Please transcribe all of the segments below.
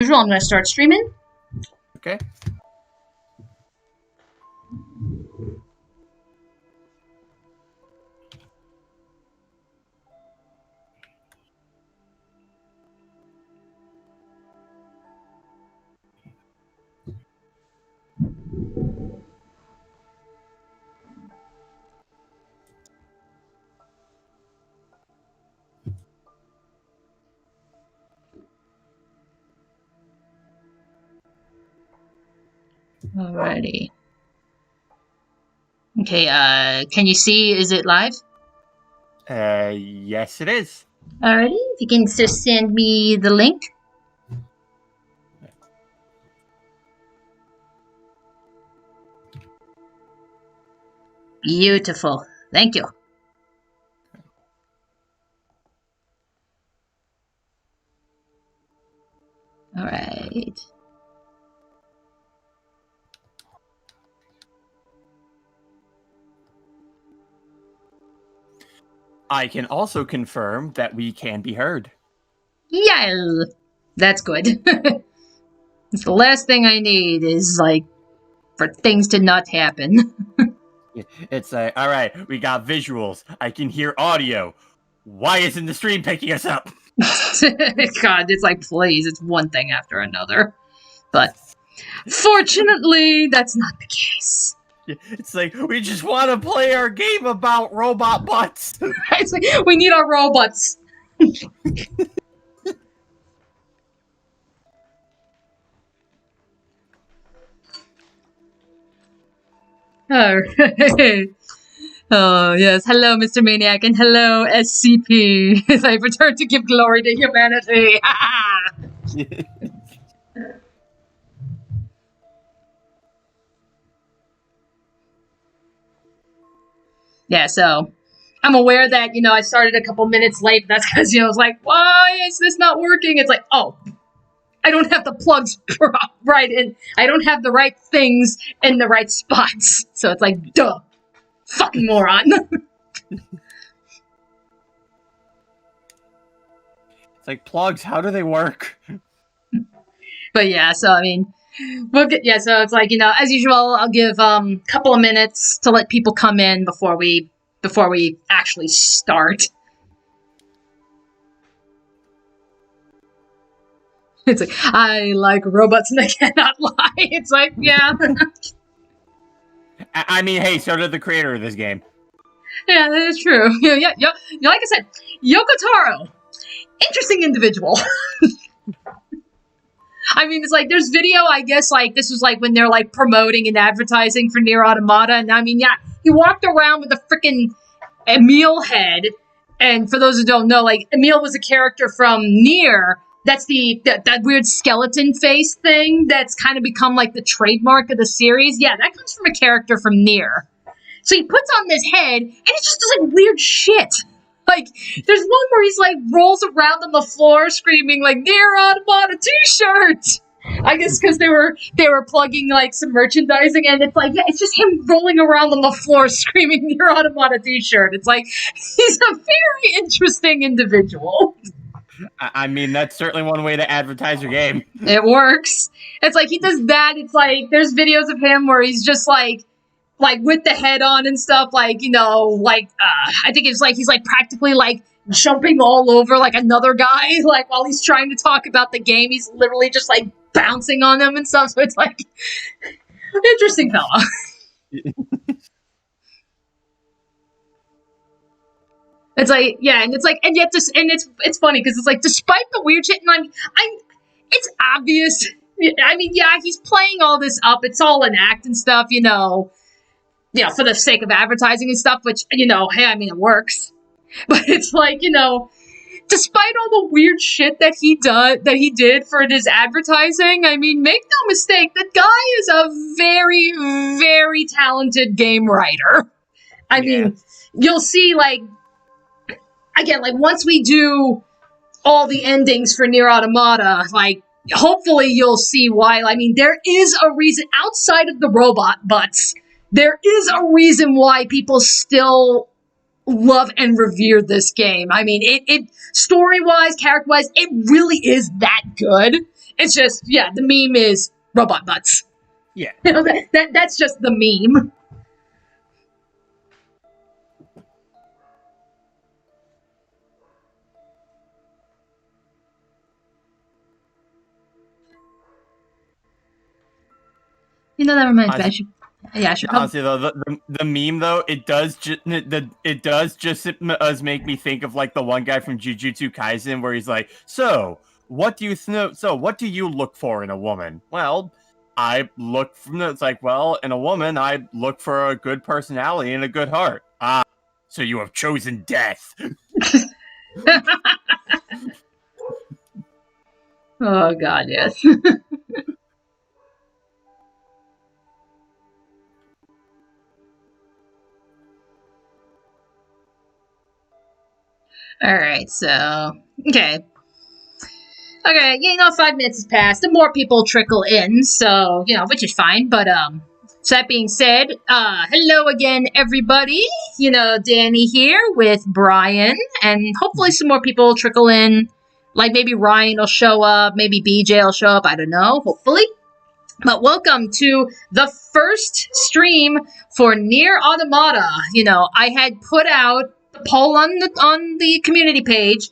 usual, I'm going to start streaming. Okay. Alrighty. Okay, can you see, is it live? Yes, it is. Alrighty, if you can just send me the link. Beautiful. Thank you. Alright. I can also confirm that we can be heard. Yeah, that's good. It's the last thing I need is, like, for things to not happen. It's all right, we got visuals. I can hear audio. Why isn't the stream picking us up? God, it's like, please, it's one thing after another. But fortunately, that's not the case. It's like, we just want to play our game about robot butts. It's like, we need our robots. Oh. Oh, yes. Hello, Mr. Maniac, and hello, SCP. As I return to give glory to humanity. Yeah, so I'm aware that, I started a couple minutes late. But that's because, I was like, why is this not working? It's like, oh, I don't have the plugs right in. I don't have the right things in the right spots. So it's like, duh. Fucking moron. It's like, plugs, how do they work? But yeah, so I mean, so it's like, as usual, I'll give a couple of minutes to let people come in before we actually start. It's like, I like robots and I cannot lie. It's like, yeah. I mean, hey, so did the creator of this game. Yeah, that is true. Yeah, like I said, Yoko Taro, interesting individual. I mean, it's like, there's video, I guess, like, this was, like, when they're, like, promoting and advertising for Nier Automata, and I mean, yeah, he walked around with a freaking Emil head, and for those who don't know, like, Emil was a character from Nier. That's that weird skeleton face thing that's kind of become, like, the trademark of the series. Yeah, that comes from a character from Nier. So he puts on this head, and it just does, like, weird shit. Like, there's one where he's, like, rolls around on the floor screaming, like, Nier Automata t-shirt! I guess because they were plugging, like, some merchandising, and it's like, yeah, it's just him rolling around on the floor screaming Nier Automata t-shirt. It's like, he's a very interesting individual. I mean, that's certainly one way to advertise your game. It works. It's like, he does that. It's like, there's videos of him where he's just, like with the head on and stuff, like, I think it's like, he's, like, practically, like, jumping all over, like, another guy, like, while he's trying to talk about the game. He's literally just, like, bouncing on them and stuff, so it's, like, interesting fella. It's like, yeah, and it's like, and yet this, and it's funny because it's like, despite the weird shit, and it's obvious. I mean, yeah, he's playing all this up. It's all an act and stuff, for the sake of advertising and stuff. Which, hey, I mean, it works. But it's like, despite all the weird shit that he did for his advertising, I mean, make no mistake, the guy is a very, very talented game writer. I mean, you'll see, like, again, like, once we do all the endings for Nier Automata, like, hopefully you'll see why. I mean, there is a reason, outside of the robot butts, there is a reason why people still love and revere this game. I mean, it story-wise, character-wise, it really is that good. It's just, yeah, the meme is robot butts. Yeah. That's just the meme. That reminds me. I should honestly though, the meme though, it does just make me think of like the one guy from Jujutsu Kaisen where he's like, so what do you look for in a woman? Well, it's like, well, in a woman, I look for a good personality and a good heart. Ah, so you have chosen death. Oh God, yes. All right, so okay, 5 minutes has passed, and more people trickle in, so which is fine. But so that being said, hello again, everybody. Dani here with Brian, and hopefully some more people will trickle in. Like maybe Ryan will show up, maybe BJ will show up. I don't know. Hopefully. But welcome to the first stream for Nier Automata. I had put out the poll on the community page,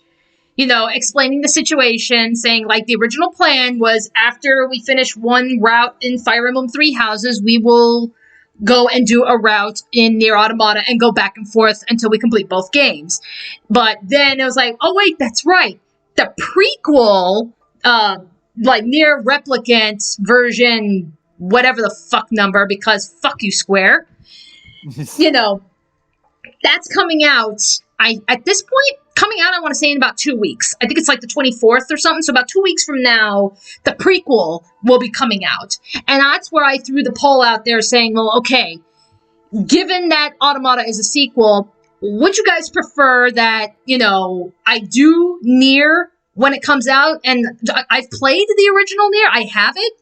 explaining the situation, saying like the original plan was after we finish one route in Fire Emblem Three Houses, we will go and do a route in Nier Automata and go back and forth until we complete both games. But then it was like, oh wait, that's right. The prequel, like Nier Replicant version, whatever the fuck number, because fuck you, Square. That's coming out. At this point, coming out, I want to say in about 2 weeks. I think it's like the 24th or something. So about 2 weeks from now, the prequel will be coming out. And that's where I threw the poll out there saying, well, okay, given that Automata is a sequel, would you guys prefer that, I do Nier when it comes out? And I've played the original Nier. I have it.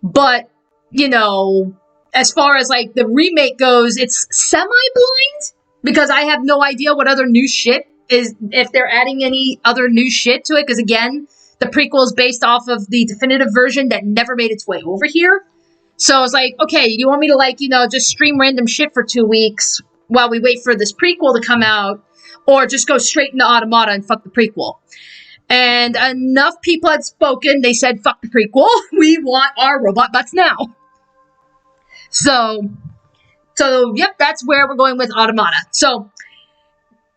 But, as far as like the remake goes, it's semi-blind. Because I have no idea what other new shit is, if they're adding any other new shit to it. Because again, the prequel is based off of the definitive version that never made its way over here. So I was like, okay, you want me to just stream random shit for 2 weeks while we wait for this prequel to come out? Or just go straight into Automata and fuck the prequel? And enough people had spoken. They said, fuck the prequel. We want our robot butts now. So, yep, that's where we're going with Automata. So,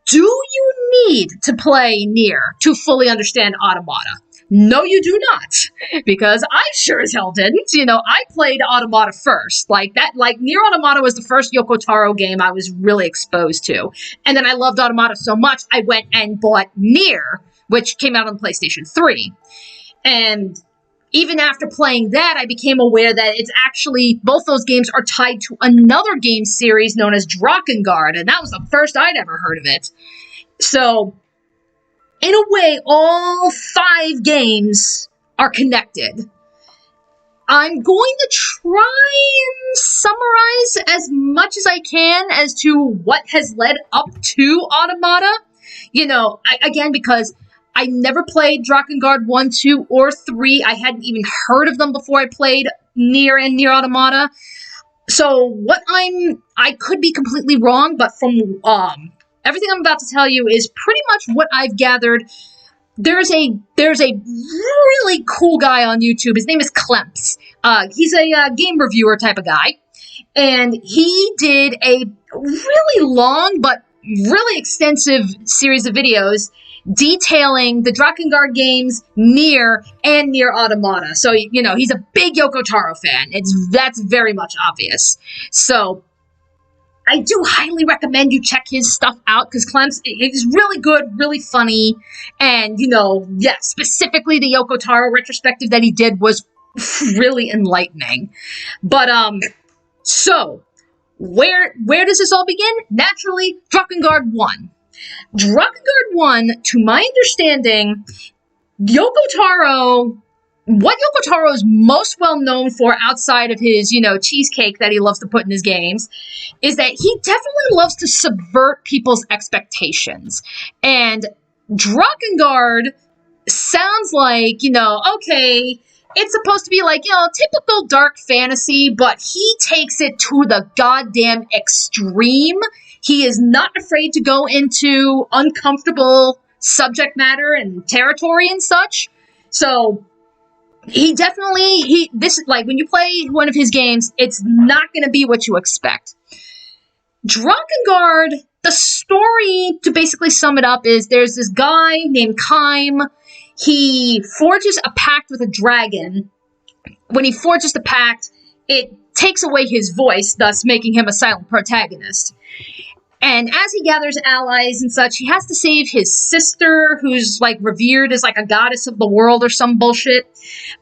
do you need to play Nier to fully understand Automata? No, you do not. Because I sure as hell didn't. I played Automata first. Like Nier Automata was the first Yoko Taro game I was really exposed to. And then I loved Automata so much, I went and bought Nier, which came out on PlayStation 3. And even after playing that, I became aware that it's actually, both those games are tied to another game series known as Drakengard, and that was the first I'd ever heard of it. So, in a way, all 5 games are connected. I'm going to try and summarize as much as I can as to what has led up to Automata. Again, because I never played Drakengard 1, 2, or 3. I hadn't even heard of them before I played Nier and Nier Automata. So I could be completely wrong, but from everything I'm about to tell you is pretty much what I've gathered. There's a really cool guy on YouTube. His name is Klemps. He's a game reviewer type of guy. And he did a really long but really extensive series of videos detailing the Drakengard games, Nier, and Nier Automata. So, he's a big Yoko Taro fan. That's very much obvious. So, I do highly recommend you check his stuff out, because Clem's is really good, really funny, and, specifically the Yoko Taro retrospective that he did was really enlightening. But, so, where does this all begin? Naturally, Drakengard 1. Drakengard 1, to my understanding, what Yoko Taro is most well known for outside of his, cheesecake that he loves to put in his games, is that he definitely loves to subvert people's expectations. And Drakengard sounds like, okay, it's supposed to be like, typical dark fantasy, but he takes it to the goddamn extreme. He is not afraid to go into uncomfortable subject matter and territory and such. So he definitely, when you play one of his games, it's not going to be what you expect. Drakengard, the story, to basically sum it up, is there's this guy named Kaim. He forges a pact with a dragon. When he forges the pact, it takes away his voice, thus making him a silent protagonist. And as he gathers allies and such, he has to save his sister, who's revered as a goddess of the world or some bullshit.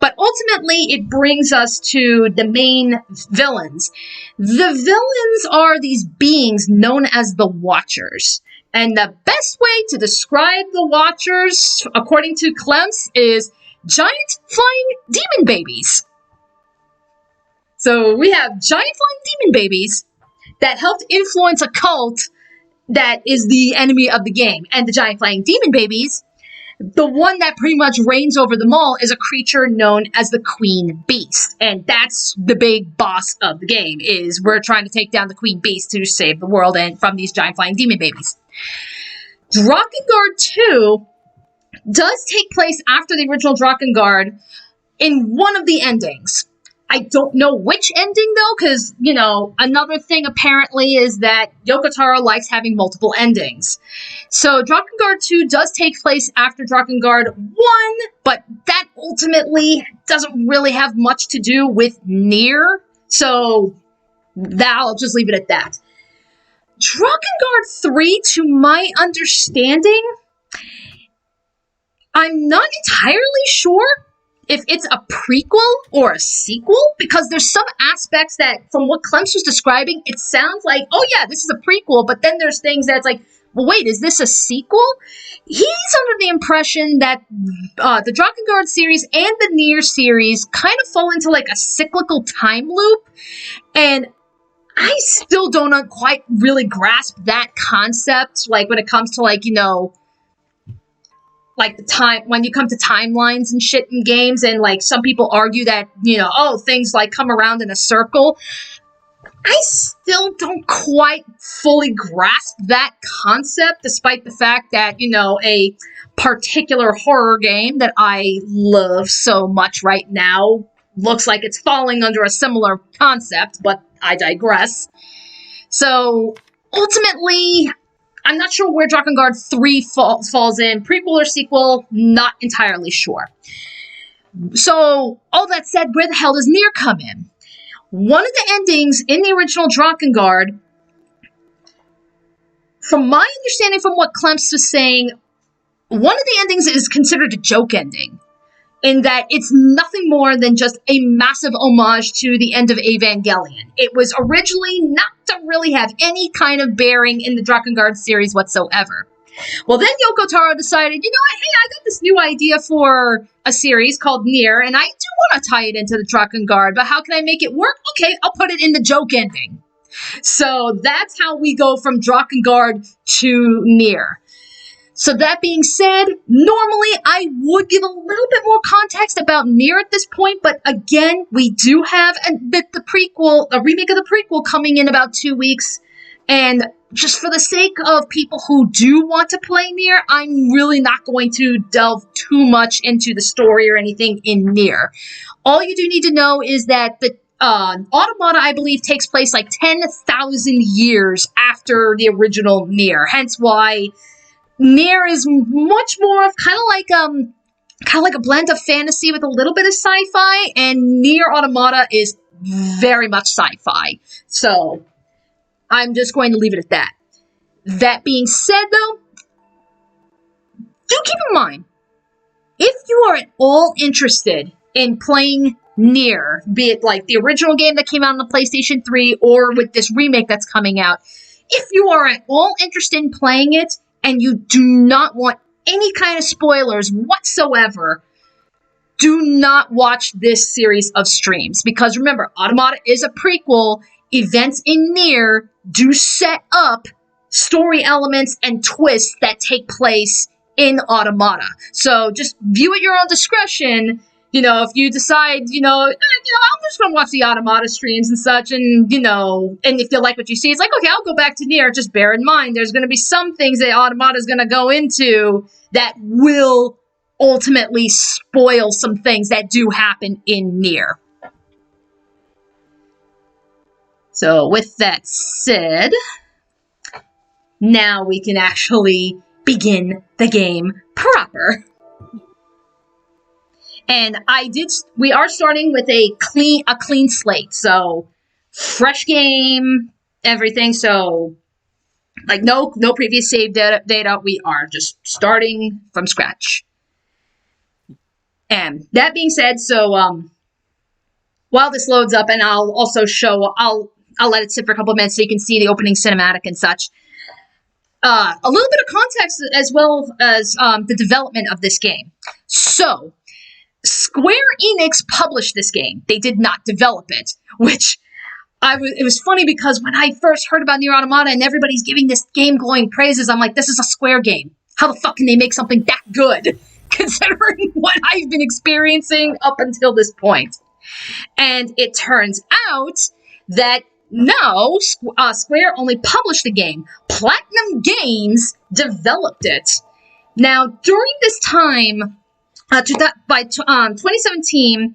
But ultimately, it brings us to the main villains. The villains are these beings known as the Watchers. And the best way to describe the Watchers, according to Clemps, is giant flying demon babies. So we have giant flying demon babies that helped influence a cult that is the enemy of the game. And the giant flying demon babies, the one that pretty much reigns over them all, is a creature known as the Queen Beast. And that's the big boss of the game, is we're trying to take down the Queen Beast to save the world and from these giant flying demon babies. Drakengard 2 does take place after the original Drakengard in one of the endings. I don't know which ending, though, because, another thing apparently is that Yoko Taro likes having multiple endings. So Drakengard 2 does take place after Drakengard 1, but that ultimately doesn't really have much to do with Nier, so I'll just leave it at that. Drakengard 3, to my understanding, I'm not entirely sure if it's a prequel or a sequel, because there's some aspects that, from what Clemps was describing, it sounds like, oh yeah, this is a prequel, but then there's things that's like, well, wait, is this a sequel? He's under the impression that the Drakengard series and the Nier series kind of fall into a cyclical time loop, and I still don't quite really grasp that concept, when it comes to, the time, when you come to timelines and shit in games, and some people argue that, things come around in a circle. I still don't quite fully grasp that concept, despite the fact that, a particular horror game that I love so much right now looks like it's falling under a similar concept, but I digress. So, ultimately, I'm not sure where Drakengard 3 falls in. Prequel or sequel, not entirely sure. So, all that said, where the hell does Nier come in? One of the endings in the original Drakengard, from my understanding from what Clemps was saying, one of the endings is considered a joke ending, in that it's nothing more than just a massive homage to the end of Evangelion. It was originally not to really have any kind of bearing in the Drakengard series whatsoever. Well, then Yoko Taro decided, hey, I got this new idea for a series called Nier, and I do want to tie it into the Drakengard, but how can I make it work? Okay, I'll put it in the joke ending. So that's how we go from Drakengard to Nier. So that being said, normally I would give a little bit more context about Nier at this point, but again, we do have a remake of the prequel coming in about 2 weeks, and just for the sake of people who do want to play Nier, I'm really not going to delve too much into the story or anything in Nier. All you do need to know is that the Automata, I believe, takes place 10,000 years after the original Nier, hence why Nier is much more of kind of like a blend of fantasy with a little bit of sci-fi, and Nier Automata is very much sci-fi. So I'm just going to leave it at that. That being said, though, do keep in mind, if you are at all interested in playing Nier, be it the original game that came out on the PlayStation 3 or with this remake that's coming out, if you are at all interested in playing it, and you do not want any kind of spoilers whatsoever, do not watch this series of streams. Because remember, Automata is a prequel. Events in Nier do set up story elements and twists that take place in Automata. So just view at your own discretion. if you decide, I'm just gonna watch the Automata streams and such, and and if you like what you see, it's like, okay, I'll go back to Nier. Just bear in mind, there's gonna be some things that Automata is gonna go into that will ultimately spoil some things that do happen in Nier. So with that said, now we can actually begin the game proper. And we are starting with a clean slate. So fresh game, everything. So like no previous save data. We are just starting from scratch. And that being said, so while this loads up, and I'll also show, I'll let it sit for a couple of minutes so you can see the opening cinematic and such. A little bit of context as well as the development of this game. So, Square Enix published this game. They did not develop it, which it was funny because when I first heard about Nier Automata and everybody's giving this game glowing praises, I'm like, this is a Square game. How the fuck can they make something that good, considering what I've been experiencing up until this point? And it turns out that no, Square only published the game. Platinum Games developed it. Now, during this time, by 2017,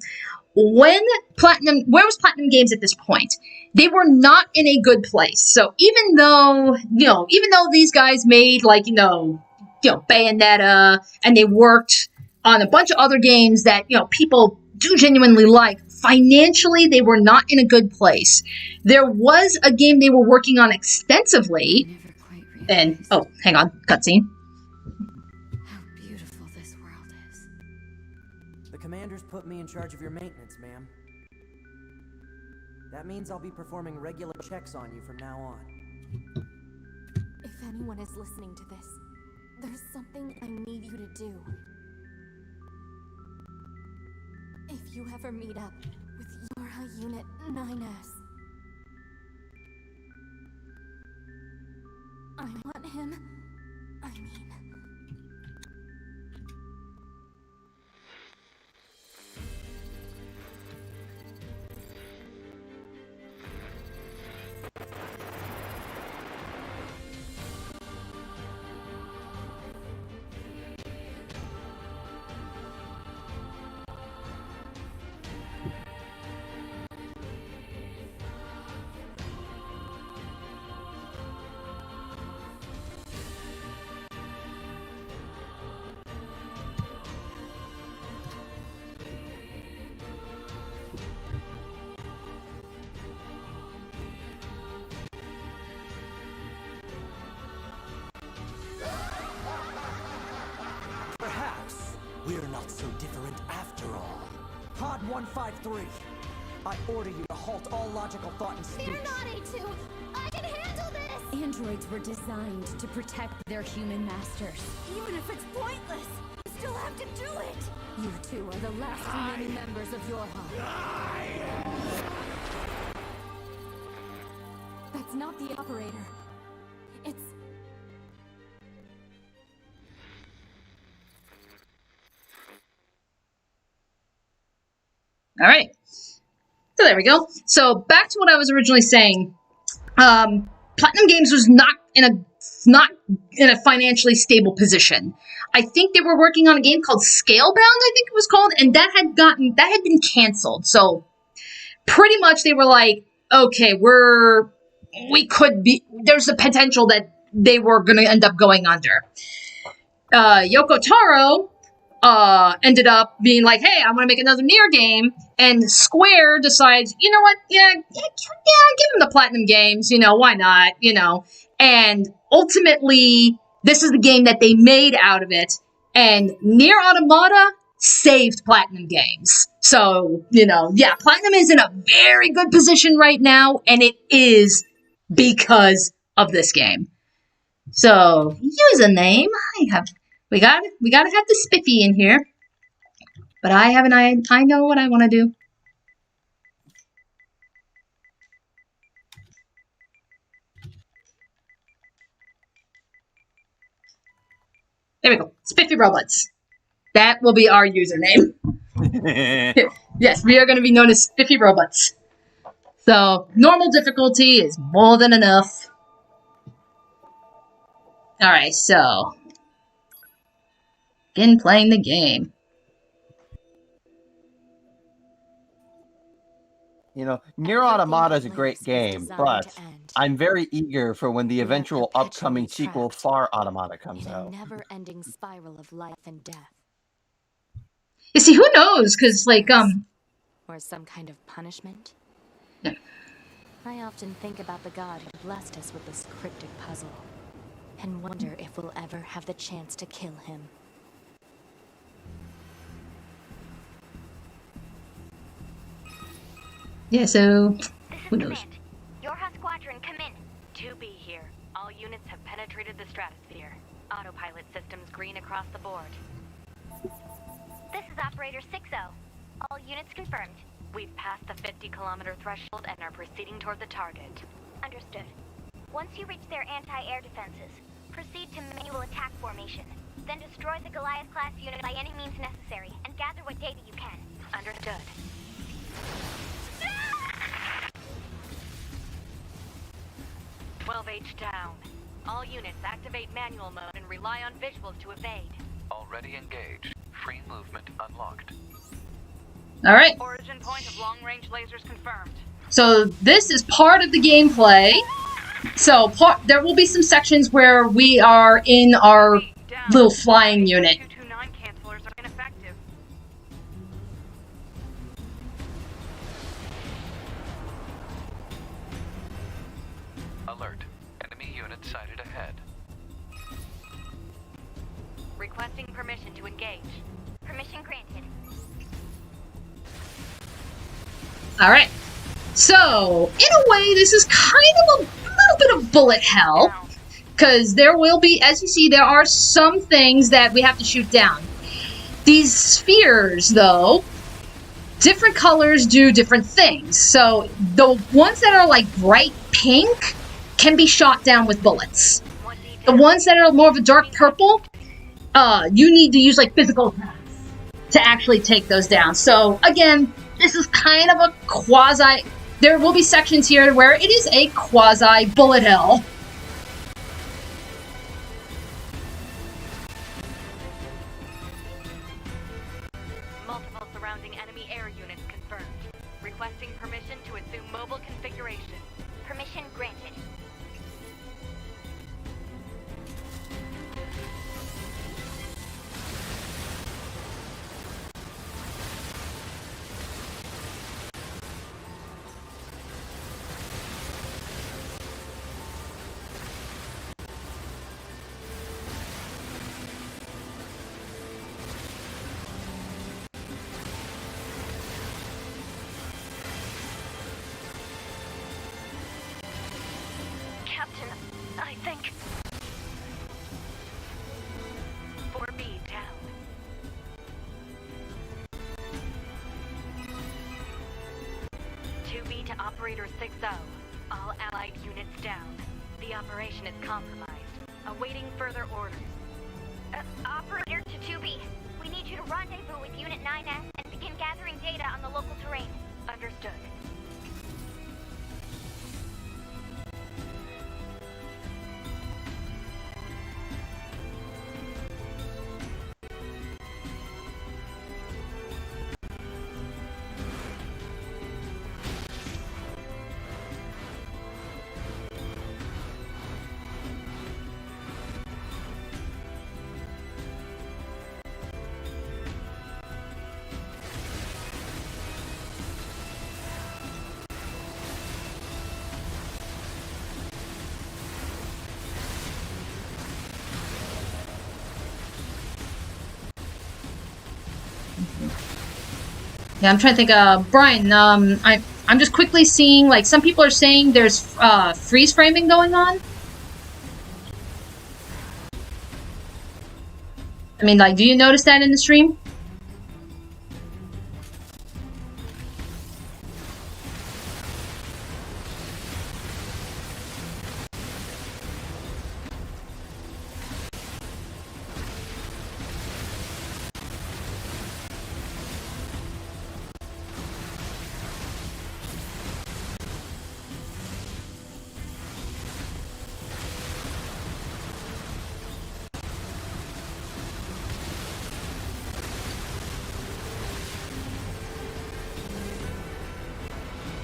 where was Platinum Games at this point? They were not in a good place. So even though these guys made Bayonetta, and they worked on a bunch of other games that people do genuinely like, financially they were not in a good place. There was a game they were working on extensively, and oh, hang on, cutscene. How beautiful this world is. The commanders put me in charge of your maintenance, ma'am. That means I'll be performing regular checks on you from now on. If anyone is listening to this, there's something I need you to do. If you ever meet up with your Unit 9S, I want him. I mean... We're not so different after all. Pod 153, I order you to halt all logical thought and speech. Fear not, A2! I can handle this! Androids were designed to protect their human masters. Even if it's pointless, you still have to do it! You two are the last remaining members of your hive. That's not the operator. It's... All right. So there we go. So back to what I was originally saying. Platinum Games was not in a financially stable position. I think they were working on a game called Scalebound, I think it was called, and that had been canceled. So pretty much they were like, okay, there's a potential that they were going to end up going under. Yoko Taro ended up being like, hey, I want to make another Nier game, and Square decides, you know what, yeah, give them the Platinum Games, why not, and ultimately, this is the game that they made out of it, and Nier Automata saved Platinum Games. So, Platinum is in a very good position right now, and it is because of this game. So, username, we gotta have the spiffy in here. But I know what I want to do. There we go. Spiffy robots. That will be our username. Yes, we are going to be known as Spiffy Robots. So, normal difficulty is more than enough. Alright, so... Begin playing the game. You know, Nier Automata is a great game, but I'm very eager for when the eventual upcoming sequel for Automata comes out. A never-ending spiral of life and death. You see, who knows? Because, like, Or some kind of punishment? Yeah. I often think about the god who blessed us with this cryptic puzzle, and wonder if we'll ever have the chance to kill him. Yeah, so... Who knows? Command. Yorha Squadron, come in. 2B here. All units have penetrated the stratosphere. Autopilot systems green across the board. This is Operator 60. All units confirmed. We've passed the 50-kilometer threshold and are proceeding toward the target. Understood. Once you reach their anti-air defenses, proceed to manual attack formation. Then destroy the Goliath-class unit by any means necessary, and gather what data you can. Understood. 12H down. All units activate manual mode and rely on visuals to evade. Already engaged. Free movement unlocked. Alright, Origin point of long-range lasers confirmed. so this is part of the gameplay. So, there will be some sections where we are in our Down. little flying unit. 229 cancelers are ineffective. Alert. Enemy unit sighted ahead. Requesting permission to engage. Permission granted. Alright. So, in a way, this is kind of a little bit of bullet hell. Down. Because there will be, as you see, there are some things that we have to shoot down. These spheres, though, different colors do different things. So, the ones that are like bright pink can be shot down with bullets. The ones that are more of a dark purple, you need to use like physical attacks to actually take those down. So, again, this is kind of a quasi... There will be sections here where it is a quasi bullet hell. Multiple surrounding enemy air units confirmed. Requesting permission to assume mobile configuration. Permission granted. Captain, I think... 4B down. 2B to Operator 60. All allied units down. The operation is compromised. Awaiting further orders. Operator to 2B. We need you to rendezvous with Unit 9S and begin gathering data on the local terrain. Understood. Yeah, I'm trying to think. Brian, I'm just quickly seeing, like, some people are saying there's freeze framing going on. I mean, like, do you notice that in the stream?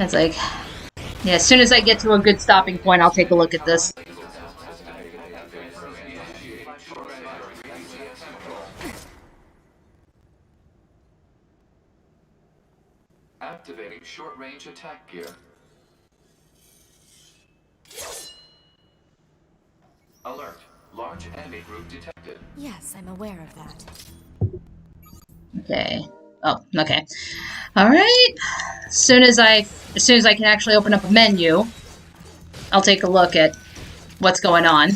It's like, yeah, as soon as I get to a good stopping point, I'll take a look at this. Activating short-range attack gear. Alert. Large enemy group detected. Yes, I'm aware of that. Okay. Oh, okay. All right. As soon as I can actually open up a menu, I'll take a look at what's going on.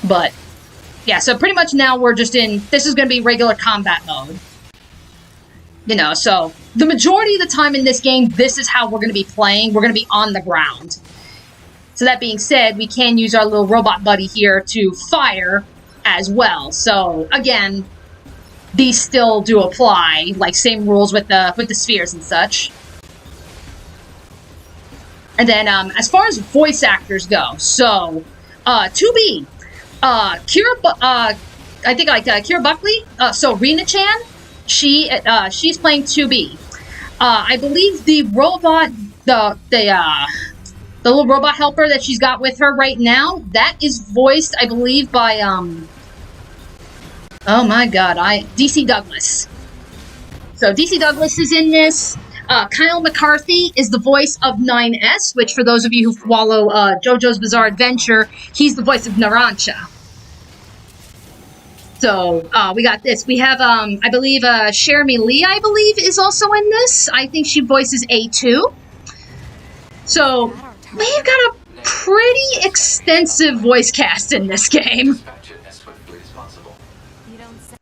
But yeah, so pretty much now we're just in. This is going to be regular combat mode. You know, so the majority of the time in this game, this is how we're going to be playing. We're going to be on the ground. So that being said, we can use our little robot buddy here to fire as well. So again, these still do apply, like same rules with the spheres and such. And then as far as voice actors go, so 2B, I think like Kira Buckley, so Rena-chan, she's playing 2B. I believe the robot, the little robot helper that she's got with her right now, that is voiced, I believe, by oh my god, DC Douglas. So DC Douglas is in this. Kyle McCarthy is the voice of 9S, which for those of you who follow JoJo's Bizarre Adventure, he's the voice of Narancia. So, we got this. We have, I believe, Jeremy Lee, I believe, is also in this. I think she voices A2. So, we've got a pretty extensive voice cast in this game. Dispatch it as swiftly as possible. You don't say.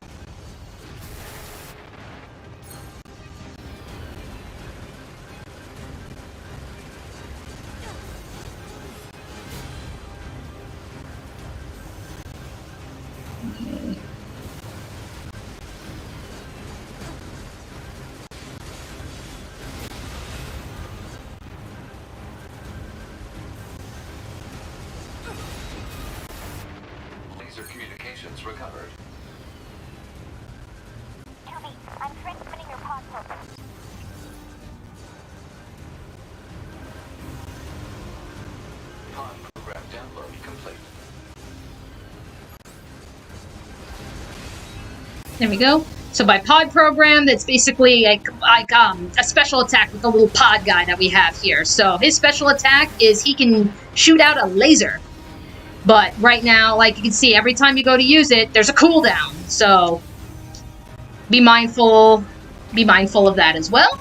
Laser communications recovered. 2B, I'm transmitting your pod program. Pod program download complete. There we go. So by pod program, that's basically like a special attack with the little pod guy that we have here. So his special attack is he can shoot out a laser. But right now, like you can see, every time you go to use it, there's a cooldown. So be mindful of that as well.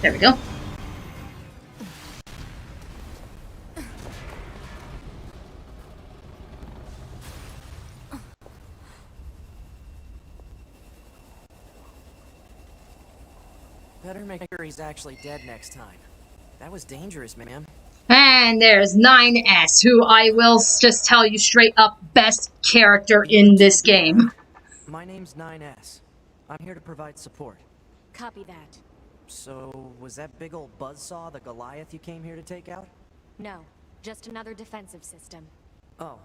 There we go. Better make sure he's actually dead next time. That was dangerous, ma'am. And there's 9S, who I will just tell you straight up, best character in this game. My name's 9S. I'm here to provide support. Copy that. So, was that big old buzzsaw the Goliath you came here to take out? No, just another defensive system. Oh,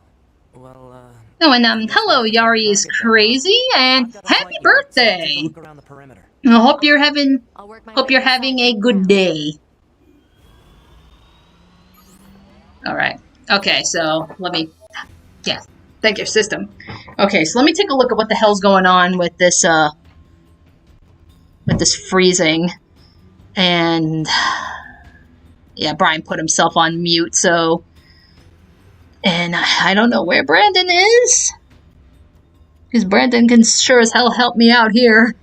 well, Oh, and hello, Yari is crazy, and happy birthday! Look around the perimeter. I hope you're having I'll work my Hope way you're inside having to a the good ground. day. Alright. Okay, so let me... Yeah, thank your system. Okay, so let me take a look at what the hell's going on with this freezing. And... Yeah, Brian put himself on mute, so... And I don't know where Brandon is. Because Brandon can sure as hell help me out here.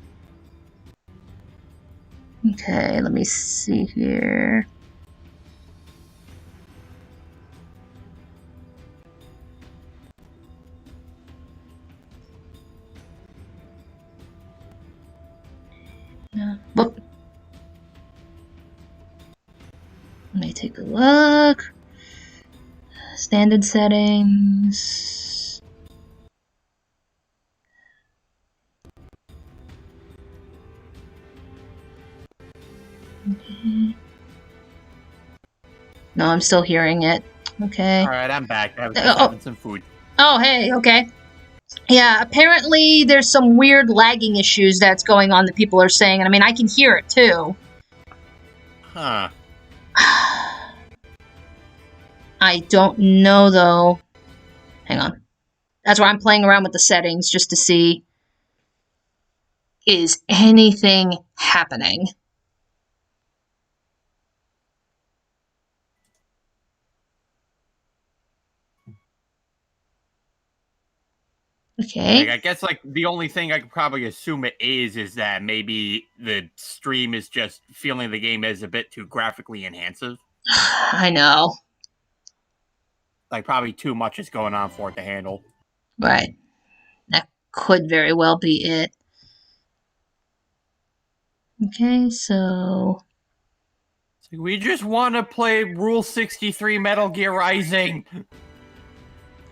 Okay, let me see here. Book. Let me take a look. Standard settings. No, I'm still hearing it. Okay. All right, I'm back. I was just having some food. Oh, hey, okay. Yeah, apparently there's some weird lagging issues that's going on that people are saying, and I mean, I can hear it too. Huh. I don't know, though. Hang on. That's why I'm playing around with the settings, just to see, is anything happening? Okay. Like, I guess, like, the only thing I could probably assume it is that maybe the stream is just feeling the game as a bit too graphically enhanced. I know. Like, probably too much is going on for it to handle. Right. That could very well be it. Okay, so... We just want to play Rule 63 Metal Gear Rising.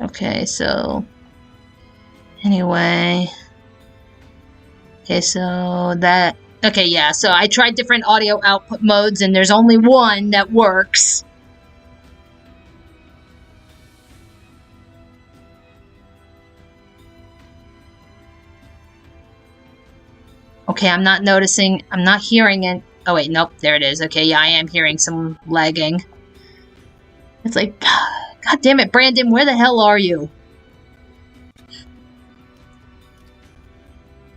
Okay, so... Anyway... Okay, so that... Okay, yeah, so I tried different audio output modes, and there's only one that works. Okay, I'm not noticing... I'm not hearing it. Oh, wait, nope, there it is. Okay, yeah, I am hearing some lagging. It's like... God damn it, Brandon, where the hell are you?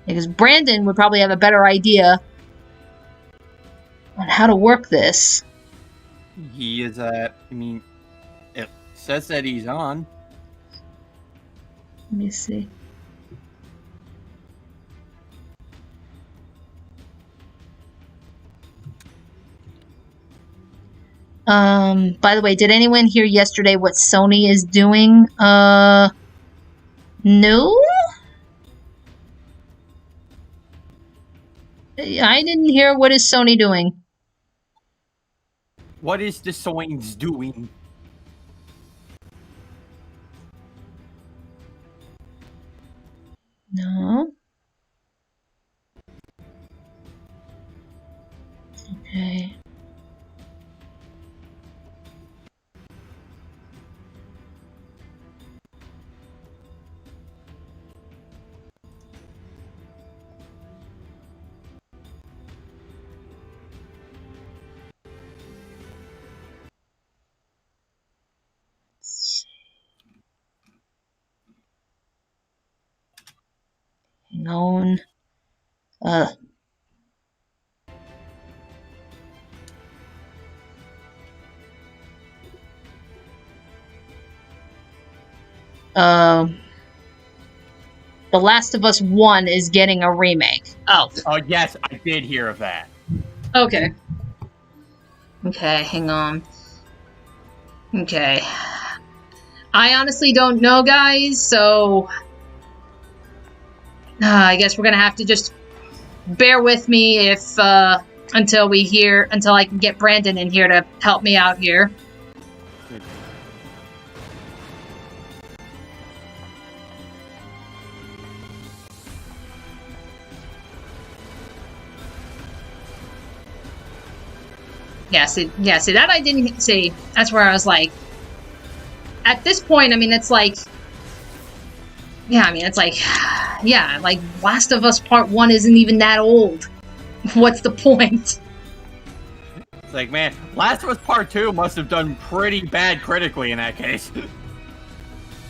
Because Brandon would probably have a better idea on how to work this. He is I mean, it says that he's on. Let me see. By the way, did anyone hear yesterday what Sony is doing? No? I didn't hear. What is Sony doing? What is the Sony's doing? No. Okay. Known. The Last of Us 1 is getting a remake. Oh. Oh, yes, I did hear of that. Okay. Okay, hang on. Okay. I honestly don't know, guys, so... I guess we're gonna have to just bear with me if, until I can get Brandon in here to help me out here. Yeah, see, that I didn't see. That's where I was like, at this point, I mean, it's like, yeah, like, Last of Us Part 1 isn't even that old. What's the point? It's like, man, Last of Us Part 2 must have done pretty bad critically in that case.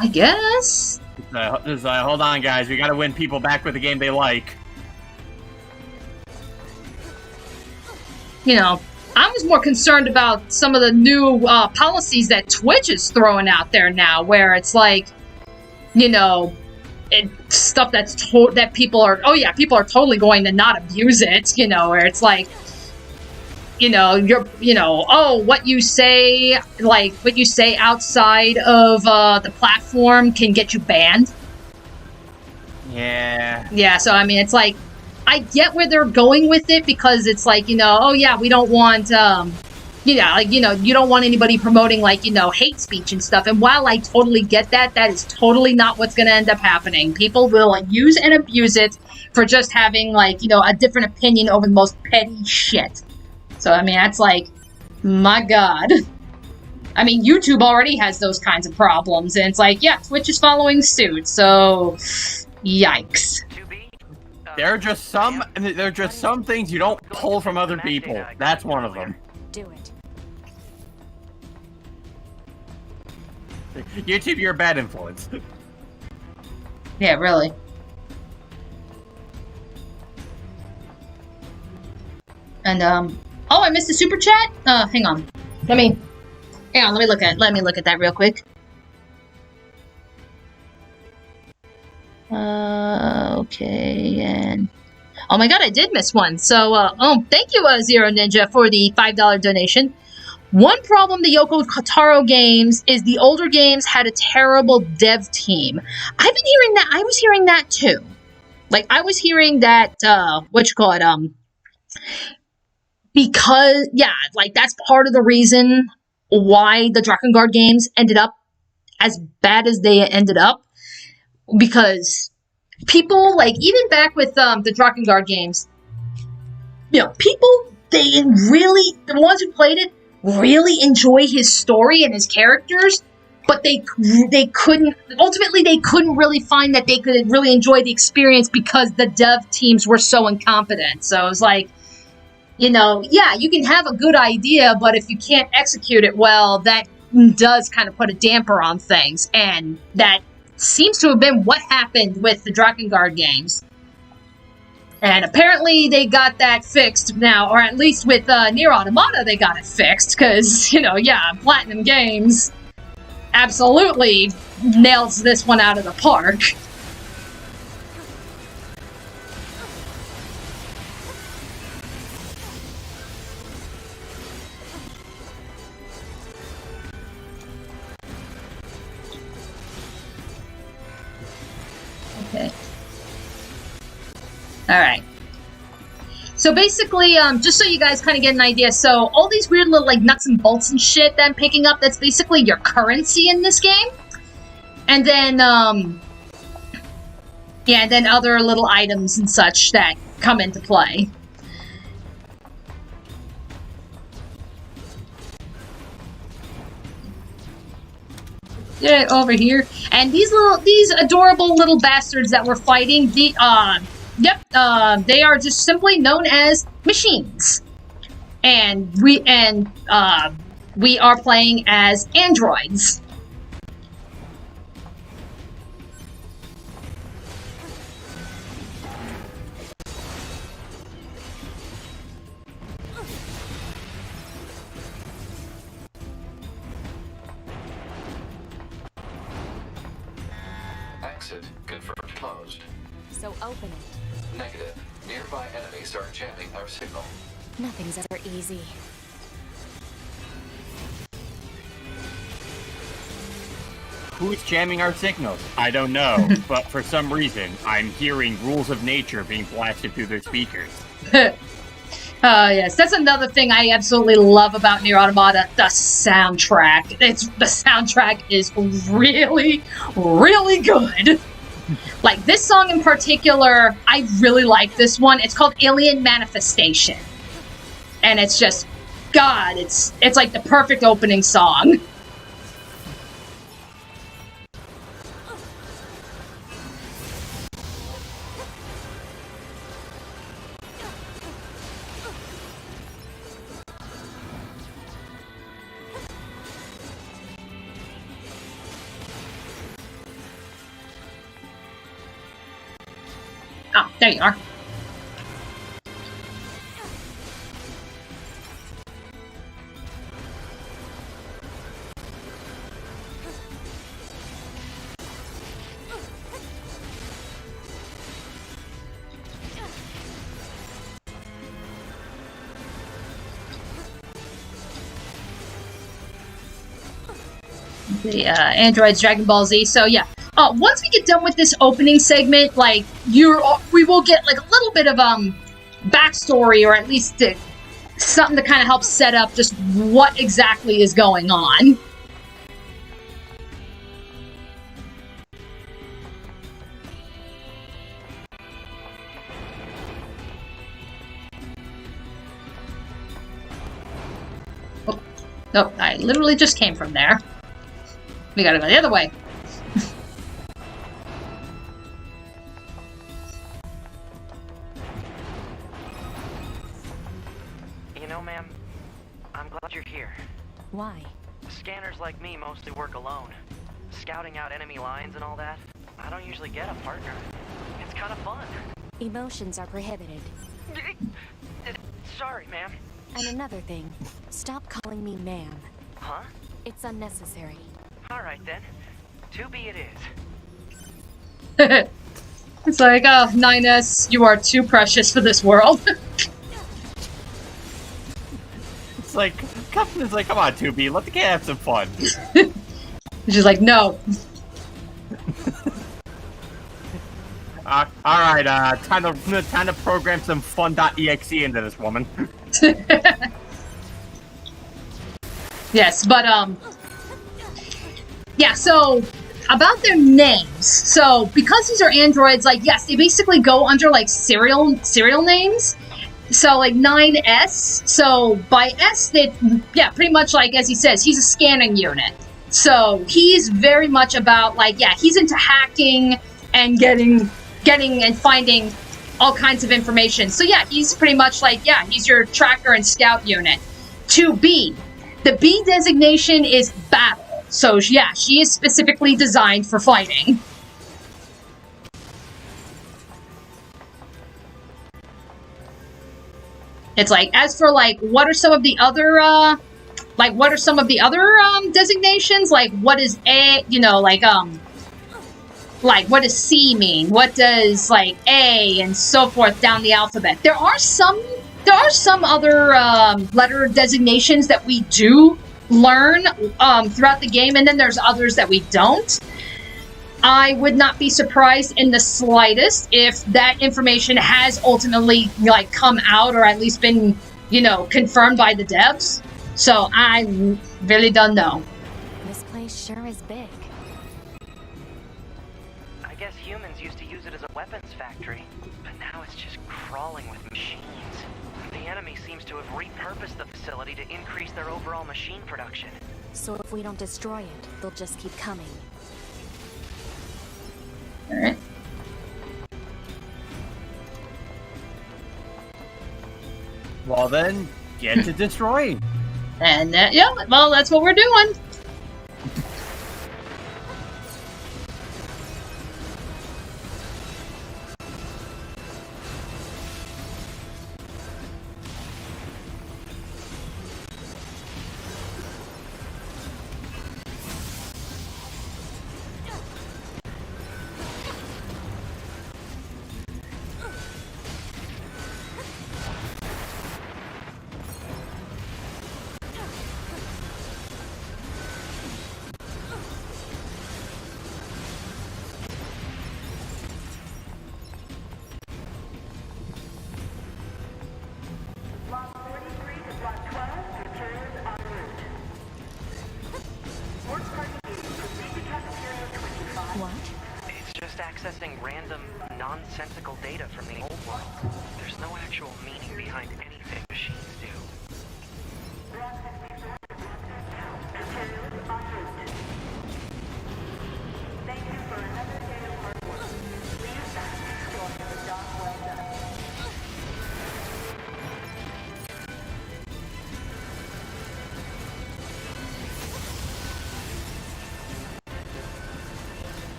I guess. Hold on, guys. We gotta win people back with the game they like. You know, I was more concerned about some of the new policies that Twitch is throwing out there now, where it's like, you know, stuff that's that people are totally going to not abuse it, you know, where it's like, you know, what you say outside of the platform can get you banned. Yeah, so I mean, it's like, I get where they're going with it, because it's like, you know, oh yeah, we don't want, you don't want anybody promoting, like, you know, hate speech and stuff. And while I totally get that, that is totally not what's going to end up happening. People will use and abuse it for just having, like, you know, a different opinion over the most petty shit. So, I mean, that's like, my god. I mean, YouTube already has those kinds of problems, and it's like, yeah, Twitch is following suit, so... Yikes. There are just some things you don't pull from other people. That's one of them. Do it. YouTube, you're a bad influence. Yeah, really. And, oh, I missed the super chat? Hang on. Let me look at that real quick. Okay, and... Oh my god, I did miss one. So, thank you, Zero Ninja, for the $5 donation. One problem the Yoko Taro games is the older games had a terrible dev team. I've been hearing that. I was hearing that too. Like, I was hearing that, because, yeah, like, that's part of the reason why the Drakengard games ended up as bad as they ended up. Because people, like, even back with, the Drakengard games, you know, people, the ones who played it, really enjoy his story and his characters, but they couldn't really find that they could really enjoy the experience because the dev teams were so incompetent. So it was like, you know, yeah, you can have a good idea, but if you can't execute it well, that does kind of put a damper on things, and that seems to have been what happened with the Drakengard games. And apparently they got that fixed now, or at least with Nier Automata they got it fixed, because, you know, yeah, Platinum Games absolutely nails this one out of the park. Okay. Alright. So basically, just so you guys kind of get an idea, so all these weird little, like, nuts and bolts and shit that I'm picking up, that's basically your currency in this game. And then, yeah, and then other little items and such that come into play. Get it over here. And these adorable little bastards that we're fighting, they are just simply known as machines. And we are playing as androids. Exit confirmed closed. So open it. Negative. Nearby enemies are jamming our signal. Nothing's ever easy. Who's jamming our signals? I don't know, but for some reason, I'm hearing rules of nature being blasted through their speakers. Yes, that's another thing I absolutely love about Nier Automata, the soundtrack. The soundtrack is really, really good. Like, this song in particular, I really like this one. It's called Alien Manifestation. And it's just, God, it's like the perfect opening song. Oh, there you are. The androids Dragon Ball Z. So yeah, once we get done with this opening segment, like we will get like a little bit of backstory, or at least something to kind of help set up just what exactly is going on. Oh, I literally just came from there. We gotta go the other way. You know, ma'am, I'm glad you're here. Why? Scanners like me mostly work alone. Scouting out enemy lines and all that. I don't usually get a partner. It's kind of fun. Emotions are prohibited. Sorry, ma'am. And another thing, stop calling me ma'am. Huh? It's unnecessary. All right, then. 2B it is. It's like, oh, 9S, you are too precious for this world. It's like, Captain's like, come on, 2B, let the kid have some fun. She's like, no. Alright, time to program some fun.exe into this woman. Yes, but, yeah, so, about their names. So, because these are androids, like, yes, they basically go under, like, serial names. So, like, 9S. So, by S, they, yeah, pretty much, like, as he says, he's a scanning unit. So, he's very much about, like, yeah, he's into hacking and getting and finding all kinds of information. So, yeah, he's pretty much, like, yeah, he's your tracker and scout unit. 2B. The B designation is battle. So, yeah, she is specifically designed for fighting. It's like, as for, like, what are some of the other, designations? Like, what is A, you know, like, what does C mean? What does, like, A and so forth down the alphabet? There are some other, letter designations that we do learn, throughout the game, and then there's others that we don't. I would not be surprised in the slightest if that information has ultimately, like, come out or at least been, you know, confirmed by the devs. So I really don't know. This place sure is big. I guess humans used to use it as a weapons factory, but now it's just crawling with machines. The enemy seems to have repurposed the facility to increase their overall machine production. So if we don't destroy it, they'll just keep coming. Alright. Well then, get to destroying. And, yeah, well, that's what we're doing. It's just accessing random, nonsensical data from the old world. There's no actual meaning behind anything machines do.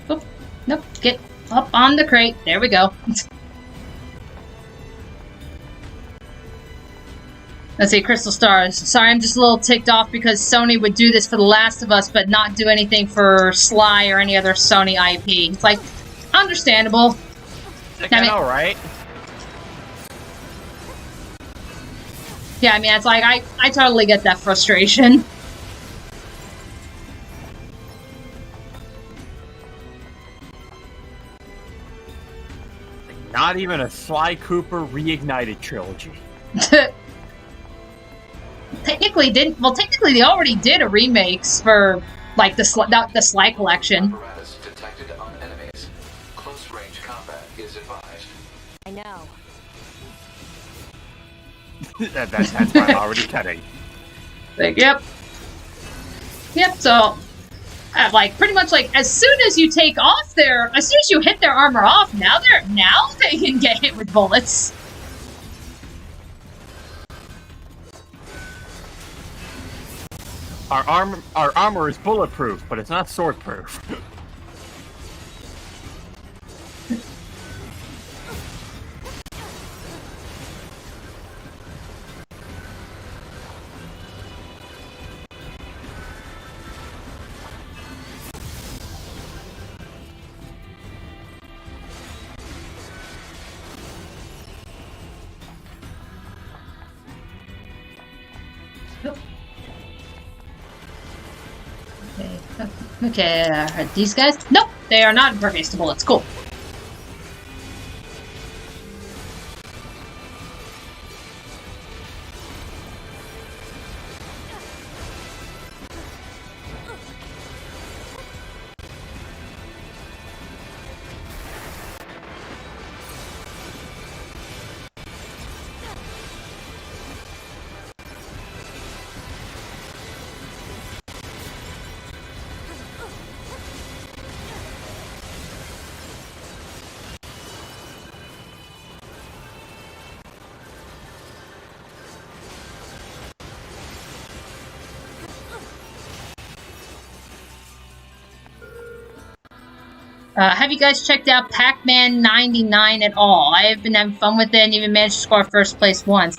Oh, nope, get up on the crate. There we go. Let's see, Crystal Stars. Sorry, I'm just a little ticked off because Sony would do this for The Last of Us, but not do anything for Sly or any other Sony IP. It's like, understandable. I know, right? Yeah, I mean, it's like, I totally get that frustration. Not even a Sly Cooper reignited trilogy. Technically they already did a remakes for, like, the Sly collection. Apparatus detected on enemies. Close range combat is advised. I know. That's why I'm already cutting. Like, yep, so, like, pretty much, like, as soon as you hit their armor off, now they can get hit with bullets. Our armor is bulletproof, but it's not swordproof. Okay, are these guys? Nope, they are not impervious to bullets. Cool. Have you guys checked out Pac-Man 99 at all? I have been having fun with it and even managed to score first place once.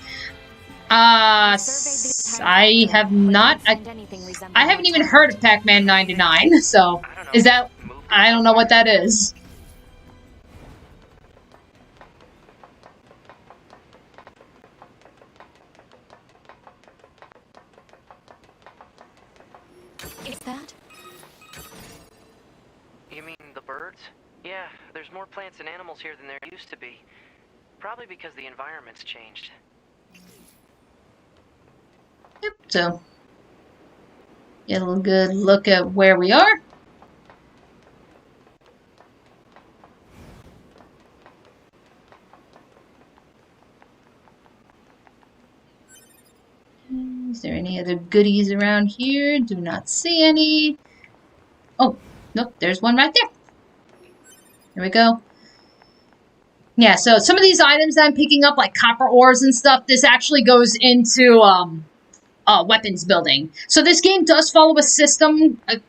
I have not. I haven't even heard of Pac-Man 99, so is that... I don't know what that is. Is that? You mean the birds? Yeah, there's more plants and animals here than there used to be. Probably because the environment's changed. Yep, so... get a good look at where we are. Is there any other goodies around here? Do not see any. Oh, nope, there's one right there. There we go. Yeah, so some of these items that I'm picking up, like copper ores and stuff, this actually goes into weapons building. So this game does follow a system, I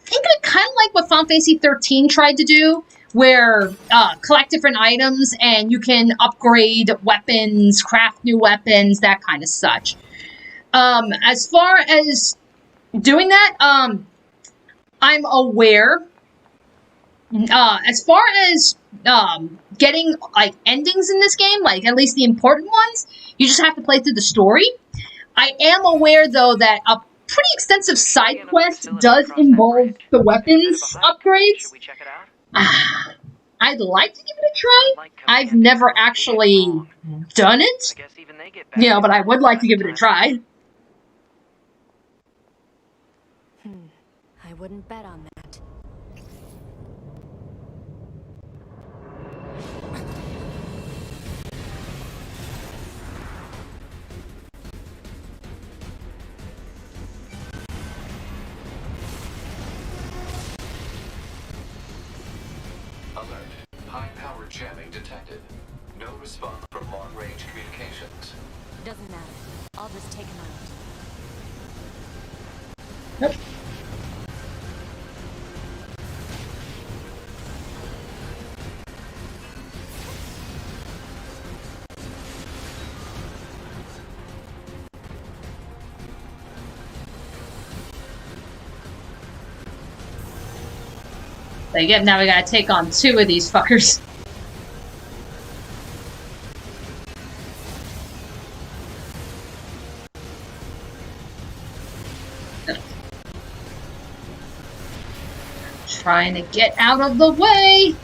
think kind of like what Final Fantasy 13 tried to do, where collect different items and you can upgrade weapons, craft new weapons, that kind of such. As far as doing that, I'm aware. As far as getting like endings in this game, like at least the important ones, you just have to play through the story. I am aware though that a pretty extensive side quest does involve the weapons upgrades. Should we check it out? I'd like to give it a try. I've never actually done it. I guess even they get back. Yeah, but I would like to give it a try. I wouldn't bet on that. Alert. High-powered jamming detected. No response from long-range communications. Doesn't matter. I'll just take him out. Nope. Like, yeah, now we gotta take on 2 of these fuckers. Trying to get out of the way.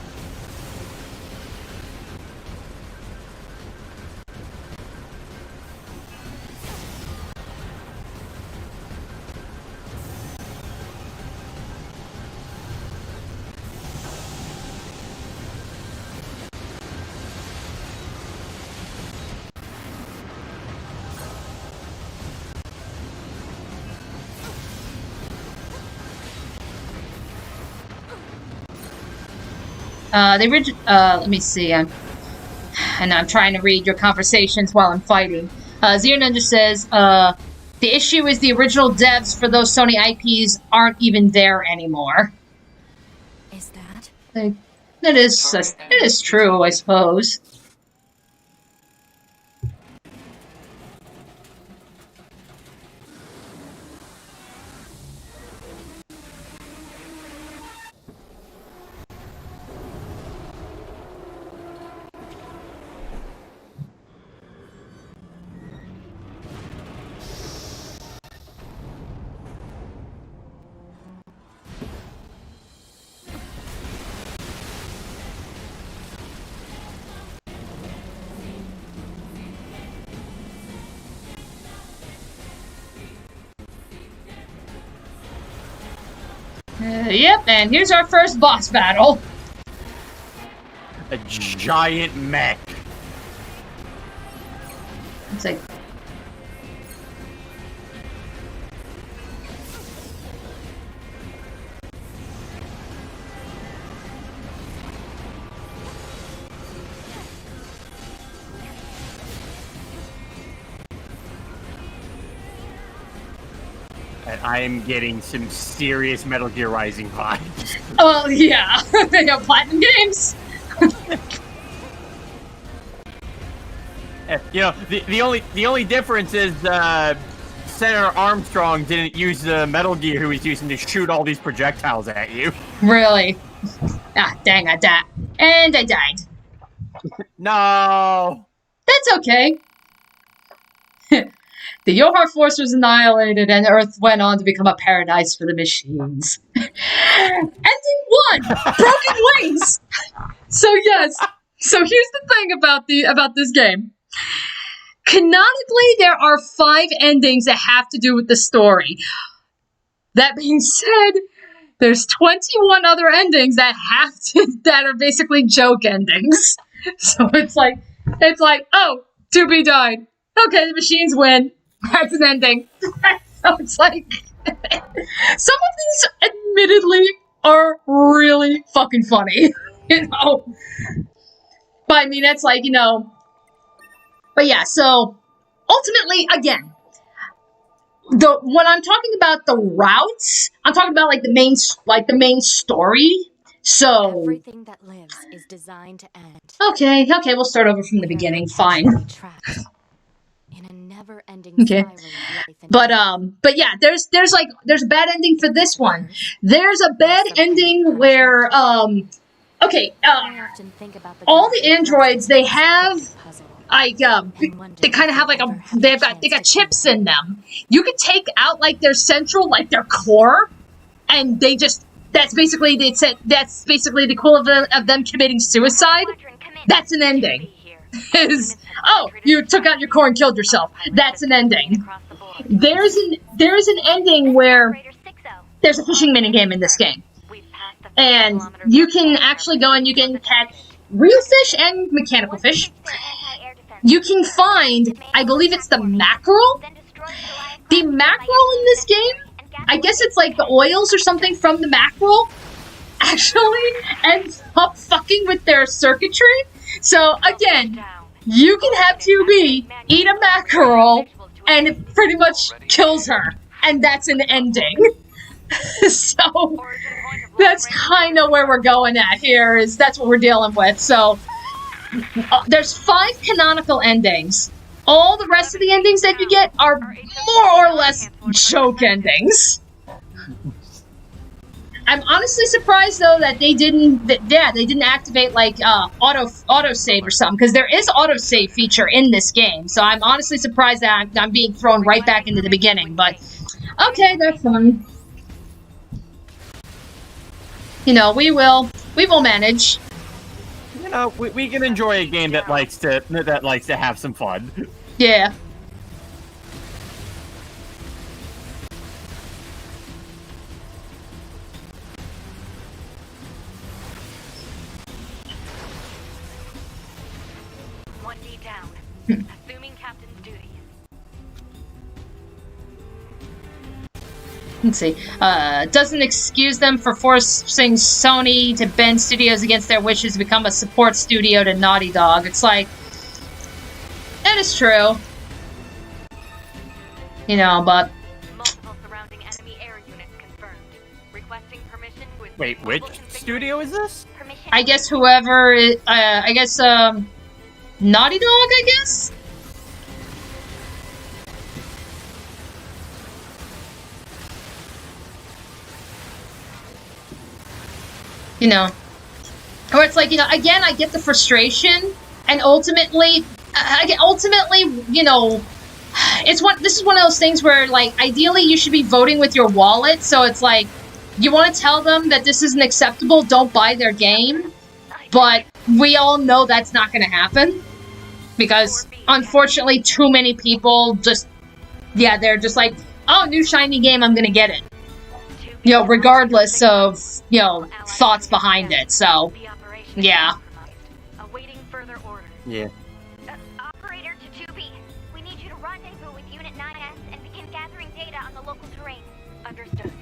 Let me see. And I'm trying to read your conversations while I'm fighting. Zero Ninja says, the issue is the original devs for those Sony IPs aren't even there anymore. Is that? Like, it is true, I suppose. Yep, and here's our first boss battle. A giant mech. It's like... And I am getting some serious Metal Gear Rising vibes. Oh, yeah. They got Platinum Games. You know, the only difference is Senator Armstrong didn't use the Metal Gear he was using to shoot all these projectiles at you. Really? Ah, dang, I died. And I died. No! That's okay. The Yohar force was annihilated and Earth went on to become a paradise for the machines. Ending 1! Broken Wings! So yes. So here's the thing about this game. Canonically, there are 5 endings that have to do with the story. That being said, there's 21 other endings that that are basically joke endings. So it's like, oh, 2B died. Okay, the machines win. That's an ending. So it's like, some of these admittedly are really fucking funny, you know. But I mean, it's like, you know. But yeah, so ultimately, again, when I'm talking about the routes, I'm talking about like the main story. So Everything that lives is designed to end. okay, we'll start over from the beginning. Fine. In a never-ending Okay. spiral of life and But yeah, there's a bad ending for this one. There's a bad ending where I often think about all the androids, they have like they kind of have like they got chips in them. You could take out like their central, like their core, and that's basically the equivalent of them committing suicide. That's an ending. Oh, you took out your core and killed yourself. That's an ending. There's an ending where there's a fishing minigame in this game. And you can actually go and you can catch real fish and mechanical fish. You can find, I believe it's the mackerel. The mackerel in this game, I guess it's like the oils or something from the mackerel, actually ends up fucking with their circuitry. So again, you can have 2B eat a mackerel and it pretty much kills her. And that's an ending. So that's kind of where we're going at here, that's what we're dealing with. So there's 5 canonical endings. All the rest of the endings that you get are more or less joke endings. I'm honestly surprised though that they didn't. They didn't activate like autosave or something, because there is autosave feature in this game. So I'm honestly surprised that I'm being thrown right back into the beginning. But okay, that's fine. You know, we will manage. You know, we can enjoy a game that likes to have some fun. Yeah. Assuming captain's duty. Let's see. Doesn't excuse them for forcing Sony to bend studios against their wishes to become a support studio to Naughty Dog. It's like, that is true. You know, but... Multiple surrounding enemy air units confirmed. Requesting permission with... Wait, which studio is this? I guess whoever... Naughty Dog, I guess? You know, or it's like, you know, again, I get the frustration, and ultimately, you know, this is one of those things where, like, ideally you should be voting with your wallet, so it's like, you want to tell them that this isn't acceptable, don't buy their game, but we all know that's not going to happen, because, unfortunately, too many people just, yeah, they're just like, oh, new shiny game, I'm going to get it. You know, regardless of, you know, thoughts behind it, so, yeah. Awaiting further orders. Yeah. Operator to 2B, we need you to rendezvous with Unit 9S and begin gathering data on the local terrain. Understood.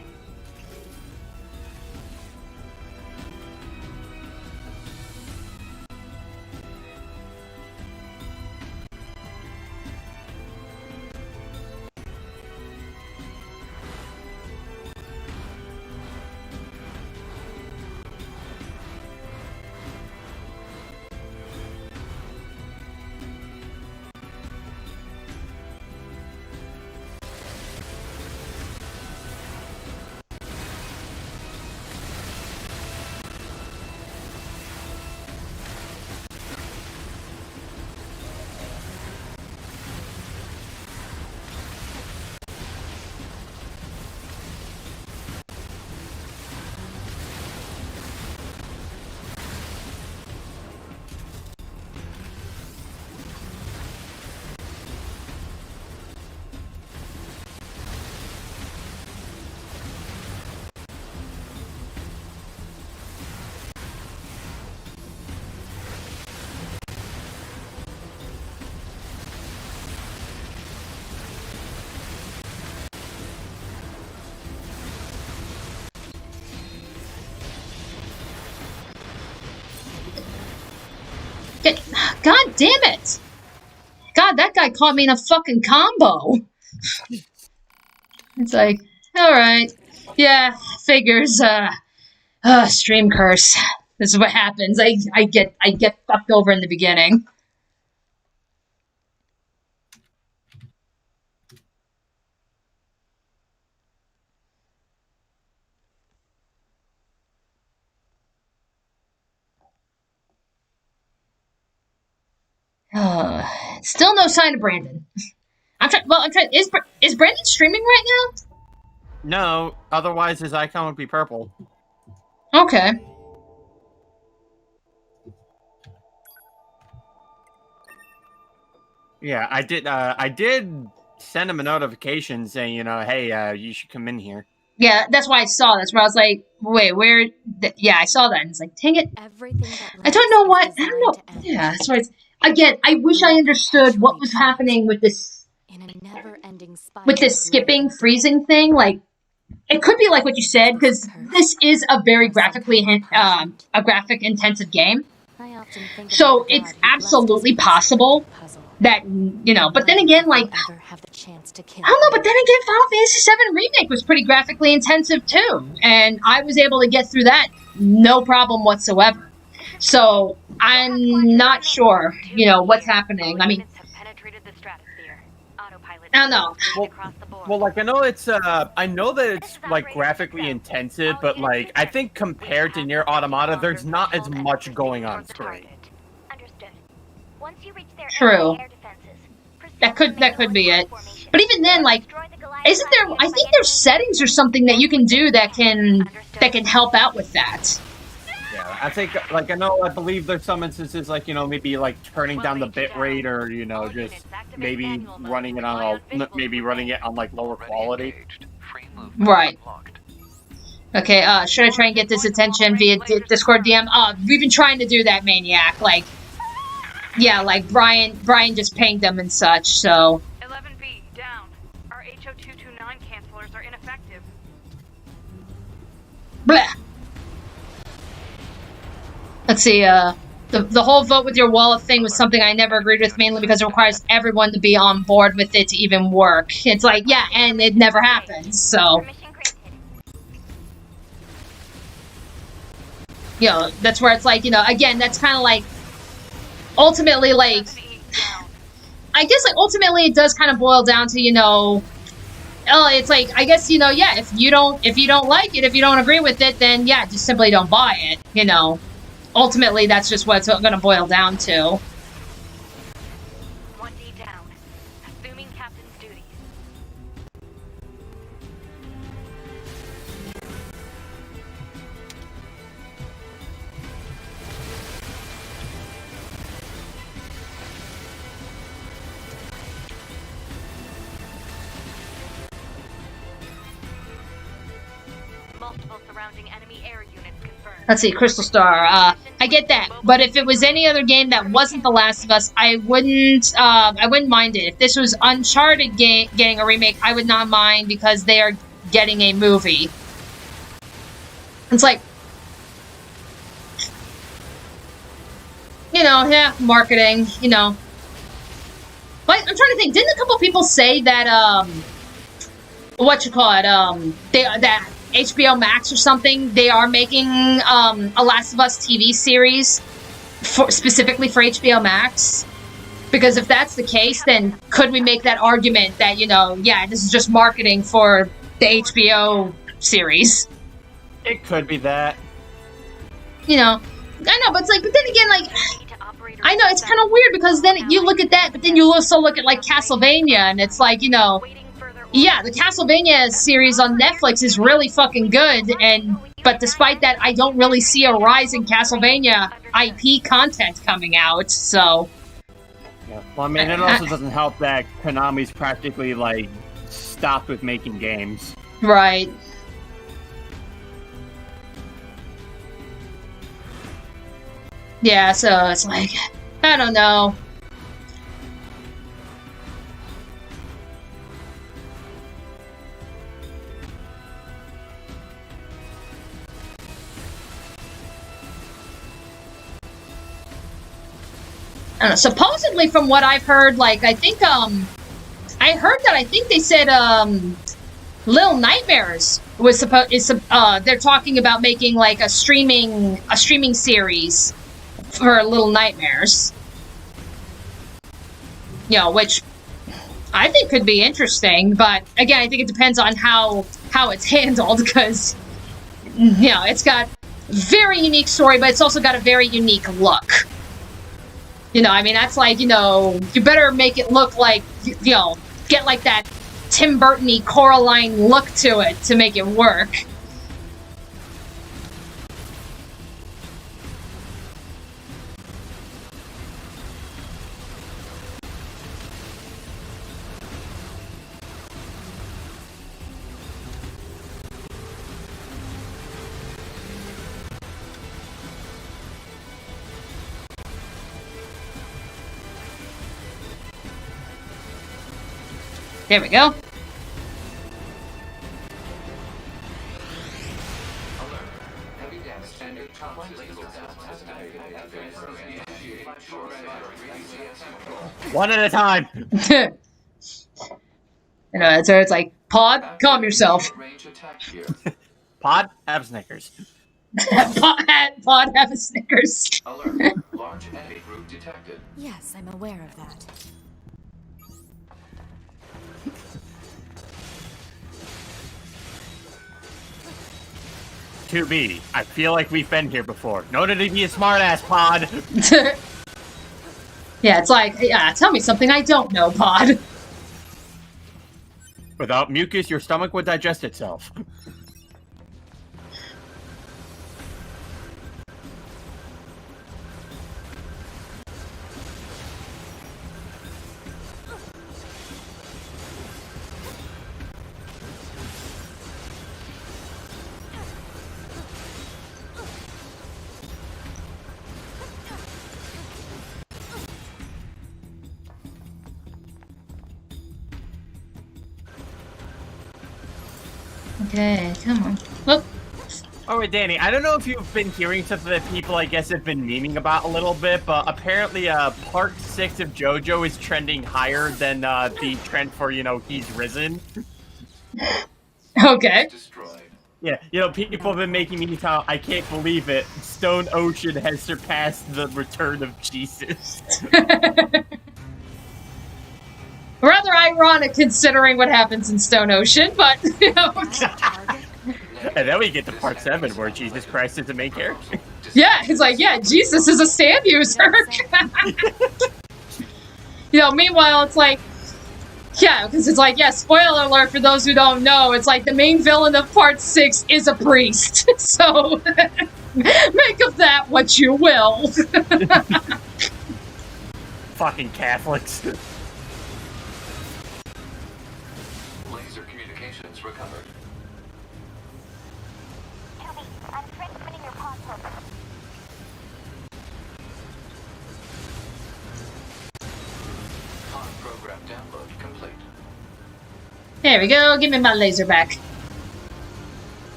God damn it! God, that guy caught me in a fucking combo! It's like, alright. Yeah, figures, stream curse. This is what happens. I get fucked over in the beginning. Still no sign of Brandon. I'm trying. Is Brandon streaming right now? No, otherwise his icon would be purple. Okay. Yeah, I did send him a notification saying, you know, hey, you should come in here. Yeah, that's why I saw. That's where I was like, wait, where? Yeah, I saw that, and it's like, dang it. I don't know what. I don't know. Yeah, that's why it's. Again, I wish I understood what was happening with this skipping, freezing thing. Like, it could be like what you said, because this is a very graphic intensive game. So it's absolutely possible that, you know, but then again, like, I don't know, but then again, Final Fantasy VII Remake was pretty graphically intensive too, and I was able to get through that no problem whatsoever. So I'm not sure, you know, what's happening. I mean, autopilot. I don't know. Across the board. Well, like I know it's I know that it's like graphically intensive, but like I think compared to Nier Automata, there's not as much going on screen. Understood. Once you reach their True. anti-air defenses, proceed That to could be it. formation. But even then, like, Destroy the Goliath isn't there? class I unit think by there's any settings or something that you can do that can help out with that. Yeah, I think like I believe there's some instances like maybe like turning down the bit rate or just maybe running it on like lower quality. Right. Okay, should I try and get this attention via Discord DM? We've been trying to do that, Maniac. Like, yeah, like Brian just pinged them and such, so. 11B, down. Our HO229 cancelers are ineffective. Blah. Let's see, the whole vote with your wallet thing was something I never agreed with, mainly because it requires everyone to be on board with it to even work. It's like, yeah, and it never happens, so. Permission granted. That's where it's like, again, that's kind of like, ultimately, like, 11E, down. I guess, like, ultimately it does kind of boil down to, it's like, I guess, yeah, if you don't like it, if you don't agree with it, then, yeah, just simply don't buy it, Ultimately, that's just what it's going to boil down to. 1D down. Assuming captain's duties. Multiple surrounding enemy air units confirmed. Let's see, Crystal Star, I get that, but if it was any other game that wasn't The Last of Us, I wouldn't mind it. If this was Uncharted getting a remake, I would not mind because they are getting a movie. It's like, yeah, marketing, But I'm trying to think, didn't a couple people say that, that HBO Max or something, they are making a Last of Us TV series specifically for HBO Max? Because if that's the case, then could we make that argument that, yeah, this is just marketing for the HBO series? It could be that. I know, but it's like, but then again, like, I know, it's kind of weird because then you look at that, but then you also look at, like, Castlevania, and it's like, yeah, the Castlevania series on Netflix is really fucking good, but despite that, I don't really see a rise in Castlevania IP content coming out, so. Yeah. Well, I mean, it also doesn't help that Konami's practically, like, stopped with making games. Right. Yeah, so it's like, I don't know. I don't know. Supposedly, from what I've heard, like, I think, I heard that I think they said, Little Nightmares was they're talking about making, like, a streaming series for Little Nightmares. Which I think could be interesting, but again, I think it depends on how it's handled, because, it's got very unique story, but it's also got a very unique look. I mean, that's like, you better make it look like, get like that Tim Burton-y Coraline look to it to make it work. There we go. One at a time. It's like, Pod, calm yourself. Pod, have Snickers. Pod, have a Snickers. Alert. Large enemy group detected. Yes, I'm aware of that. 2B, I feel like we've been here before. No need to be a smartass, Pod. Yeah, it's like, yeah, tell me something I don't know, Pod. Without mucus, your stomach would digest itself. Okay, come on. Look. Oh, wait, Danny, I don't know if you've been hearing something that people, I guess, have been memeing about a little bit, but apparently, Part 6 of JoJo is trending higher than, the trend for, He's Risen. Okay. Destroyed. Yeah, people have been making memes how, I can't believe it, Stone Ocean has surpassed the return of Jesus. Rather ironic considering what happens in Stone Ocean, but, And then we get to Part 7, where Jesus Christ is the main character. Yeah, it's like, yeah, Jesus is a stand user. Meanwhile, it's like, yeah, because it's like, yeah, spoiler alert for those who don't know, it's like the main villain of Part 6 is a priest. So, make of that what you will. Fucking Catholics. Laser communications recovered. I'm transmitting your pod program. Pod program download complete. There we go, give me my laser back.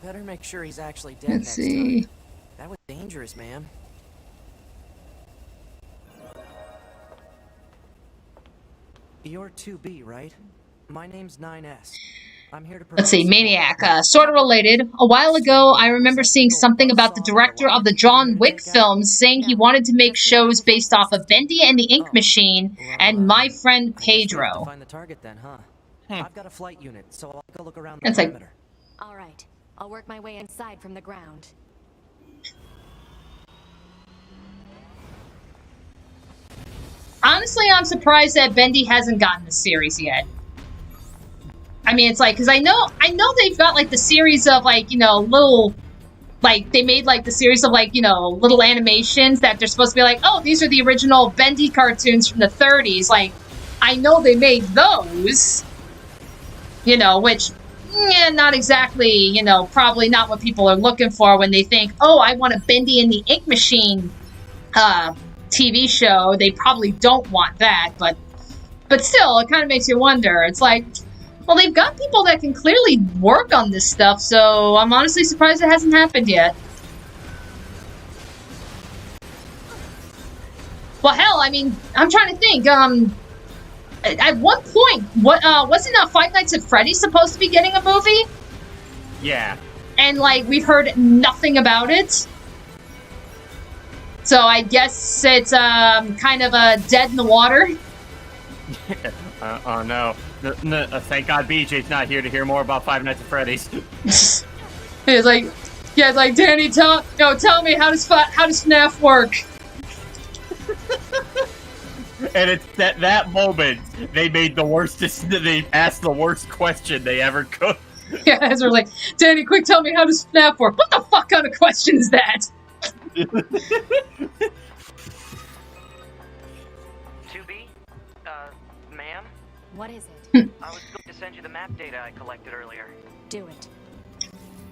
Better make sure he's actually dead Let's next see. time. That was dangerous, man. You're 2B, right? My name's 9S. I'm here to Let's see, Maniac. Sort of related. A while ago, I remember seeing something about the director of the John Wick films saying he wanted to make shows based off of Bendy and the Ink Machine and My Friend Pedro. Find the target then, huh? I've got a flight unit, so I'll go look around the It's like- perimeter. All right. I'll work my way inside from the ground. Honestly, I'm surprised that Bendy hasn't gotten the series yet. I mean, it's like, because I know they've got, like, the series of, like, little, like, they made, like, the series of, like, little animations that they're supposed to be like, oh, these are the original Bendy cartoons from the 30s. Like, I know they made those, which, not exactly, probably not what people are looking for when they think, oh, I want a Bendy and the Ink Machine, TV show. They probably don't want that, but still, it kind of makes you wonder. It's like, well, they've got people that can clearly work on this stuff, so I'm honestly surprised it hasn't happened yet. Well, hell, I mean, I'm trying to think, at one point, wasn't Five Nights at Freddy's supposed to be getting a movie? Yeah. And, like, we've heard nothing about it. So I guess it's kind of dead in the water. Oh no. Thank God BJ's not here to hear more about Five Nights at Freddy's. It's like, yeah, it's like, Danny, tell me, how does FNAF work? And it's at that moment they made the worst. They asked the worst question they ever could. Yeah, as we're like, Danny, quick, tell me, how does FNAF work? What the fuck kind of question is that? 2B? Ma'am? What is it? I was going to send you the map data I collected earlier. Do it.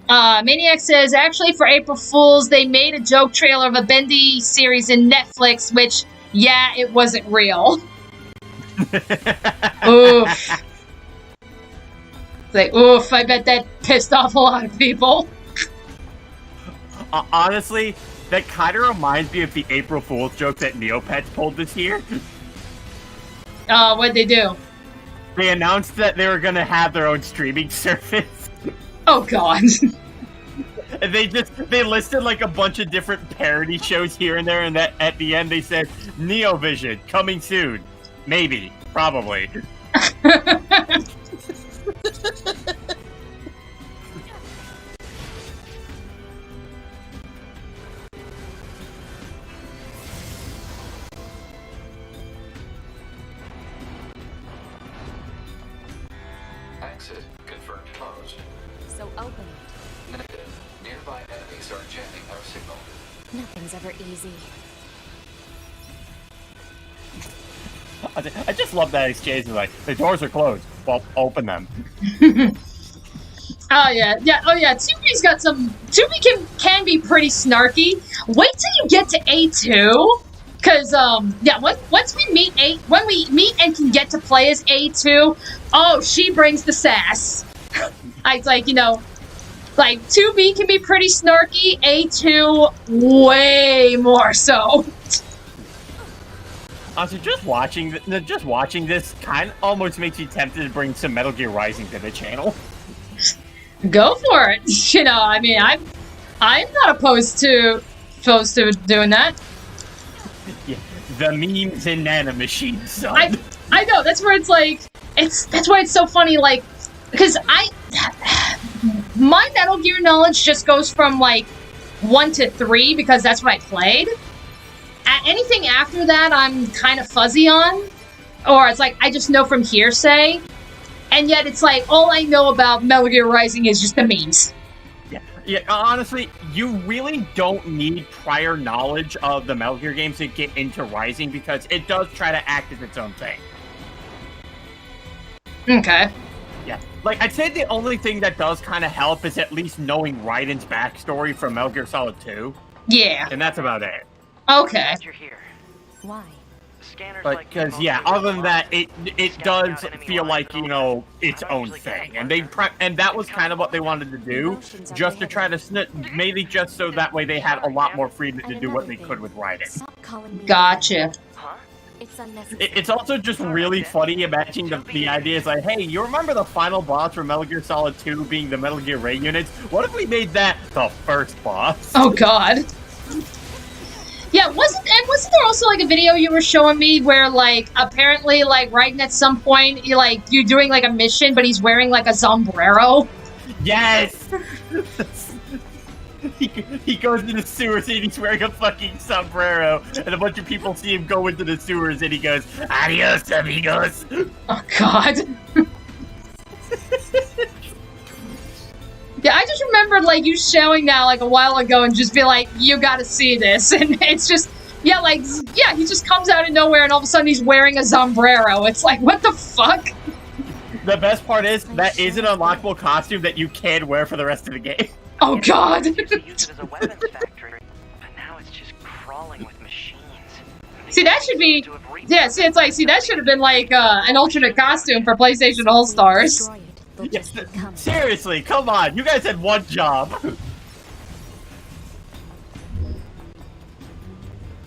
Maniac says, actually, for April Fools, they made a joke trailer of a Bendy series in Netflix, which, yeah, it wasn't real. Oof. It's like, oof, I bet that pissed off a lot of people. Honestly, that kind of reminds me of the April Fool's joke that Neopets pulled this year. What'd they do? They announced that they were going to have their own streaming service. Oh god. And they listed like a bunch of different parody shows here and there, and that at the end they said Neovision coming soon. Maybe. Probably. Exit confirmed closed. So open it. Negative. Nearby enemies are jamming our signal. Nothing's ever easy. I just love that exchange. Like, the doors are closed. Well, open them. Oh yeah. 2B's got some. 2B can be pretty snarky. Wait till you get to A2, because once we meet when we meet and can get to play as A2, oh, she brings the sass. It's like, like 2B can be pretty snarky. A2 way more so. Also, just watching this kind of almost makes me tempted to bring some Metal Gear Rising to the channel. Go for it. I mean, I'm not opposed to doing that. Yeah, the memes and nanomachines, son. I know, that's where it's like, that's why it's so funny, like, because my Metal Gear knowledge just goes from, like, 1 to 3, because that's what I played. Anything after that, I'm kind of fuzzy on, or it's like, I just know from hearsay, and yet it's like, all I know about Metal Gear Rising is just the memes. Yeah, honestly, you really don't need prior knowledge of the Metal Gear games to get into Rising, because it does try to act as its own thing. Okay. Yeah, like, I'd say the only thing that does kind of help is at least knowing Raiden's backstory from Metal Gear Solid 2. Yeah. And that's about it. Okay. You're here. Why? Scanners But, like because, yeah, other than that, it does feel like, its own thing. And and that was kind of what they wanted to do, just to try to mainly just so that way they had a lot more freedom to do what they could with Raiden. Gotcha. Huh? It's unnecessary. It's also just really funny imagining the idea is like, hey, you remember the final boss for Metal Gear Solid 2 being the Metal Gear Ray units? What if we made that the first boss? Oh god. Yeah, wasn't there also like a video you were showing me where like apparently like Raiden at some point you're doing like a mission but he's wearing like a sombrero? Yes! He goes into the sewers and he's wearing a fucking sombrero, and a bunch of people see him go into the sewers and he goes, "Adios, amigos." Oh god. Yeah, I just remembered, like, you showing that, like, a while ago and just be like, you gotta see this. And it's just, he just comes out of nowhere and all of a sudden he's wearing a sombrero. It's like, what the fuck? The best part is, that is an unlockable costume that you can wear for the rest of the game. Oh god. Used to use it as a weapons factory, but now it's just crawling with machines. See, that should be, yeah, see, it's like, see, that should have been, like, an alternate costume for PlayStation All-Stars. Yes, seriously, come on, you guys had one job.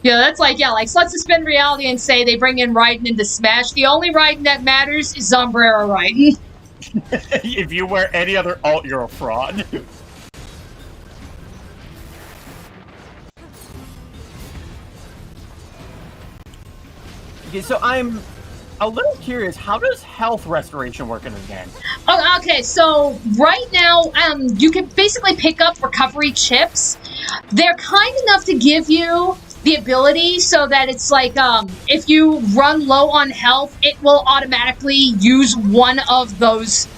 Yeah, that's like, yeah, like, so let's suspend reality and say they bring in Raiden into Smash. The only Raiden that matters is Sombrero Raiden. If you wear any other alt, you're a fraud. Okay, so I'm a little curious, how does health restoration work in this game? Oh, okay, so right now, you can basically pick up recovery chips. They're kind enough to give you the ability so that it's like, if you run low on health, it will automatically use one of those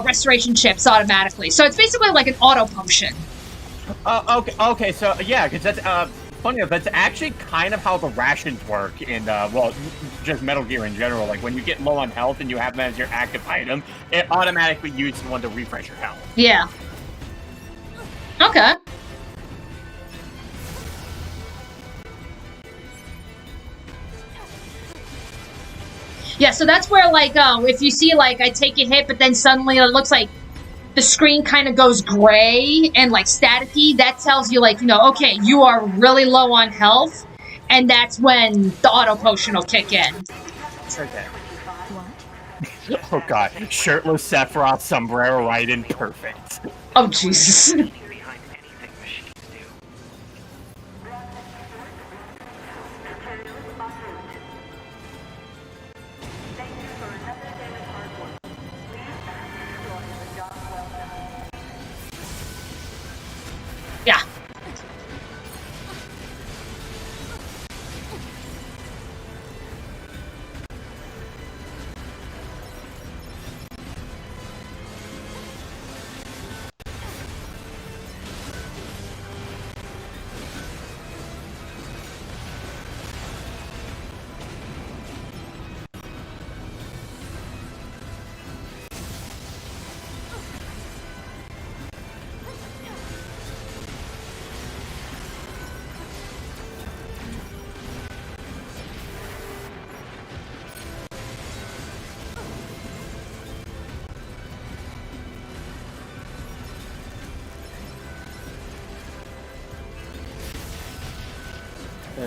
restoration chips automatically. So it's basically like an auto potion. Okay, so yeah, because that's, funny enough, that's actually kind of how the rations work in, well, just Metal Gear in general. Like, when you get low on health and you have them as your active item, it automatically uses one to refresh your health. Yeah. Okay. Yeah, so that's where, like, if you see, like, I take a hit, but then suddenly it looks like the screen kind of goes gray and like staticky, that tells you like, you know, okay, you are really low on health, and that's when the auto potion will kick in. Okay. Oh god, shirtless Sephiroth, sombrero Raiden, perfect. Oh Jesus. Behind anything machines do. Yeah.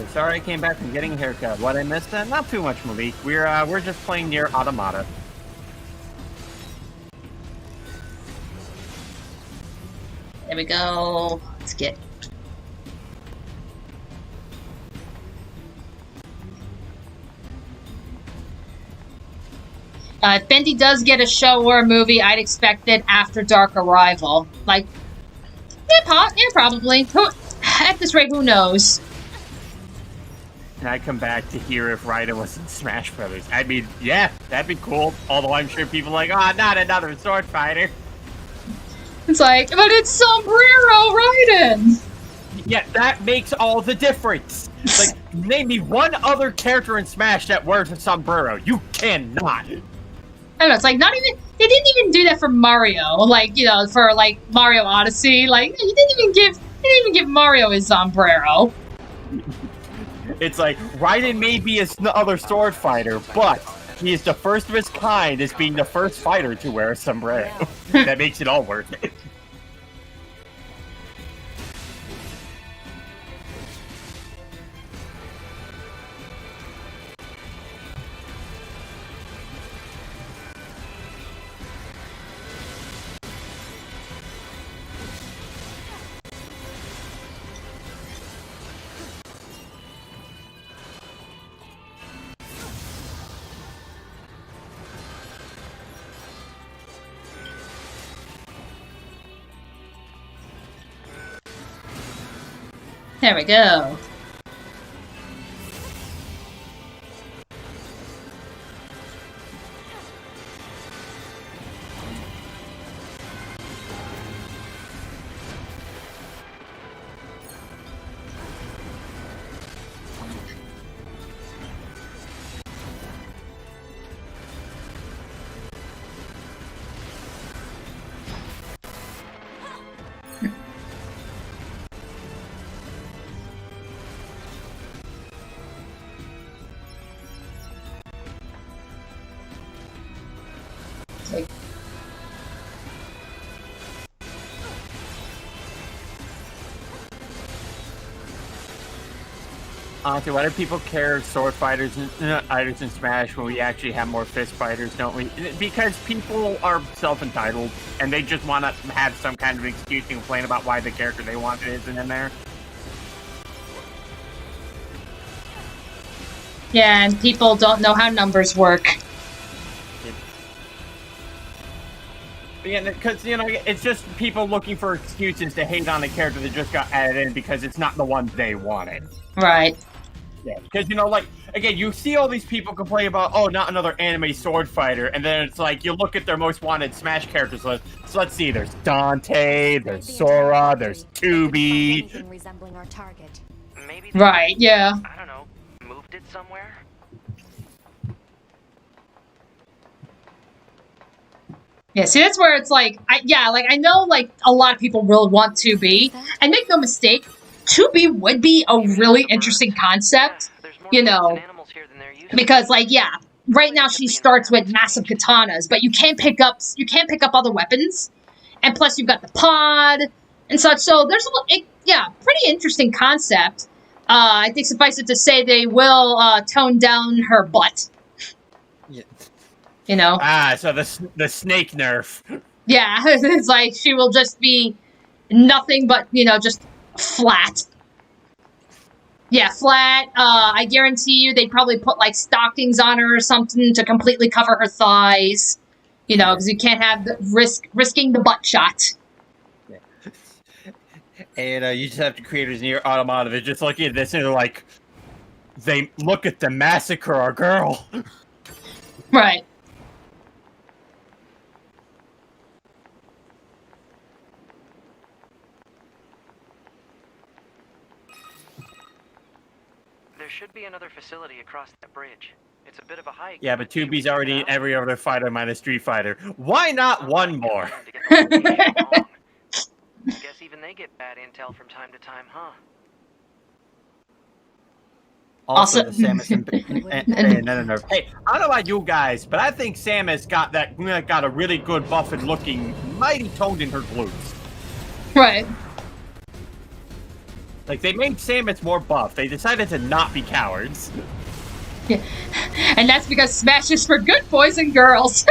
Sorry I came back from getting a haircut. What I missed? Not too much, Malik. We're just playing Nier Automata. There we go. Let's get. If Bendy does get a show or a movie, I'd expect it after Dark Arrival. Like, yeah, probably. At this rate, who knows? And I come back to hear if Raiden was in Smash Brothers. I mean, yeah, that'd be cool. Although I'm sure people are like, oh, not another sword fighter. It's like, but it's Sombrero Raiden! Yeah, that makes all the difference. Like, name me one other character in Smash that wears a sombrero. You cannot. I don't know, it's like not even, they didn't even do that for Mario, like, you know, for like Mario Odyssey, like, they didn't even give Mario his sombrero. It's like, Raiden may be another sword fighter, but he is the first of his kind as being the first fighter to wear a sombrero. That makes it all worth it. There we go. Honestly, why do people care sword fighters in Smash when we actually have more fist fighters, don't we? Because people are self-entitled, and they just want to have some kind of excuse to complain about why the character they wanted isn't in there. Yeah, and people don't know how numbers work. Yeah, because, you know, it's just people looking for excuses to hate on a character that just got added in because it's not the one they wanted. Right. Yeah, because, you know, like, again, you see all these people complain about, oh, not another anime sword fighter, and then it's like, you look at their most wanted Smash characters list, so let's see, there's Dante, there's Sora, there's Tubi. Anything resembling our target. Maybe Right, yeah. I don't know, moved it somewhere? Yeah, see, that's where it's like, I know, like, a lot of people will want 2B, and make no mistake, 2B would be a really interesting concept, you know, because, like, yeah, right now she starts with massive katanas, but you can't pick up other weapons, and plus you've got the pod and such. So there's pretty interesting concept. I think suffice it to say they will tone down her butt. Yeah. You know. So the snake nerf. Yeah, it's like she will just be nothing but, just flat. Yeah, flat. I guarantee you they'd probably put, like, stockings on her or something to completely cover her thighs. Because you can't have risking the butt shot. Yeah. And you just have the creators Nier Automata. They're just looking at this and they're like, they look at the massacre our girl. Right. There should be another facility across that bridge. It's a bit of a hike. Yeah, but 2B's already in every other fighter minus Street Fighter. Why not one more? Guess even they get bad intel from time to time, huh? Also, the Samus no. Hey, I don't know about you guys, but I think Samus got a really good buff and looking mighty toned in her glutes. Right. Like, they made Samus more buff. They decided to not be cowards. Yeah. And that's because Smash is for good boys and girls.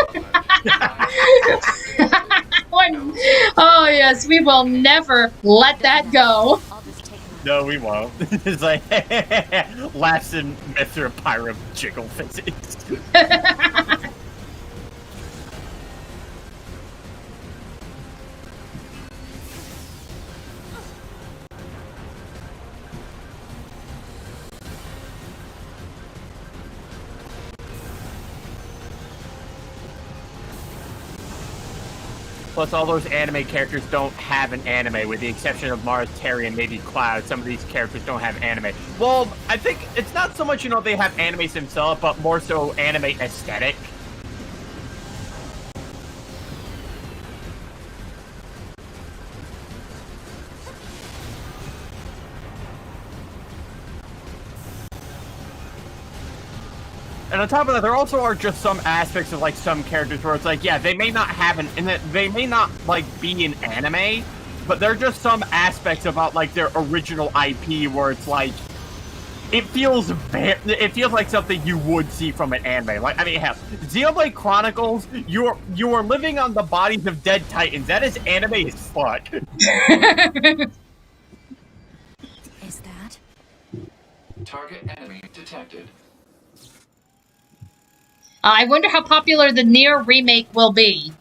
Oh, yes, we will never let that go. No, we won't. It's like, laughs in Mr. Pyro jiggle physics. Plus, all those anime characters don't have an anime, with the exception of Mars, Terry, and maybe Cloud. Some of these characters don't have anime. Well, I think it's not so much, they have animes themselves, but more so anime aesthetic. And on top of that, there also are just some aspects of, like, some characters where it's like, yeah, they may not have they may not, like, be an anime, but there are just some aspects about, like, their original IP where it's like, it feels like something you would see from an anime. Like, I mean, hell, Xenoblade Chronicles, you are living on the bodies of dead titans. That is anime as fuck. Is that? Target enemy detected. I wonder how popular the Nier remake will be.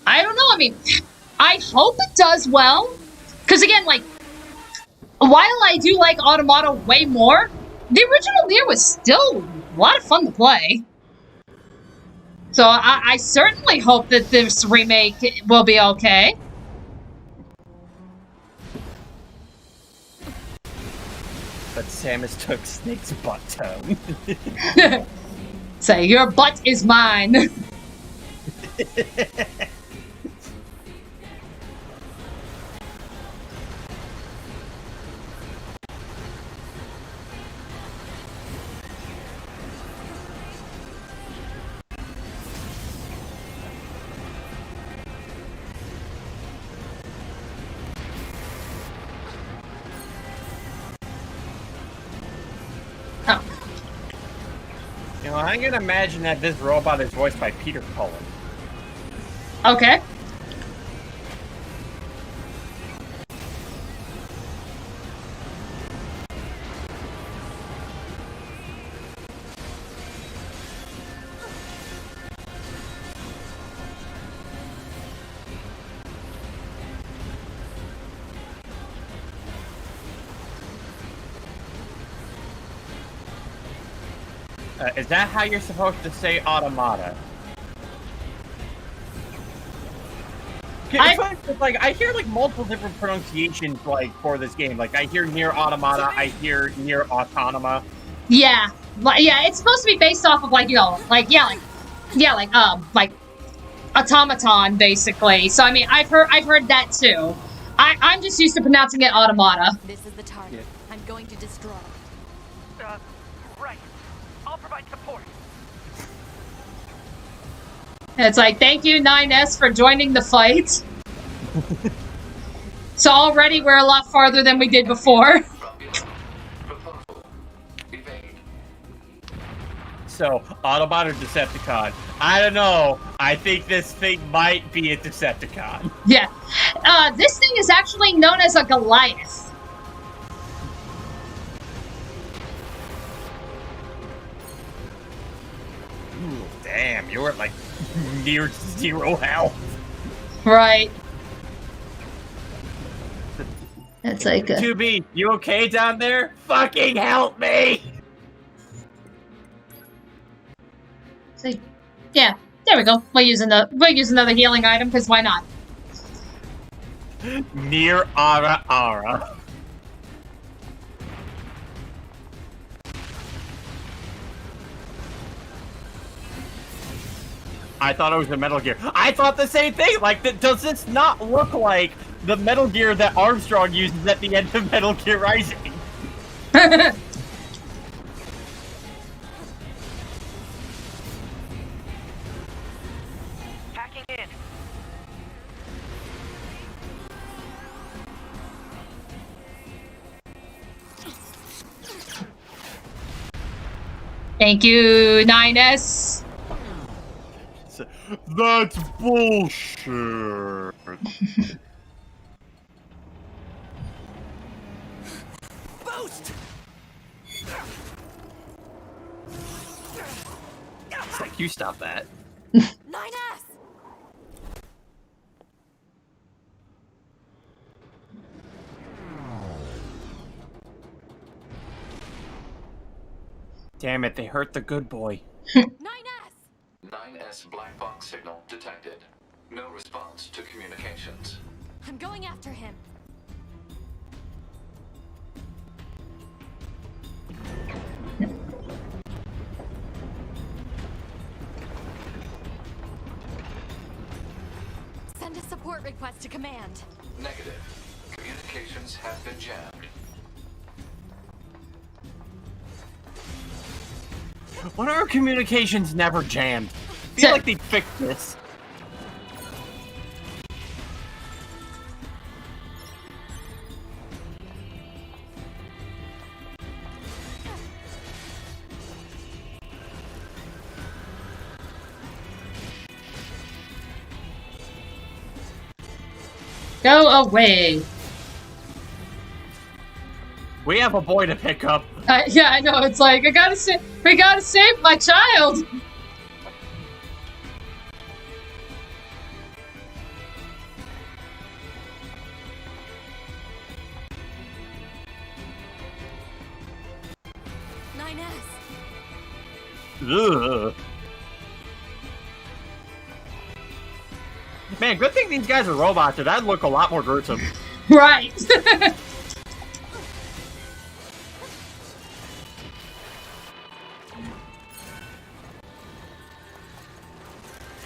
I don't know. I mean, I hope it does well. Because again, like, while I do like Automata way more, the original Nier was still a lot of fun to play. So I certainly hope that this remake will be okay. But Samus took Snake's butt tone. Say, your butt is mine. Oh. I'm gonna imagine that this robot is voiced by Peter Cullen. Okay. Is that how you're supposed to say Automata? I hear like multiple different pronunciations like for this game. Like I hear Nier Automata, I hear Nier Autonoma. Yeah, it's supposed to be based off of like like automaton basically. So I mean, I've heard that too. I'm just used to pronouncing it Automata. This is the target. I'm going to destroy. Right. I'll provide support. It's like, thank you 9S for joining the fight. So already we're a lot farther than we did before. Proposal. Evade. So, Autobot or Decepticon? I don't know. I think this thing might be a Decepticon. Yeah. This thing is actually known as a Goliath. Ooh, damn, you're at like near 0 health. Right. It's like 2B, you okay down there? Fucking help me! So, yeah, there we go. We'll use another healing item because why not? Nier Ara. I thought it was a Metal Gear. I thought the same thing. Like, does this not look like the Metal Gear that Armstrong uses at the end of Metal Gear Rising? Hacking in. Thank you, 9S. That's bullshit. Boost! It's like, you stop that. 9S! Damn it, they hurt the good boy. 9S! 9S black box signal detected. No response to communications. I'm going after him. Send a support request to command. Negative. Communications have been jammed. When are communications never jammed? I feel like they fixed this. Go away. We have a boy to pick up. Yeah, I know. It's like we gotta save my child. Ugh. Man, good thing these guys are robots, or that'd look a lot more gruesome. Right.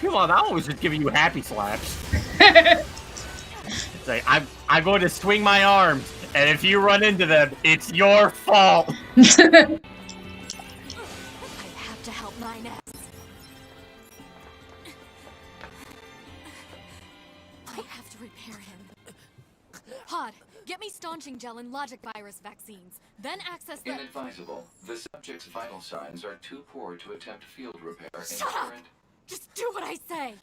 Come on, that one was just giving you happy slaps. It's like, I'm going to swing my arms, and if you run into them, it's your fault. I have to help 9S. I have to repair him. Pod, get me staunching gel and logic virus vaccines. Then access the... Inadvisable. The subject's vital signs are too poor to attempt field repair in Shut up! current... Just do what I say!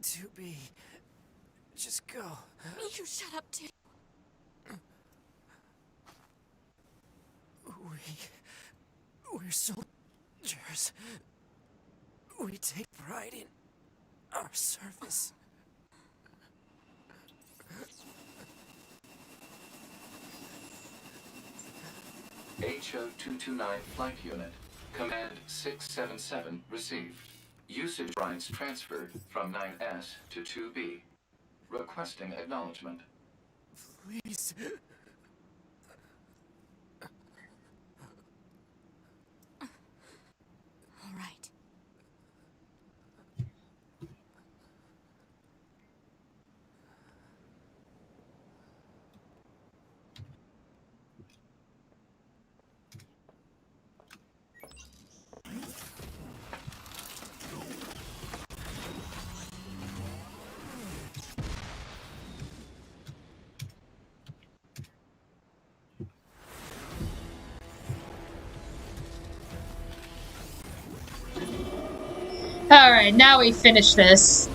2B. Just go. You shut up too. We're soldiers. We take pride in our service. HO-229 Flight Unit. Command 677 received. Usage rights transferred from 9S to 2B. Requesting acknowledgement. Please. All right. Alright, now we finish this.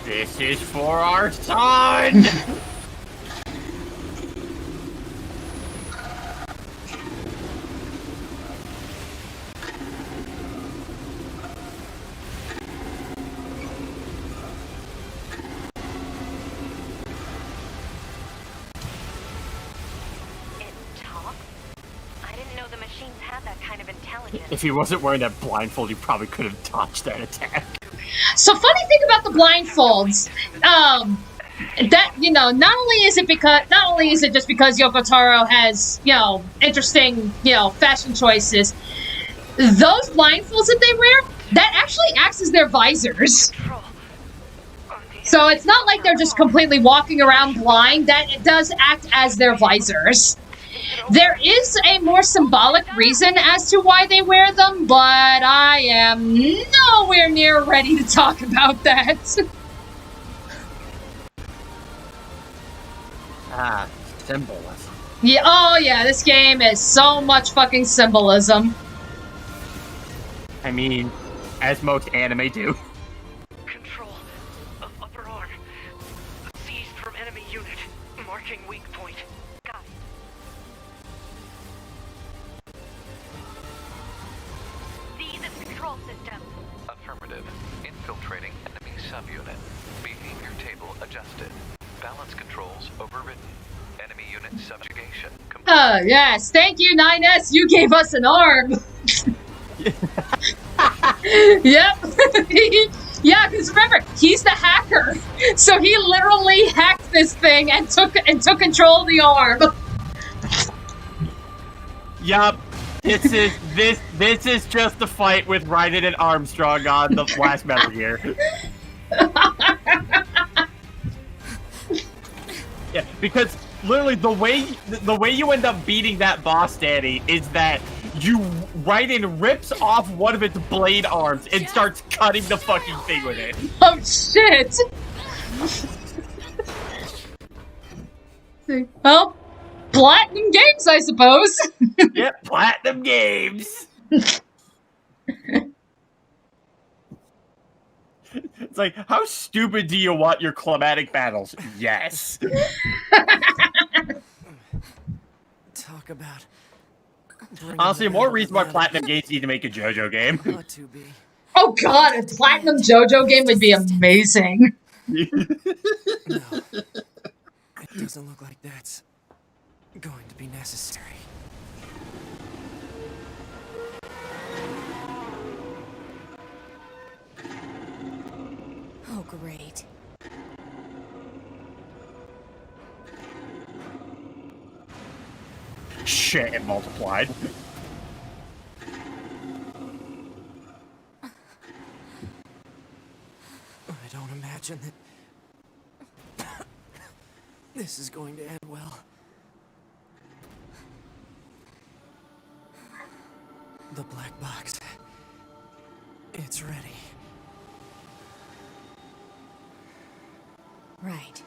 This is for our son! If he wasn't wearing that blindfold, he probably could have dodged that attack. So funny thing about the blindfolds, that, you know, not only is it just because Yoko Taro has, you know, interesting, you know, fashion choices, those blindfolds that they wear, that actually acts as their visors. So it's not like they're just completely walking around blind, that it does act as their visors. There is a more symbolic reason as to why they wear them, but I am nowhere near ready to talk about that. Symbolism. Yeah, oh yeah, this game is so much fucking symbolism. I mean, as most anime do. Control of upper arm. Seized from enemy unit. Marking weak point. Got it. These is control system. Affirmative. Infiltrating enemy subunit. Behavior table adjusted. Balance controls overridden. Enemy unit subjugation complete. Yes, thank you, 9S, you gave us an arm. Yep. Yeah, because remember, he's the hacker. So he literally hacked this thing and took control of the arm. Yup. This is just the fight with Raiden and Armstrong on the last Metal Gear. Yeah, because literally the way you end up beating that boss, Danny, is that Raiden rips off one of its blade arms and starts cutting the fucking thing with it. Oh shit! Well, Platinum Games, I suppose. Yep, Platinum Games. It's like, how stupid do you want your climatic battles? Yes. Talk about. Honestly, more reason why Platinum Games need to make a JoJo game. Oh god, a Platinum JoJo game would be amazing. No, it doesn't look like that's going to be necessary. Oh, great. Shit, it multiplied. I don't imagine that this is going to end well. The black box. It's ready. Right.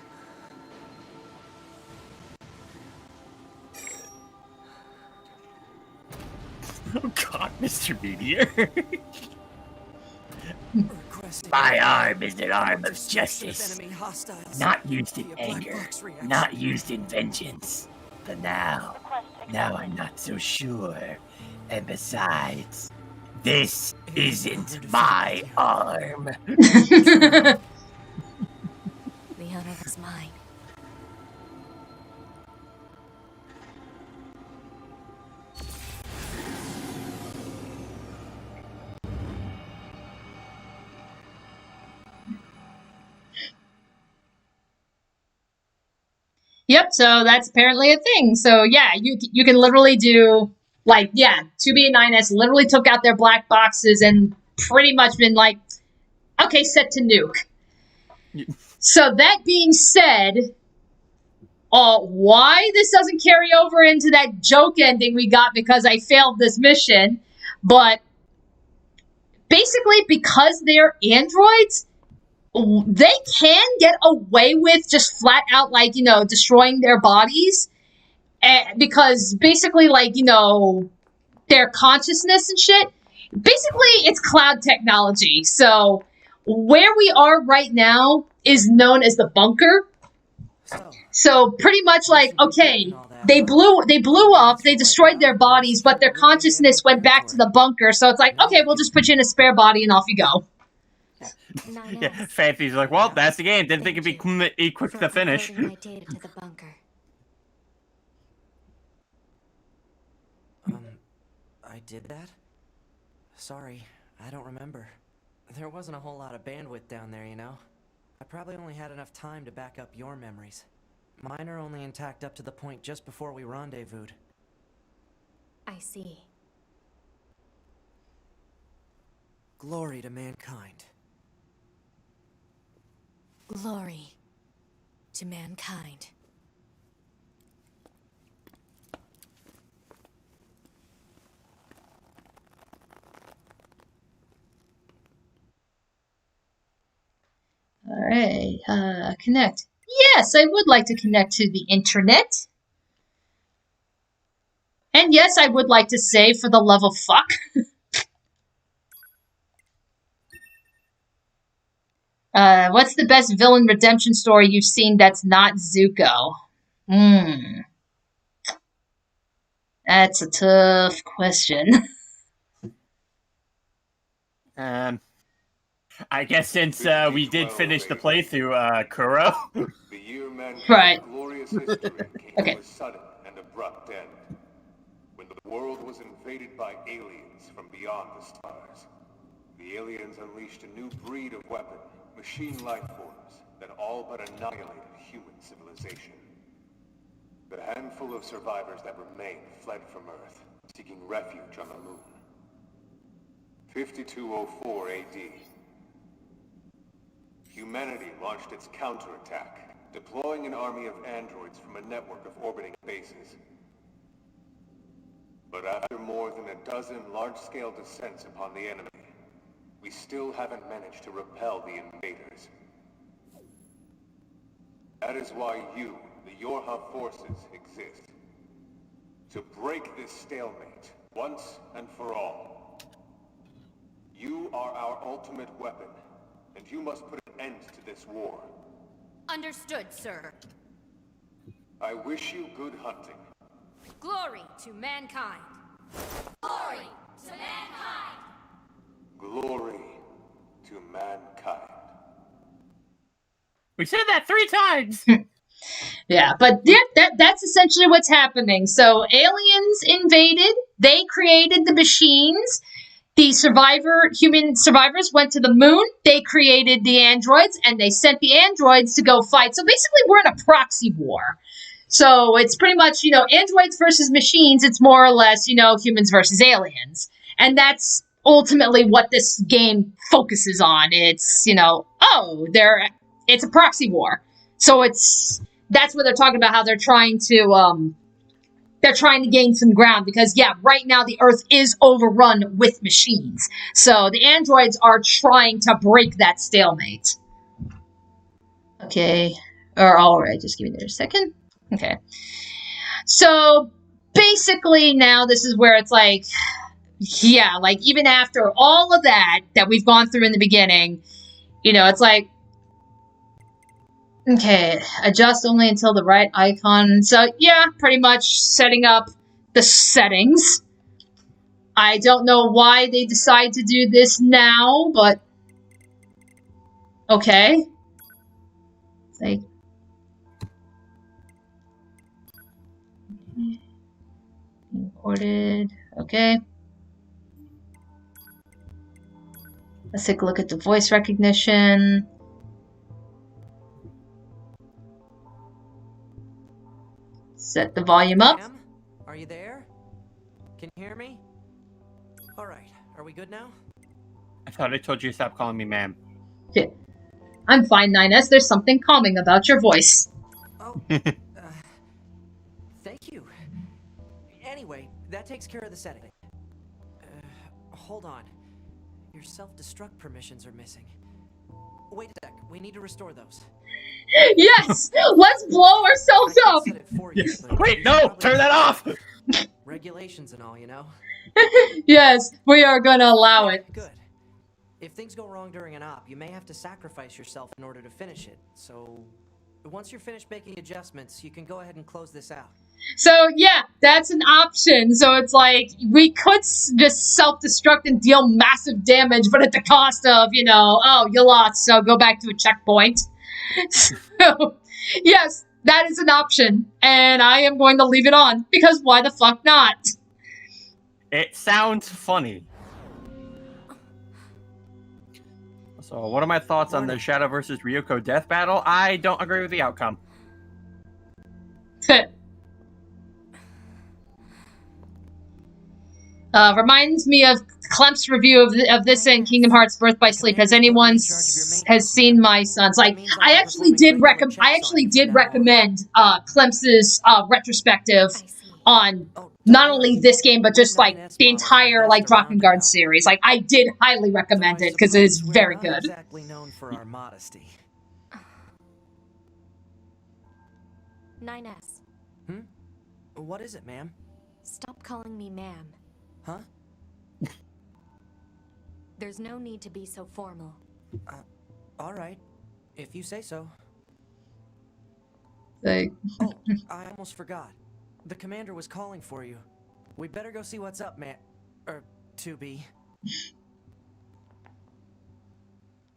Oh god, Mr. Meteor. My arm is an arm of justice. Not used in anger, not used in vengeance. But now I'm not so sure. And besides, this isn't my arm. The other is mine. Yep, so that's apparently a thing. So yeah, you can literally do, like, yeah, 2B and 9S literally took out their black boxes and pretty much been like, okay, set to nuke. So that being said, why this doesn't carry over into that joke ending we got because I failed this mission, but basically because they're androids, they can get away with just flat out, like, you know, destroying their bodies. Because basically, like, you know, their consciousness and shit. Basically, it's cloud technology. So where we are right now is known as the bunker. So pretty much like, okay, they blew up, they destroyed their bodies, but their consciousness went back to the bunker. So it's like, okay, we'll just put you in a spare body and off you go. Yeah, Fancy's like, well, that's the game. Didn't think it'd be quick to finish. My data to the bunker. I did that? Sorry, I don't remember. There wasn't a whole lot of bandwidth down there, you know? I probably only had enough time to back up your memories. Mine are only intact up to the point just before we rendezvoused. I see. Glory to mankind. Glory to mankind. Alright, connect. Yes, I would like to connect to the internet. And yes, I would like to say, for the love of fuck. What's the best villain redemption story you've seen that's not Zuko? That's a tough question. I guess since we did finish the playthrough, Kuro. The year mankind's Right. glorious history came Okay. to a sudden and abrupt end, when the world was invaded by aliens from beyond the stars. The aliens unleashed a new breed of weapon, machine life forms, that all but annihilated human civilization. The handful of survivors that remained fled from Earth, seeking refuge on the moon. 5204 AD. Humanity launched its counterattack, deploying an army of androids from a network of orbiting bases. But after more than a dozen large-scale descents upon the enemy, we still haven't managed to repel the invaders. That is why you, the Yorha forces, exist. To break this stalemate, once and for all. You are our ultimate weapon, and you must put an end to this war. Understood, sir. I wish you good hunting. Glory to mankind. Glory to mankind. Glory to mankind. We said that 3 times! Yeah, but that's essentially what's happening. So aliens invaded, they created the machines, the human survivors went to the moon, they created the androids, and they sent the androids to go fight. So basically we're in a proxy war. So it's pretty much, androids versus machines, it's more or less, humans versus aliens. And that's ultimately what this game focuses on. It's, it's a proxy war. So that's what they're talking about, how they're trying to gain some ground, because right now the Earth is overrun with machines. So the androids are trying to break that stalemate. Okay. Alright, just give me a second. Okay. So basically now this is where it's like, even after all of that we've gone through in the beginning, it's like, okay, adjust only until the right icon. So, pretty much setting up the settings. I don't know why they decide to do this now, but okay. Like, imported. Okay. Let's take a look at the voice recognition. Set the volume up. Ma'am? Are you there? Can you hear me? Alright, are we good now? I thought I told you to stop calling me ma'am. Yeah. I'm fine, 9S. There's something calming about your voice. Oh, thank you. Anyway, that takes care of the setting. Hold on. Your self-destruct permissions are missing. Wait a sec, we need to restore those. Yes! Let's blow ourselves up! Wait, no! Turn that off! Regulations and all, you know? Yes, we are gonna allow it. Good. If things go wrong during an op, you may have to sacrifice yourself in order to finish it. So, once you're finished making adjustments, you can go ahead and close this out. So yeah, that's an option. So it's like we could just self-destruct and deal massive damage, but at the cost of, you know, oh, you lost, so go back to a checkpoint. So yes, that is an option, and I am going to leave it on because why the fuck not? It sounds funny. So, what are my thoughts on the Shadow versus Ryoko death battle? I don't agree with the outcome. Reminds me of Clemp's review of this in Kingdom Hearts Birth by Sleep. Has anyone has seen my sons? Like, I actually did recommend Clemp's retrospective on not only this game but just like the entire like Drakengard series. Like, I did highly recommend it because it is very good. Exactly known for our modesty. 9S. What is it, ma'am? Stop calling me ma'am. Huh? There's no need to be so formal. Alright. If you say so. Like, Oh, I almost forgot. The commander was calling for you. We better go see what's up, man. 2B.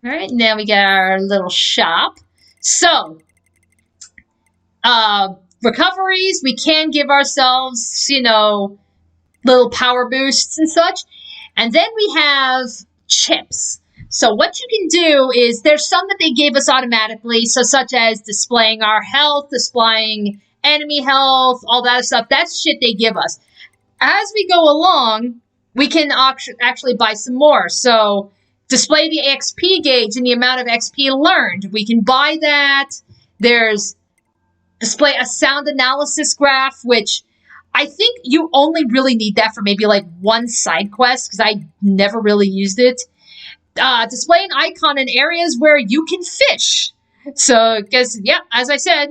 Alright, now we got our little shop. So, recoveries, we can give ourselves, you know, little power boosts and such. And then we have chips. So what you can do is, there's some that they gave us automatically, so such as displaying our health, displaying enemy health, all that stuff. That's shit they give us. As we go along, we can actually buy some more. So display the XP gauge and the amount of XP learned. We can buy that. There's display a sound analysis graph, which I think you only really need that for maybe like one side quest, because I never really used it. Display an icon in areas where you can fish. So, because, yeah, as I said,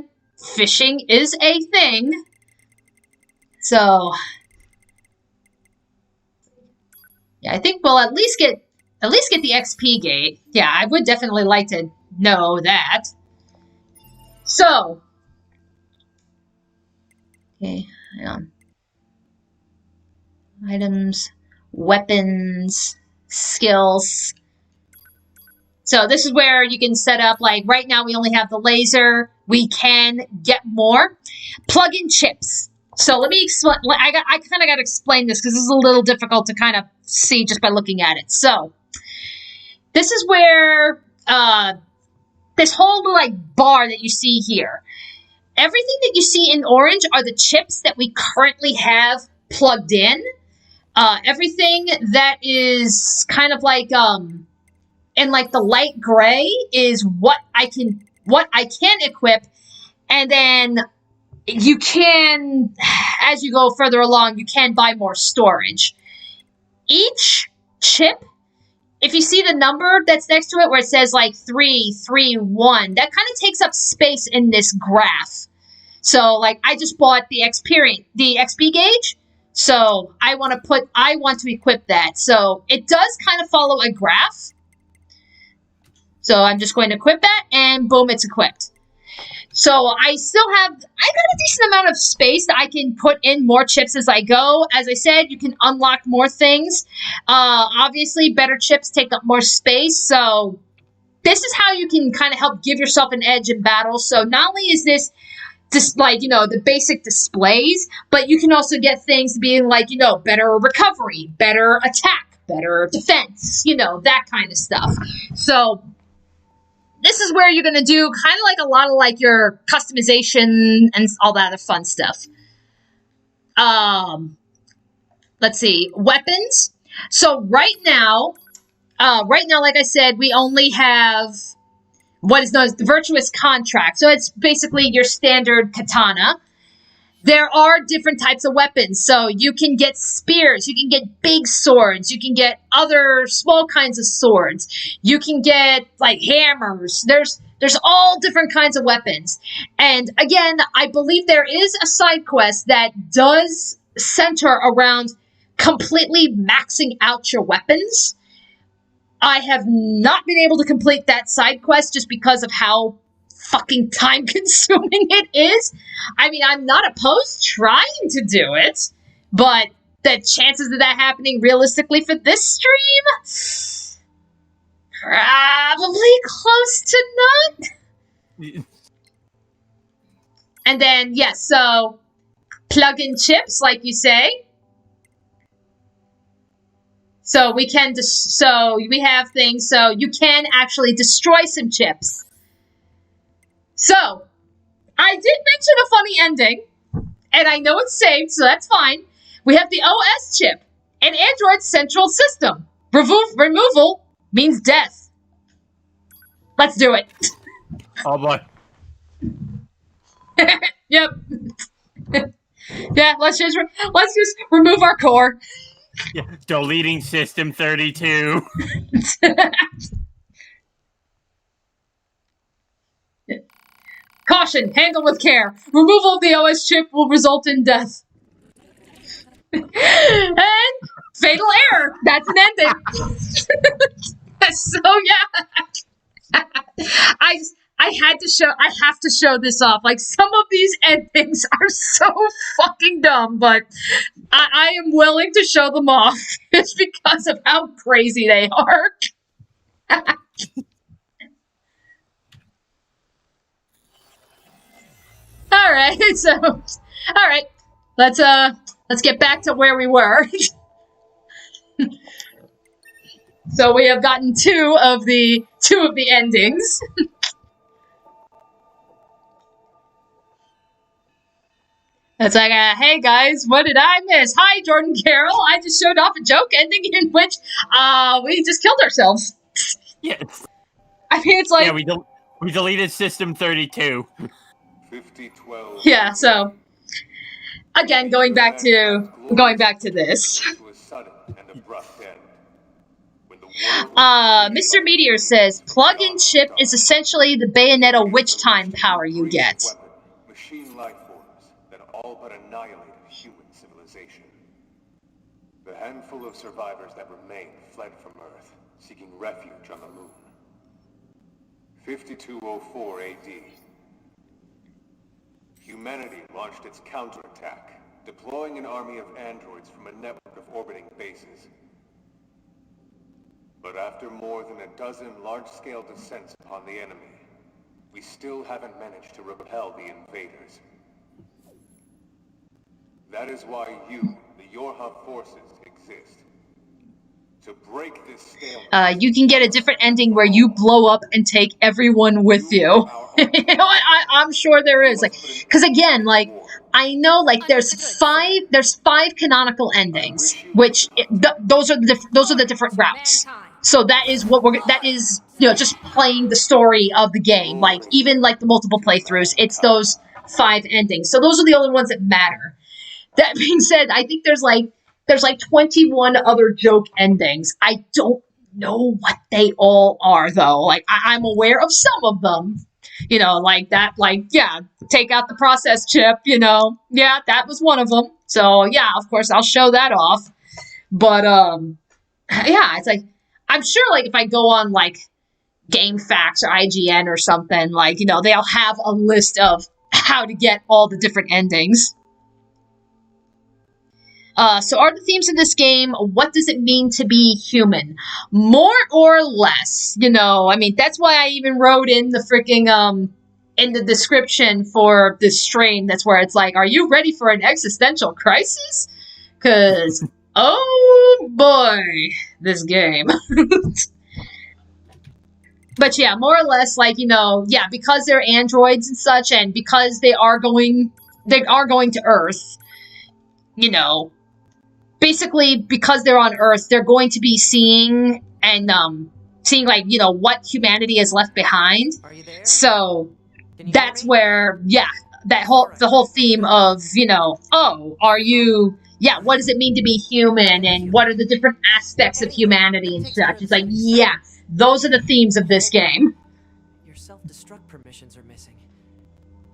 fishing is a thing. So, yeah, I think we'll at least get the XP gate. Yeah, I would definitely like to know that. So, okay, hang on. Items, weapons, skills. So this is where you can set up, like, right now we only have the laser. We can get more. Plug-in chips. So let me explain. I kind of got to explain this because this is a little difficult to kind of see just by looking at it. So this is where this whole little, like, bar that you see here. Everything that you see in orange are the chips that we currently have plugged in. Everything that is kind of like and like the light gray is what I can equip, and then you can, as you go further along, you can buy more storage. Each chip, if you see the number that's next to it where it says like 331, that kind of takes up space in this graph. So like I just bought the XP gauge, so I want to equip that. So it does kind of follow a graph. So I'm just going to equip that, and boom, it's equipped. So I got a decent amount of space that I can put in more chips as I go. As I said, you can unlock more things. Obviously, better chips take up more space, so this is how you can kind of help give yourself an edge in battle. So not only is this like, you know, the basic displays, but you can also get things being like, you know, better recovery, better attack, better defense, you know, that kind of stuff. So this is where you're going to do kind of like a lot of like your customization and all that other fun stuff. Let's see, weapons. So right now, like I said, we only have what is known as the Virtuous Contract. So it's basically your standard katana. There are different types of weapons. So you can get spears, you can get big swords, you can get other small kinds of swords. You can get like hammers. There's all different kinds of weapons. And again, I believe there is a side quest that does center around completely maxing out your weapons. I have not been able to complete that side quest just because of how fucking time consuming it is. I mean, I'm not opposed to trying to do it, but the chances of that happening realistically for this stream, probably close to none. And then, yes, so plug-in chips, like you say. So we can, so we have things, so you can actually destroy some chips. So, I did mention a funny ending, and I know it's saved, so that's fine. We have the OS chip, an Android central system. Removal means death. Let's do it. Oh boy. Yep. Yeah, let's just remove our core. Yeah, deleting System 32. Caution, handle with care. Removal of the OS chip will result in death. And fatal error. That's an ending. So yeah. I have to show this off. Like, some of these endings are so fucking dumb, but I am willing to show them off just because of how crazy they are. Alright, so alright. Let's get back to where we were. So we have gotten two of the endings. It's like, hey guys, what did I miss? Hi, Jordan Carroll. I just showed off a joke ending in which we just killed ourselves. Yes. I mean, it's like, yeah, we deleted System 32. 5012. Yeah, so again, going back to this. Mr. Meteor says, plug-in chip is essentially the Bayonetta witch time power you get. Machine life forms that all but annihilated human civilization. The handful of survivors that remained fled from Earth, seeking refuge on the moon. 5204 AD. Humanity launched its counterattack, deploying an army of androids from a network of orbiting bases. But after more than a dozen large-scale descents upon the enemy, we still haven't managed to repel the invaders. That is why you, the Yorha forces, exist. To break this stalemate, You can get a different ending where you blow up and take everyone with you. You know, I'm sure there is, like, because again, like, I know, like, there's five canonical endings, which those are the different routes. So that is you know, just playing the story of the game. Like, even like the multiple playthroughs, it's those 5 endings. So those are the only ones that matter. That being said, I think there's like 21 other joke endings. I don't know what they all are, though. Like, I'm aware of some of them. You know, like that, like, yeah, take out the process chip, you know. Yeah, that was one of them. So, yeah, of course, I'll show that off. But, yeah, it's like, I'm sure, like, if I go on, like, GameFAQs or IGN or something, like, you know, they'll have a list of how to get all the different endings. So are the themes of this game, what does it mean to be human? More or less, you know, I mean, that's why I even wrote in the freaking, in the description for this stream, that's where it's like, are you ready for an existential crisis? Because, oh boy, this game. But yeah, more or less, like, you know, yeah, because they're androids and such, and because they are going to Earth, you know, basically, because they're on Earth, they're going to be seeing, like, you know, what humanity has left behind. Are you there? So, Can you that's hear me? where, yeah, the whole theme of, you know, oh, are you, yeah, what does it mean to be human, and what are the different aspects of humanity and such? It's like, yeah, those are the themes of this game. Your self-destruct permissions are missing.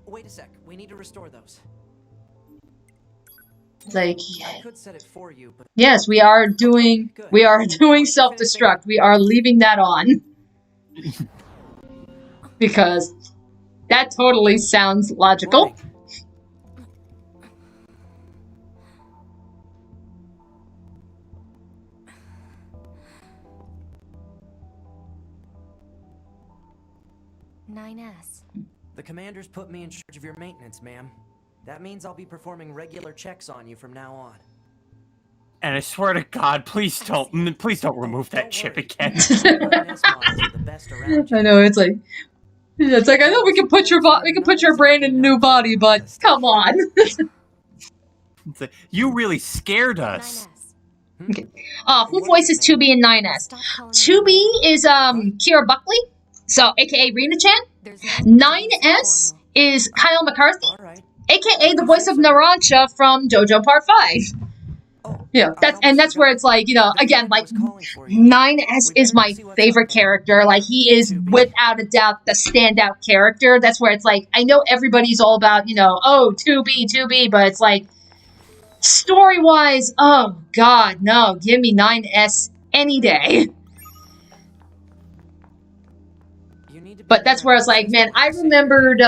Wait a sec, we need to restore those. Like, I could set it for you, but yes, we are doing self-destruct. We are leaving that on. Because that totally sounds logical. Morning. The commander's put me in charge of your maintenance, ma'am. That means I'll be performing regular checks on you from now on. And I swear to God, please don't remove that chip again. 9S models are the best around you. I know, it's like I know we can put your brain in a new body, but come on. It's like, you really scared us. Okay. Who voices 2B and 9S? 2B is Kira Buckley, so aka Rena-chan. 9S is Kyle McCarthy, aka the voice of Narancia from JoJo Part 5. Yeah, that's where it's like, you know, again, like 9S is my favorite character. Like, he is without a doubt the standout character. That's where it's like, I know everybody's all about, you know, oh, 2B, but it's like, story-wise, oh god, no, give me 9S any day. But that's where I was like, man, I remembered,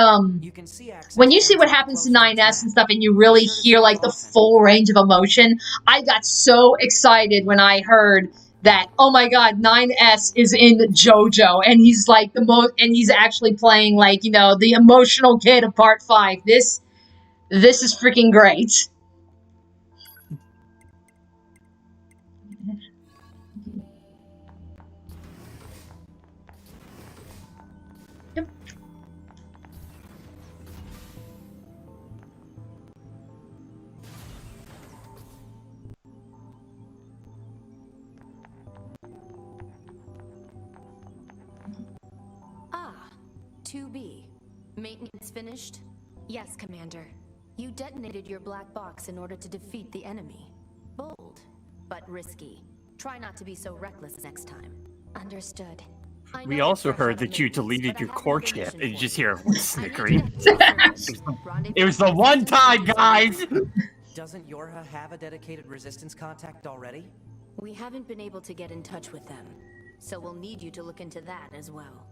when you see what happens to 9S and stuff and you really hear, like, the full range of emotion, I got so excited when I heard that, oh my god, 9S is in JoJo, and he's, like, and he's actually playing, like, you know, the emotional kid of Part 5. This is freaking great. Ah, 2B. Maintenance finished? Yes, Commander. You detonated your black box in order to defeat the enemy. Bold, but risky. Try not to be so reckless next time. Understood. We also heard that you deleted your core chip, and you just hear everyone snickering. It was the one time, guys! Doesn't Yorha have a dedicated resistance contact already? We haven't been able to get in touch with them, so we'll need you to look into that as well.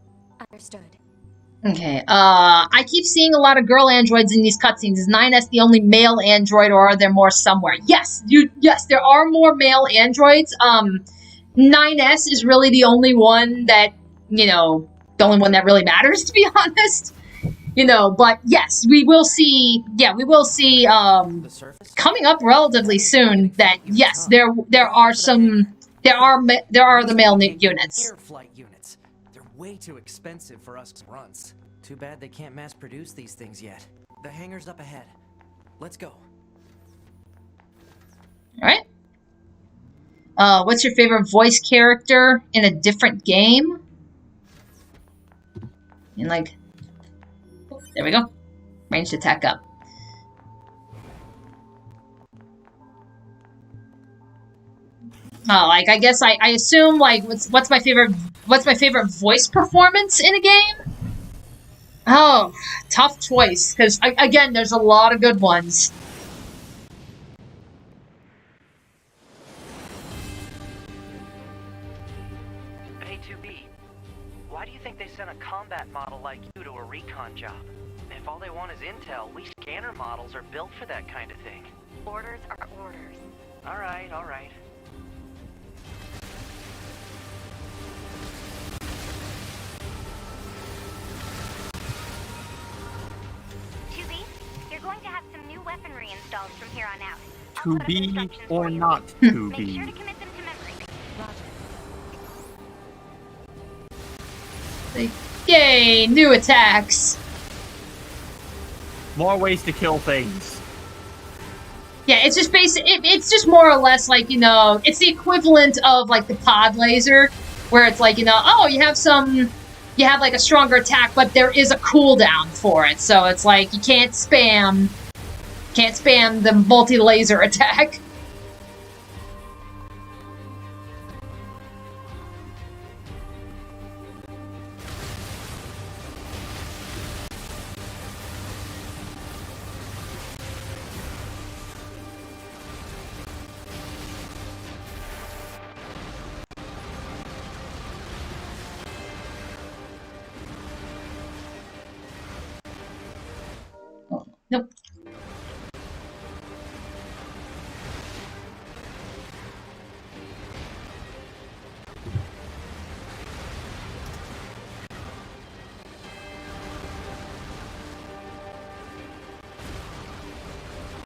Understood. Okay, I keep seeing a lot of girl androids in these cutscenes. Is 9S the only male android, or are there more somewhere? Yes, there are more male androids. 9S is really the only one that, you know, the only one that really matters, to be honest. You know, but yes, we will see, coming up relatively soon that, yes, there are the male units. Air flight units. They're way too expensive for us runts. Too bad they can't mass produce these things yet. The hangar's up ahead. Let's go. Alright. What's your favorite voice character in a different game? And like, there we go. Ranged attack up. Oh, like, I guess I assume, like, what's my favorite voice performance in a game? Oh, tough choice, because again, there's a lot of good ones. Hey 2B, why do you think they sent a combat model like you to a recon job? If all they want is intel, we scanner models are built for that kind of thing. Orders are orders. Alright. 2B, you're going to have some new weaponry installed from here on out. To be or not to Make sure be. to commit them to memory. Yay, new attacks. More ways to kill things. Yeah, it's just it's just more or less like, you know, it's the equivalent of like the pod laser, where it's like, you know, oh, you have like a stronger attack, but there is a cooldown for it. So it's like you can't spam the multi-laser attack.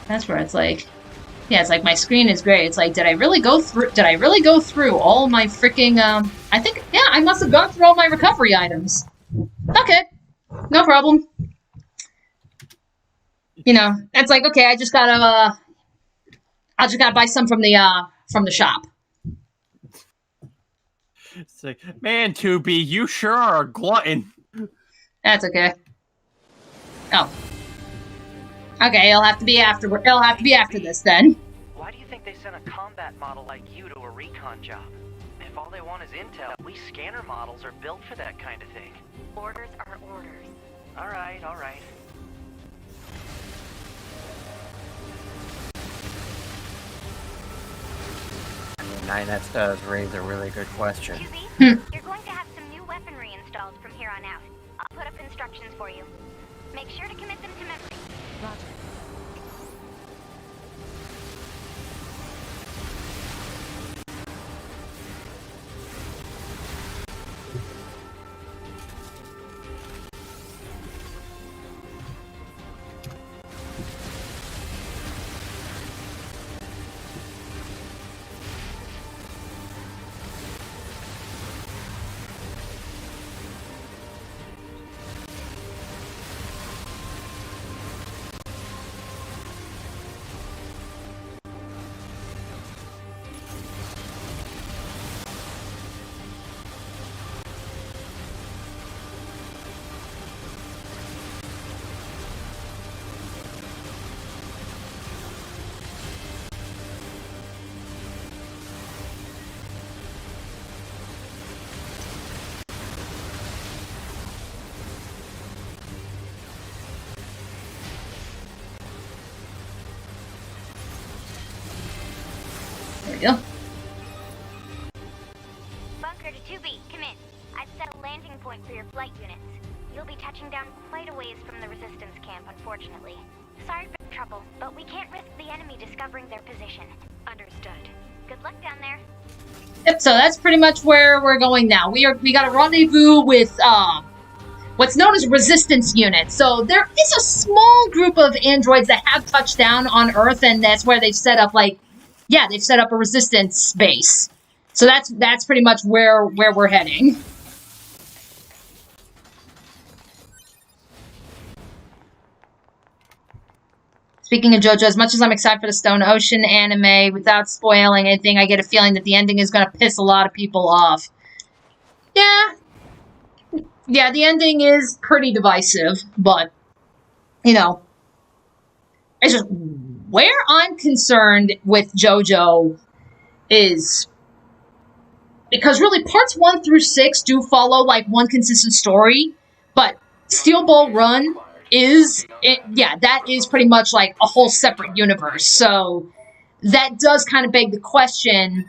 That's where it's like, yeah, it's like my screen is gray. It's like, did I really go through all my freaking, I think, yeah, I must have gone through all my recovery items. Okay, no problem. You know, it's like, okay, I just gotta buy some from the shop. It's like, man, 2B, you sure are a glutton. That's okay. Oh. Okay, it'll have to be after this then. Why do you think they sent a combat model like you to a recon job? If all they want is intel, we scanner models are built for that kind of thing. Orders are orders. Alright, alright. I mean, 9S does raise a really good question. 2B, you're going to have some new weaponry installed from here on out. I'll put up instructions for you. Make sure to commit them to memory. Roger. There we go. Bunker to 2B, come in. I've set a landing point for your flight units. You'll be touching down quite a ways from the resistance camp, unfortunately. Sorry for the trouble, but we can't risk the enemy discovering their position. Understood. Good luck down there. Yep, so that's pretty much where we're going now. We got a rendezvous with what's known as resistance units. So there is a small group of androids that have touched down on Earth, and that's where they've set up they've set up a resistance base. So that's pretty much where we're heading. Speaking of JoJo, as much as I'm excited for the Stone Ocean anime, without spoiling anything, I get a feeling that the ending is going to piss a lot of people off. Yeah, the ending is pretty divisive, but, you know, it's just, where I'm concerned with JoJo is, because really parts 1 through 6 do follow, like, one consistent story, but Steel Ball Run that is pretty much like a whole separate universe. So that does kind of beg the question,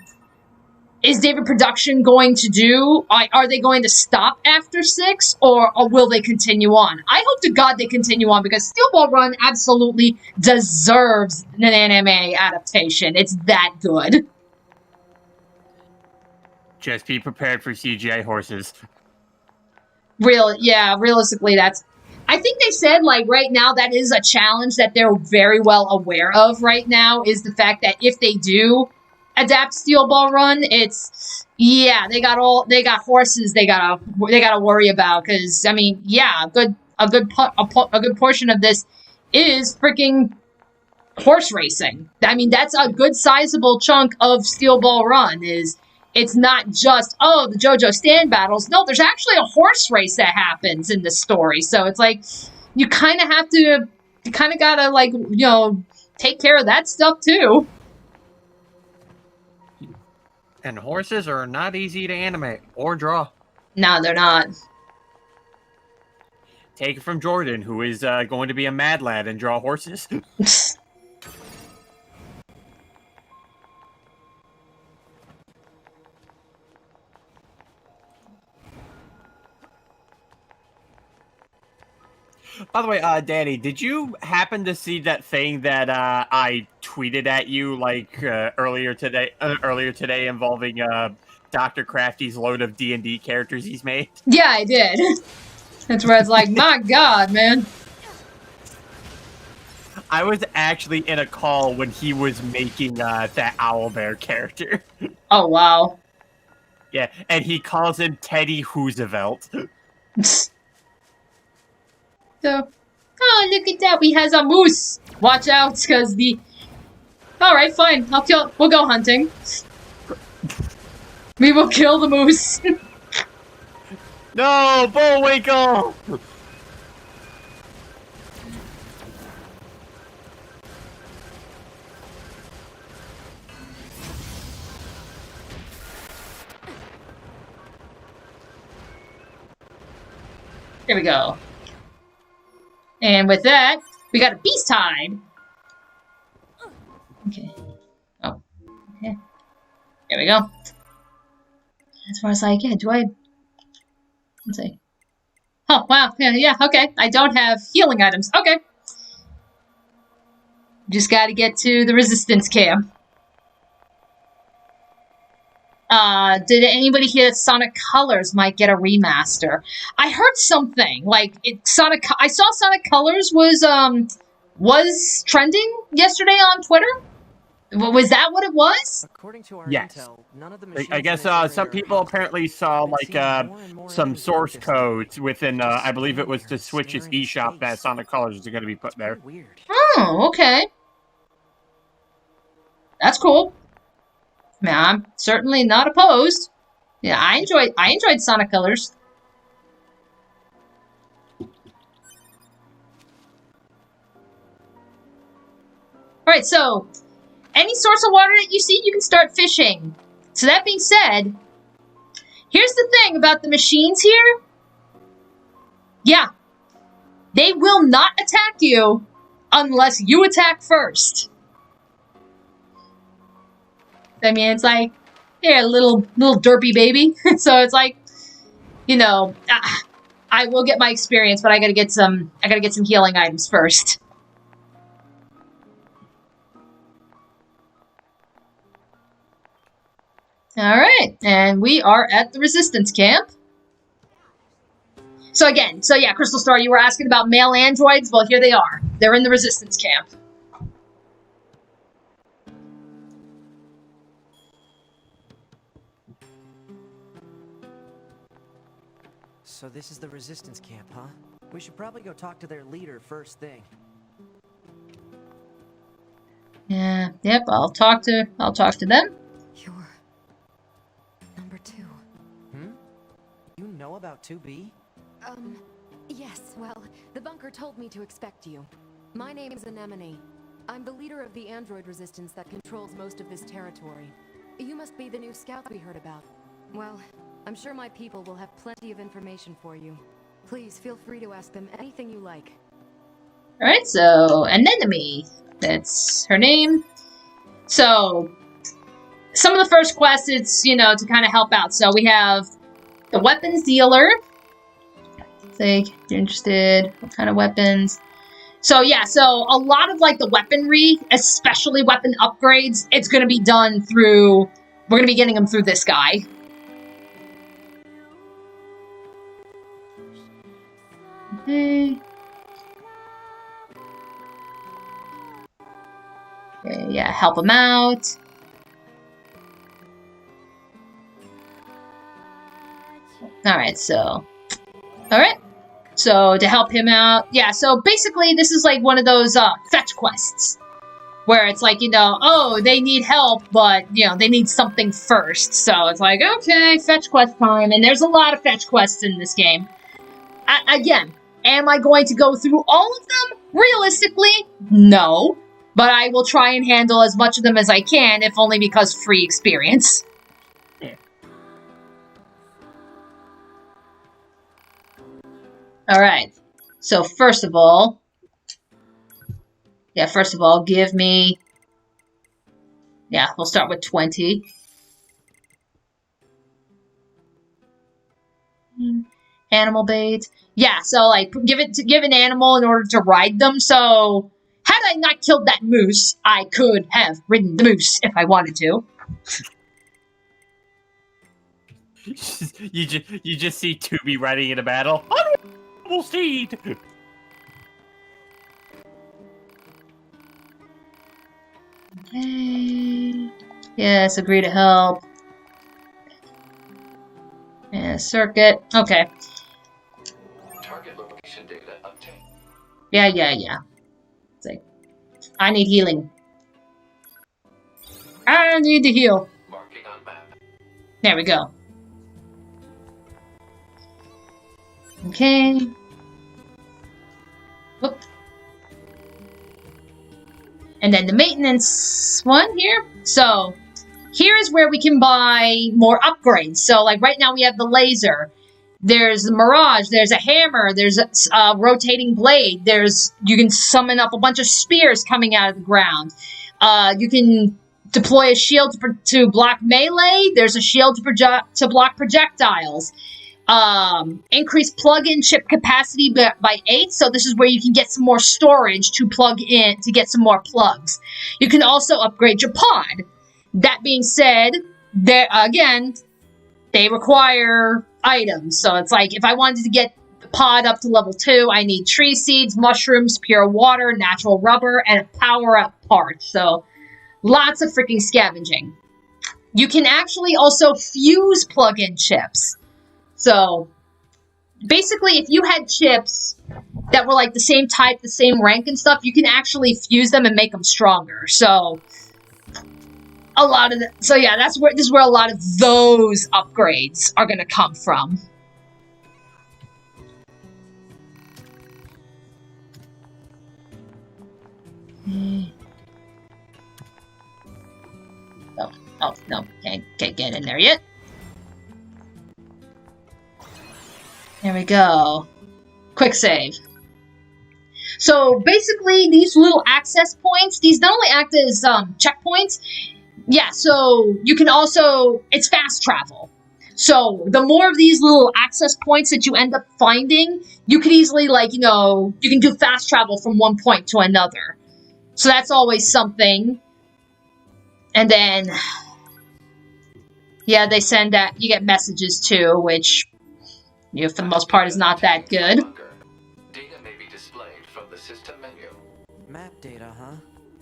is David Production going to do, are they going to stop after 6, or will they continue on? I hope to God they continue on, because Steel Ball Run absolutely deserves an anime adaptation. It's that good. Just be prepared for CGI horses. Realistically, I think they said, like, right now, that is a challenge that they're very well aware of right now, is the fact that if they do adapt Steel Ball Run, it's, they got horses they gotta worry about, because, I mean, a good portion of this is freaking horse racing. I mean, that's a good sizable chunk of Steel Ball Run, it's not just, the JoJo stand battles. No, there's actually a horse race that happens in the story. So it's like, you kind of gotta, like, you know, take care of that stuff too. And horses are not easy to animate or draw. No, they're not. Take it from Jordan, who is going to be a mad lad and draw horses. By the way, Dani, did you happen to see that thing that I tweeted at you like earlier today involving Dr. Crafty's load of D&D characters he's made? Yeah, I did. That's where it's like, my God, man. I was actually in a call when he was making that Owlbear character. Oh, wow. Yeah, and he calls him Teddy Roosevelt. So, oh, look at that. We has a moose. Watch out, because the... Alright, fine. We'll go hunting. We will kill the moose. No, Bullwinkle! There we go. And with that, we got a beast hide. Okay. Oh. Okay. There we go. As far as I get, do I... Let's see. Oh, wow. Yeah, okay. I don't have healing items. Okay. Just gotta get to the resistance camp. Did anybody hear that Sonic Colors might get a remaster? I heard something. Like, I saw Sonic Colors was trending yesterday on Twitter? Was that what it was? According to our Yes. intel, none of the machines I guess in this some area people are apparently saw I've like seen more and more some enemies source like this. codes within I believe it was the They're Switch's staring at eShop that space. Sonic Colors is going to be put there. Pretty weird. Oh, okay. That's cool. Yeah, I'm certainly not opposed. Yeah, I enjoyed Sonic Colors. Alright, so any source of water that you see, you can start fishing. So that being said, here's the thing about the machines here. Yeah. They will not attack you unless you attack first. I mean, it's like, yeah, little derpy baby. So it's like, you know, I will get my experience, but I gotta get some healing items first. Alright, and we are at the resistance camp. So yeah, Crystal Star, you were asking about male androids? Well, here they are. They're in the resistance camp. So this is the resistance camp, huh? We should probably go talk to their leader first thing. Yeah, yep, I'll talk to them. You're number 2. You know about 2B? Yes, well, the bunker told me to expect you. My name is Anemone. I'm the leader of the android resistance that controls most of this territory. You must be the new scout we heard about. Well, I'm sure my people will have plenty of information for you. Please feel free to ask them anything you like. Alright, so Anemone. That's her name. So some of the first quests, it's, you know, to kind of help out. So we have the weapons dealer. Like, you're interested, what kind of weapons? So yeah, so a lot of like the weaponry, especially weapon upgrades, it's gonna be done through, we're gonna be getting them through this guy. Okay. Okay, yeah, help him out. Alright, so. Alright. So, to help him out. Yeah, so basically, this is like one of those fetch quests. Where it's like, you know, oh, they need help, but, you know, they need something first. So, it's like, okay, fetch quest time. And there's a lot of fetch quests in this game. Again, am I going to go through all of them? Realistically, no. But I will try and handle as much of them as I can, if only because free experience. Alright. So, first of all, give me... Yeah, we'll start with 20. Animal bait. Yeah, so, like, give an animal in order to ride them, so... Had I not killed that moose, I could have ridden the moose if I wanted to. You just see Tubi riding in a battle. Honorable steed! Okay. Yes, agree to help. Yeah, circuit. Okay. Target location data obtained. Yeah. It's like, I need healing. I need to heal. Marking on map. There we go. Okay. Whoop. And then the maintenance one here. So, here is where we can buy more upgrades. So, like right now we have the laser. There's the Mirage. There's a hammer. There's a rotating blade. You can summon up a bunch of spears coming out of the ground. You can deploy a shield to block melee. There's a shield to block projectiles. Increase plug-in chip capacity by 8. So this is where you can get some more storage to plug in to get some more plugs. You can also upgrade your pod. That being said, they require items. So it's like if I wanted to get the pod up to level 2, I need tree seeds, mushrooms, pure water, natural rubber, and a power-up part. So lots of freaking scavenging. You can actually also fuse plug-in chips. So basically, if you had chips that were like the same type, the same rank and stuff, you can actually fuse them and make them stronger. So this is where a lot of those upgrades are going to come from. Oh no, can't get in there yet. There we go. Quick save. So basically, these little access points, these not only act as checkpoints. Yeah, so you can also, it's fast travel. So the more of these little access points that you end up finding, you could easily, you can do fast travel from one point to another. So that's always something. And then, yeah, they send that, you get messages too, which, for the most part, is not that good. Data may be displayed from the system menu. Map data, huh?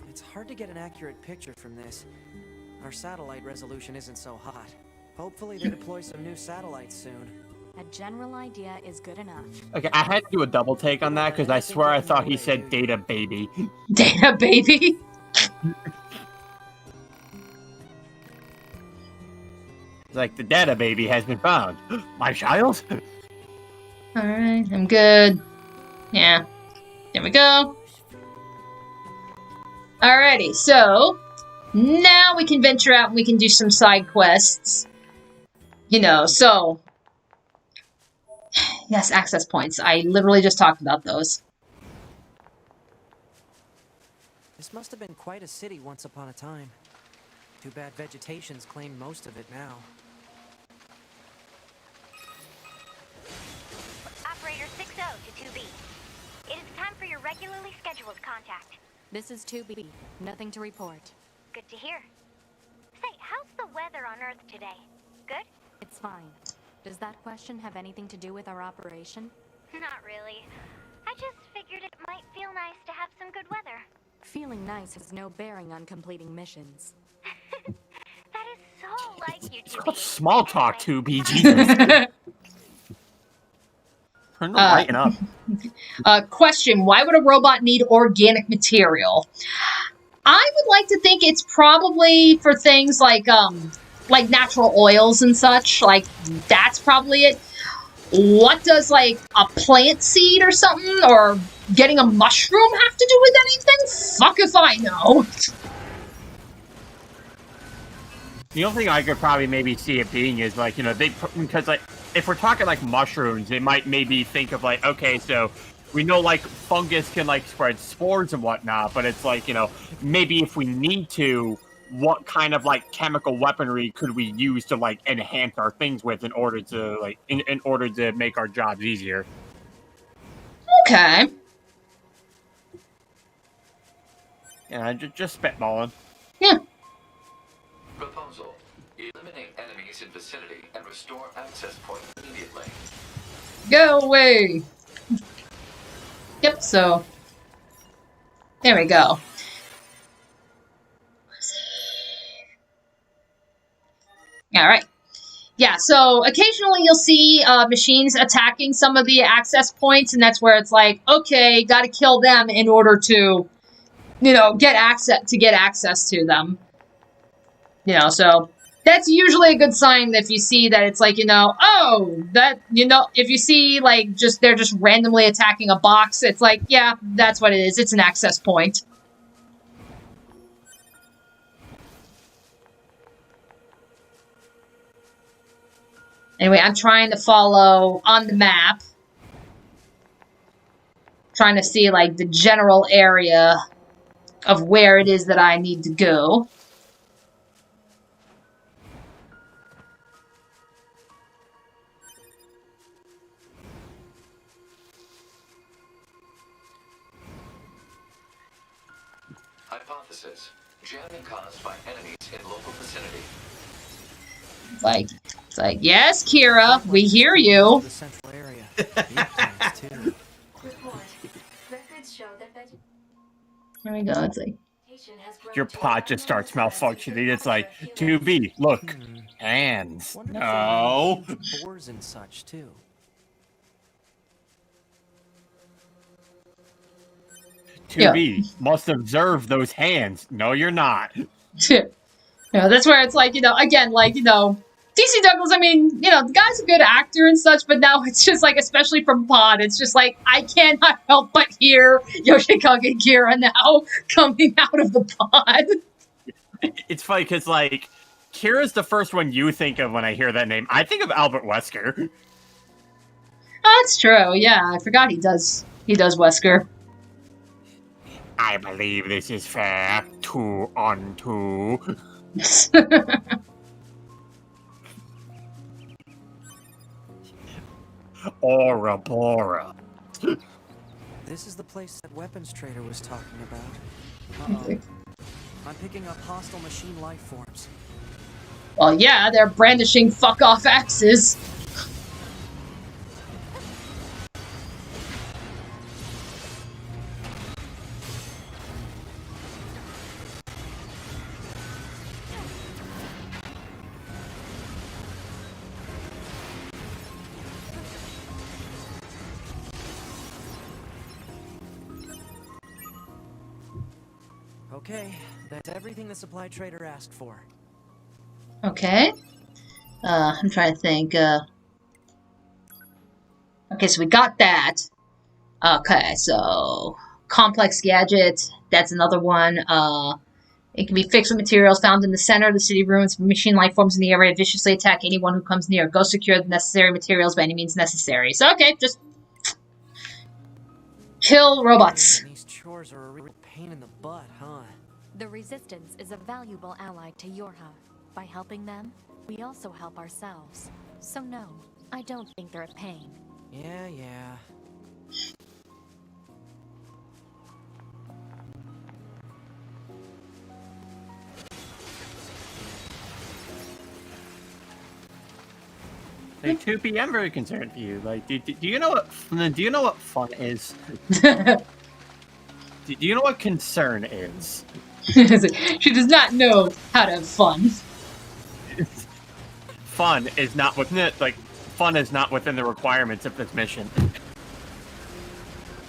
It's hard to get an accurate picture from this. Our satellite resolution isn't so hot. Hopefully they deploy some new satellites soon. A general idea is good enough. Okay, I had to do a double take on that because I swear I thought he said data baby. Data baby? It's like, the data baby has been found. My child? Alright, I'm good. Yeah. There we go. Alrighty, so now we can venture out and we can do some side quests. So yes, access points. I literally just talked about those. This must have been quite a city once upon a time. Too bad vegetation's claimed most of it now. Operator 60 to 2B. It is time for your regularly scheduled contact. This is 2B. Nothing to report. Good to hear. Say, how's the weather on Earth today? Good? It's fine. Does that question have anything to do with our operation? Not really. I just figured it might feel nice to have some good weather. Feeling nice has no bearing on completing missions. That is so like you It's to called be. small talk, 2B. Jesus. Turn the lighting up. Question, why would a robot need organic material? I would like to think it's probably for things like natural oils and such. Like, that's probably it. What does, a plant seed or something, or getting a mushroom have to do with anything? Fuck if I know. The only thing I could probably maybe see it being is, because, if we're talking, mushrooms, it might maybe think of, okay, so we know, fungus can, spread spores and whatnot, but it's, maybe if we need to, what kind of, chemical weaponry could we use to, enhance our things with in order to, in order to make our jobs easier? Okay. Yeah, just spitballing. Yeah. Proposal. Eliminate enemies in vicinity and restore access point immediately. Go away! Yep, so there we go. All right. Yeah, so occasionally you'll see machines attacking some of the access points, and that's where it's like, okay, got to kill them in order to, get access to them. So that's usually a good sign if you see that it's like, if you see like they're just randomly attacking a box, it's like, yeah, that's what it is. It's an access point. Anyway, I'm trying to follow on the map. Trying to see, like, the general area of where it is that I need to go. Hypothesis. Jamming caused by enemies in local vicinity. It's like, yes, Kira, we hear you. The central area. Plants too. Report. Records show that There we go. It's like Your pot just starts malfunctioning. It's like, 2B, look, hands. No. Boars and such too. 2B must observe those hands. No, you're not. That's where it's like, again, like, DC Douglas, I mean, the guy's a good actor and such, but now it's just like, especially from Pod, it's just like, I cannot help but hear Yoshikage Kira now coming out of the pod. It's funny because, like, Kira's the first one you think of when I hear that name. I think of Albert Wesker. Oh, that's true. Yeah, I forgot he does Wesker. I believe this is fair. 2 on 2. Aura Bora. This is the place that weapons trader was talking about. Uh-oh. I'm picking up hostile machine life forms. Well, yeah, they're brandishing fuck-off axes. Okay, that's everything the supply trader asked for. Okay. I'm trying to think. Okay, so we got that. Okay, so complex gadget. That's another one. It can be fixed with materials found in the center of the city ruins. Machine life forms in the area viciously attack anyone who comes near. Go secure the necessary materials by any means necessary. So okay, just kill robots. Man, these chores are a real pain in the butt, huh? The Resistance is a valuable ally to Yorha. By helping them, we also help ourselves. So no, I don't think they're a pain. Yeah. Like 2P, I'm very concerned for you. Like, do you know what fun is? Do you know what concern is? She does not know how to have fun. Fun is not within the requirements of this mission.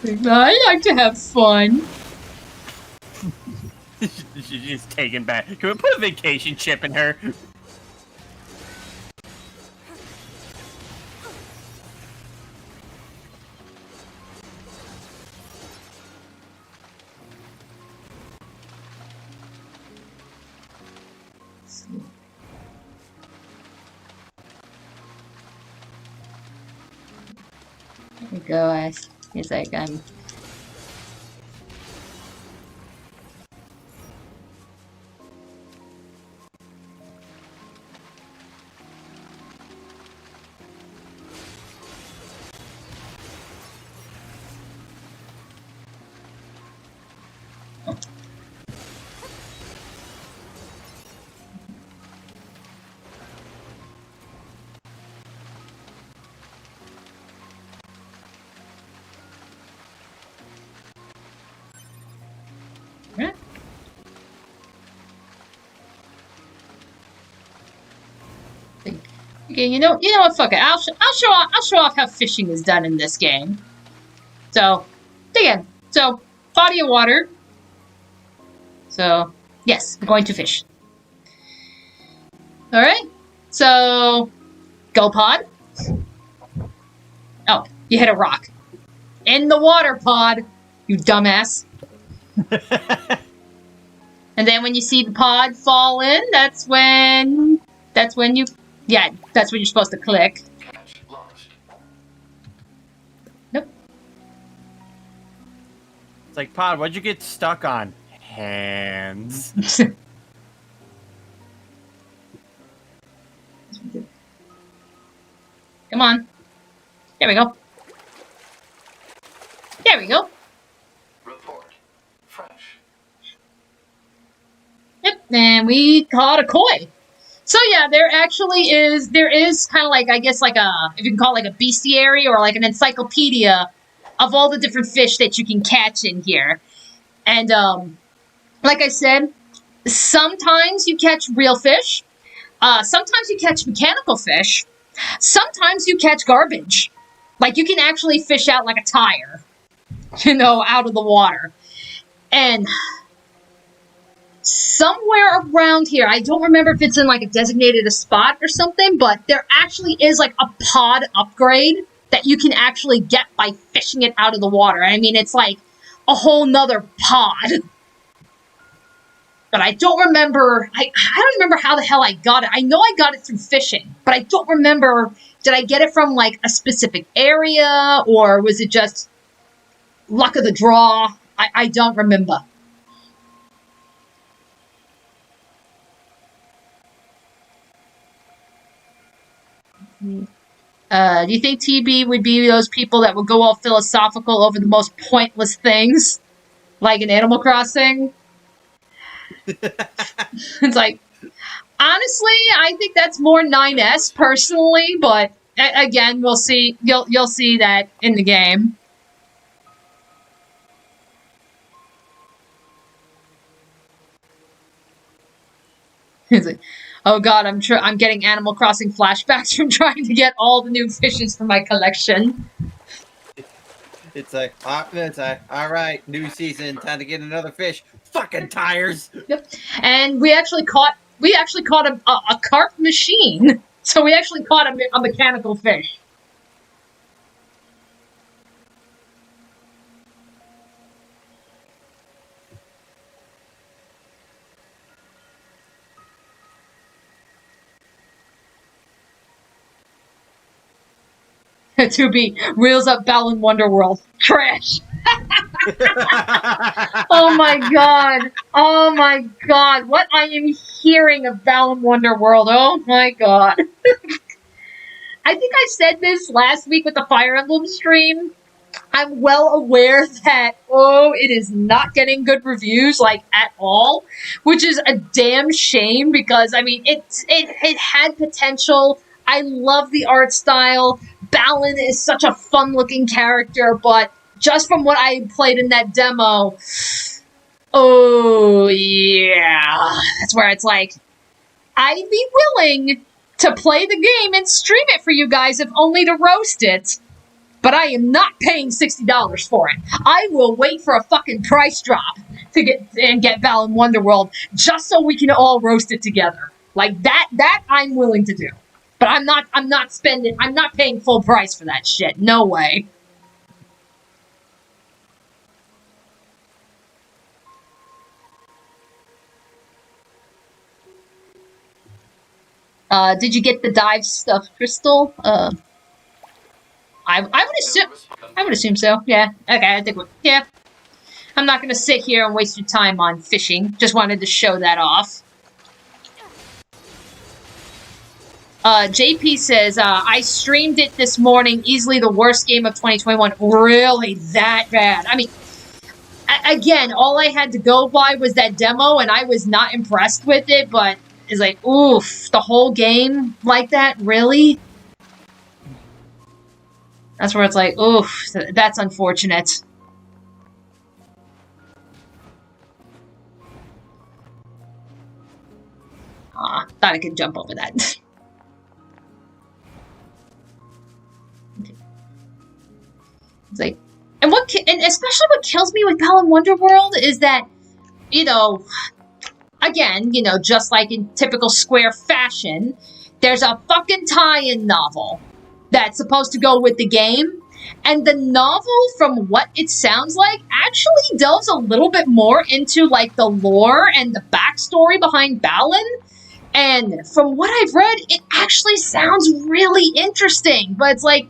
I like to have fun. She's just taken back. Can we put a vacation chip in her? There we go. He's like, I'm. Okay, you know what? Fuck it. I'll show off how fishing is done in this game. So, again, so body of water. So, yes, we're going to fish. All right. So, go pod. Oh, you hit a rock. In the water pod, you dumbass. And then when you see the pod fall in, that's when you, yeah, that's when you're supposed to click. Catch lost. Nope. It's like, Pod, what'd you get stuck on? Hands. Come on. There we go. There we go. Report. Fresh. Yep, and we caught a koi. So yeah, there is kind of like, I guess like if you can call it like a bestiary or like an encyclopedia of all the different fish that you can catch in here. And like I said, sometimes you catch real fish. Sometimes you catch mechanical fish. Sometimes you catch garbage. Like you can actually fish out like a tire, out of the water. And somewhere around here, I don't remember if it's in like a designated spot or something, but there actually is like a pod upgrade that you can actually get by fishing it out of the water. I mean, it's like a whole nother pod. But I don't remember, I don't remember how the hell I got it. I know I got it through fishing, but I don't remember, did I get it from like a specific area or was it just luck of the draw? I don't remember. Do you think TB would be those people that would go all philosophical over the most pointless things? Like in Animal Crossing? It's like, honestly, I think that's more 9S personally, but again, we'll see. You'll see that in the game. It's like, oh god, I'm getting Animal Crossing flashbacks from trying to get all the new fishes for my collection. It's like, all right, new season, time to get another fish. Fucking tires. Yep. And we actually caught a carp machine. So we actually caught a mechanical fish. To be reels up Balan Wonderworld. Trash. Oh my god. Oh my god. What I am hearing of Balan Wonderworld. Oh my god. I think I said this last week with the Fire Emblem stream. I'm well aware that, it is not getting good reviews, like, at all. Which is a damn shame because, I mean, it had potential. I love the art style. Balan is such a fun-looking character, but just from what I played in that demo, oh, yeah. That's where it's like, I'd be willing to play the game and stream it for you guys if only to roast it, but I am not paying $60 for it. I will wait for a fucking price drop to get Balan Wonderworld just so we can all roast it together. Like, that I'm willing to do. But I'm not paying full price for that shit. No way. Did you get the dive stuff, Crystal? I would assume so. Yeah. Okay, I think yeah. I'm not gonna sit here and waste your time on fishing. Just wanted to show that off. JP says, I streamed it this morning, easily the worst game of 2021. Really that bad? I mean, again, all I had to go by was that demo, and I was not impressed with it, but it's like, oof, the whole game like that? Really? That's where it's like, oof, that's unfortunate. Thought I could jump over that. It's like, and especially what kills me with Balan Wonderworld is that, you know, again, you know, just like in typical Square fashion, there's a fucking tie-in novel that's supposed to go with the game. And the novel, from what it sounds like, actually delves a little bit more into, like, the lore and the backstory behind Balan. And from what I've read, it actually sounds really interesting. But it's like,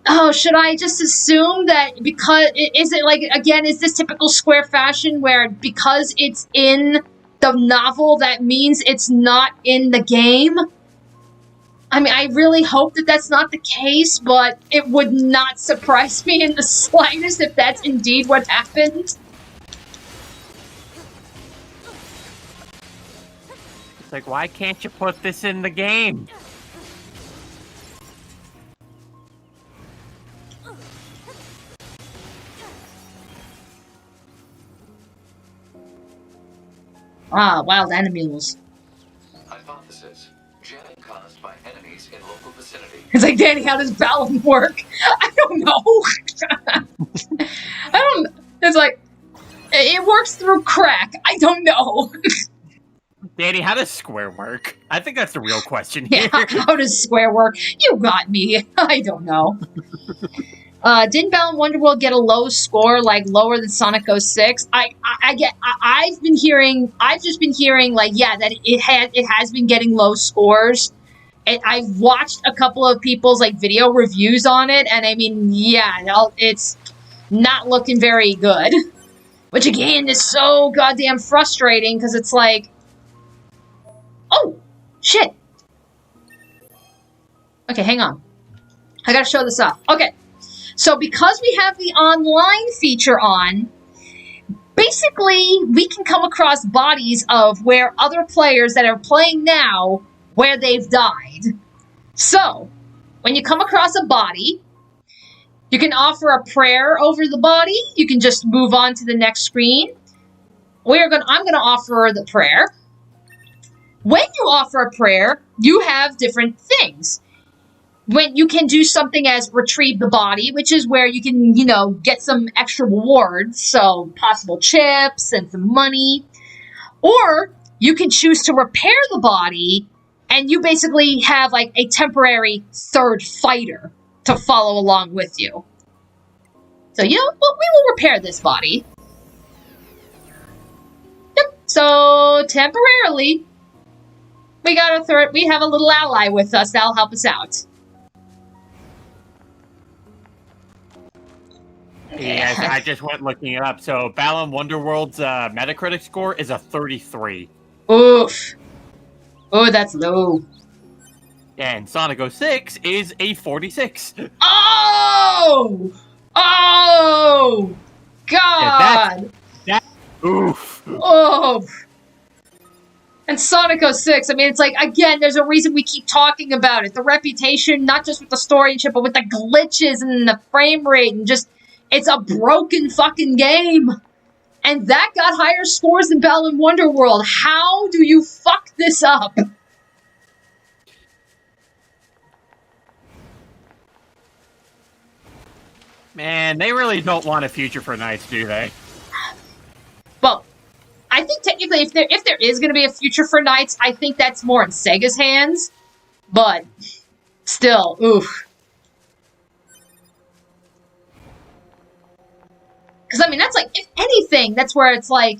oh, should I just assume that because... Is it, like, again, is this typical Square fashion where because it's in the novel, that means it's not in the game? I mean, I really hope that that's not the case, but it would not surprise me in the slightest if that's indeed what happened. It's like, why can't you put this in the game? Ah, wild animals. Hypothesis. Jamming caused by enemies in local vicinity. It's like, Danny, how does Balan work? I don't know. I don't... It's like, it works through crack. I don't know. Danny, how does Square work? I think that's the real question here. Yeah, how does Square work? You got me. I don't know. Didn't Balan Wonderworld get a low score, like lower than Sonic 06? I've just been hearing, like, yeah, that it has been getting low scores. I've watched a couple of people's, like, video reviews on it, and I mean, yeah, it's not looking very good. Which, again, is so goddamn frustrating, because it's like, oh, shit. Okay, hang on. I gotta show this off. Okay. So because we have the online feature on, basically we can come across bodies of where other players that are playing now, where they've died. So, when you come across a body, you can offer a prayer over the body. You can just move on to the next screen. I'm gonna offer the prayer. When you offer a prayer, you have different things. When you can do something as retrieve the body, which is where you can, you know, get some extra rewards, so possible chips and some money. Or you can choose to repair the body, and you basically have, like, a temporary third fighter to follow along with you. So, you know, we will repair this body. Yep, so temporarily, we have a little ally with us that'll help us out. Yes, I just went looking it up. So, Balan Wonderworld's Metacritic score is a 33. Oof. Oh, that's low. And Sonic 06 is a 46. Oh! Oh! God! Yeah, oof. Oh! And Sonic 06, I mean, it's like, again, there's a reason we keep talking about it. The reputation, not just with the story and shit, but with the glitches and the frame rate and just... It's a broken fucking game. And that got higher scores than Balan Wonderworld. How do you fuck this up? Man, they really don't want a future for Nights, do they? Well, I think technically if there is going to be a future for Nights, I think that's more in Sega's hands. But still, oof. Because, I mean, that's like, if anything, that's where it's like,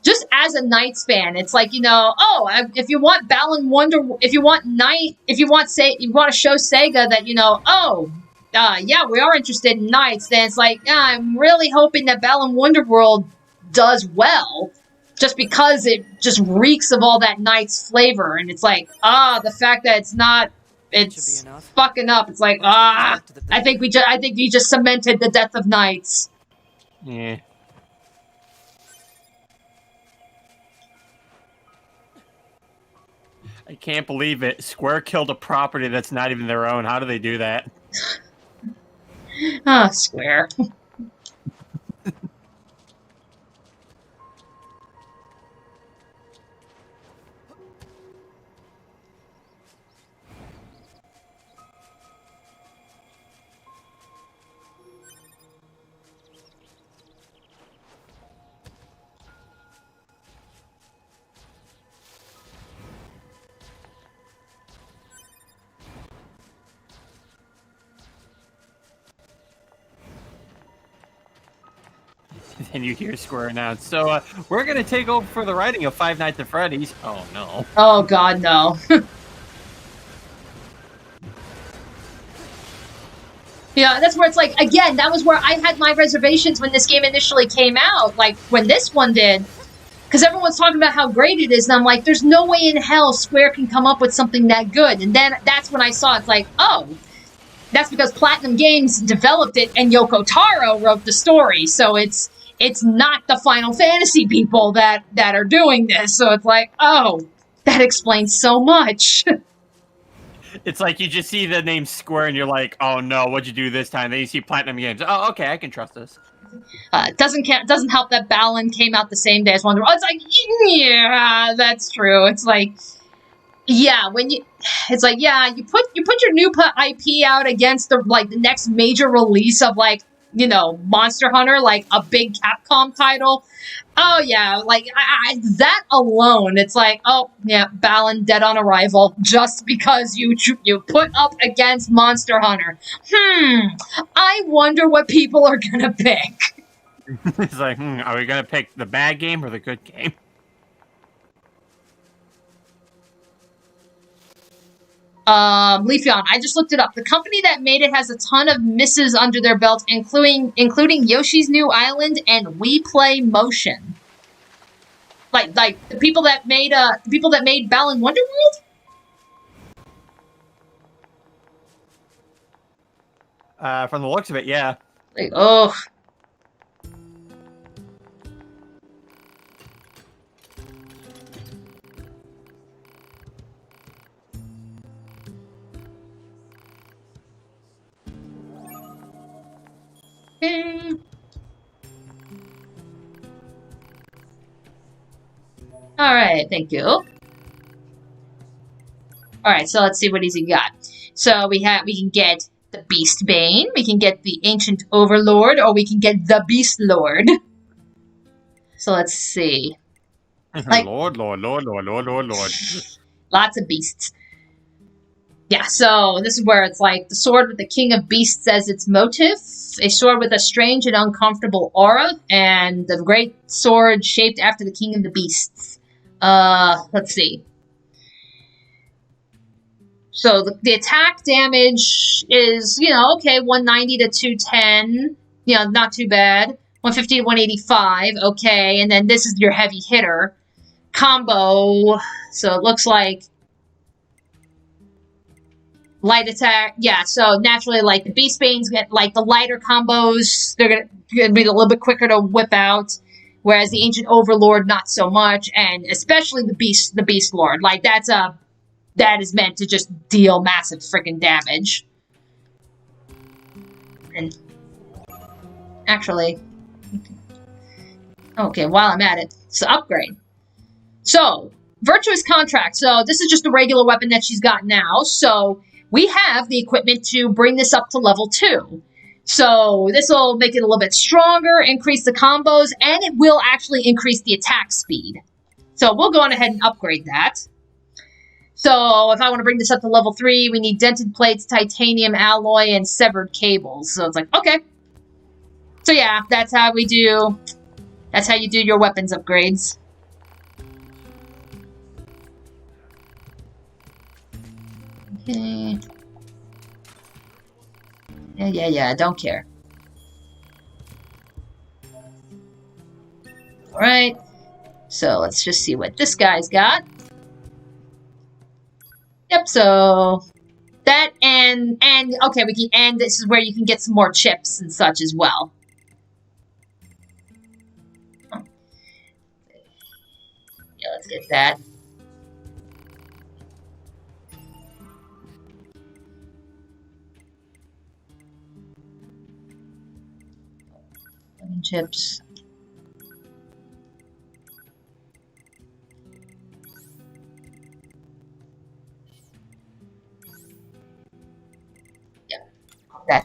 just as a Nights fan, it's like, you know, oh, if you want Balan Wonder, if you want to show Sega that, you know, oh, yeah, we are interested in Nights, then it's like, I'm really hoping that Balan Wonderworld does well, just because it just reeks of all that Nights flavor, and it's like, the fact that it's not, it's fucking up. It's like, I think we just cemented the death of Nights. Yeah. I can't believe it. Square killed a property that's not even their own. How do they do that? Square. Then you hear Square announce, so we're going to take over for the writing of Five Nights at Freddy's. Oh, no. Oh, God, no. Yeah, that's where it's like, again, that was where I had my reservations when this game initially came out, like, when this one did. Because everyone's talking about how great it is, and I'm like, there's no way in hell Square can come up with something that good. And then that's when I saw it's like, oh, that's because Platinum Games developed it and Yoko Taro wrote the story. So it's not the Final Fantasy people that are doing this. So it's like, oh, that explains so much. It's like you just see the name Square and you're like, oh no, what'd you do this time? Then you see Platinum Games. Oh, okay, I can trust this. Doesn't help that Balan came out the same day as Wonder Woman. It's like, yeah, that's true. It's like, yeah, it's like, yeah, you put your new IP out against the next major release of Monster Hunter, like a big Capcom title. Oh yeah, like that alone, it's like, oh yeah, Balan dead on arrival just because you put up against Monster Hunter. I wonder what people are gonna pick. It's like, are we gonna pick the bad game or the good game? Leafeon, I just looked it up. The company that made it has a ton of misses under their belt, including Yoshi's New Island and We Play Motion. Like the people that made Balan Wonderworld? From the looks of it, yeah. Like, oh. Alright, thank you. Alright, so let's see what he's got. So we can get the Beast Bane, we can get the Ancient Overlord, or we can get the Beast Lord. So let's see. Lord. Lots of beasts. Yeah, so this is where it's like the sword with the King of Beasts as its motif, a sword with a strange and uncomfortable aura, and the great sword shaped after the King of the Beasts. Let's see. So the attack damage is, okay, 190 to 210. Not too bad. 150 to 185, okay. And then this is your heavy hitter combo. So it looks like light attack, yeah, so naturally, like, the Beast Banes get, like, the lighter combos, they're gonna be a little bit quicker to whip out, whereas the Ancient Overlord, not so much, and especially the Beast Lord, like, that is meant to just deal massive freaking damage. And, actually, okay, while I'm at it, so upgrade. So, Virtuous Contract, so this is just a regular weapon that she's got now, so we have the equipment to bring this up to level 2. So this will make it a little bit stronger, increase the combos, and it will actually increase the attack speed. So we'll go on ahead and upgrade that. So if I want to bring this up to level 3, we need dented plates, titanium alloy, and severed cables. So it's like, okay. So yeah, that's how you do your weapons upgrades. Okay. Yeah, don't care. Alright. So let's just see what this guy's got. Yep, so that and okay, this is where you can get some more chips and such as well. Yeah, let's get that. Chips. Yeah. Okay.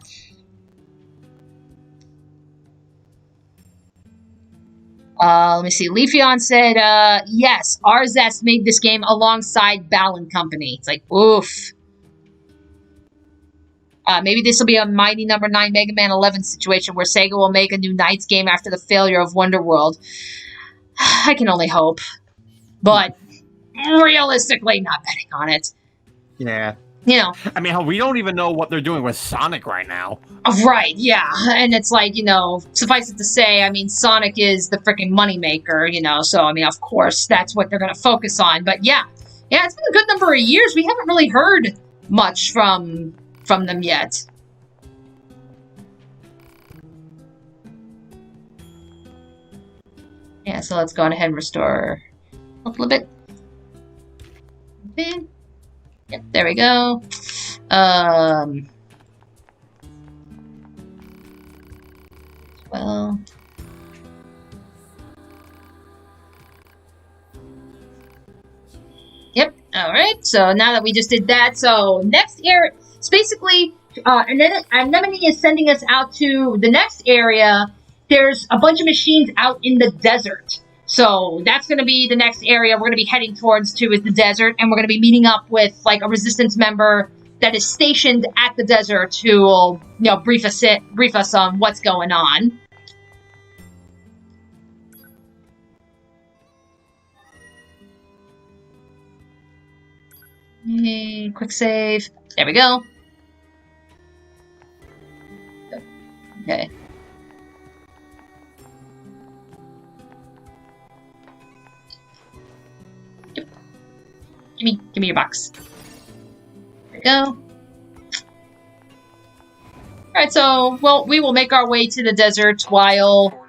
Let me see. Leafeon said, yes, RZS made this game alongside Balan Company. It's like, oof. Maybe this will be a Mighty Number 9 Mega Man 11 situation where Sega will make a new Knights game after the failure of Wonder World. I can only hope. But realistically, not betting on it. Yeah. You know. I mean, hell, we don't even know what they're doing with Sonic right now. Right, yeah. And it's like, you know, suffice it to say, I mean, Sonic is the freaking moneymaker, you know, so, I mean, of course, that's what they're going to focus on. But yeah. Yeah, it's been a good number of years. We haven't really heard much from them yet. Yeah, so let's go on ahead and restore a little bit. Okay. Yep, there we go. Well. Yep, alright, so now that we just did that, so next area, it's basically, Anemone is sending us out to the next area. There's a bunch of machines out in the desert. So that's going to be the next area we're going to be heading towards to is the desert, and we're going to be meeting up with like a resistance member that is stationed at the desert who will, you know, brief us on what's going on. Quick save. There we go. Okay. Give me your box. There we go. Alright, so, well, we will make our way to the desert while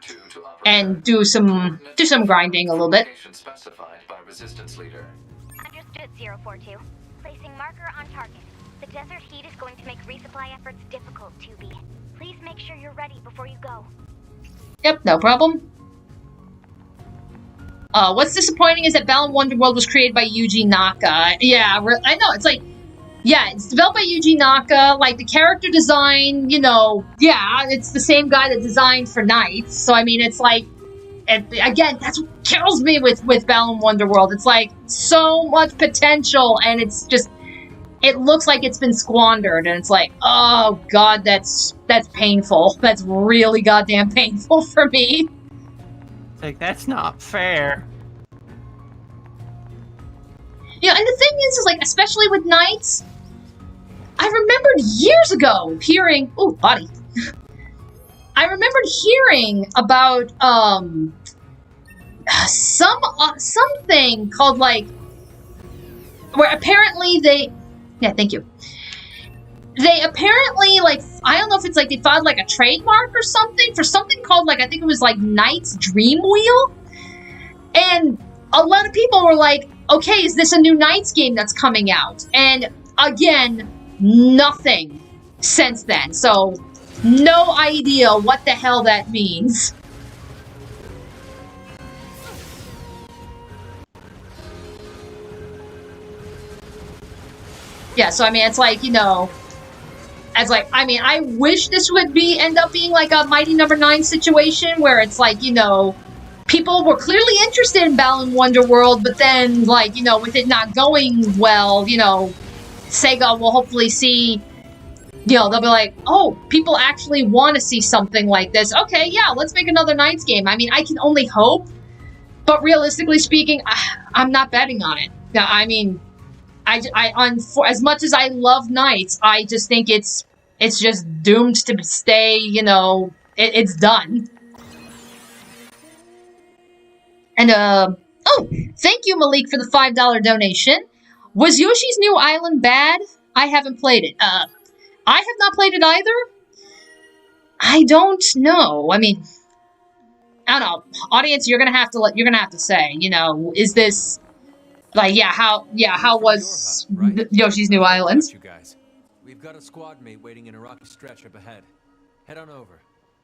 and do some grinding a little bit. Specified by resistance leader. Understood, 042. Placing marker on target. The desert heat is going to make resupply efforts difficult, 2B. Please make sure you're ready before you go. Yep, no problem. What's disappointing is that Balan Wonderworld was created by Yuji Naka. Yeah, I know, it's like, yeah, it's developed by Yuji Naka. Like, the character design, you know, yeah, it's the same guy that designed for Knights. So, I mean, it's like, and again, that's what kills me with Balan Wonderworld. It's like, so much potential, and it's just, it looks like it's been squandered, and it's like, oh god, that's painful. That's really goddamn painful for me. Like, that's not fair. Yeah, and the thing is like, especially with Knights, I remembered years ago hearing, ooh, body. I remembered hearing about, something called, like, where apparently yeah, thank you. They apparently, like, I don't know if it's like they filed like a trademark or something for something called, like, I think it was like Knight's Dream Wheel. And a lot of people were like, okay, is this a new Knights game that's coming out? And again, nothing since then. So, no idea what the hell that means. Yeah, so I mean, it's like, you know, as like, I mean, I wish this would end up being like a Mighty Number 9 situation where it's like, you know, people were clearly interested in Balan Wonderworld, but then, like, you know, with it not going well, you know, Sega will hopefully see, you know, they'll be like, oh, people actually want to see something like this. Okay, yeah, let's make another Knights game. I mean, I can only hope, but realistically speaking, I'm not betting on it. I mean, as much as I love Knights, I just think it's just doomed to stay, you know, it's done. And, oh, thank you, Malik, for the $5 donation. Was Yoshi's New Island bad? I haven't played it. I have not played it either. I don't know. I mean, I don't know. Audience, you're gonna have to say, you know, is this, like, how was right? Yoshi's New Island? You guys. We've got a squad mate waiting in a rocky stretch up ahead. Head on over.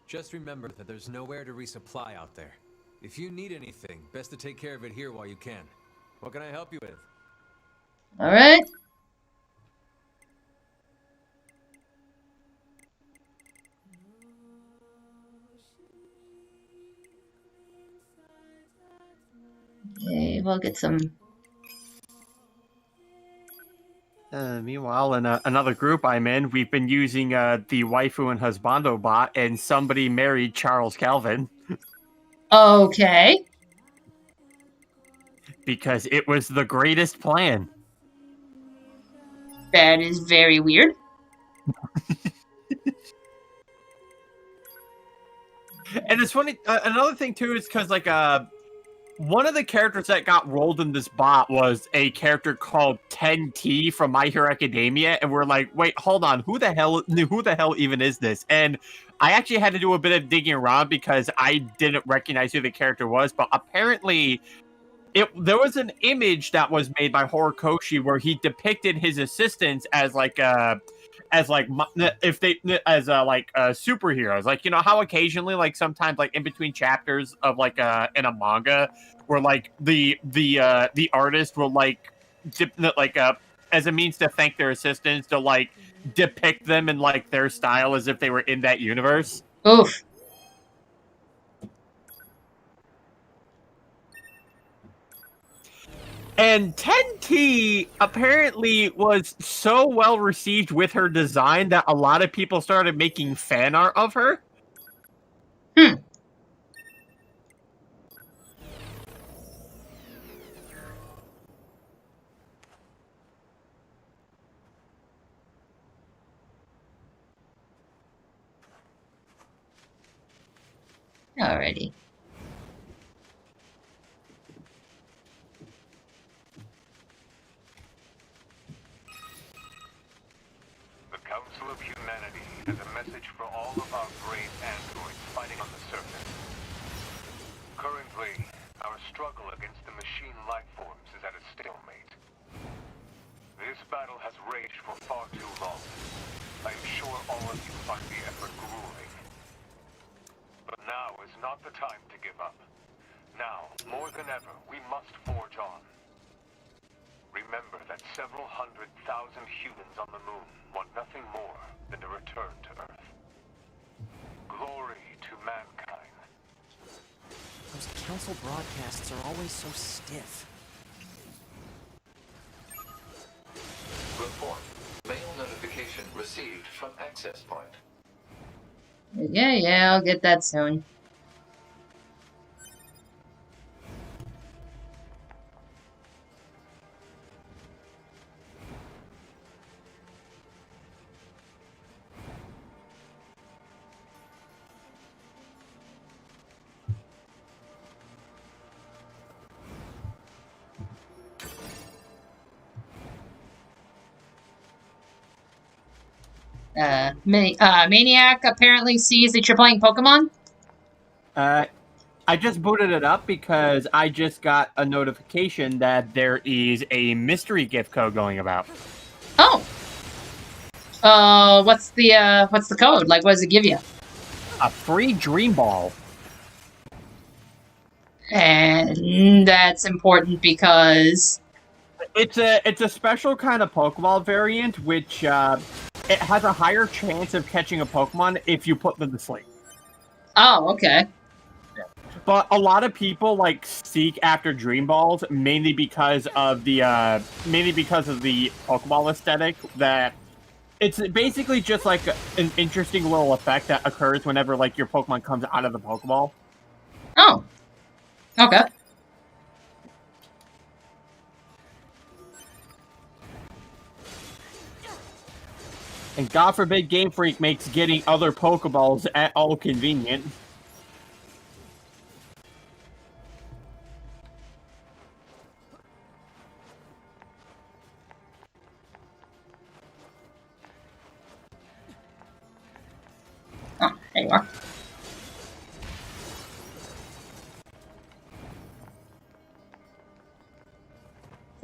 Just remember that there's nowhere to resupply out there. If you need anything, best to take care of it here while you can. What can I help you with? Alright. Okay, we'll get some... Meanwhile, in another group I'm in, we've been using the waifu and husbando bot, and somebody married Charles Calvin. Okay. Because it was the greatest plan. That is very weird. And it's funny, another thing too is because like one of the characters that got rolled in this bot was a character called 10T from My Hero Academia, and we're like, wait, hold on, who the hell even is this? And I actually had to do a bit of digging around because I didn't recognize who the character was, but apparently there was an image that was made by Horikoshi where he depicted his assistants as like superheroes, like, you know how occasionally, like, sometimes, like, in between chapters of like in a manga where like the artist will as a means to thank their assistants to like depict them in like their style as if they were in that universe. Oof. And 10T apparently was so well received with her design that a lot of people started making fan art of her. Alrighty. The Council of Humanity has a message for all of our brave androids fighting on the surface. Currently, our struggle against the machine life forms is at a stalemate. This battle has raged for far too long. I am sure all of you find the effort grueling. But now is not the time to give up. Now, more than ever, we must forge on. Remember that several 100,000 humans on the moon want nothing more than to return to Earth. Glory to mankind. Those council broadcasts are always so stiff. Report. Mail notification received from access point. Yeah, I'll get that soon. Maniac apparently sees that you're playing Pokemon. I just booted it up because I just got a notification that there is a mystery gift code going about. Oh. What's the code? Like, what does it give you? A free Dream Ball. And that's important because it's a special kind of Pokeball variant, which it has a higher chance of catching a Pokemon if you put them to sleep. Oh, okay. But a lot of people like seek after Dream Balls mainly because of the Pokeball aesthetic. That it's basically just like an interesting little effect that occurs whenever like your Pokemon comes out of the Pokeball. Oh. Okay. And God forbid Game Freak makes getting other Pokeballs at all convenient. Oh, there you are.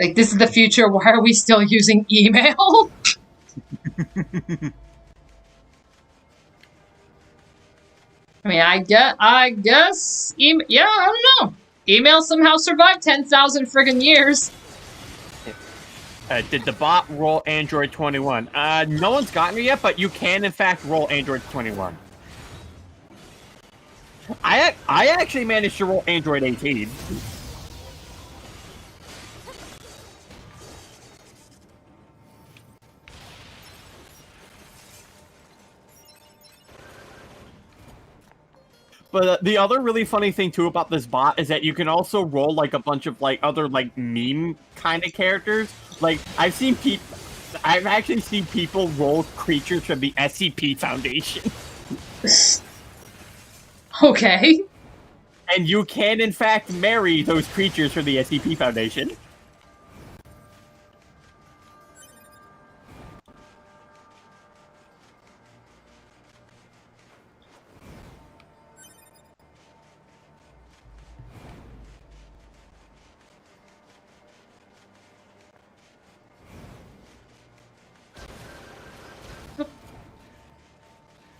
Like, this is the future. Why are we still using email? I mean, I guess, yeah, I don't know. Email somehow survived 10,000 friggin' years. Did the bot roll Android 21? No one's gotten it yet, but you can, in fact, roll Android 21. I actually managed to roll Android 18. But the other really funny thing too about this bot is that you can also roll like a bunch of like other like meme kind of characters. Like I've actually seen people roll creatures from the SCP Foundation. Okay. And you can in fact marry those creatures from the SCP Foundation.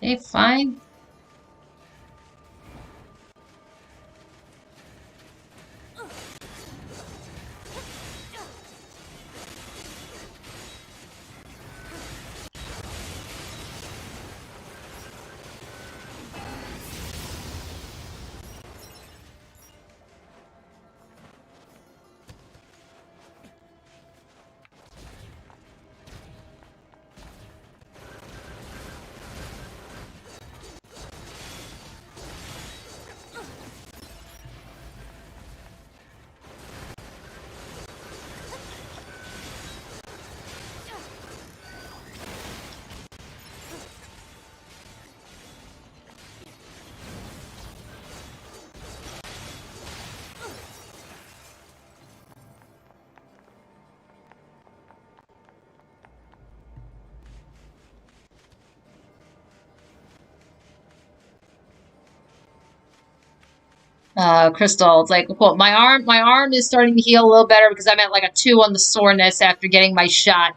Okay, fine. Crystal, it's like, quote, my arm is starting to heal a little better because I'm at like a 2 on the soreness after getting my shot.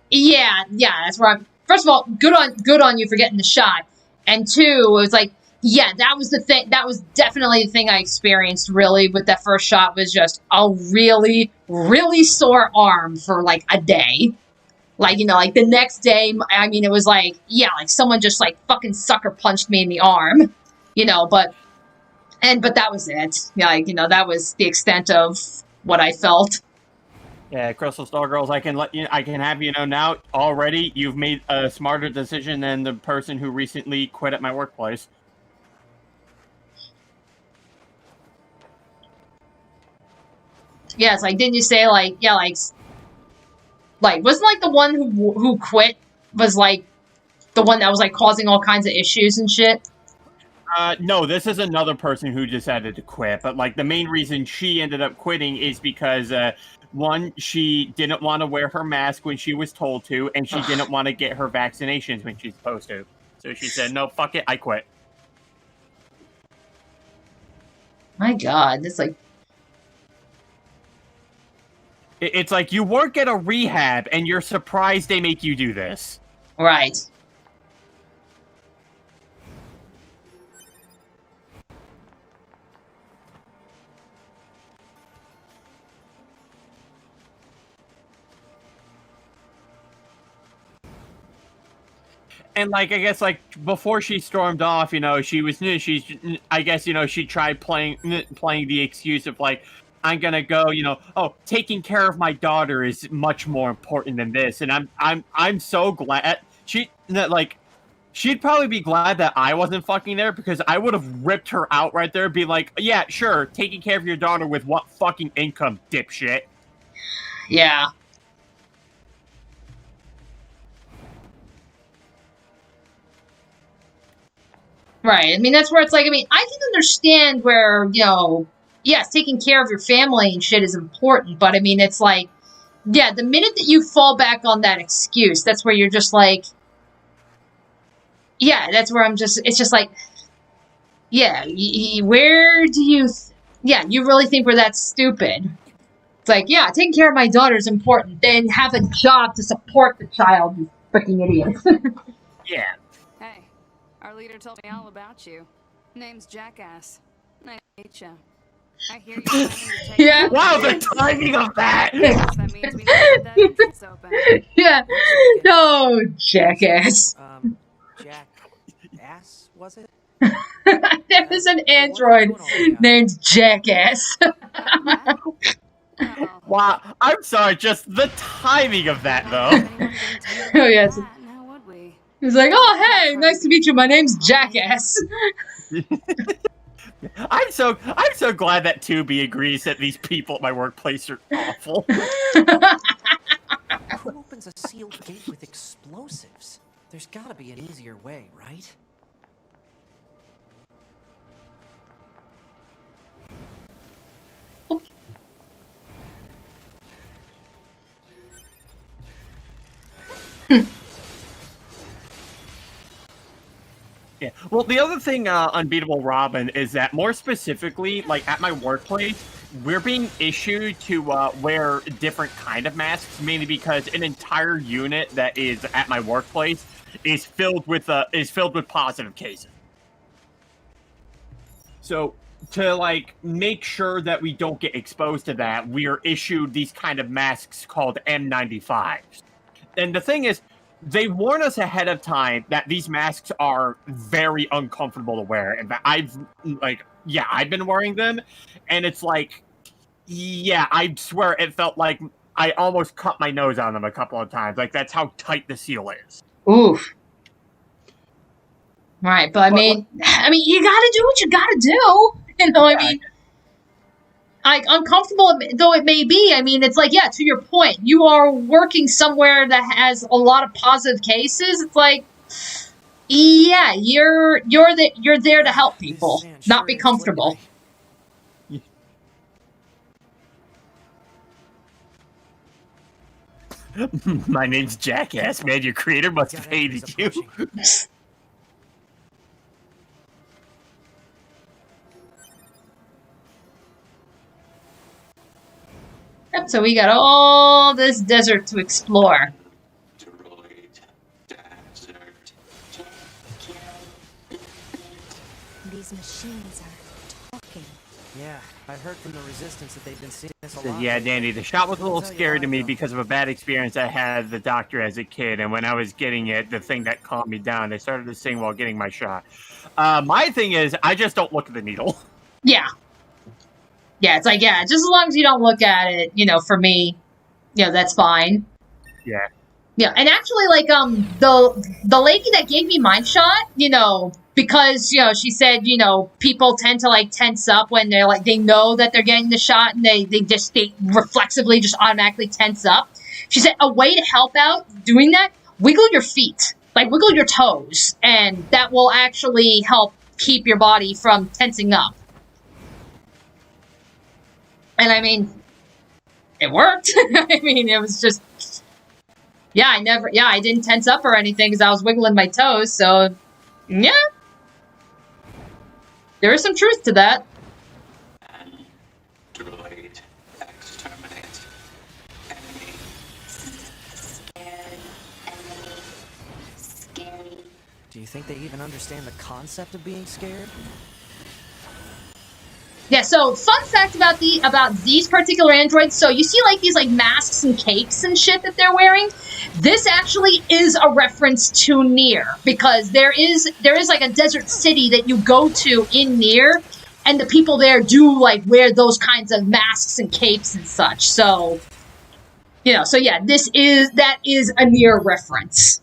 Yeah, that's where I'm. First of all, good on you for getting the shot. And 2, it was like, yeah, that was the thing. That was definitely the thing I experienced really with that first shot was just a really, really sore arm for like a day. Like, you know, like the next day, I mean, it was like, yeah, like someone just like fucking sucker punched me in the arm, you know, but that was it. Yeah, like, you know, that was the extent of what I felt. Yeah, Crystal Stargirls, I can have you know now already you've made a smarter decision than the person who recently quit at my workplace. Yeah, it's like, didn't you say like, yeah, like wasn't like the one who quit was like the one that was like causing all kinds of issues and shit? No, this is another person who decided to quit, but like the main reason she ended up quitting is because one, she didn't want to wear her mask when she was told to, and she didn't want to get her vaccinations when she's supposed to. So she said, no, fuck it, I quit. My God, it's like... It's like you work at a rehab, and you're surprised they make you do this. Right. And, like, I guess, like, before she stormed off, you know, I guess, you know, she tried playing the excuse of, like, I'm gonna go, you know, oh, taking care of my daughter is much more important than this. And I'm so glad she'd probably be glad that I wasn't fucking there because I would have ripped her out right there and be like, yeah, sure, taking care of your daughter with what fucking income, dipshit? Yeah. Right. I mean, that's where it's like, I mean, I can understand where, you know, yes, taking care of your family and shit is important, but I mean, it's like, yeah, the minute that you fall back on that excuse, that's where you're just like, yeah, that's where it's just like, yeah, where do you, you really think we're that stupid? It's like, yeah, taking care of my daughter is important, then have a job to support the child, you freaking idiot. Yeah. Hey, our leader told me all about you. Name's Jackass. Nice to meet you. I hear you're planning to take Yeah. Wow, the timing of that! That means we need to get that entrance open. Yeah. No, Jackass. Jackass, was it? There's an android named Jackass. Wow, I'm sorry, just the timing of that, though. Oh, yes. He's like, oh, hey, nice to meet you. My name's Jackass. I'm so glad that 2B agrees that these people at my workplace are awful. Who opens a sealed gate with explosives? There's gotta be an easier way, right? Yeah. Well, the other thing, Unbeatable Robin, is that more specifically, like at my workplace, we're being issued to wear different kind of masks, mainly because an entire unit that is at my workplace is filled with positive cases. So to like make sure that we don't get exposed to that, we are issued these kind of masks called N95s. And the thing is, they warn us ahead of time that these masks are very uncomfortable to wear. And I've been wearing them, and it's like, yeah, I swear it felt like I almost cut my nose on them a couple of times. Like, that's how tight the seal is. Oof. Right, but I mean, you gotta do what you gotta do. You know, I mean, like, uncomfortable though it may be, I mean, it's like, yeah, to your point, you are working somewhere that has a lot of positive cases. It's like, yeah, you're there to help people, not be comfortable. My name's Jackass, man. Your creator must have hated you. Yep, so we got all this desert to explore. These machines are talking. Yeah, I've heard from the Resistance that they've been seeing this a lot. Yeah, Danny, the shot was a little scary to me because of a bad experience I had at the doctor as a kid, and when I was getting it, the thing that calmed me down, I started to sing while getting my shot. My thing is, I just don't look at the needle. Yeah. Yeah, it's like, yeah, just as long as you don't look at it, you know, for me, you know, that's fine. Yeah. Yeah, and actually, like, the lady that gave me my shot, you know, because, you know, she said, you know, people tend to, like, tense up when they're, like, they know that they're getting the shot, and they reflexively just automatically tense up. She said a way to help out doing that, wiggle your feet. Like, wiggle your toes, and that will actually help keep your body from tensing up. And, I mean, it worked. I mean, it was just... Yeah, I didn't tense up or anything because I was wiggling my toes, so... Yeah. There is some truth to that. Droid, exterminate. Enemy. Scary. Do you think they even understand the concept of being scared? Yeah, so fun fact about these particular androids. So you see like these like masks and capes and shit that they're wearing. This actually is a reference to Nier because there is like a desert city that you go to in Nier, and the people there do like wear those kinds of masks and capes and such. So, you know, so yeah, that is a Nier reference.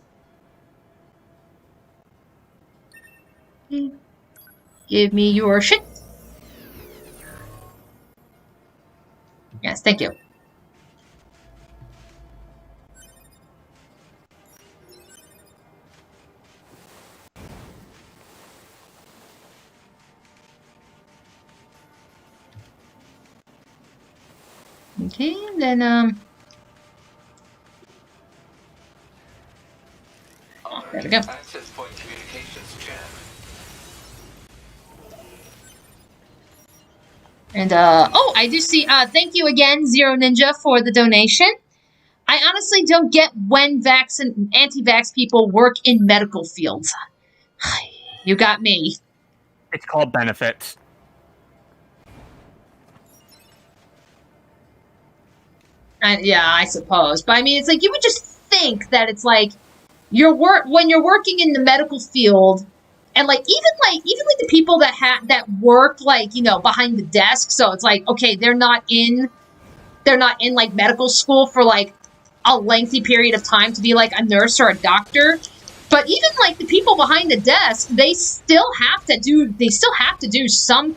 Give me your shit. Yes, thank you. Okay, then, there we go. Access point communications jam. And, oh, I do see, thank you again, Zero Ninja, for the donation. I honestly don't get when anti-vax people work in medical fields. You got me. It's called benefits. Yeah, I suppose. But, I mean, it's like, you would just think that it's like, when you're working in the medical field, and like even the people that work like, you know, behind the desk, so it's like, okay, they're not in like medical school for like a lengthy period of time to be like a nurse or a doctor. But even like the people behind the desk, they still have to do some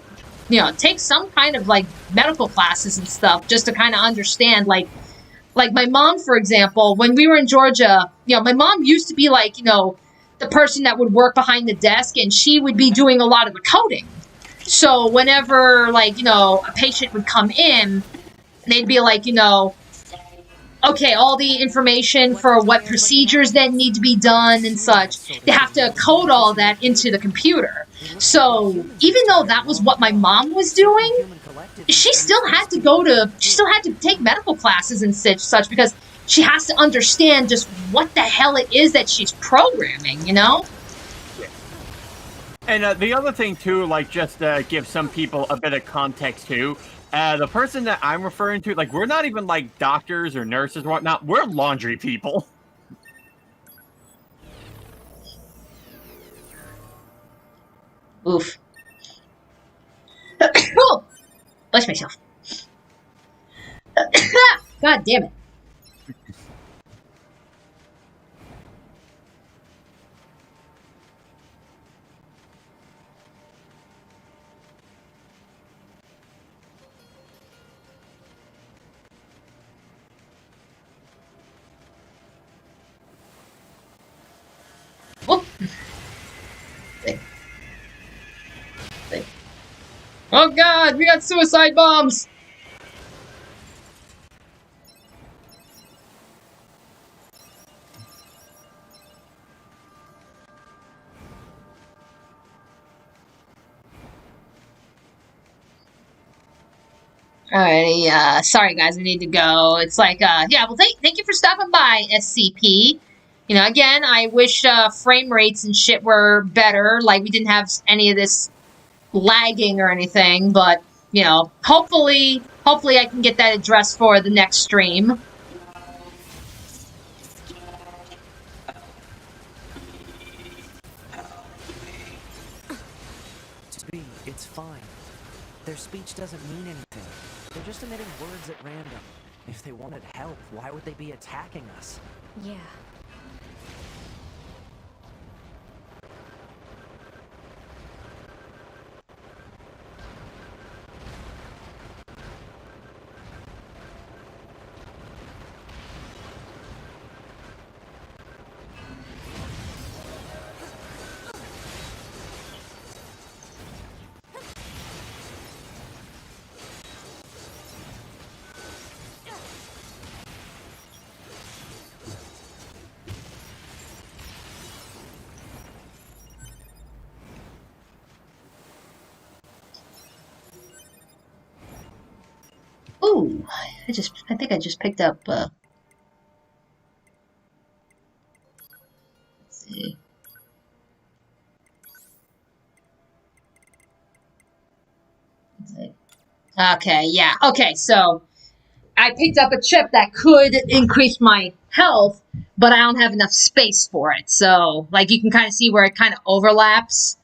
you know, take some kind of, like, medical classes and stuff just to kind of understand, like my mom, for example, when we were in Georgia, you know, my mom used to be, like, you know, the person that would work behind the desk, and she would be doing a lot of the coding. So whenever, like, you know, a patient would come in, they'd be like, you know, okay, all the information for what procedures that need to be done and such, they have to code all that into the computer. So even though that was what my mom was doing, she still had to take medical classes and such because she has to understand just what the hell it is that she's programming, you know? And the other thing, too, like, just to give some people a bit of context, too, the person that I'm referring to, like, we're not even, like, doctors or nurses or whatnot. We're laundry people. Oof. Bless myself. God damn it. Oh. Oh god, we got suicide bombs! Alrighty, sorry guys, I need to go. It's like, yeah, well thank you for stopping by, SCP. You know, again, I wish, frame rates and shit were better, like we didn't have any of this lagging or anything, but, you know, hopefully I can get that addressed for the next stream. It's fine. Their speech doesn't mean anything. They're just emitting words at random. If they wanted help, why would they be attacking us? Yeah. Ooh, I think I just picked up, let's see. Okay, yeah. Okay, so I picked up a chip that could increase my health, but I don't have enough space for it. So, like, you can kind of see where it kind of overlaps.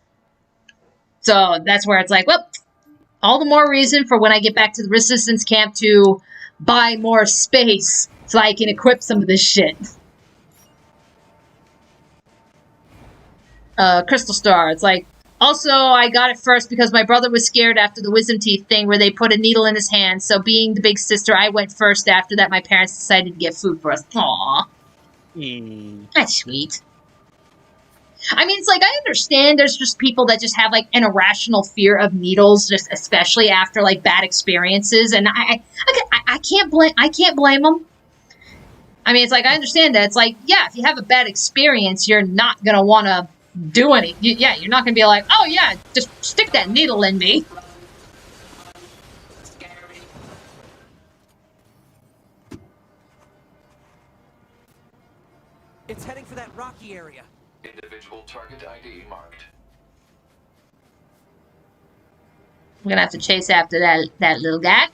So that's where it's like, well, all the more reason for when I get back to the resistance camp to buy more space so I can equip some of this shit. Crystal Star, it's like, also, I got it first because my brother was scared after the wisdom teeth thing where they put a needle in his hand, so being the big sister, I went first. After that, my parents decided to get food for us. Aww. That's sweet. I mean, it's like, I understand there's just people that just have, like, an irrational fear of needles, just especially after, like, bad experiences, and I can't blame them. I mean, it's like, I understand that. It's like, yeah, if you have a bad experience, you're not gonna want to do any. Yeah, you're not gonna be like, oh yeah, just stick that needle in me. It's heading for that rocky area. Individual target ID marked. I'm gonna have to chase after that little guy.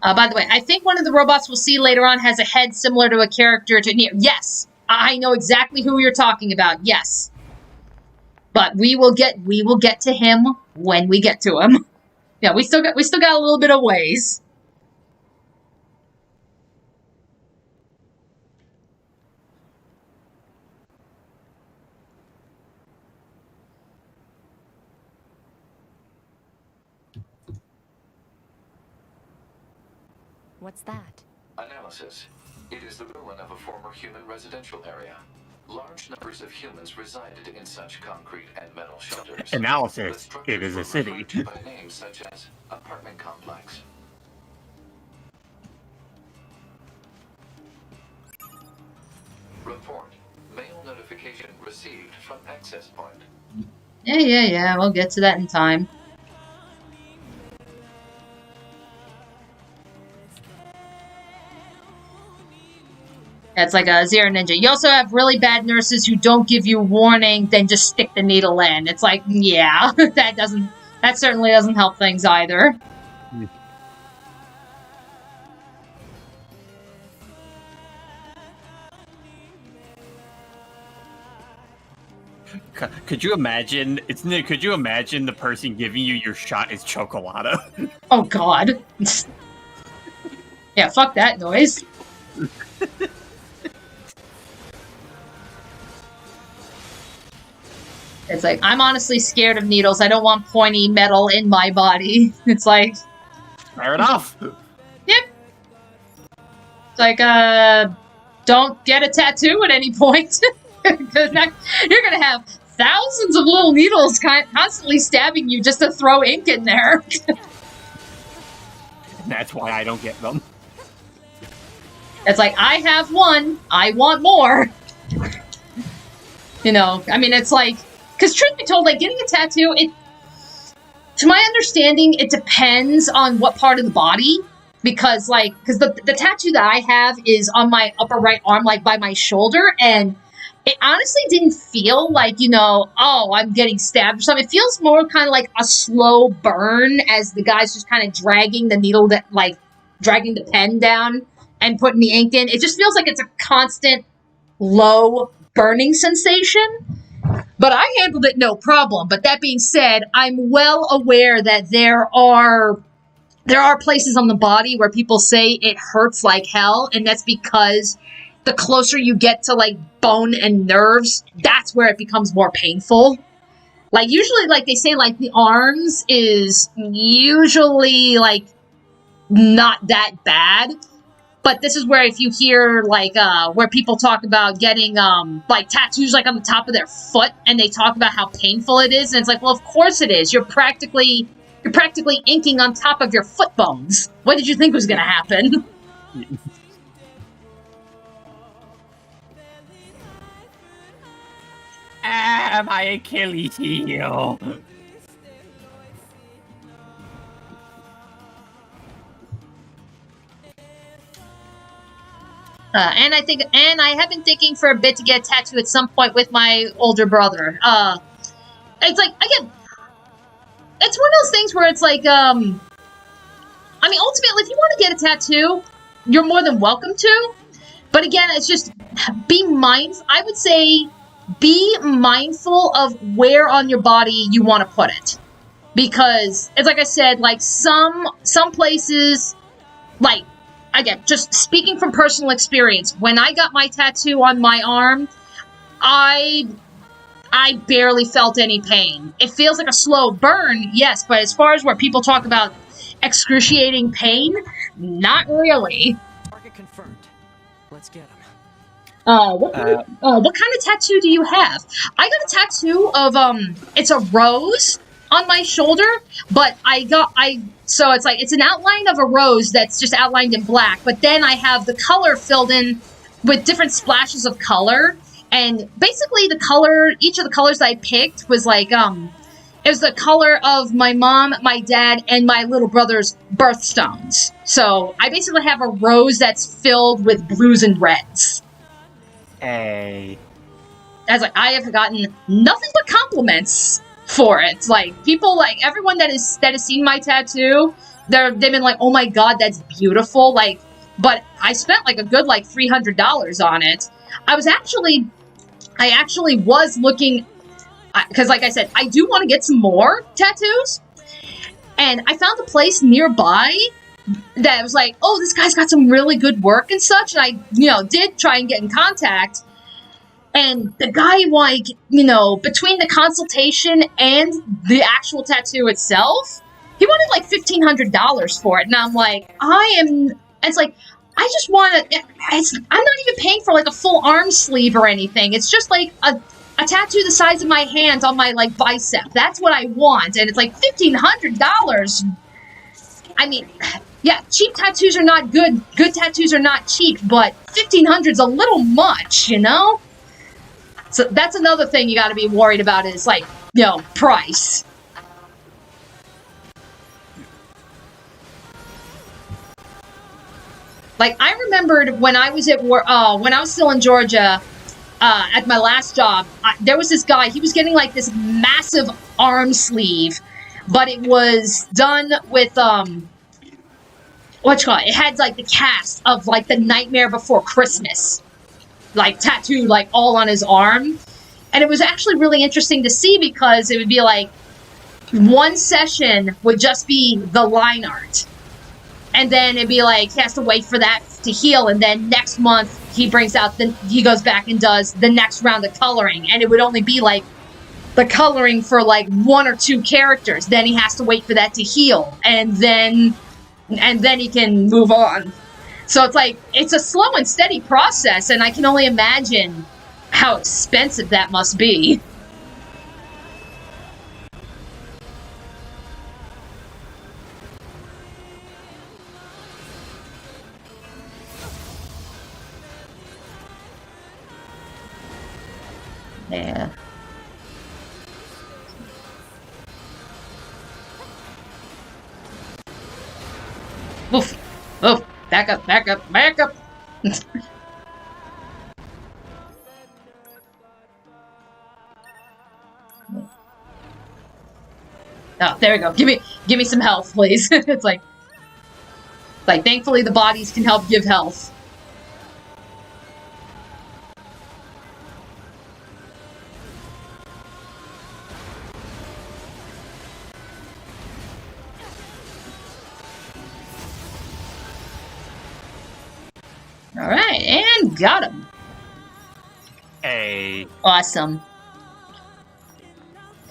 By the way, I think one of the robots we'll see later on has a head similar to a character to Nier. Yes, I know exactly who you're talking about. Yes, but we will get to him when we get to him. Yeah, we still got a little bit of ways. What's that? Analysis. It is the ruin of a former human residential area. Large numbers of humans resided in such concrete and metal shelters. Analysis. It is a city. By names such as apartment complex. Report. Mail notification received from access point. Yeah. We'll get to that in time. It's like a Zero Ninja. You also have really bad nurses who don't give you warning, then just stick the needle in. It's like, yeah, that certainly doesn't help things either. Could you imagine? Could you imagine the person giving you your shot is Chocolata? Oh God. Yeah, fuck that noise. It's like, I'm honestly scared of needles. I don't want pointy metal in my body. It's like... Fair enough. Yep. It's like, don't get a tattoo at any point. Because you're gonna have thousands of little needles constantly stabbing you just to throw ink in there. That's why I don't get them. It's like, I have one. I want more. You know, I mean, it's like... Because truth be told, like, getting a tattoo, to my understanding, it depends on what part of the body. Because, like, the tattoo that I have is on my upper right arm, like, by my shoulder. And it honestly didn't feel like, you know, oh, I'm getting stabbed or something. It feels more kind of like a slow burn as the guy's just kind of dragging the needle, dragging the pen down and putting the ink in. It just feels like it's a constant, low burning sensation. But I handled it no problem. But that being said, I'm well aware that there are places on the body where people say it hurts like hell, and that's because the closer you get to, like, bone and nerves, that's where it becomes more painful. Like, usually, like, they say, like, the arms is usually, like, not that bad. But this is where if you hear, like, where people talk about getting, like, tattoos, like, on the top of their foot, and they talk about how painful it is, and it's like, well, of course it is. You're practically inking on top of your foot bones. What did you think was gonna happen? My Achilles heel. And I have been thinking for a bit to get a tattoo at some point with my older brother. It's like, again, it's one of those things where it's like, I mean, ultimately, if you want to get a tattoo, you're more than welcome to. But again, it's just, I would say, be mindful of where on your body you want to put it. Because, it's like I said, like, some places, like, again, just speaking from personal experience, when I got my tattoo on my arm, I barely felt any pain. It feels like a slow burn, yes, but as far as where people talk about excruciating pain, not really. Target confirmed. Let's get him. What kind of tattoo do you have? I got a tattoo of, it's a rose on my shoulder, but so it's like, it's an outline of a rose that's just outlined in black, but then I have the color filled in with different splashes of color, and basically each of the colors I picked was like, it was the color of my mom, my dad, and my little brother's birthstones. So I basically have a rose that's filled with blues and reds. Hey. As like, I have gotten nothing but compliments for it. Like, people, like, everyone that has seen my tattoo, they've been like, oh my god, that's beautiful. Like, but I spent like a good like $300 on it. I actually was looking, because like I said, I do want to get some more tattoos, and I found a place nearby that was like, oh, this guy's got some really good work and such, and I, did try and get in contact. And the guy, like, between the consultation and the actual tattoo itself, he wanted like $1,500 for it. And I'm like, And it's like, I just want to. I'm not even paying for like a full arm sleeve or anything. It's just like a tattoo the size of my hand on my like bicep. That's what I want, and it's like $1,500. I mean, yeah, cheap tattoos are not good. Good tattoos are not cheap, but $1,500's a little much, you know. So that's another thing you got to be worried about is like, you know, price. Like, I remembered when I was when I was still in Georgia, at my last job, there was this guy, he was getting like this massive arm sleeve, but it was done with, it had like the cast of like the Nightmare Before Christmas, like tattooed like all on his arm. And it was actually really interesting to see because it would be like, one session would just be the line art. And then it'd be like, he has to wait for that to heal, and then next month he brings out he goes back and does the next round of coloring, and it would only be like the coloring for like 1 or 2 characters. Then he has to wait for that to heal, and then he can move on. So it's like, it's a slow and steady process, and I can only imagine how expensive that must be. Yeah. Oof. Oof. Back up, back up, back up. Oh, there we go. Give me some health, please. It's like thankfully the bodies can help give health. All right, and got him. Hey. Awesome.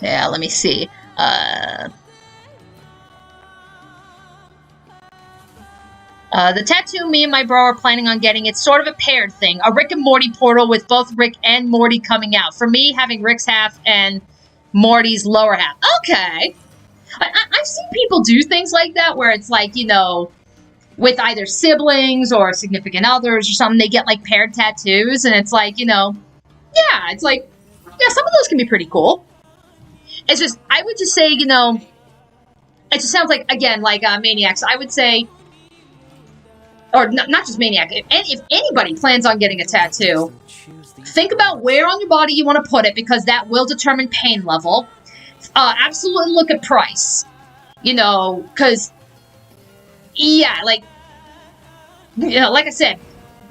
Yeah, let me see. The tattoo me and my bro are planning on getting, it's sort of a paired thing. A Rick and Morty portal with both Rick and Morty coming out. For me, having Rick's half and Morty's lower half. Okay. I've seen people do things like that where it's like, you know, with either siblings or significant others or something, they get like paired tattoos, and it's like, you know, yeah, it's like, yeah, some of those can be pretty cool. It's just, I would just say, you know, it just sounds like, again, like Maniacs, I would say, or not just Maniac, if anybody plans on getting a tattoo, think about where on your body you want to put it, because that will determine pain level. Absolutely look at price, you know, because, yeah, like, you know, like I said,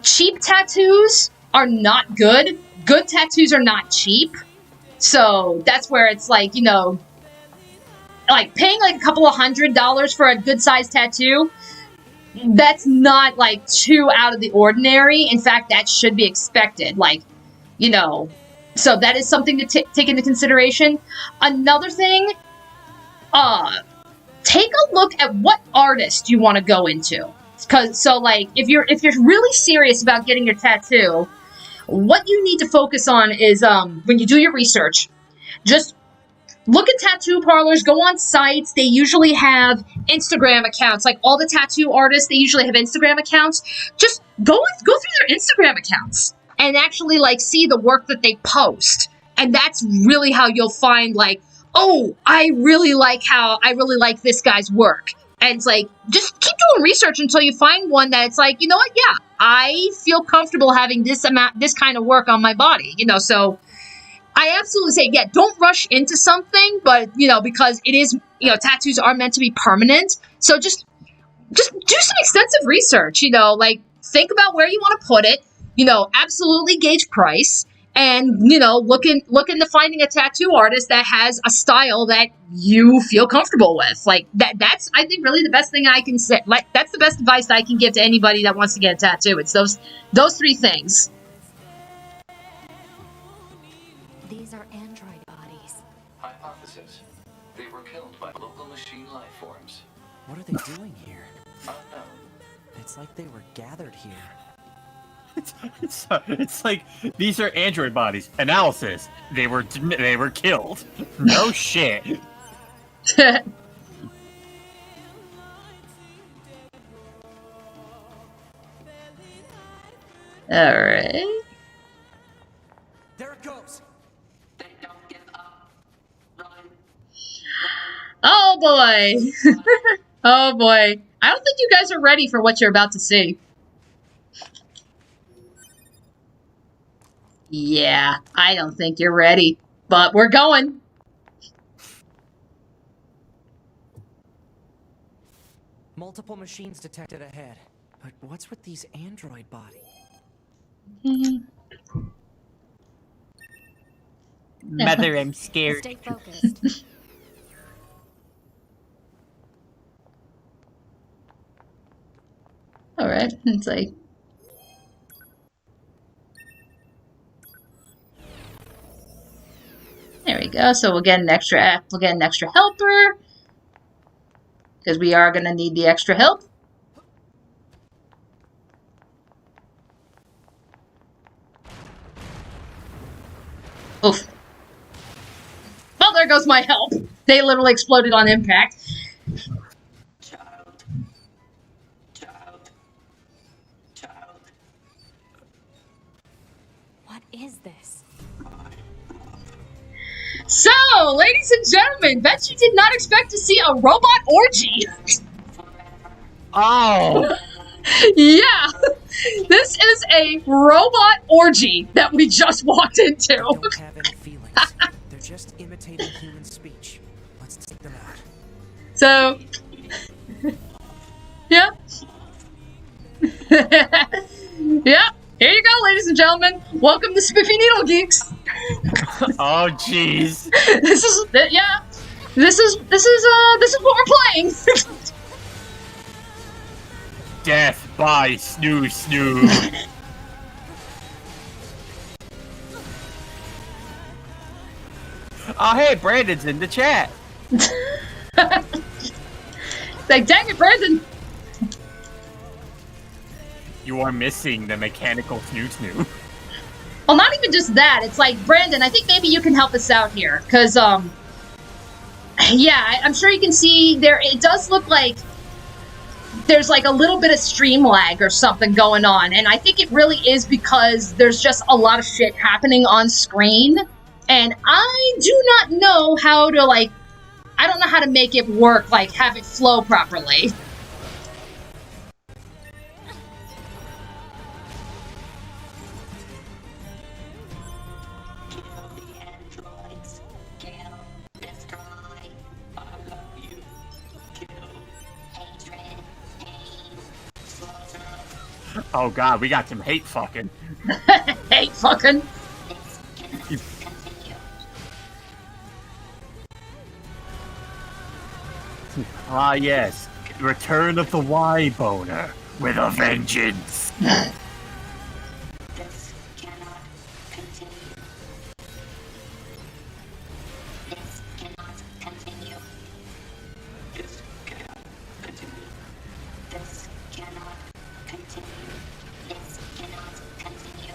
cheap tattoos are not good. Good tattoos are not cheap. So that's where it's like, you know, like paying like a couple of $100 for a good sized tattoo, that's not like too out of the ordinary. In fact, that should be expected. Like, you know, so that is something to take into consideration. Another thing, take a look at what artist you want to go into. So like, if you're really serious about getting your tattoo, what you need to focus on is, when you do your research, just look at tattoo parlors, go on sites. They usually have Instagram accounts. Like all the tattoo artists, they usually have Instagram accounts. Just go through their Instagram accounts and actually like see the work that they post. And that's really how you'll find like, oh, I really like this guy's work. And it's like, just keep doing research until you find one that it's like, you know what? Yeah, I feel comfortable having this kind of work on my body, you know, so I absolutely say, yeah, don't rush into something, but, you know, because it is, you know, tattoos are meant to be permanent. So just do some extensive research, you know, like think about where you want to put it, you know, absolutely gauge price, and, you know, look into finding a tattoo artist that has a style that you feel comfortable with. Like that's, I think, really the best thing I can say. Like, that's the best advice I can give to anybody that wants to get a tattoo. It's those 3 things. These are android bodies. Hypothesis. They were killed by local machine life forms. What are they doing here? Unknown. It's like they were gathered here. It's like these are android bodies. Analysis. They were killed. No shit. Alright. There it goes. Oh boy. Oh boy. I don't think you guys are ready for what you're about to see. Yeah, I don't think you're ready. But we're going. Multiple machines detected ahead. But what's with these android bodies? Mother, I'm scared. Stay focused. Alright, it's like... There we go. So we'll get an extra helper. Because we are gonna need the extra help. Oof. Well, there goes my help. They literally exploded on impact. What is this? So, ladies and gentlemen, bet you did not expect to see a robot orgy. Oh! Yeah! This is a robot orgy that we just walked into. They don't have any feelings. They're just imitating human speech. Let's take them out. So, yeah. Yeah. Here you go, ladies and gentlemen. Welcome to Spiffy Needle Geeks. Oh, jeez. This is what we're playing. Death by snooze snooze. Oh, hey, Brandon's in the chat. Like, dang it, Brandon. You are missing the mechanical snoo snoo. Well, not even just that. It's like, Brandon, I think maybe you can help us out here. Because, yeah, I'm sure you can see there, it does look like there's like a little bit of stream lag or something going on. And I think it really is because there's just a lot of shit happening on screen. And I do not know how to, like, I don't know how to make it work, like, have it flow properly. Oh god, we got some hate fucking. Hate fucking. Ah yes, return of the Y-boner with a vengeance. This cannot continue. This cannot continue. This cannot continue. This cannot continue. This cannot continue.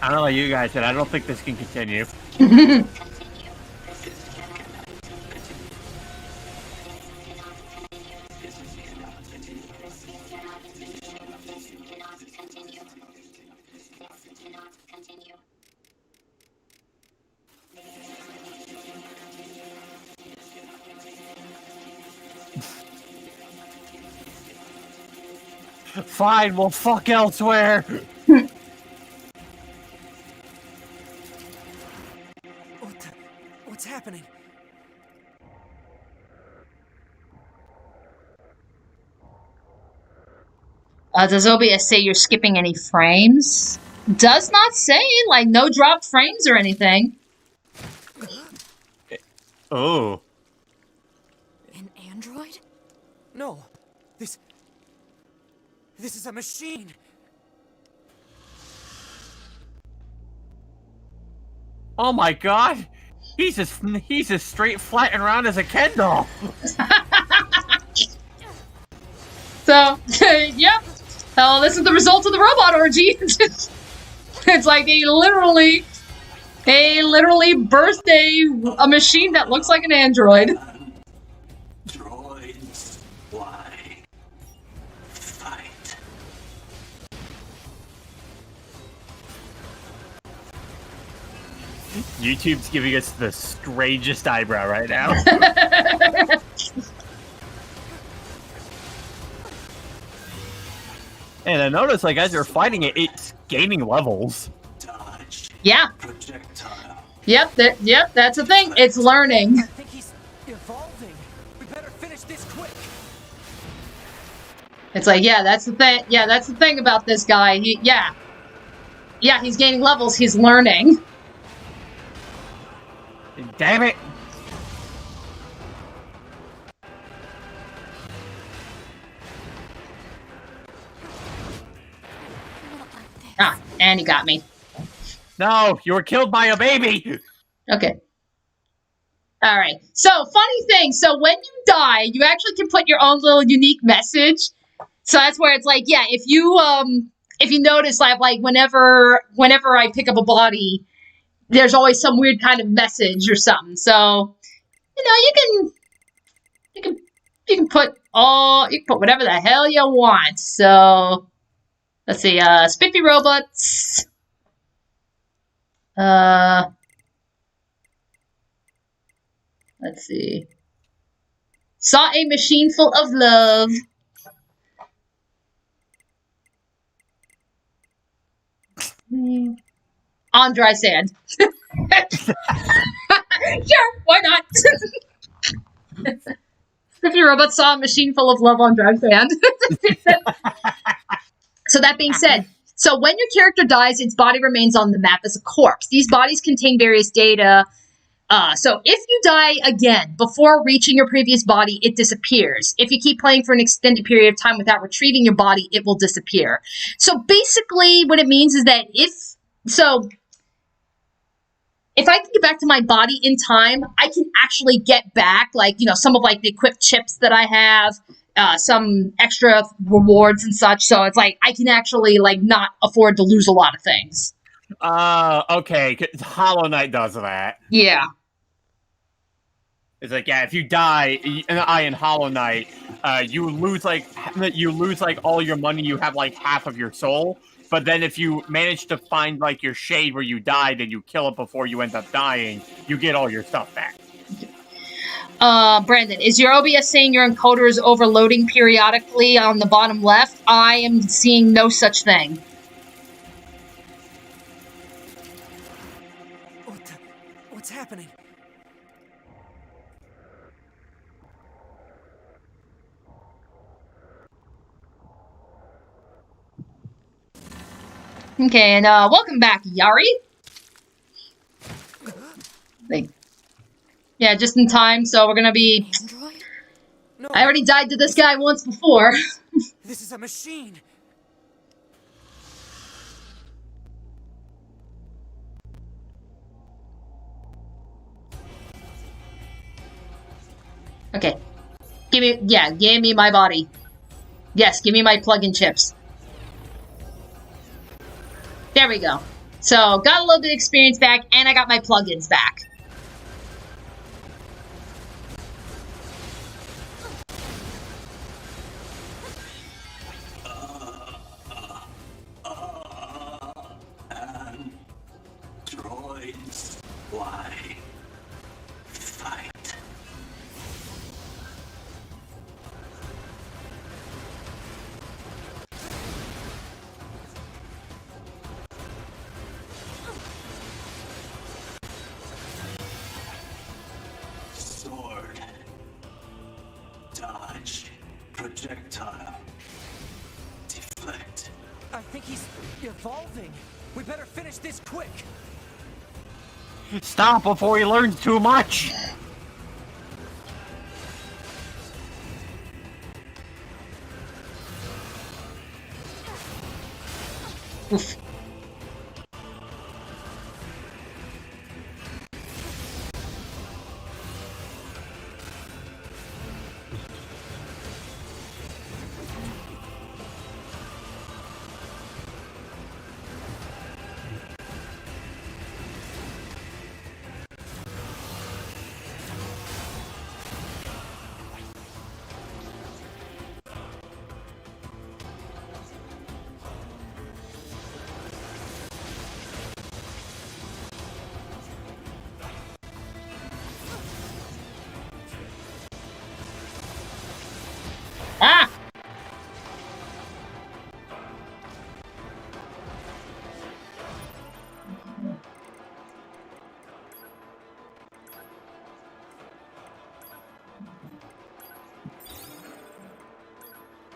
I don't know about you guys, but I don't think this can continue. Fine, we'll fuck elsewhere. What's happening? Does OBS say you're skipping any frames? Does not say, like, no dropped frames or anything. Oh. An android? No. This is a machine. Oh my god! He's as straight flat and round as a Ken doll. So So, yep. Oh, this is the result of the robot orgy. It's like they literally birthed a machine that looks like an android. Droids, why fight? YouTube's giving us the strangest eyebrow right now. And I noticed, like, as you're fighting it, it's gaining levels. Yeah. Yep, that's the thing. It's learning. I think he's evolving. We better finish this quick. It's like, yeah, that's the thing. Yeah, that's the thing about this guy. Yeah, he's gaining levels. He's learning. Damn it! Ah, and he got me. No, you were killed by a baby! Okay. Alright. So, funny thing. So, when you die, you actually can put your own little unique message. So, that's where it's like, yeah, if you notice, like, whenever I pick up a body, there's always some weird kind of message or something. So, you can put whatever the hell you want. So, let's see, Spiffy Robots. Let's see. Saw a machine full of love. On dry sand. Sure, why not? Spiffy Robot saw a machine full of love on dry sand. So that being said, so when your character dies, its body remains on the map as a corpse. These bodies contain various data. So if you die again before reaching your previous body, it disappears. If you keep playing for an extended period of time without retrieving your body, it will disappear. So basically what it means is that if I can get back to my body in time, I can actually get back, like, some of, like, the equipped chips that I have, some extra rewards and such. So it's like, I can actually, like, not afford to lose a lot of things. Okay, 'cause Hollow Knight does that. Yeah. It's like, yeah, if you die in Hollow Knight, you lose like all your money. You have like half of your soul. But then if you manage to find like your shade where you died and you kill it before you end up dying, you get all your stuff back. Brandon, is your OBS saying your encoder is overloading periodically on the bottom left? I am seeing no such thing. What's happening? Okay, and welcome back, Yari. Yeah, just in time, so we're gonna be... No. I already died to this guy once before. This is a machine. Okay. Give me my body. Yes, give me my plug-in chips. There we go. So, got a little bit of experience back, and I got my plugins back. Droids, why fight? Sword. Dodge. Projectile. Deflect. I think he's evolving. We better finish this quick. Stop before he learns too much! Oof.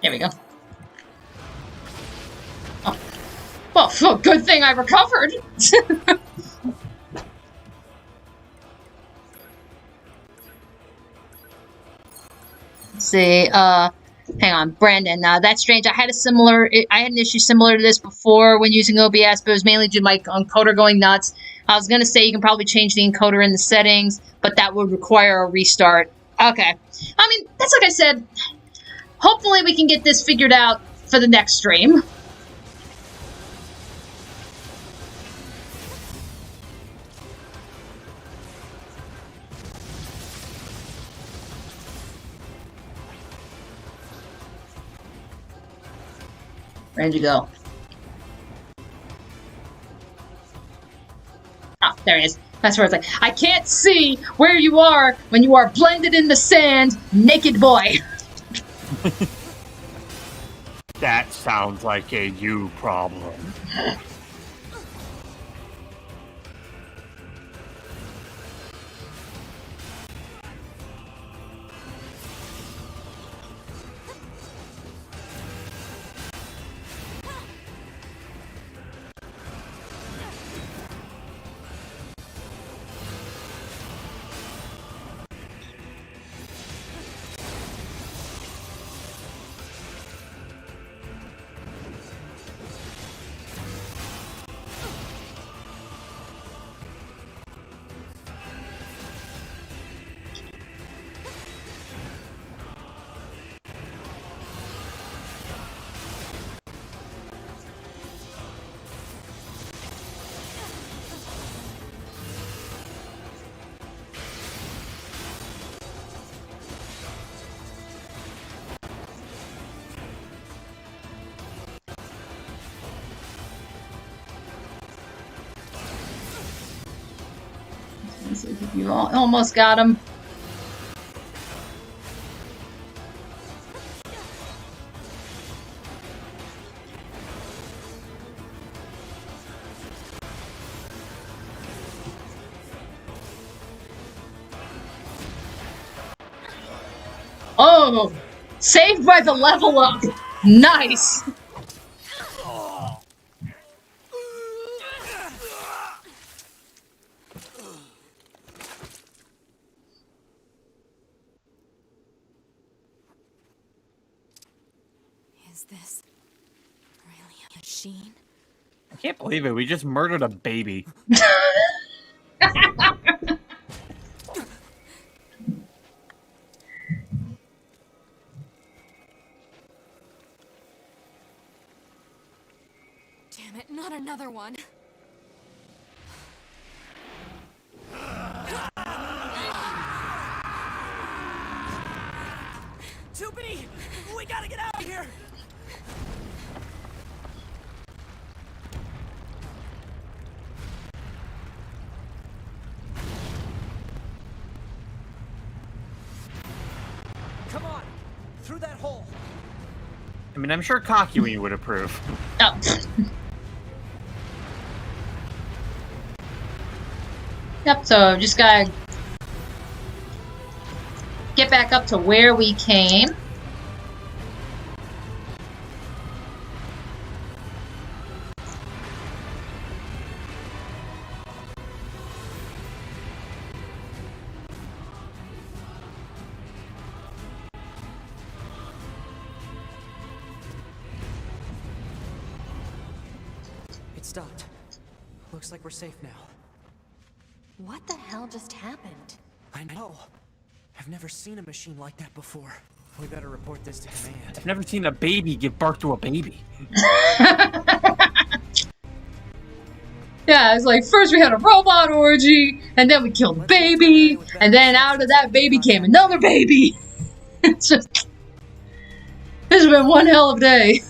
There we go. Oh. Well, good thing I recovered. Let's see, hang on, Brandon, that's strange. I had an issue similar to this before when using OBS, but it was mainly due to my encoder going nuts. I was gonna say you can probably change the encoder in the settings, but that would require a restart. Okay. I mean, that's like I said, hopefully we can get this figured out for the next stream. Ready to go. Oh, there he is. That's where it's like, I can't see where you are when you are blended in the sand, naked boy. That sounds like a you problem. You almost got him. Oh, saved by the level up. Nice. Is this really a machine? I can't believe it. We just murdered a baby. Damn it, not another one. Tubity! We gotta get out of here! Come on! Through that hole! I mean, I'm sure Kakui would approve. Oh. Yep, so just gotta get back up to where we came. It stopped. Looks like we're safe now. What the hell just happened? I know. I've never seen a machine like that before. We better report this to command. I've never seen a baby give birth to a baby. Yeah, it's like first we had a robot orgy, and then we killed the baby, and then out of that baby came another baby. It's just, this has been one hell of a day.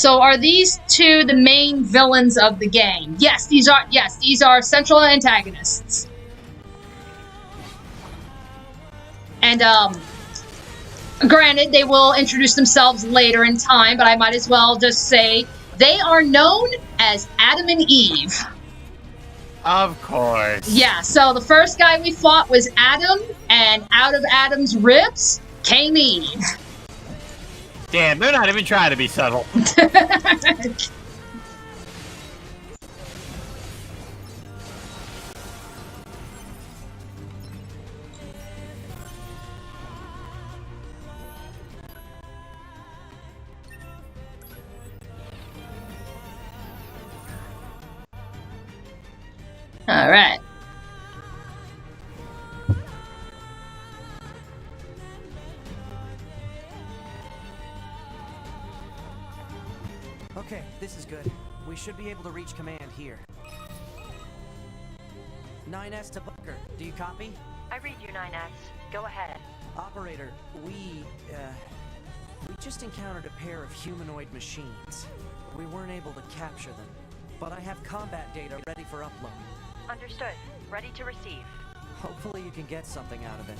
Are these two the main villains of the game? Yes, these are central antagonists. And granted, they will introduce themselves later in time, but I might as well just say they are known as Adam and Eve. Of course. Yeah, so the first guy we fought was Adam, and out of Adam's ribs came Eve. Damn, they're not even trying to be subtle. All right. Okay, this is good. We should be able to reach command here. 9S to Bunker. Do you copy? I read you, 9S. Go ahead. Operator, we just encountered a pair of humanoid machines. We weren't able to capture them, but I have combat data ready for upload. Understood. Ready to receive. Hopefully you can get something out of it.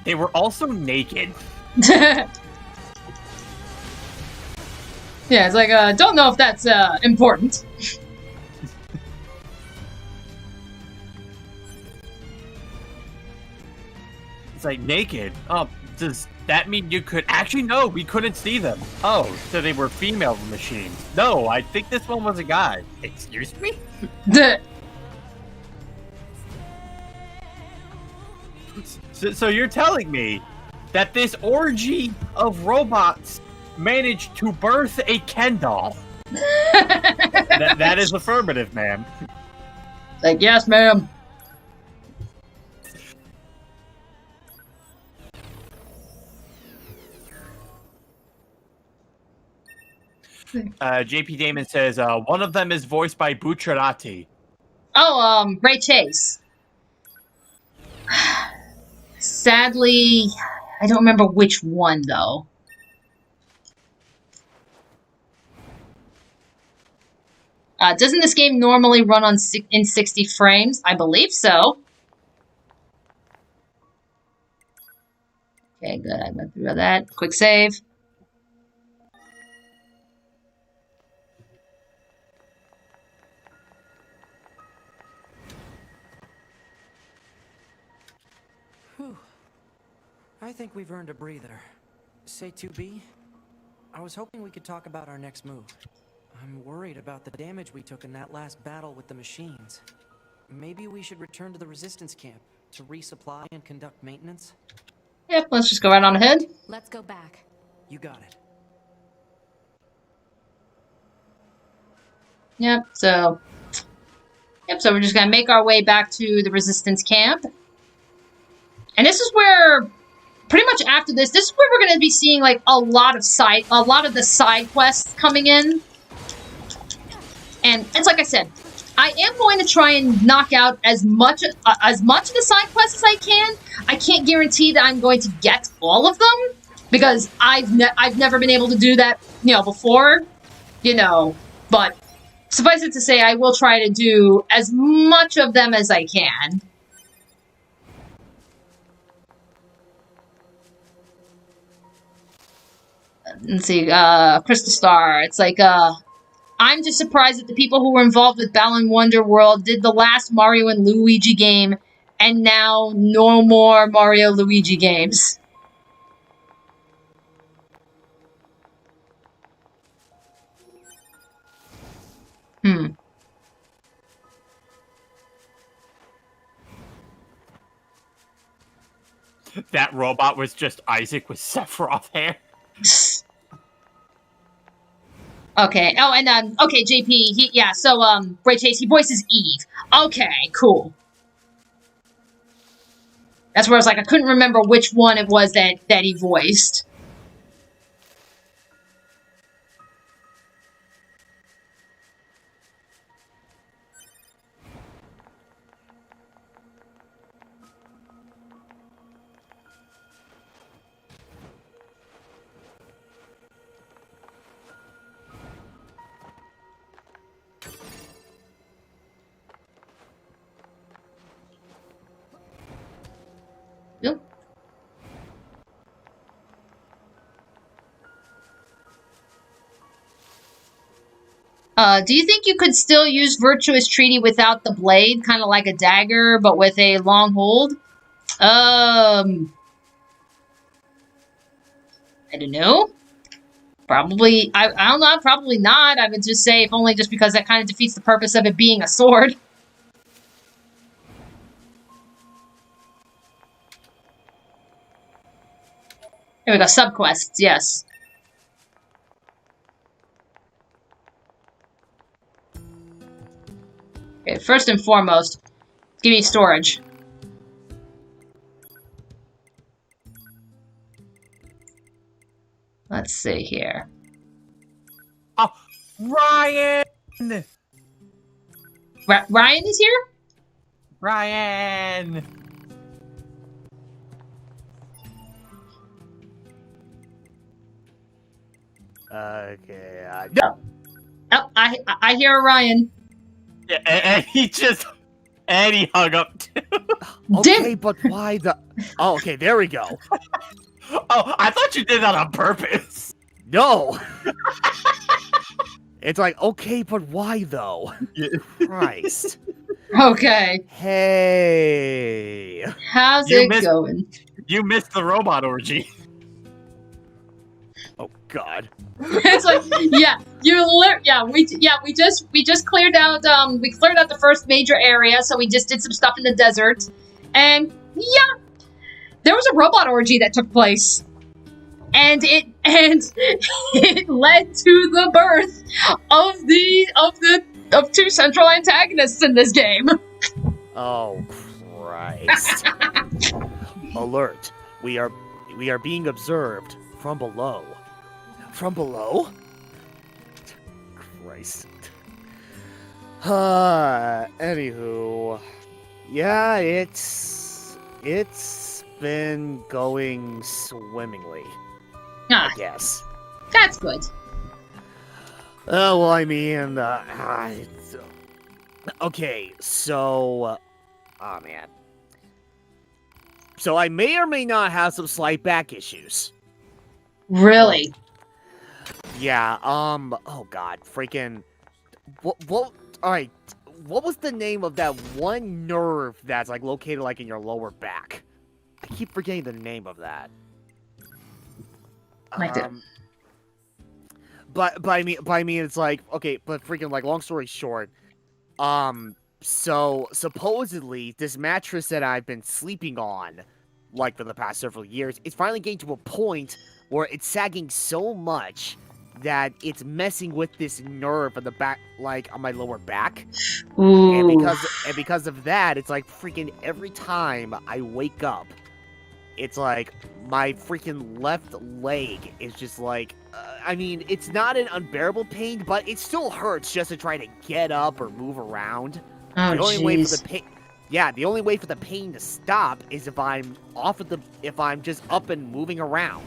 They were also naked. Yeah, it's like, don't know if that's important. It's like naked. Oh, does that mean you could actually no? We couldn't see them. Oh, so they were female machines. No, I think this one was a guy. Excuse me. So you're telling me that this orgy of robots managed to birth a Ken doll? that is affirmative, ma'am. Like, yes, ma'am. JP Damon says one of them is voiced by Bucciarati. Oh, Ray Chase. Sadly, I don't remember which one, though. Doesn't this game normally run on in 60 frames? I believe so. Okay, good. I went through that. Quick save. Whew. I think we've earned a breather. Say 2B? I was hoping we could talk about our next move. I'm worried about the damage we took in that last battle with the machines. Maybe we should return to the resistance camp to resupply and conduct maintenance? Yep, let's just go right on ahead. Let's go back. You got it. Yep, so we're just gonna make our way back to the resistance camp. And this is where pretty much after this is where we're gonna be seeing like a lot of the side quests coming in. And it's like I said, I am going to try and knock out as much of the side quests as I can. I can't guarantee that I'm going to get all of them because I've never been able to do that, before, But suffice it to say, I will try to do as much of them as I can. Let's see, Crystal Star. It's like, I'm just surprised that the people who were involved with Balan Wonder World did the last Mario and Luigi game, and now no more Mario Luigi games. That robot was just Isaac with Sephiroth hair. Okay. Oh, and okay, JP. Ray Chase. He voices Eve. Okay, cool. That's where I was like, I couldn't remember which one it was that he voiced. Yep. Do you think you could still use Virtuous Treaty without the blade, kind of like a dagger, but with a long hold? I don't know. Probably, I don't know, probably not. I would just say, if only just because that kind of defeats the purpose of it being a sword. Here we go, subquests, yes. Okay, first and foremost, give me storage. Let's see here. Oh, Ryan! Ryan is here? Ryan! Okay, Oh, I hear Ryan. Yeah, and he just... And he hung up too. Okay, but why the... Oh, okay, there we go. Oh, I thought you did that on purpose. No! It's like, okay, but why though? Christ. Okay. Hey. How's it going? You missed the robot orgy. Oh God. It's like, yeah, we just cleared out the first major area, so we just did some stuff in the desert, and yeah, there was a robot orgy that took place, and it led to the birth of two central antagonists in this game. Oh Christ. Alert. We are being observed from below. From below? Christ. Anywho. Yeah, it's been going swimmingly. I guess. That's good. Well, I mean, okay, so, oh man. So I may or may not have some slight back issues. Really? Yeah, oh god, freaking, alright, what was the name of that one nerve that's, like, located, like, in your lower back? I keep forgetting the name of that. But I mean, it's like, okay, but freaking, like, long story short, so, supposedly, this mattress that I've been sleeping on, like, for the past several years, it's finally getting to a point where it's sagging so much that it's messing with this nerve on the back, like, on my lower back. Ooh. And because of that, it's like, freaking every time I wake up, it's like, my freaking left leg is just like, I mean, it's not an unbearable pain, but it still hurts just to try to get up or move around. Oh, the only way for jeez. the pain, the only way for the pain to stop is if I'm if I'm just up and moving around.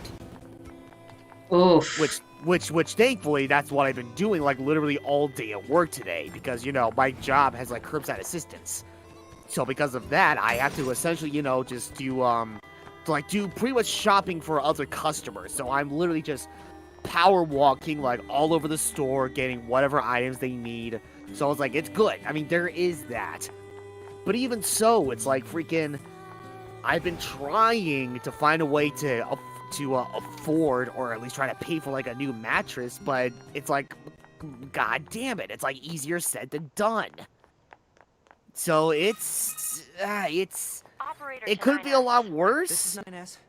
Oof. Which thankfully, that's what I've been doing, like, literally all day at work today, because, you know, my job has, like, curbside assistance. So because of that, I have to essentially, you know, just do, do pretty much shopping for other customers. So I'm literally just power walking, like, all over the store, getting whatever items they need. So it's like, it's good. I mean, there is that. But even so, it's like, freaking, I've been trying to find a way to afford, or at least try to pay for, like, a new mattress, but it's like, god damn it, it's like easier said than done. So it could be a lot worse,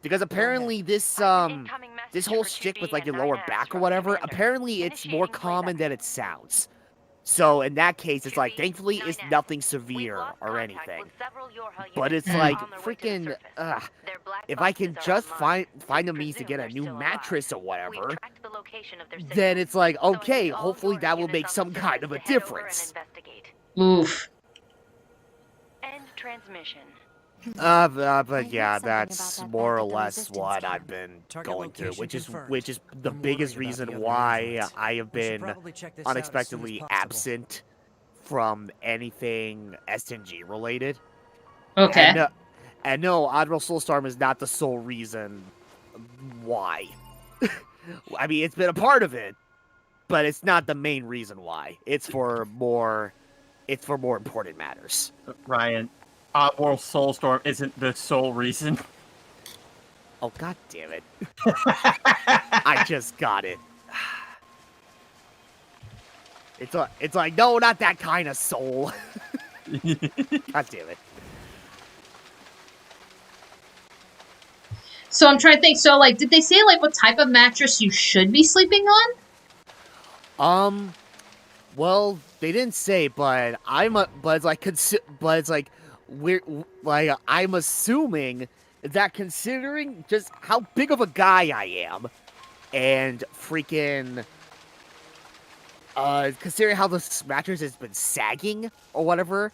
because apparently this whole shtick with, like, your lower back or whatever, apparently it's more common than it sounds. So in that case, it's like, thankfully it's nothing severe or anything. But it's like, freaking, if I can just find a means to get a new mattress or whatever, then it's like, okay, hopefully that will make some kind of a difference. Oof. End transmission. But yeah, that's more or less what I've been going through, which is the biggest reason why I have been unexpectedly absent from anything SNG related. Okay. And no, Admiral Soulstorm is not the sole reason why. I mean, it's been a part of it, but it's not the main reason why. It's for more important matters. Ryan, Oddworld Soulstorm isn't the sole reason. Oh, god damn it. I just got it. It's like, no, not that kind of soul. God damn it. So I'm trying to think. So, like, did they say, like, what type of mattress you should be sleeping on? Well, they didn't say, but I'm assuming that considering just how big of a guy I am, and freaking, considering how this mattress has been sagging or whatever,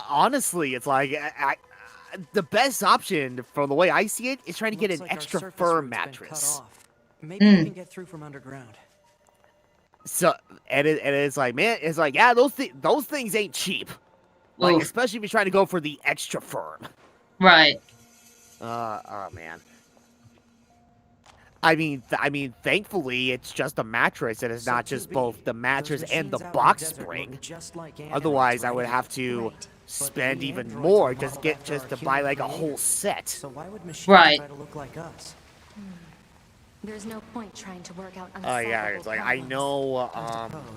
honestly, it's like, the best option, from the way I see it, is trying to get an extra firm mattress. Maybe we can get through from underground. So, and it's like, man, it's like, yeah, those things ain't cheap. Like, Oof. especially if you're trying to go for the extra firm. Right. Oh man. I mean, thankfully, it's just a mattress, and it's not just both the mattress and the box spring. Otherwise, I would have to spend even more just to buy like a whole set. So why would machines Right. try to look like us? There's no point trying to work out Oh unsolvable yeah, it's like, I problems. know,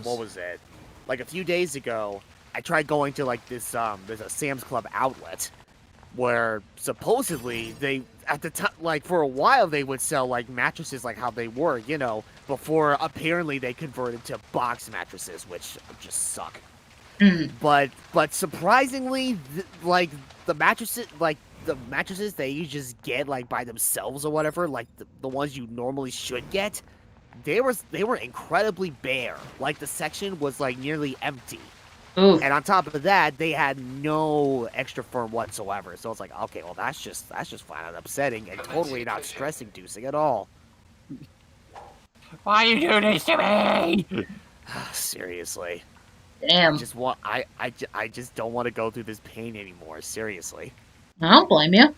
what was it? Like a few days ago, I tried going to like this, there's a Sam's Club outlet, where supposedly they, at the time, like for a while they would sell like mattresses like how they were, you know, before apparently they converted to box mattresses, which just suck. But surprisingly, like the mattresses that you just get like by themselves or whatever, like the ones you normally should get, they were incredibly bare. Like the section was like nearly empty. Oof. And on top of that, they had no extra firm whatsoever. So it's like, okay, well that's just flat out upsetting and totally not stress inducing at all. Why you do this to me? Seriously. Damn. I just don't want to go through this pain anymore. Seriously. I don't blame you.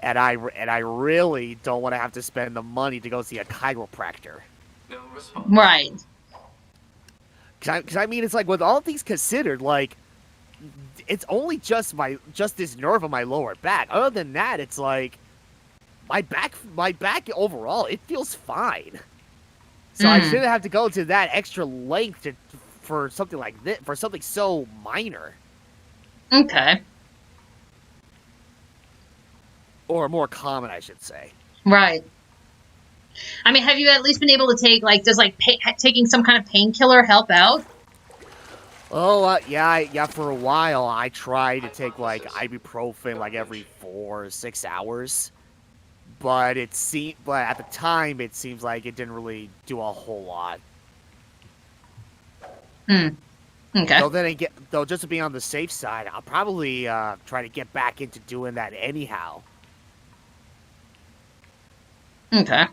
And I really don't want to have to spend the money to go see a chiropractor. No response. Right. Cause I mean, it's like, with all things considered, like, it's only just this nerve on my lower back. Other than that, it's like, my back overall, it feels fine. So I shouldn't have to go to that extra length for something like this, for something so minor. Okay. Or more common, I should say. Right. I mean, have you at least been able to take, like, does, like, taking some kind of painkiller help out? Oh, yeah, for a while, I tried to take, like, ibuprofen, like, every 4 or 6 hours. But at the time, it seems like it didn't really do a whole lot. Okay. Though just to be on the safe side, I'll probably try to get back into doing that anyhow. Okay.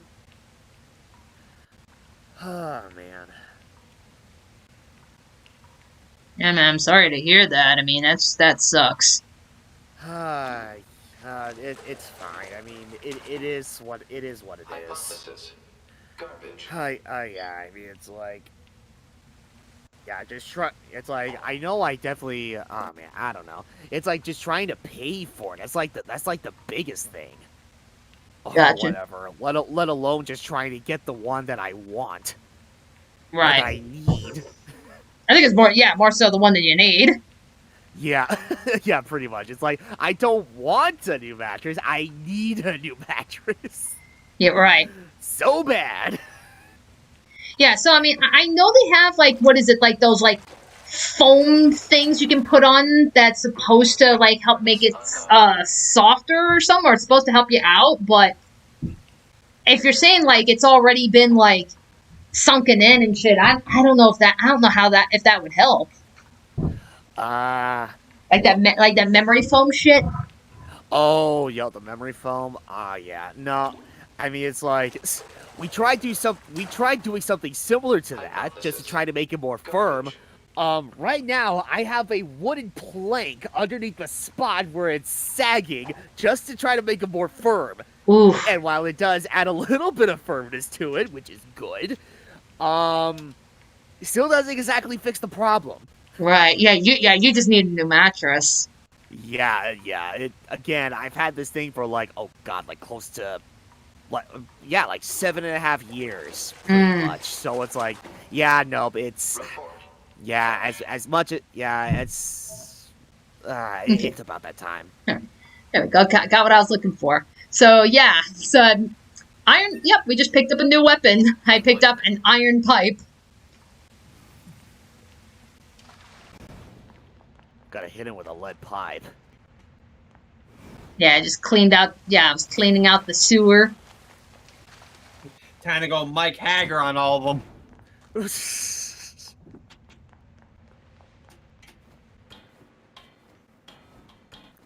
Oh, man. Yeah, man, I'm sorry to hear that. I mean, that sucks. It's fine. I mean, it is what it is. Hypothesis. Garbage. Yeah, I mean, it's like, yeah, it's like, I know I definitely, oh man, I don't know. It's like just trying to pay for it. That's like the biggest thing. Gotcha. Whatever. Let alone just trying to get the one that I want. Right. That I need. I think it's more so the one that you need. Yeah, yeah, pretty much. It's like, I don't want a new mattress, I need a new mattress. Yeah, right. So bad. Yeah, so, I mean, I know they have, like, what is it, like, those, like, foam things you can put on that's supposed to, like, help make it, softer or something, or it's supposed to help you out, but if you're saying, like, it's already been, like, sunken in and shit, I don't know if that would help. Like that memory foam shit. Oh, yeah, the memory foam. Yeah. No, I mean, it's like, we tried doing something similar to that, just to try to make it more firm. Right now, I have a wooden plank underneath the spot where it's sagging, just to try to make it more firm. Oof. And while it does add a little bit of firmness to it, which is good, Still doesn't exactly fix the problem. Right. Yeah. You just need a new mattress. Yeah. Again, I've had this thing for like, oh god, like close to, like 7.5 years, pretty much. So it's like, yeah, no, but it's, yeah, as much as, yeah, it's about that time. There we go. Got what I was looking for. So yeah. So iron. Yep. We just picked up a new weapon. I picked up an iron pipe. Gotta hit him with a lead pipe. Yeah, I just cleaned out. Yeah, I was cleaning out the sewer. Time to go Mike Hagger on all of them.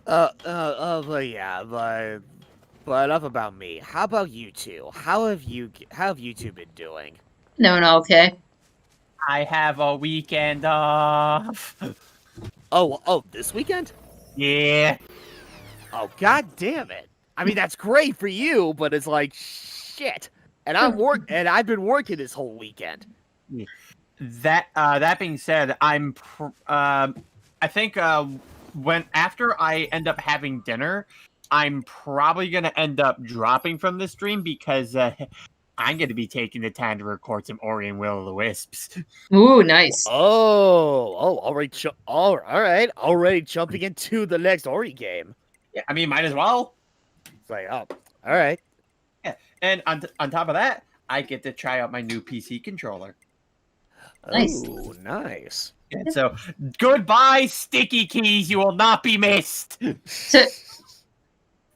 But yeah, but enough about me. How about you two? How have you two been doing? No, okay. I have a weekend off. Oh, this weekend? Yeah. Oh, god damn it. I mean, that's great for you, but it's like, shit. And I've been working this whole weekend. That being said, I think when after I end up having dinner, I'm probably gonna end up dropping from the stream because I'm gonna be taking the time to record some Ori and Will of the Wisps. Ooh, nice. Already already jumping into the next Ori game. Yeah, I mean, might as well. It's like, oh, all right. Yeah, and on top of that, I get to try out my new PC controller. Nice. Oh, nice. And so, goodbye, sticky keys. You will not be missed.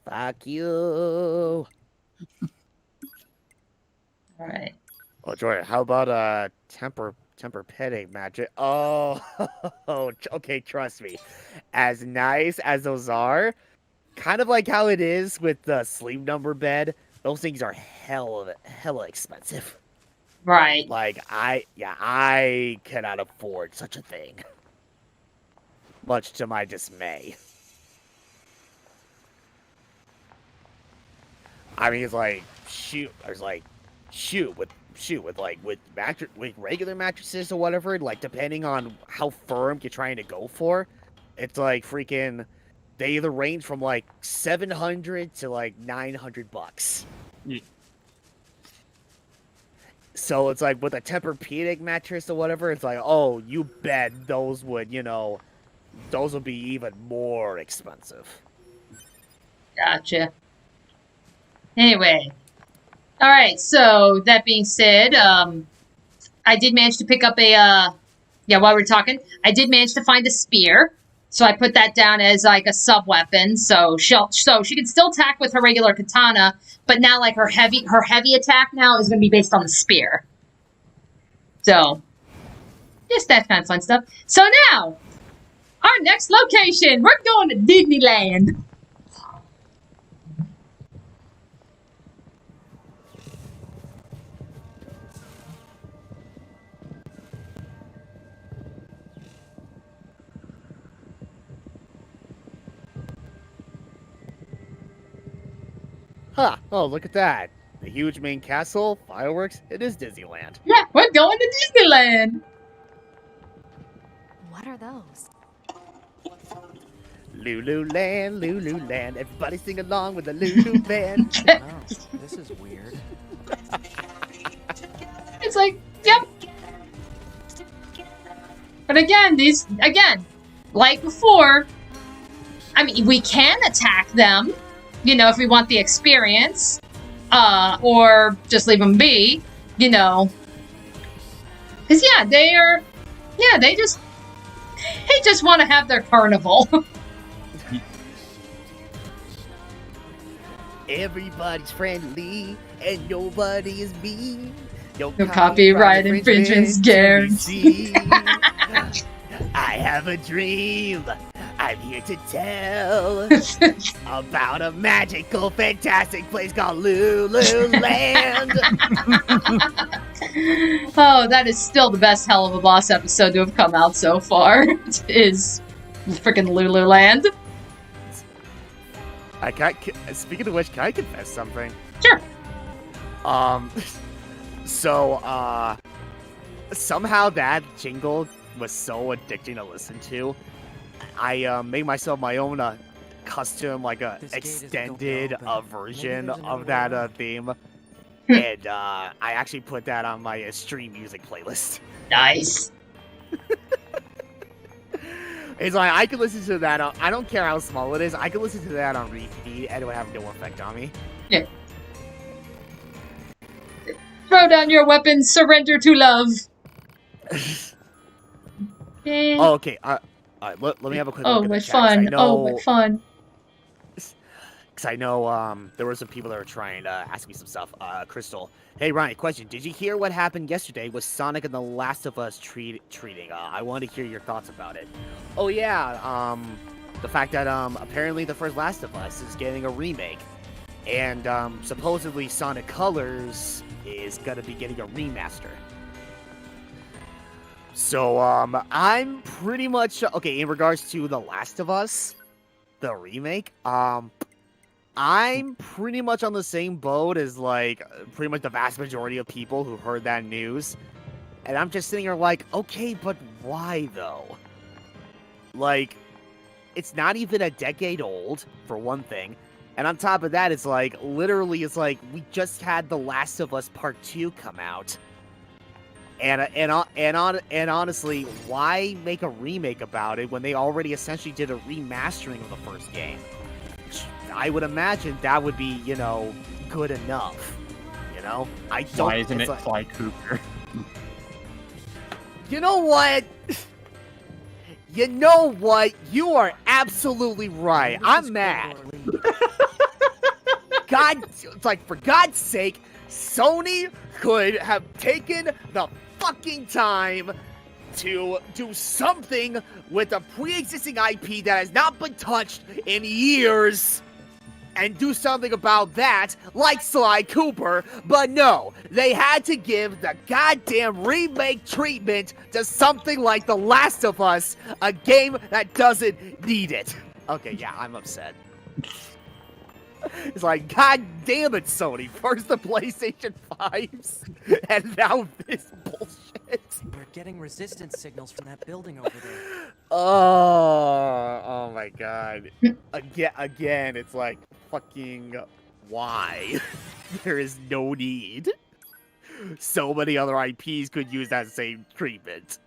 Fuck you. All right. Oh, Jordan, how about temper petting magic? Oh, okay, trust me. As nice as those are, kind of like how it is with the sleep number bed, those things are hella expensive. Right. Like, I cannot afford such a thing. Much to my dismay. I mean, it's like, shoot, with regular mattresses or whatever, like, depending on how firm you're trying to go for, it's like freaking, they either range from like $700 to like $900. Yeah. So it's like with a Tempur-Pedic mattress or whatever, it's like, oh, you bet those would be even more expensive. Gotcha. Anyway. All right. So that being said, I did manage to pick up while we're talking, I did manage to find a spear. So I put that down as like a sub weapon. So she can still attack with her regular katana, but now like her heavy attack now is going to be based on the spear. So just that kind of fun stuff. So now our next location, we're going to Disneyland. Huh, oh, look at that. The huge main castle, fireworks, it is Disneyland. Yeah, we're going to Disneyland. What are those? Lululand, Lululand. Everybody sing along with the Lulu band. Oh, this is weird. It's like, yep. But again, like before, I mean, we can attack them, if we want the experience, or just leave them be, because they just want to have their carnival. Everybody's friendly and nobody is mean. No copyright infringement's guaranteed. I have a dream. I'm here to tell about a magical, fantastic place called Lululand. Oh, that is still the best Hell of a Boss episode to have come out so far. Is freaking Lululand. Speaking of which, can I confess something? Sure. somehow that jingle was so addicting to listen to. I made myself my own custom, like a extended version of that theme, and I actually put that on my stream music playlist. Nice. It's like I could listen to that. I don't care how small it is. I could listen to that on repeat, and it would have no effect on me. Yeah. Throw down your weapons. Surrender to love. Oh, okay. Let me have a quick Oh, look at my the chat, 'cause fun. I know, Oh, my fun. Because I know there were some people that were trying to ask me some stuff. Crystal. Hey, Ryan, question. Did you hear what happened yesterday with Sonic and The Last of Us treating? I wanted to hear your thoughts about it. Oh, yeah. The fact that apparently the first Last of Us is getting a remake. And supposedly Sonic Colors is going to be getting a remaster. So, I'm pretty much... Okay, in regards to The Last of Us, the remake, I'm pretty much on the same boat as, like, pretty much the vast majority of people who heard that news. And I'm just sitting here like, okay, but why, though? Like, it's not even a decade old, for one thing. And on top of that, it's like, literally, it's like, we just had The Last of Us Part 2 come out. And honestly, why make a remake about it when they already essentially did a remastering of the first game? I would imagine that would be, you know, good enough. You know? I don't... Why isn't it like, Sly Cooper? You know what? You know what? You are absolutely right. I'm mad. God, it's like, for God's sake, Sony could have taken the fucking time to do something with a pre-existing IP that has not been touched in years and do something about that, like Sly Cooper, but no, they had to give the goddamn remake treatment to something like The Last of Us, a game that doesn't need it. Okay, yeah, I'm upset. It's like, god damn it, Sony. First the PlayStation 5s, and now this bullshit. We're getting resistance signals from that building over there. Oh my god. Again, it's like, fucking why? There is no need. So many other IPs could use that same treatment.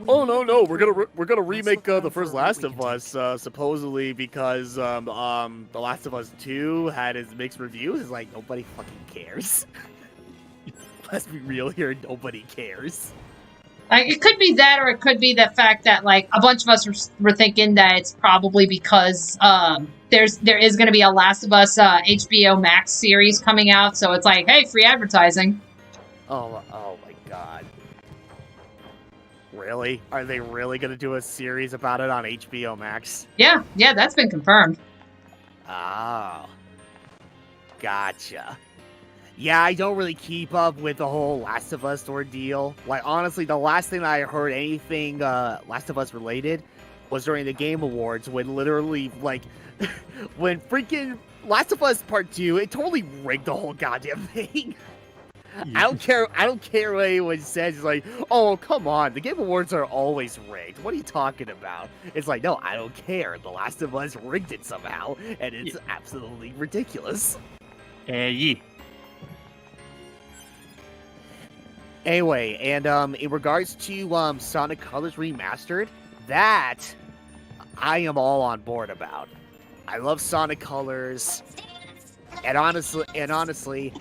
Oh no, we're gonna remake the first Last of Us supposedly because the Last of Us 2 had its mixed reviews. It's like nobody fucking cares. Let's be real here, nobody cares. It could be that, or it could be the fact that like a bunch of us were thinking that it's probably because there is going to be a Last of Us HBO Max series coming out, so it's like, hey, free advertising. Oh my god. Really? Are they really going to do a series about it on HBO Max? Yeah, that's been confirmed. Oh. Gotcha. Yeah, I don't really keep up with the whole Last of Us ordeal. Like, honestly, the last thing I heard anything Last of Us related was during the Game Awards when literally, like, when freaking Last of Us Part 2, it totally rigged the whole goddamn thing. I don't care what anyone says. It's like, oh, come on. The Game Awards are always rigged. What are you talking about? It's like, no, I don't care. The Last of Us rigged it somehow, and it's absolutely ridiculous. Yeah. Anyway, and in regards to Sonic Colors Remastered, that I am all on board about. I love Sonic Colors. And honestly,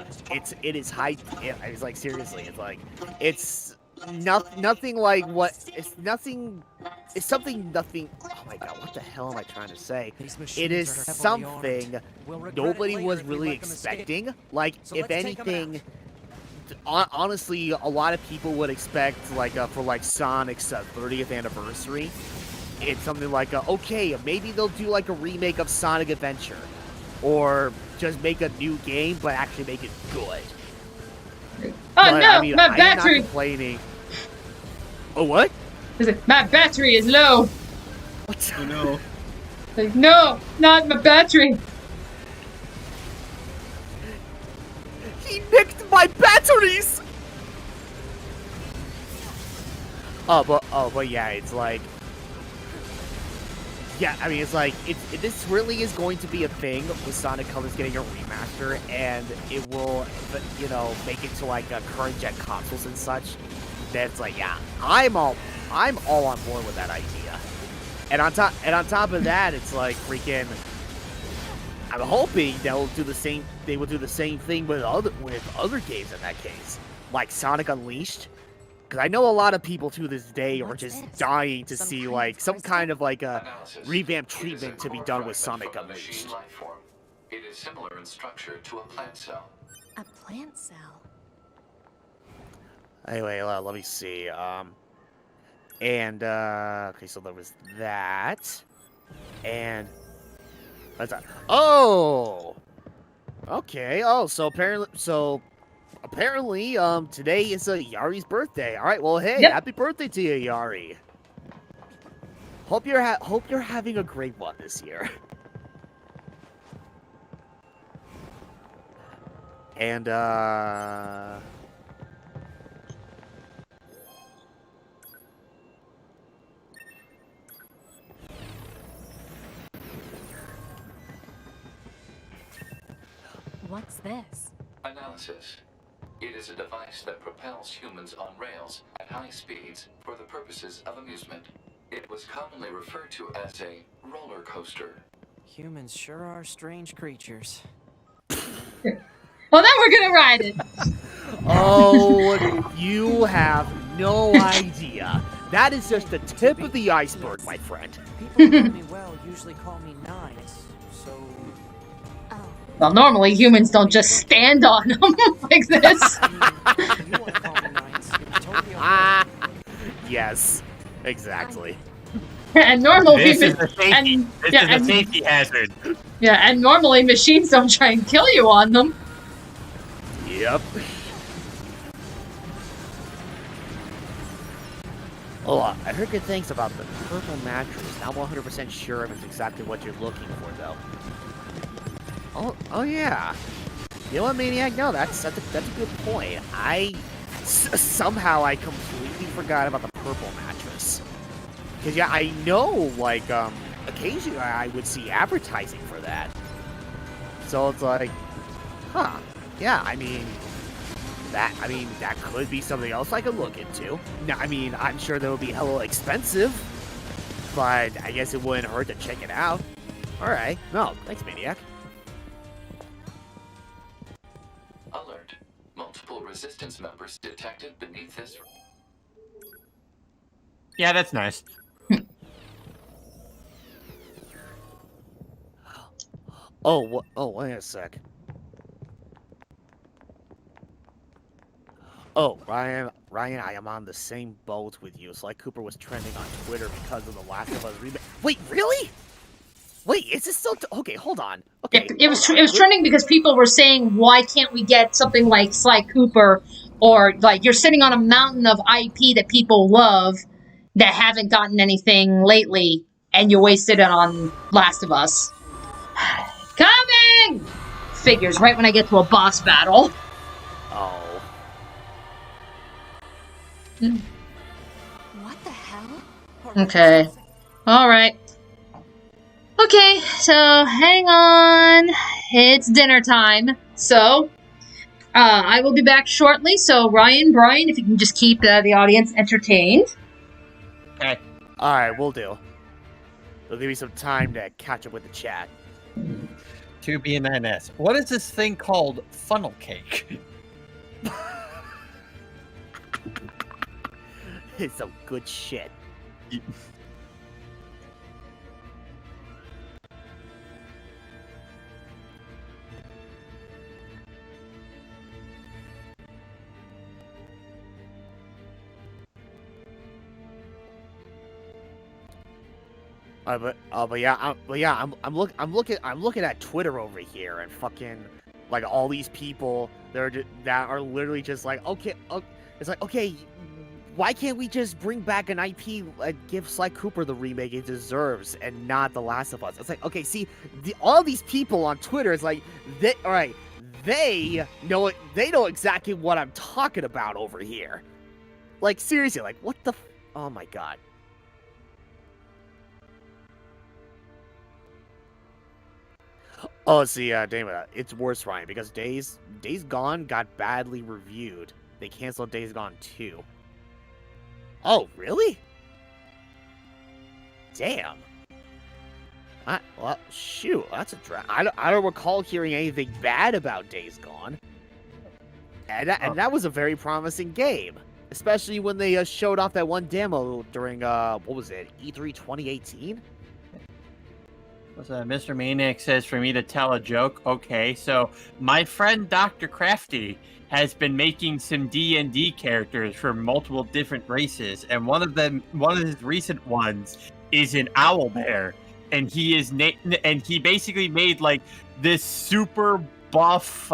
it is hype. It's like, seriously, it's like, it's nothing like what, it's something, oh my god, what the hell am I trying to say? It is something nobody was really expecting. Like, if anything, honestly, a lot of people would expect, like, for, like, Sonic's 30th anniversary, it's something like, okay, maybe they'll do, like, a remake of Sonic Adventure. Or just make a new game, but actually make it good. Oh but, no, I mean, my battery! I'm not complaining. Oh, what? My battery is low. What? Oh no. Like, no, not my battery. He nicked my battery! But yeah, it's like, yeah, I mean, it's like, this really is going to be a thing with Sonic Colors getting a remaster, and it will, you know, make it to like current gen consoles and such. That's like, yeah, I'm all on board with that idea. And on top of that, it's like freaking. I'm hoping they will do the same thing with other games in that case, like Sonic Unleashed. Because I know a lot of people to this day are just dying to see like some kind of like a revamped treatment to be done with Sonic Unleashed. It is similar in structure to a plant cell. A plant cell? Anyway, let me see. Okay, so there was that, and that's that. Oh, okay. Oh, so apparently, today is Yari's birthday. All right, well, hey, happy birthday to you, Yari. Hope you're having a great one this year. And what's this? Analysis. It is a device that propels humans on rails at high speeds for the purposes of amusement. It was commonly referred to as a roller coaster. Humans sure are strange creatures. Well, then we're gonna ride it. Oh, you have no idea. That is just the tip of the iceberg, my friend. People who know me well usually call me Nines, so... Well, normally humans don't just stand on them like this. Yes, exactly. And normal This people, is a safety hazard. Yeah, and normally machines don't try and kill you on them. Yep. Oh, I heard good things about the purple mattress. Not 100% sure if it's exactly what you're looking for, though. Oh yeah. You know what, Maniac? No, that's a good point. Somehow I completely forgot about the purple mattress. Because, yeah, I know, like, occasionally I would see advertising for that. So it's like, huh. Yeah, I mean, that could be something else I could look into. Now, I mean, I'm sure that would be hella expensive, but I guess it wouldn't hurt to check it out. Alright. No, thanks, Maniac. Alert. Multiple resistance members detected beneath this. Yeah, that's nice. Oh, wait a sec. Oh, Ryan, I am on the same boat with you. Sly Cooper was trending on Twitter because of the Last of Us remake. Wait, really? Wait, is this still... Okay, hold on. Okay. It was trending because people were saying, why can't we get something like Sly Cooper, or like you're sitting on a mountain of IP that people love that haven't gotten anything lately, and you wasted it on Last of Us. Coming! Figures right when I get to a boss battle. Oh. What the hell? Okay. Alright. Okay, so hang on. It's dinner time. So, I will be back shortly. So, Ryan, Brian, if you can just keep the audience entertained. Okay. Alright, we'll do. It'll give me some time to catch up with the chat. 2B9S. What is this thing called funnel cake? It's some good shit. But yeah, I'm looking at Twitter over here, and fucking like all these people that are literally just like, okay, it's like, okay, why can't we just bring back an IP and give Sly Cooper the remake it deserves and not The Last of Us? It's like, okay, see, all these people on Twitter is like, they know exactly what I'm talking about over here. Like, seriously, like, what the Oh my god. Oh, see, damn it, it's worse, Ryan, because Days Gone got badly reviewed. They canceled Days Gone 2. Oh, really? Damn. Well, shoot, that's a drag. I don't recall hearing anything bad about Days Gone. And that was a very promising game. Especially when they showed off that one demo during, what was it, E3 2018? Mr. Maniac says for me to tell a joke. Okay, so my friend Dr. Crafty has been making some D&D characters for multiple different races, and one of his recent ones is an owlbear, and he basically made like this super buff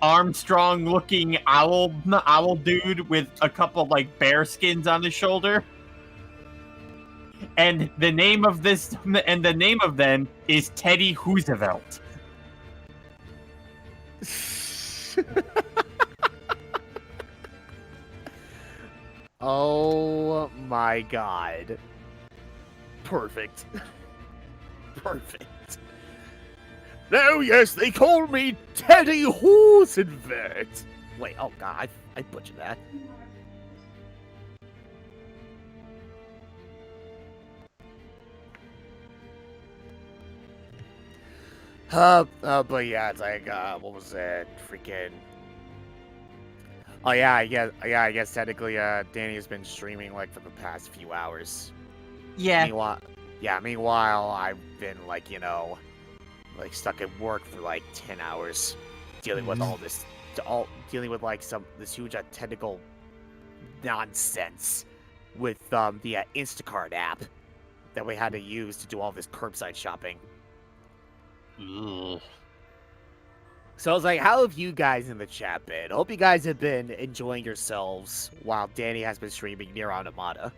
Armstrong-looking owl dude with a couple like bear skins on his shoulder. And the name of them is Teddy Roosevelt. Oh my god. Perfect. Perfect. Oh yes, they call me Teddy Roosevelt. Wait, oh god, I butchered that. But yeah, it's like, what was it? Freaking. Oh yeah, I guess technically, Danny has been streaming like for the past few hours. Yeah. Meanwhile, I've been like, like stuck at work for like 10 hours, dealing with all this, dealing with like this huge technical nonsense with the Instacart app that we had to use to do all this curbside shopping. Ugh. So I was like, how have you guys in the chat been? Hope you guys have been enjoying yourselves while Danny has been streaming Nier Automata.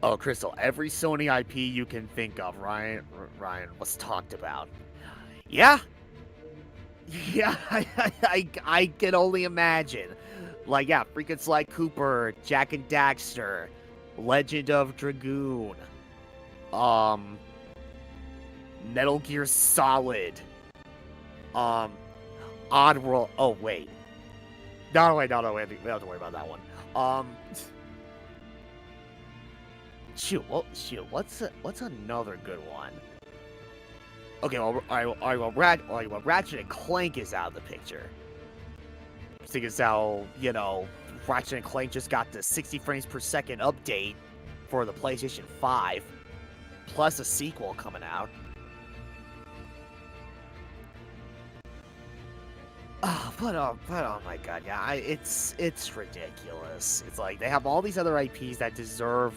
Oh, Crystal, every Sony IP you can think of, Ryan was talked about. Yeah? Yeah, I can only imagine. Like, yeah, freaking Sly Cooper, Jak and Daxter, Legend of Dragoon, Metal Gear Solid, Oddworld. Oh wait, no, we don't have to worry about that one. Shoot, what's another good one? Okay, well, Ratchet and Clank is out of the picture. Seeing as how, Ratchet and Clank just got the 60 frames per second update for the PlayStation 5, plus a sequel coming out. But oh my god, yeah, it's ridiculous. It's like they have all these other IPs that deserve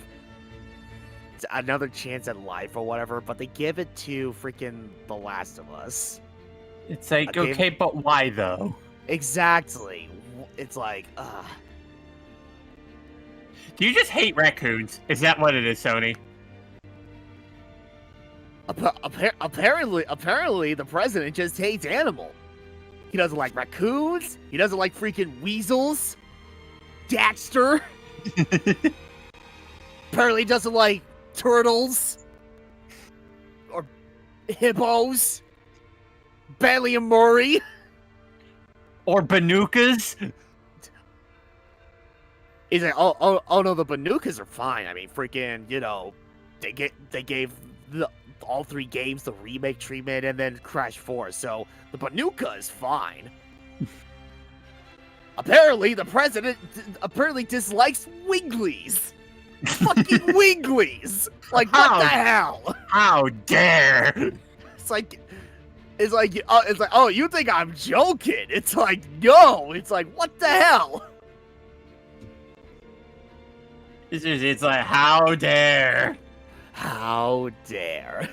another chance at life or whatever, but they give it to freaking The Last of Us. It's like, okay, but why though? Exactly. It's like, Do you just hate raccoons? Is that what it is, Sony? Apparently, the president just hates animal. He doesn't like raccoons. He doesn't like freaking weasels. Daxter. Apparently, he doesn't like turtles or hippos. Bailey and Murray. Or Banukas? He's like, oh no, the Banukas are fine. I mean, freaking, they gave all three games the remake treatment and then Crash 4, so the Banuka is fine. Apparently, the president dislikes Winglies. Fucking Winglies! Like, what the hell? How dare! It's like, oh, you think I'm joking? It's like, no. It's like, what the hell? It's like, how dare? How dare?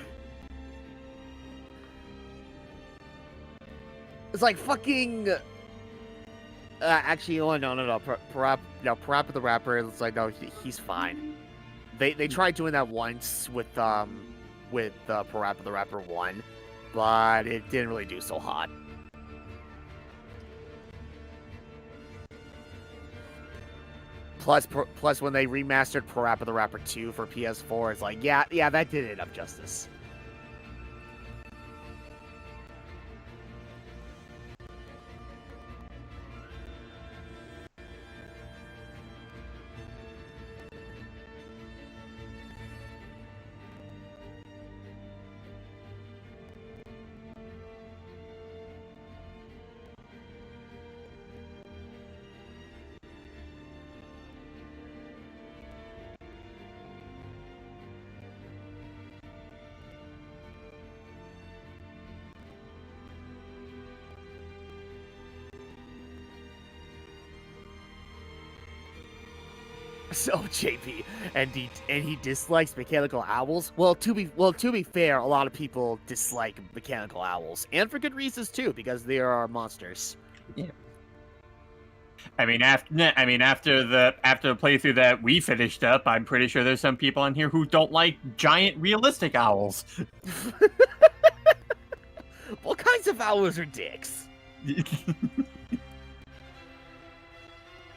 It's like fucking. Actually, oh no. Parappa the Rapper. It's like, no, he's fine. They tried doing that once with Parappa the Rapper 1. but it didn't really do so hot. Plus when they remastered Parappa the Rapper 2 for PS4, it's like, yeah, that did it up justice. So JP, and he dislikes mechanical owls. Well, to be fair, a lot of people dislike mechanical owls, and for good reasons too, because they are monsters. Yeah. I mean, after the playthrough that we finished up, I'm pretty sure there's some people in here who don't like giant realistic owls. What kinds of owls are dicks?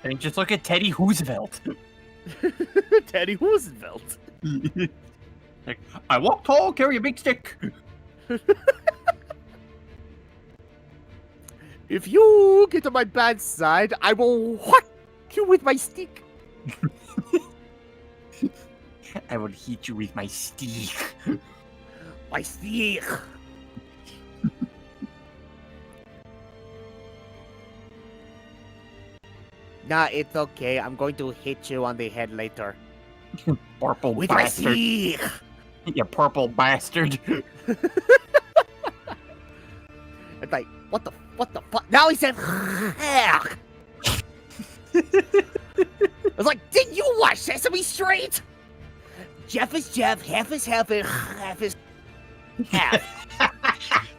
I mean, just look at Teddy Roosevelt. Teddy Roosevelt. Like, I walk tall, carry a big stick. If you get to my bad side, I will whack you with my stick. I will hit you with my stick. My stick. Nah, it's okay. I'm going to hit you on the head later. Purple with bastard. My stick. You purple bastard. It's like, what the fuck? Now he said, I was like, didn't you watch Sesame Street? Jeff is Jeff, half is half, and half is half.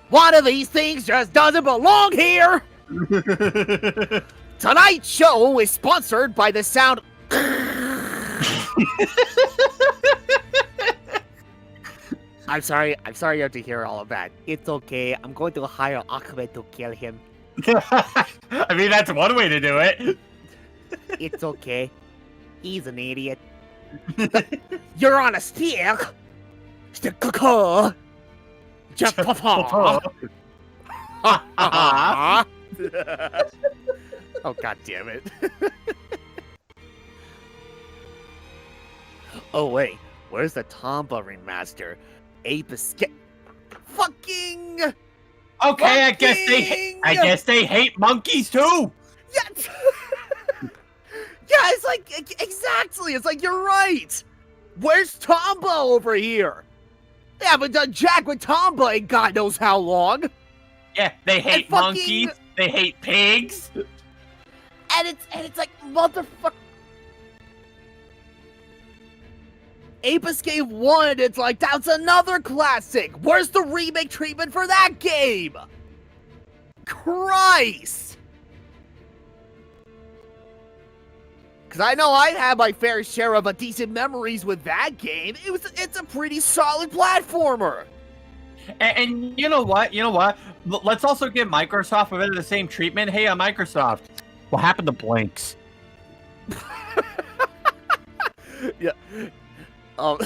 One of these things just doesn't belong here. Tonight's show is sponsored by the sound. I'm sorry you have to hear all of that. It's okay. I'm going to hire Ahmed to kill him. I mean, that's one way to do it. It's okay. He's an idiot. You're on a stick. Stick. Jeff Papa. Oh, god damn it. Oh, wait. Where's the Tomba remaster? Ape Escape. Fucking. Okay, I guess they hate monkeys too. Yeah. Yeah, it's like exactly. It's like you're right. Where's Tomba over here? Yeah, but Jack with Tomba ain't God knows how long. Yeah, they hate monkeys. They hate pigs. And it's like motherfucker. Ape Escape 1, it's like, that's another classic! Where's the remake treatment for that game? Christ! Because I know I had my fair share of decent memories with that game. It's a pretty solid platformer. And you know what? Let's also give Microsoft a bit of the same treatment. Hey, Microsoft, what happened to Blinks? Yeah. Oh.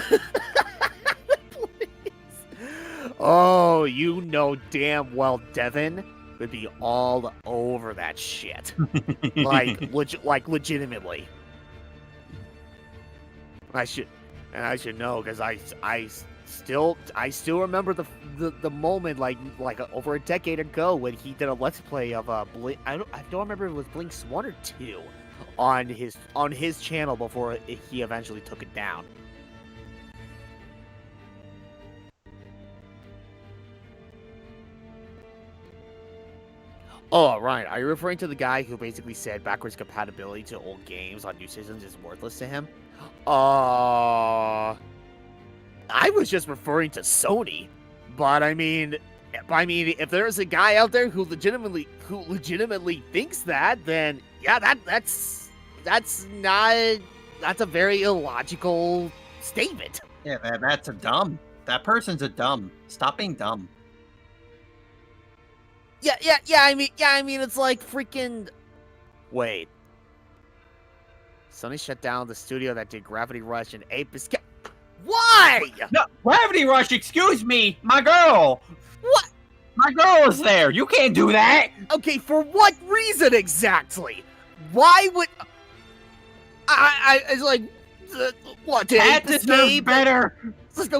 Oh, you know damn well Devin would be all over that shit. like legitimately. I should know because I still remember the moment like over a decade ago when he did a let's play of Blink. I don't remember if it was Blinks 1 or 2 on his channel before he eventually took it down. Oh, right. Are you referring to the guy who basically said backwards compatibility to old games on new systems is worthless to him? I was just referring to Sony. But I mean, if there's a guy out there who legitimately thinks that, then yeah, that's a very illogical statement. Yeah, that's a dumb. That person's a dumb. Stop being dumb. Yeah. I mean, it's like freaking. Wait. Sony shut down the studio that did Gravity Rush and Ape Escape. Why? No, Gravity Rush. Excuse me, my girl. What? My girl is there. You can't do that. Okay, for what reason exactly? Why would it's like what? Did Cat Ape deserves Escape better.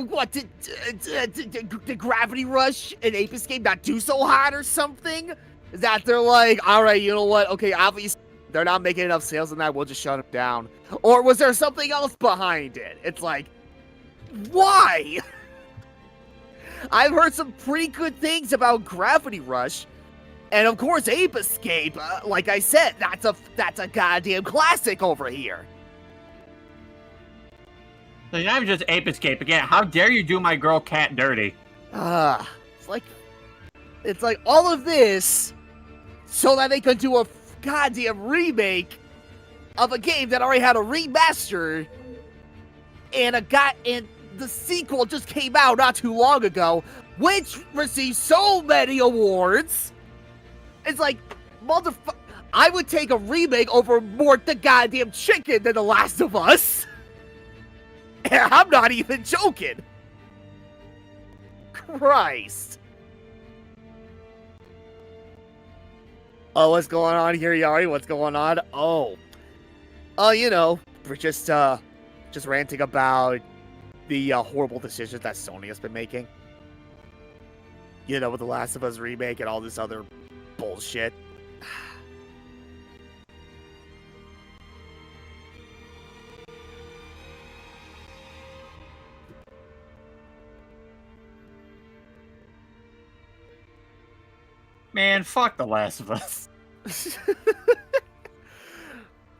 What did Gravity Rush and Ape Escape not do so hot or something? Is that they're like, all right, you know what? Okay, obviously they're not making enough sales on that. We'll just shut them down. Or was there something else behind it? It's like, why? I've heard some pretty good things about Gravity Rush, and of course, Ape Escape. Like I said, that's a goddamn classic over here. Like, I'm just Ape Escape again. How dare you do my girl Cat dirty? It's like all of this so that they could do a goddamn remake of a game that already had a remaster, and the sequel just came out not too long ago, which received so many awards. It's like, motherfucker, I would take a remake over Mort the goddamn Chicken than The Last of Us. And I'm not even joking. Christ. Oh, what's going on here, Yari? What's going on? Oh, you know, we're just ranting about the horrible decisions that Sony has been making. You know, with The Last of Us remake and all this other bullshit. Man, fuck The Last of Us.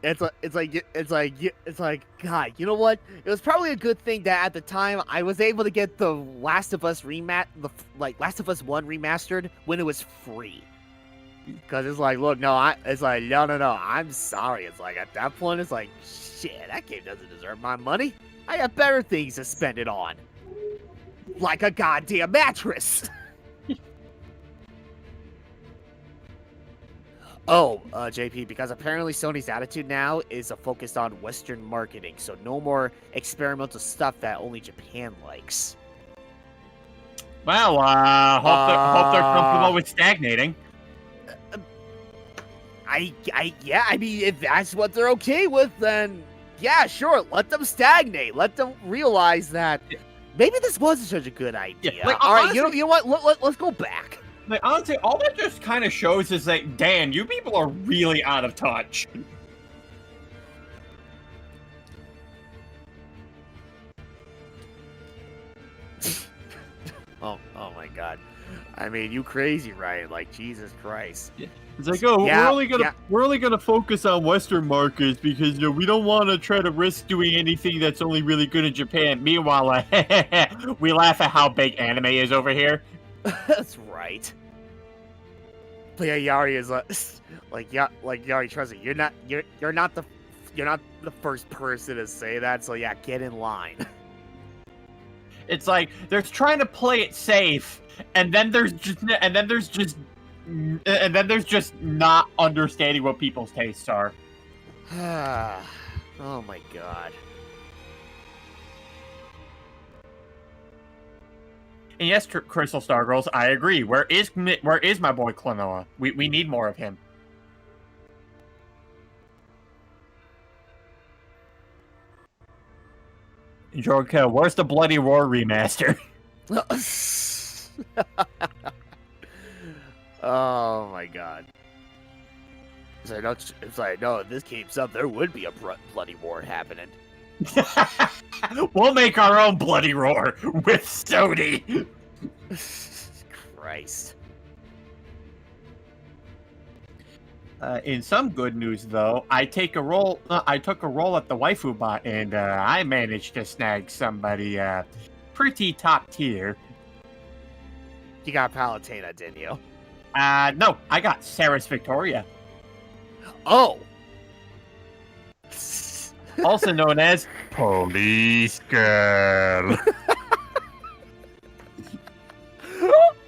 It's like, God, you know what? It was probably a good thing that at the time I was able to get the Last of Us Last of Us 1 remastered when it was free. Because it's like, look, no, I'm sorry. It's like, at that point, it's like, shit, that game doesn't deserve my money. I have better things to spend it on. Like a goddamn mattress. Oh, JP, because apparently Sony's attitude now is focused on Western marketing, so no more experimental stuff that only Japan likes. Well, hope they're comfortable with stagnating. I mean, if that's what they're okay with, then yeah, sure, let them stagnate. Let them realize that maybe this wasn't such a good idea. Yeah, like, all right, honestly, you know what? Let's go back. Like, honestly, all that just kind of shows is that, Dan, you people are really out of touch. Oh my God. I mean, you crazy, right? Like, Jesus Christ. Yeah. It's like, oh, we're only gonna focus on Western markets because, you know, we don't want to try to risk doing anything that's only really good in Japan. Meanwhile, we laugh at how big anime is over here. That's right. But yeah, Yari is like Yari, trust me, you're not the first person to say that. So yeah, get in line. It's like they're trying to play it safe, and then there's just not understanding what people's tastes are. Oh my God. And yes, Crystal Stargirls, I agree. Where is my boy Klonoa? We need more of him. Jorka, where's the Bloody Roar remaster? Oh my God. It's like, no, if this keeps up, there would be a Bloody Roar happening. We'll make our own Bloody Roar with Sony. Christ. In some good news, though, I took a role at the waifu bot, and I managed to snag somebody pretty top tier. You got Palutena, didn't you? No, I got Saris Victoria. Oh. Also known as Police Girl.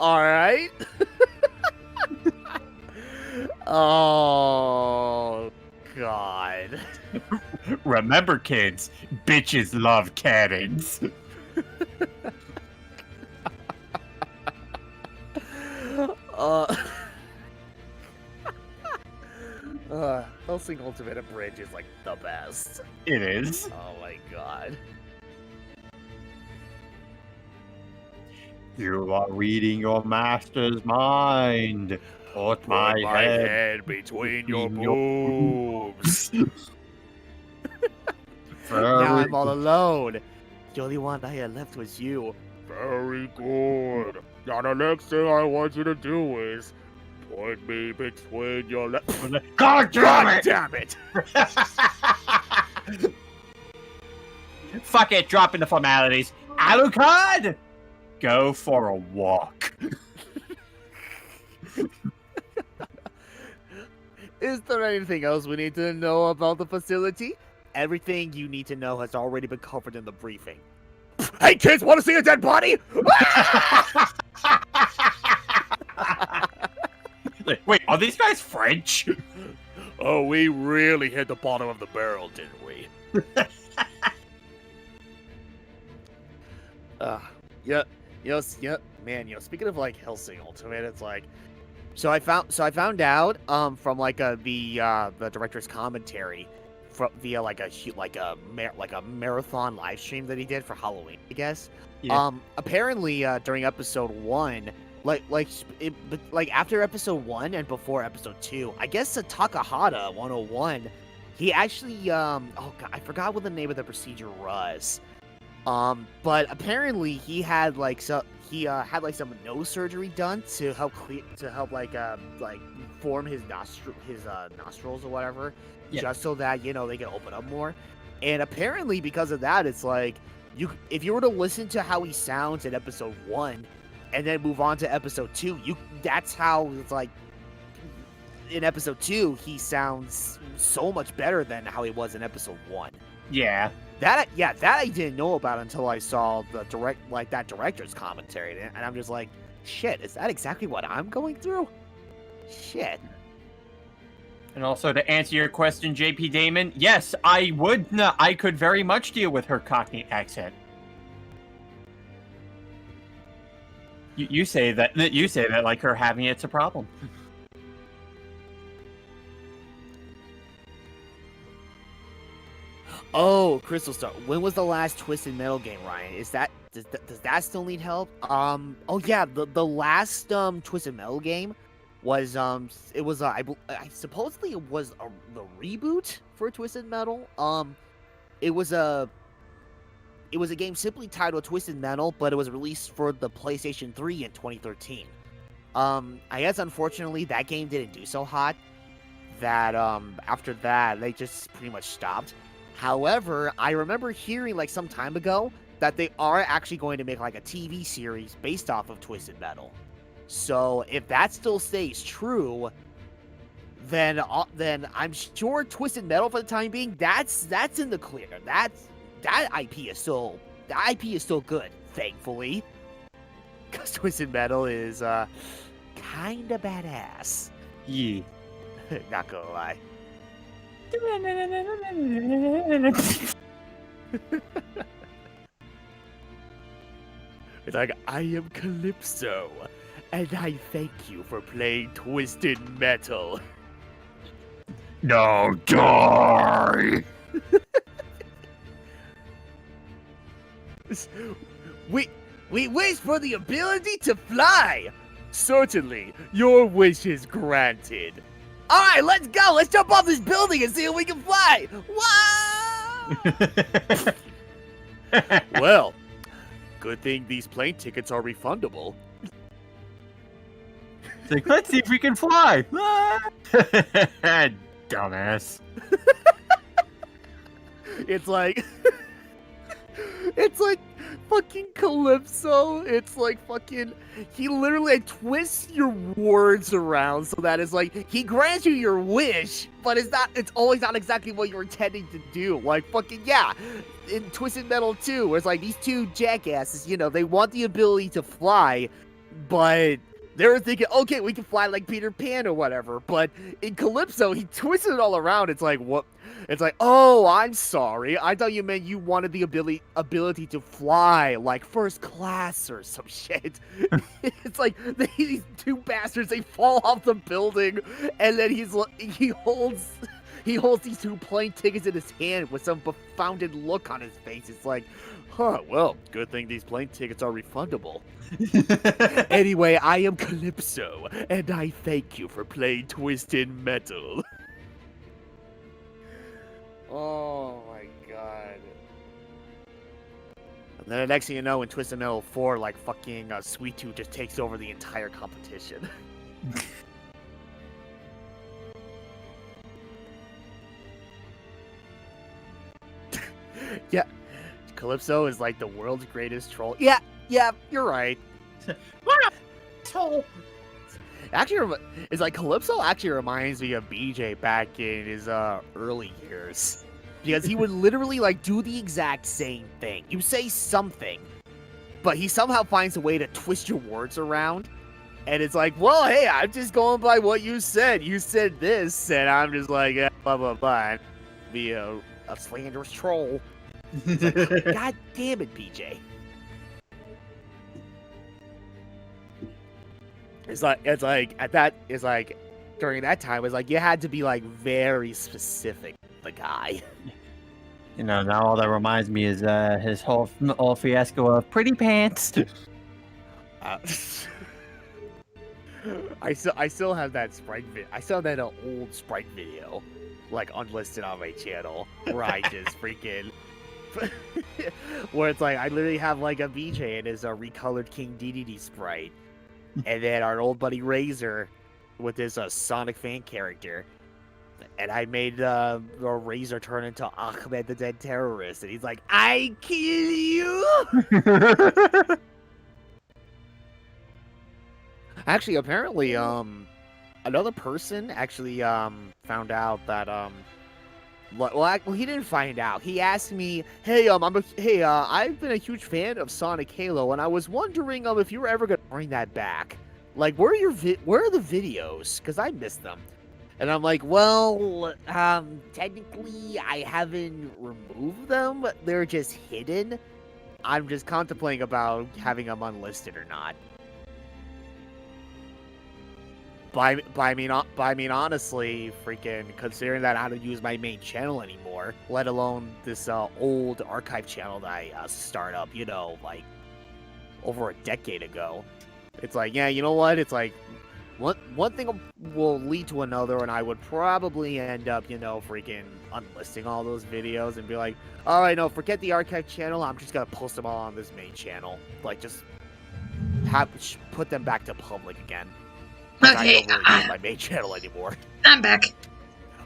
All right. Oh, God. Remember, kids, bitches love cannons. Hellsing Ultimate Abridged is like the best. It is. Oh my god. You are reading your master's mind. Put my head between your boobs. Very Now I'm all alone. The only one I had left was you. Very good. Now the next thing I want you to do is put me between your legs. God damn it! Damn it! Fuck it, drop in the formalities. Alucard! Go for a walk. Is there anything else we need to know about the facility? Everything you need to know has already been covered in the briefing. Hey kids, want to see a dead body? Wait, are these guys French? Oh, we really hit the bottom of the barrel, didn't we? Man, speaking of like Hellsing Ultimate, it's like, so I found out from like the director's commentary via like a marathon live stream that he did for Halloween, I guess. Yeah. Apparently during episode 1, like after episode 1 and before episode 2, I guess Takahata 101, he actually oh god, I forgot what the name of the procedure was. But apparently he had like some nose surgery done to help form his nostrils or whatever, just so that they can open up more. And apparently because of that, it's like if you were to listen to how he sounds in episode 1 and then move on to episode 2, that's how it's like in episode 2 he sounds so much better than how he was in episode 1. Yeah. That I didn't know about until I saw the director's commentary, and I'm just like, shit, is that exactly what I'm going through? Shit. And also to answer your question, JP Damon, yes, I could very much deal with her Cockney accent. You say that like her having it's a problem. Oh, Crystal Star. When was the last Twisted Metal game, Ryan? Does that still need help? Oh yeah, the last Twisted Metal game was it was I supposedly it was the reboot for Twisted Metal. It was a game simply titled Twisted Metal, but it was released for the PlayStation 3 in 2013. I guess unfortunately that game didn't do so hot that after that they just pretty much stopped. However, I remember hearing like some time ago that they are actually going to make like a TV series based off of Twisted Metal. So if that still stays true, then I'm sure Twisted Metal for the time being that's in the clear. That IP is still good, thankfully, because Twisted Metal is kinda badass. Yeah, not gonna lie. It's like, I am Calypso, and I thank you for playing Twisted Metal. Now die! We wish for the ability to fly! Certainly, your wish is granted. Alright, let's go! Let's jump off this building and see if we can fly! Whoa! Well, good thing these plane tickets are refundable. It's like, let's see if we can fly! Dumbass. It's like fucking Calypso. It's like fucking, he literally twists your words around so that it's like, he grants you your wish, but it's always not exactly what you're intending to do. Like fucking, yeah, in Twisted Metal 2, where it's like these two jackasses, they want the ability to fly, but They were thinking, okay, we can fly like Peter Pan or whatever. But in Calypso, he twisted it all around. It's like, what? It's like, oh, I'm sorry. I thought you meant you wanted the ability to fly like first class or some shit. It's like these two bastards, they fall off the building, and then he holds these 2 plane tickets in his hand with some befounded look on his face. It's like, huh, well, good thing these plane tickets are refundable. Anyway, I am Calypso, and I thank you for playing Twisted Metal. Oh my god. And then the next thing you know, in Twisted Metal 4, like fucking Sweet Tooth just takes over the entire competition. Yeah, Calypso is like the world's greatest troll. Yeah, you're right. Troll. Actually, it's like Calypso actually reminds me of BJ back in his early years, because he would literally like do the exact same thing. You say something, but he somehow finds a way to twist your words around, and it's like, well, hey, I'm just going by what you said. You said this, and I'm just like, blah blah blah. Be a slanderous troll. Like, God damn it, BJ. It's like during that time, it's like you had to be like very specific with the guy. You know, now all that reminds me is his whole fiasco of pretty pants. I still have that Sprite I still have that old Sprite video, like unlisted on my channel, where I just freaking where it's like I literally have like a BJ and his recolored King DDD Sprite. And then our old buddy Razor with his Sonic fan character. And I made the Razor turn into Ahmed the Dead Terrorist. And he's like, I kill you! Actually, apparently, another person actually found out that well, he didn't find out. He asked me, "Hey, I've been a huge fan of Sonic Halo, and I was wondering, if you were ever gonna bring that back. Like, where are the videos? Because I missed them." And I'm like, "Well, technically, I haven't removed them. But they're just hidden. I'm just contemplating about having them unlisted or not." But I mean, honestly, freaking considering that I don't use my main channel anymore, let alone this old archive channel that I started up, like over a decade ago. It's like, yeah, you know what? It's like one thing will lead to another, and I would probably end up, freaking unlisting all those videos and be like, all right, no, forget the archive channel. I'm just gonna post them all on this main channel. Like, just put them back to public again. Okay, I don't really use my main channel anymore. I'm back.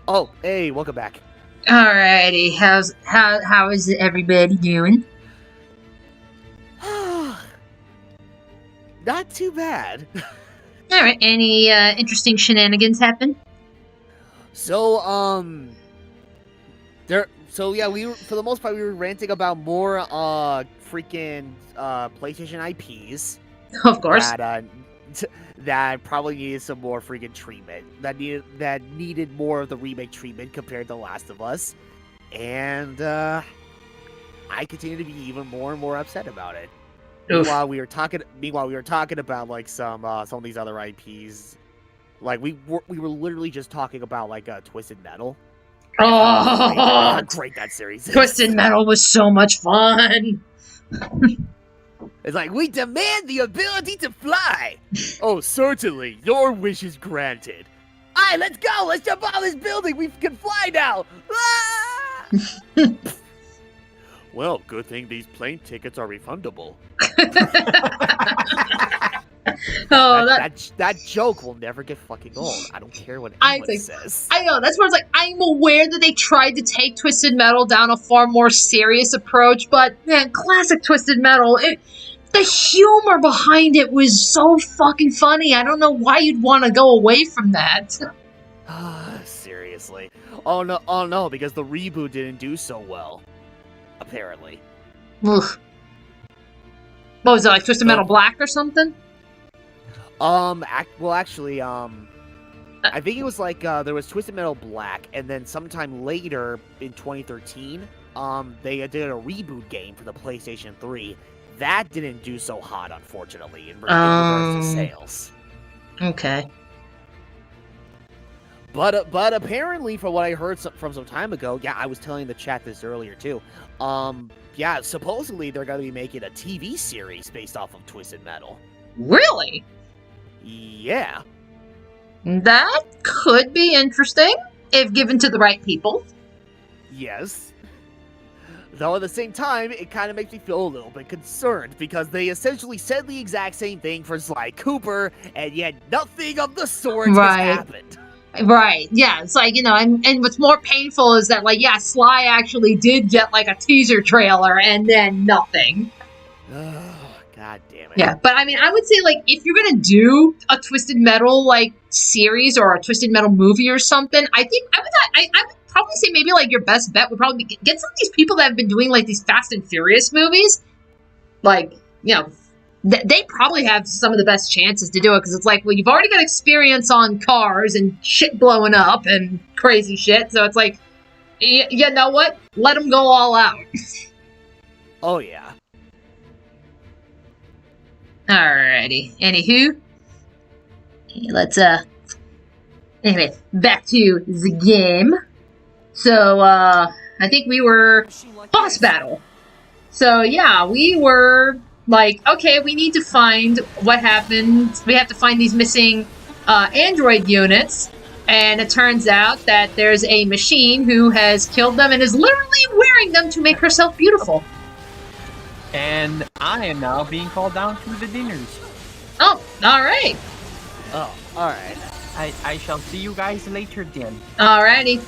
Oh, hey, welcome back. Alrighty, how is everybody doing? Not too bad. Alright, any interesting shenanigans happen? So, we were, for the most part, we were ranting about more freaking PlayStation IPs. Of course. That probably needed some more freaking treatment. That needed more of the remake treatment compared to Last of Us. And I continue to be even more and more upset about it. Meanwhile, we were talking about like some of these other IPs. Like we were literally just talking about like Twisted Metal. Oh, how great that series is. Twisted Metal was so much fun. It's like, we demand the ability to fly! Oh, certainly. Your wish is granted. Alright, let's go! Let's jump out of this building! We can fly now! Ah! Well, good thing these plane tickets are refundable. That joke will never get fucking old. I don't care what anyone says. I know, that's where it's like, I'm aware that they tried to take Twisted Metal down a far more serious approach, but man, classic Twisted Metal, the humor behind it was so fucking funny. I don't know why you'd want to go away from that. Seriously. Oh no, because the reboot didn't do so well. Apparently. Ugh. What was it, like Twisted Metal Black or something? Actually, I think it was like there was Twisted Metal Black, and then sometime later in 2013, they did a reboot game for the PlayStation 3. That didn't do so hot, unfortunately, in regards to sales. Okay. But apparently, from what I heard from some time ago, yeah, I was telling the chat this earlier too. Yeah, supposedly they're going to be making a TV series based off of Twisted Metal. Really? Yeah. That could be interesting if given to the right people. Yes. Though at the same time, it kind of makes me feel a little bit concerned because they essentially said the exact same thing for Sly Cooper, and yet nothing of the sort has happened. Right, yeah, it's like, and what's more painful is that, like, yeah, Sly actually did get, like, a teaser trailer, and then nothing. Oh, god damn it. Yeah, but I mean, I would say, like, if you're gonna do a Twisted Metal, like, series or a Twisted Metal movie or something, I would probably say maybe, like, your best bet would probably be get some of these people that have been doing, like, these Fast and Furious movies. Like, they probably have some of the best chances to do it, because it's like, well, you've already got experience on cars and shit blowing up and crazy shit, so it's like, you know what? Let them go all out. Oh, yeah. Alrighty. Anywho. Let's, anyway, back to the game. So, I think we were boss battle. So, yeah, we were like, okay, we need to find what happened. We have to find these missing android units. And it turns out that there's a machine who has killed them and is literally wearing them to make herself beautiful. And I am now being called down to the dinners. Oh, alright. Oh, alright. I shall see you guys later then. Alrighty.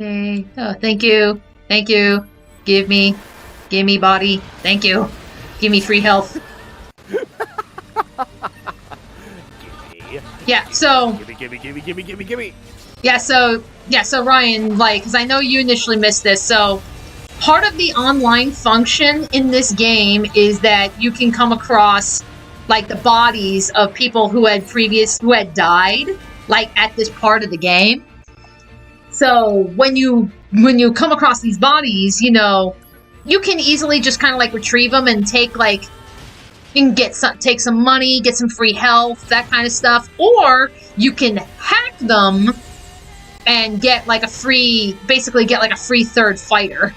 Okay. Oh, thank you. Thank you. Give me body. Thank you. Give me free health. Yeah, so... Gimme. Yeah, so Ryan, like, because I know you initially missed this, so... Part of the online function in this game is that you can come across, like, the bodies of people who had died, like, at this part of the game. So when you come across these bodies, you can easily just kind of like retrieve them and take like, you can take some money, get some free health, that kind of stuff, or you can hack them and get like a free third fighter.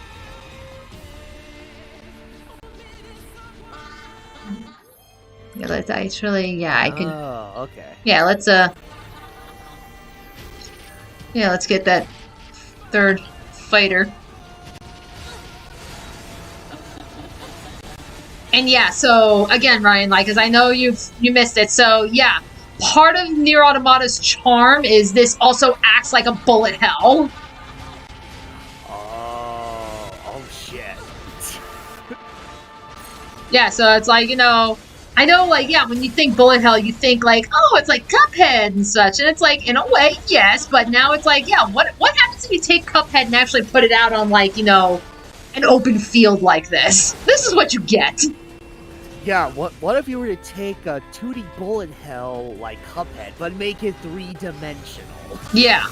Yeah, I can. Oh, okay. Yeah, let's get that third fighter. And yeah, so again, Ryan, like, because I know you missed it. So yeah, part of Nier Automata's charm is this also acts like a bullet hell. Oh shit. Yeah, so it's like, I know, like, yeah, when you think bullet hell, you think, like, oh, it's like Cuphead and such. And it's like, in a way, yes, but now it's like, yeah, what happens if you take Cuphead and actually put it out on, like, an open field like this? This is what you get. Yeah, what if you were to take a 2D bullet hell like Cuphead, but make it 3-dimensional? Yeah.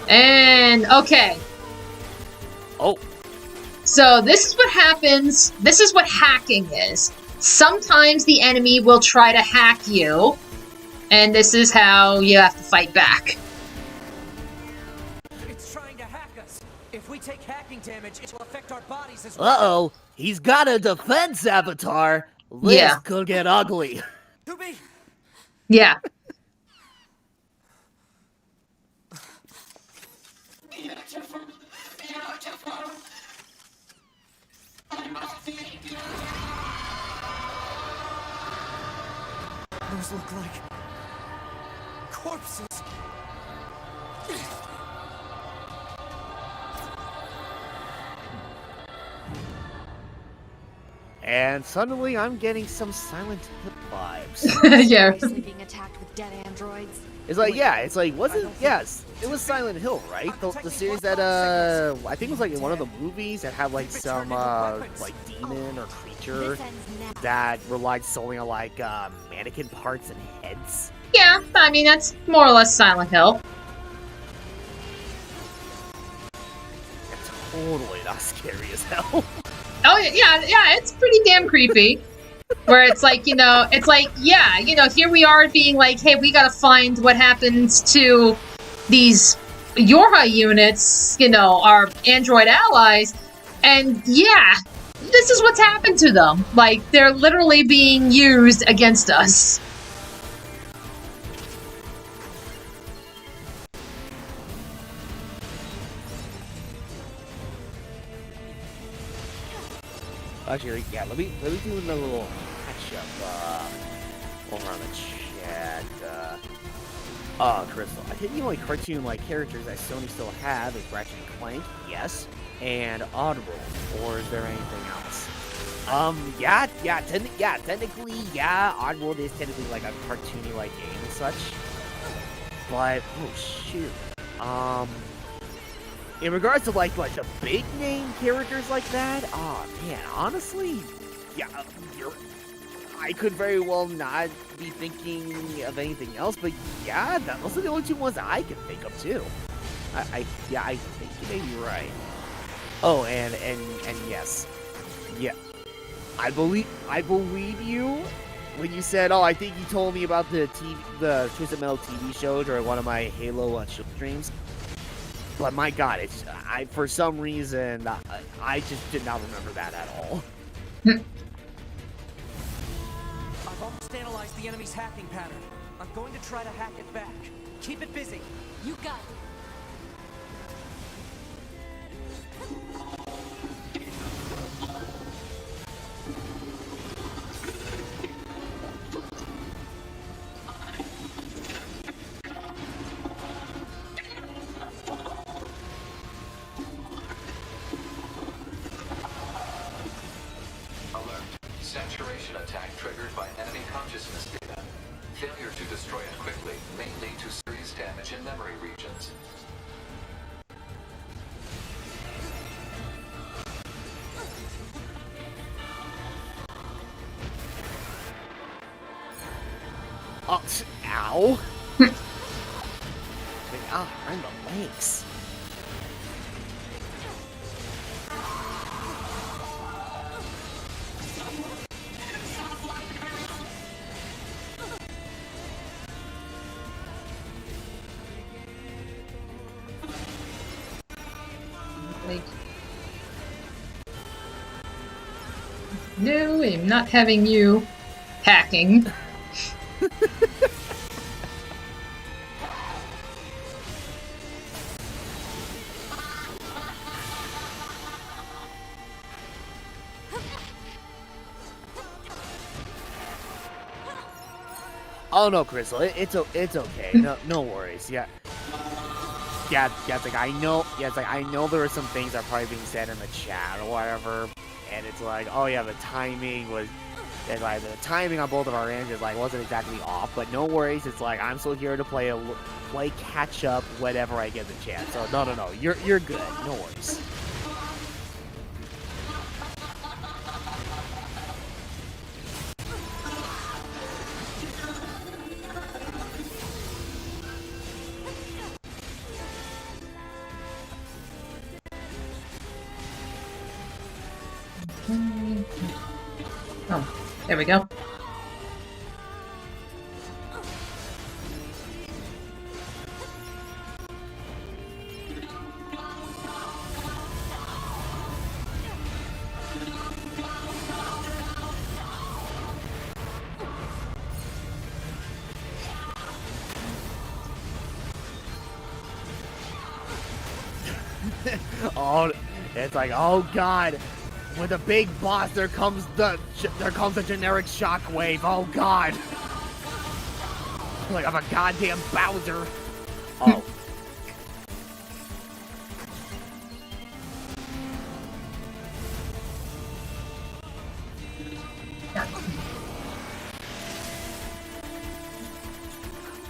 And, okay. Oh. So, this is what happens. This is what hacking is. Sometimes the enemy will try to hack you, and this is how you have to fight back. It's trying to hack us. If we take hacking damage, it will affect our bodies as well. Uh-oh, he's got a defense avatar. This could get ugly. Yeah. Those look like corpses. And suddenly I'm getting some Silent Hill vibes. Yeah. Seriously being attacked with dead androids? It's like, yeah, it's like, yes, it was Silent Hill, right? The series that, I think it was like in one of the movies that had like some, like demon or creature that relied solely on like, mannequin parts and heads. Yeah, I mean, that's more or less Silent Hill. Totally not scary as hell. Oh, yeah, it's pretty damn creepy. Where it's like, it's like, yeah, here we are being like, hey, we gotta find what happens to these Yorha units, our android allies, and yeah, this is what's happened to them. Like, they're literally being used against us. Actually, yeah, let me do another little catch up over on the chat. Crystal, I think the only cartoon like characters that Sony still have is Ratchet and Clank, yes, and Oddworld, or is there anything else? Technically, Oddworld is technically like a cartoony like game and such. But oh shoot. In regards to like the big name characters like that, oh man, honestly, yeah, I could very well not be thinking of anything else, but yeah, those are the only two ones that I can think of too. I think you may be right. Oh, and yes, yeah, I believe you when you said, oh, I think you told me about the Twisted Metal TV show during one of my Halo streams. But my God, for some reason, I just did not remember that at all. I've almost analyzed the enemy's hacking pattern. I'm going to try to hack it back. Keep it busy. You got it. Saturation attack triggered by enemy consciousness data. Failure to destroy it quickly may lead to serious damage in memory regions. Oh, ow! I'm the legs. No, I'm not having you hacking. Oh no, Crystal, it's okay. No worries. Yeah, it's like I know there are some things that are probably being said in the chat or whatever, and it's like, oh yeah, the timing was, it's like the timing on both of our ends is like wasn't exactly off, but no worries. It's like I'm still here to play catch up whenever I get the chance. So no, you're good. No worries. Oh, there we go. Oh, it's like, oh god, with a big boss, there comes a generic shockwave. Oh god, like I'm a goddamn Bowser. Oh,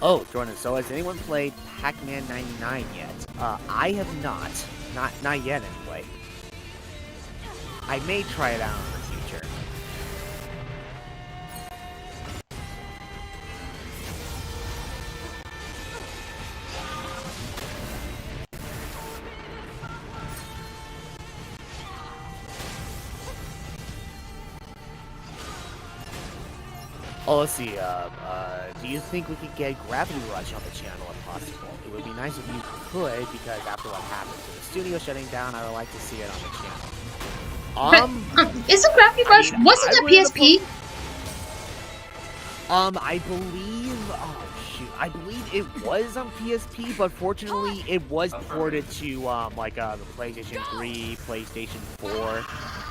Oh, Jordan, so has anyone played Pac-Man 99 yet? I have not. Not yet, anyway. I may try it out in the future. Oh, let's see, do you think we could get Gravity Rush on the channel if possible? It would be nice if you could, because after what happened to the studio shutting down, I would like to see it on the channel. Isn't Gravity Rush, wasn't it PSP? I believe, oh shoot, I believe it was on PSP, but fortunately it was ported to, like, the PlayStation 3, PlayStation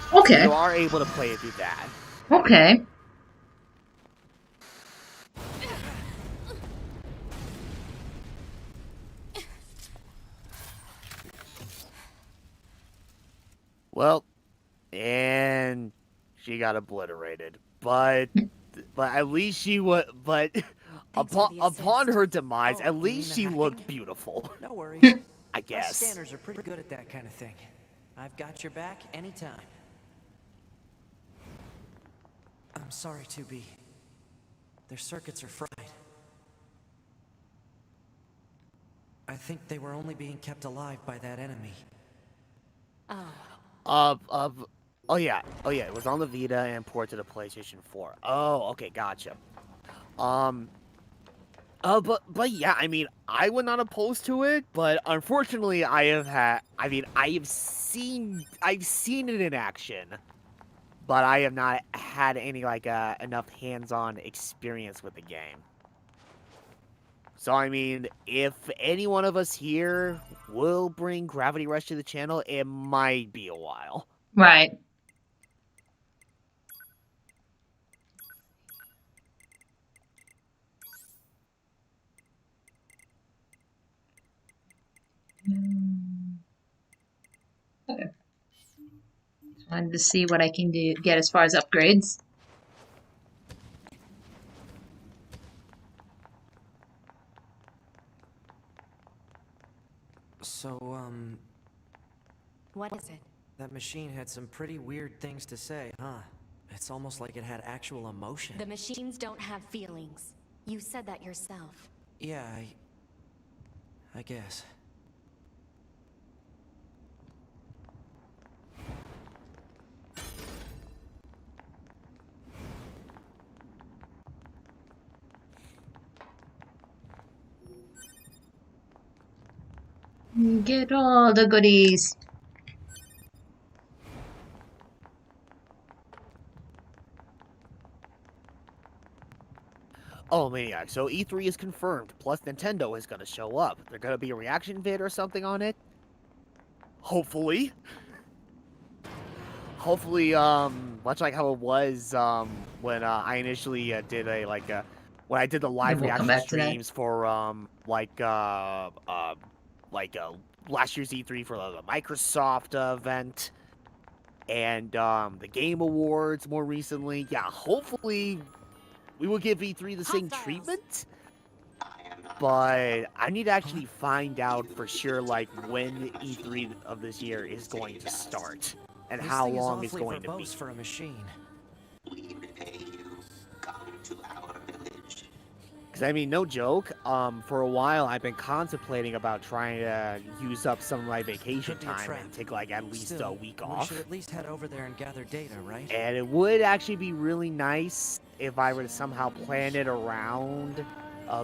4. Okay. So you are able to play it through that. Okay. Well, and she got obliterated, but at least she was. But upon her demise, at least she looked beautiful. No worries. I guess. My scanners are pretty good at that kind of thing. I've got your back anytime. I'm sorry, 2B. Their circuits are fried. I think they were only being kept alive by that enemy. Oh yeah, it was on the Vita and ported to the PlayStation 4. Oh, okay, gotcha. But yeah, I mean, I would not oppose to it, but unfortunately, I've seen it in action, but I have not had any, like, enough hands-on experience with the game. So, I mean, if any one of us here will bring Gravity Rush to the channel, it might be a while. Right. Okay. Just wanted to see what I can get as far as upgrades. So, What is it? that machine had some pretty weird things to say, huh? It's almost like it had actual emotion. The machines don't have feelings. You said that yourself. Yeah, I guess. Get all the goodies. Oh, Maniac, so E3 is confirmed, plus Nintendo is gonna show up. There's gonna be a reaction vid or something on it? Hopefully. Hopefully, much like how it was, when, I initially, did when I did the live reaction streams for, last year's E3 for the Microsoft event, and, the Game Awards more recently. Yeah, hopefully we will give E3 the same treatment, but I need to actually find out for sure, like, when E3 of this year is going to start, and how long it's going to be. For a machine. We repay you. Come to our village. Because, I mean, no joke, for a while I've been contemplating about trying to use up some of my vacation time and take, like, at least a week off. We should at least head over there and gather data, right? And it would actually be really nice if I were to somehow plan it around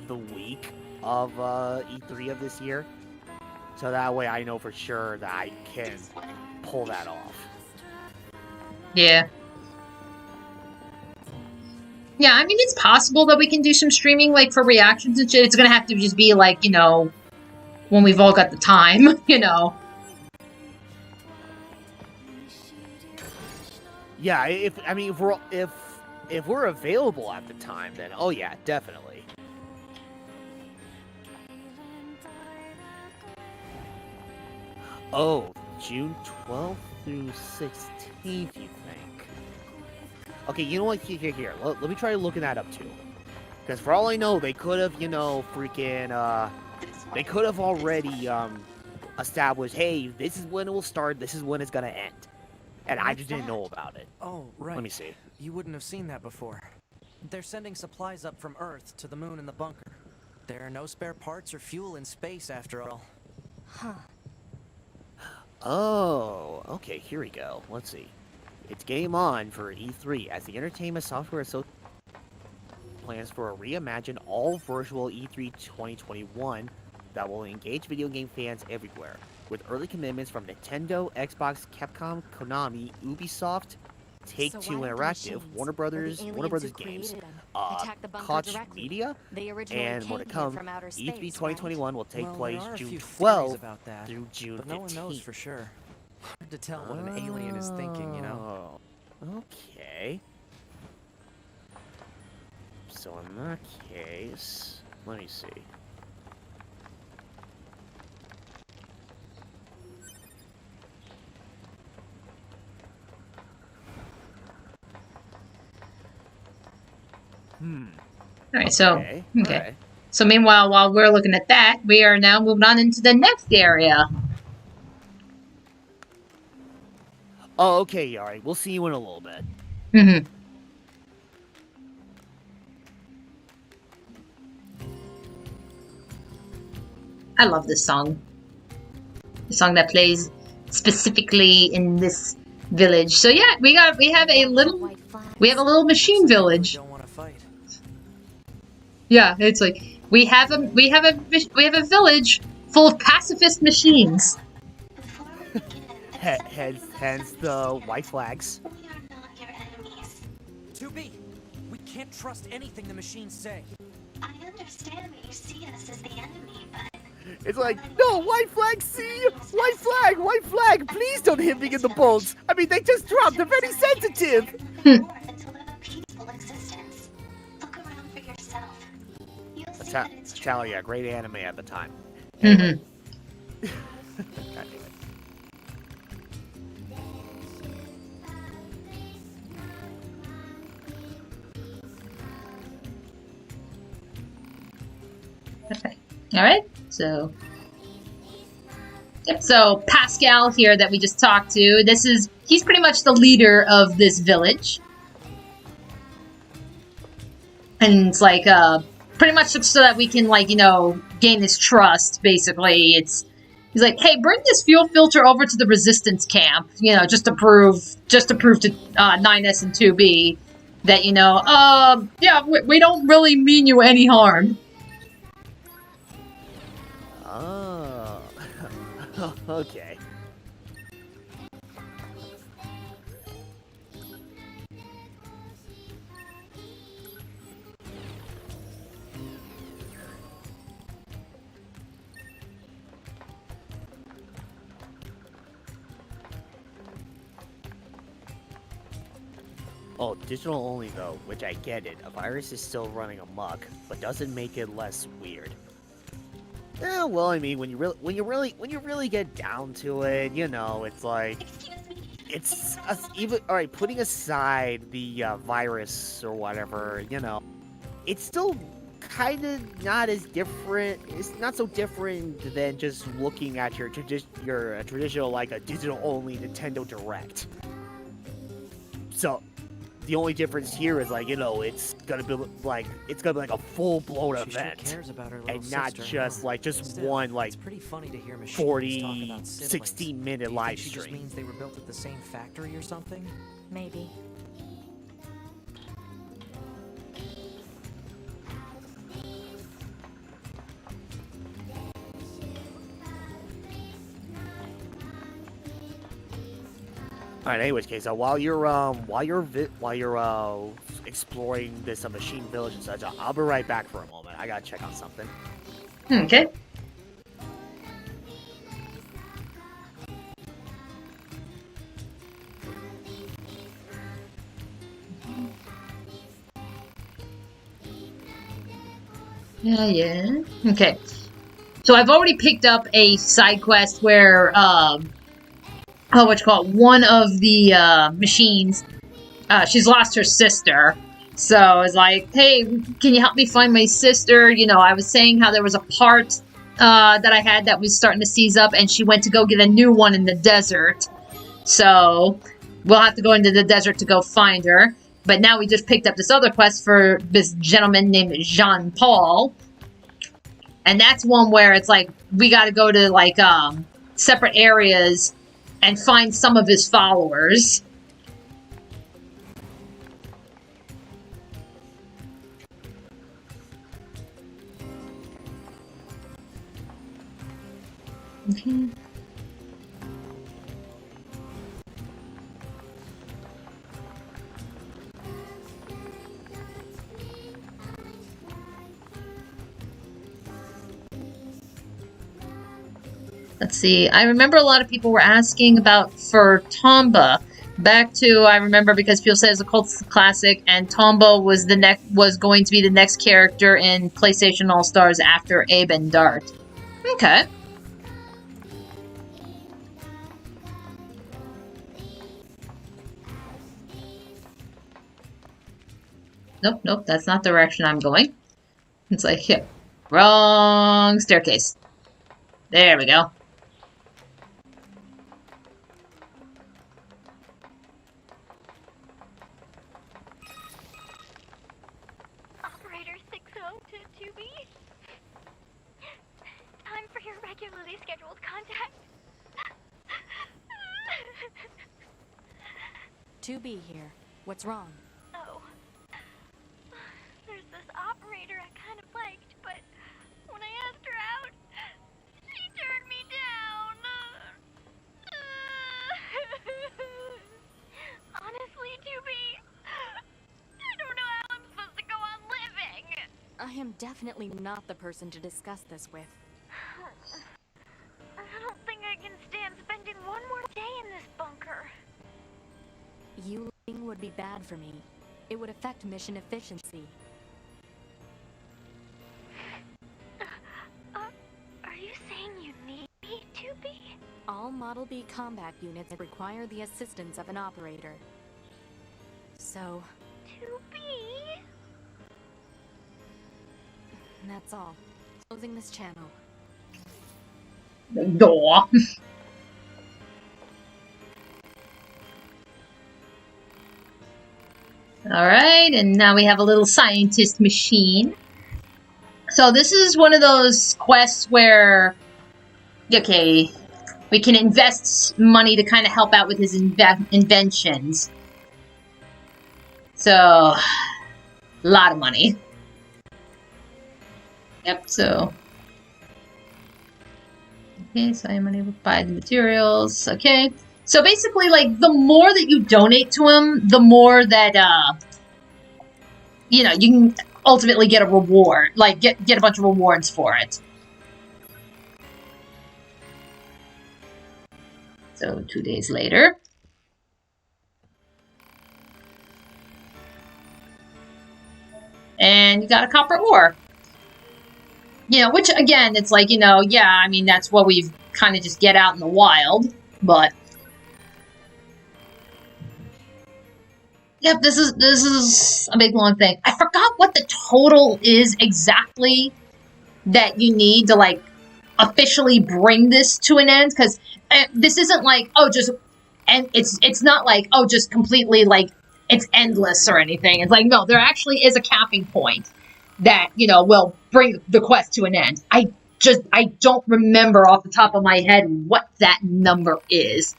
the week of E3 of this year. So that way I know for sure that I can pull that off. Yeah. Yeah, I mean, it's possible that we can do some streaming, like, for reactions and shit. It's gonna have to just be, like, you know, when we've all got the time, you know. Yeah, if we're available at the time, then oh yeah, definitely. Oh, June 12th through 16th, you think? Okay, you know what? Here. Let me try looking that up too. Because for all I know, they could have, you know, freaking, they could have already, established, hey, this is when it will start, this is when it's gonna end. And I just didn't know about it. Oh, right. Let me see. You wouldn't have seen that before. They're sending supplies up from Earth to the moon and the bunker. There are no spare parts or fuel in space after all. Huh. Oh, okay, here we go. Let's see. It's game on for E3 as the Entertainment Software Association plans for a reimagined all-virtual E3 2021 that will engage video game fans everywhere, with early commitments from Nintendo, Xbox, Capcom, Konami, Ubisoft, Take-Two Interactive, Warner Brothers Games, Koch Media, and more to come. E3 2021 will take place June 12th through June 15th. But no one knows for sure. Hard to tell what an alien is thinking, you know? Okay. So in that case, let me see. Alright, so, Okay. okay. So meanwhile, while we're looking at that, we are now moving on into the next area. Oh, okay, alright. We'll see you in a little bit. Mm-hmm. I love this song. The song that plays specifically in this village. So yeah, we have a little machine village. Yeah, it's like we have a village full of pacifist machines. Hence the white flags. 2B, we can't trust anything the machines say. I understand that you see us as the enemy, but... It's like, no, white flag, see? White flag, please don't hit me in the balls. I mean, they just dropped, they're very sensitive. Italia, great anime at the time. Mm-hmm. God damn it. Okay. Alright, so... Yep, so Pascal here that we just talked to, he's pretty much the leader of this village. And it's like, pretty much so that we can, like, you know, gain his trust, basically. He's like, hey, bring this fuel filter over to the resistance camp, you know, just to prove to 9S and 2B that, you know, yeah, we don't really mean you any harm. Oh, okay. Oh, digital only though, which I get it. A virus is still running amok, but doesn't make it less weird. Yeah, well, I mean, when you really get down to it, you know, it's like, it's even alright. Putting aside the virus or whatever, you know, it's still kind of not as different. It's not so different than just looking at your traditional like a digital only Nintendo Direct. So. The only difference here is, like, you know, it's gonna be like a full-blown event, and not just like one like 40, 60-minute live stream. Just means they were built at the same factory or something. Maybe. Alright, anyways, okay, so while you're exploring this machine village and such, I'll be right back for a moment. I gotta check on something. Okay. Yeah. Okay. So I've already picked up a side quest where, one of the machines, she's lost her sister. So it's like, hey, can you help me find my sister? You know, I was saying how there was a part that I had that was starting to seize up, and she went to go get a new one in the desert. So we'll have to go into the desert to go find her. But now we just picked up this other quest for this gentleman named Jean-Paul. And that's one where it's like, we gotta go to, like, separate areas and find some of his followers. Okay. Let's see. I remember a lot of people were asking about for Tomba. Back to I remember because people said it's a cult classic, and Tomba was going to be the next character in PlayStation All Stars after Abe and Dart. Okay. Nope, nope, that's not the direction I'm going. It's like, yeah, wrong staircase. There we go. Operator 6022B. Time for your regularly scheduled contact. 2B here. What's wrong? Oh. There's this operator I kind of liked, but when I asked her out, she turned me down. Honestly, 2B, I don't know how I'm supposed to go on living. I am definitely not the person to discuss this with. I don't think I can stand spending one more day in this bunker. You leaving would be bad for me. It would affect mission efficiency. Are you saying you need me, 2B? All Model B combat units require the assistance of an operator. So... 2B? That's all. Closing this channel. Door. Alright, and now we have a little scientist machine. So this is one of those quests where, okay, we can invest money to kind of help out with his inventions. So, a lot of money. Yep, so. Okay, so I'm unable to buy the materials. Okay. So basically, like, the more that you donate to him, the more that, you know, you can ultimately get a reward. Like, get a bunch of rewards for it. So, 2 days later. And you got a copper ore. You know, which, again, it's like, you know, yeah, I mean, that's what we've kind of just get out in the wild. But... Yep, this is a big long thing. I forgot what the total is exactly that you need to, like, officially bring this to an end, because this isn't like, oh, just, and it's not like, oh, just completely, like, it's endless or anything. It's like, no, there actually is a capping point that, you know, will bring the quest to an end. I don't remember off the top of my head what that number is.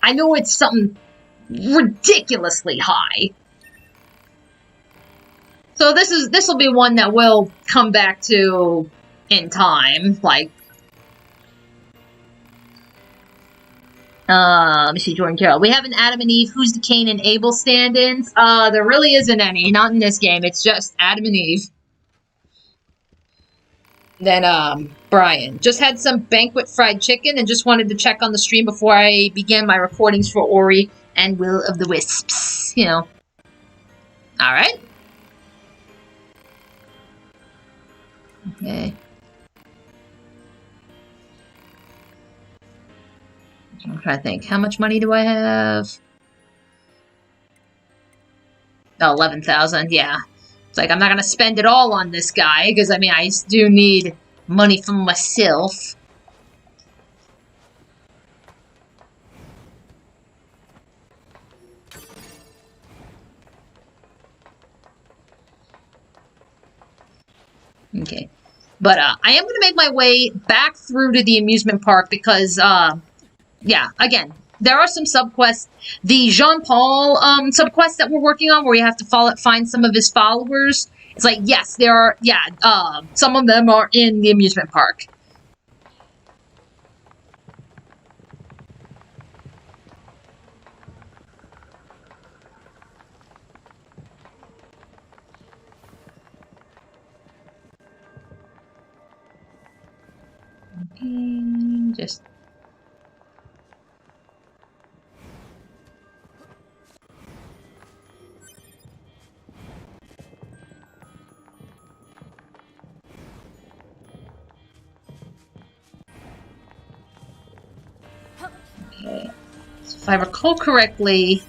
I know it's something ridiculously high. So this will be one that we'll come back to in time. Like, let me see, Jordan Carroll. We have an Adam and Eve, Who's the Cain and Abel stand-ins. There really isn't any, not in this game. It's just Adam and Eve. Then, Brian. Just had some banquet fried chicken and just wanted to check on the stream before I began my recordings for Ori and Will of the Wisps. You know. Alright. Okay. I'm trying to think. How much money do I have? 11,000, yeah. It's like, I'm not gonna spend it all on this guy, because, I mean, I do need money for myself. Okay. But, I am gonna make my way back through to the amusement park, because, yeah, again, there are some subquests. The Jean-Paul subquest that we're working on, where you have to find some of his followers. It's like, yes, there are, yeah, some of them are in the amusement park. Okay, just... Okay. So if I recall correctly,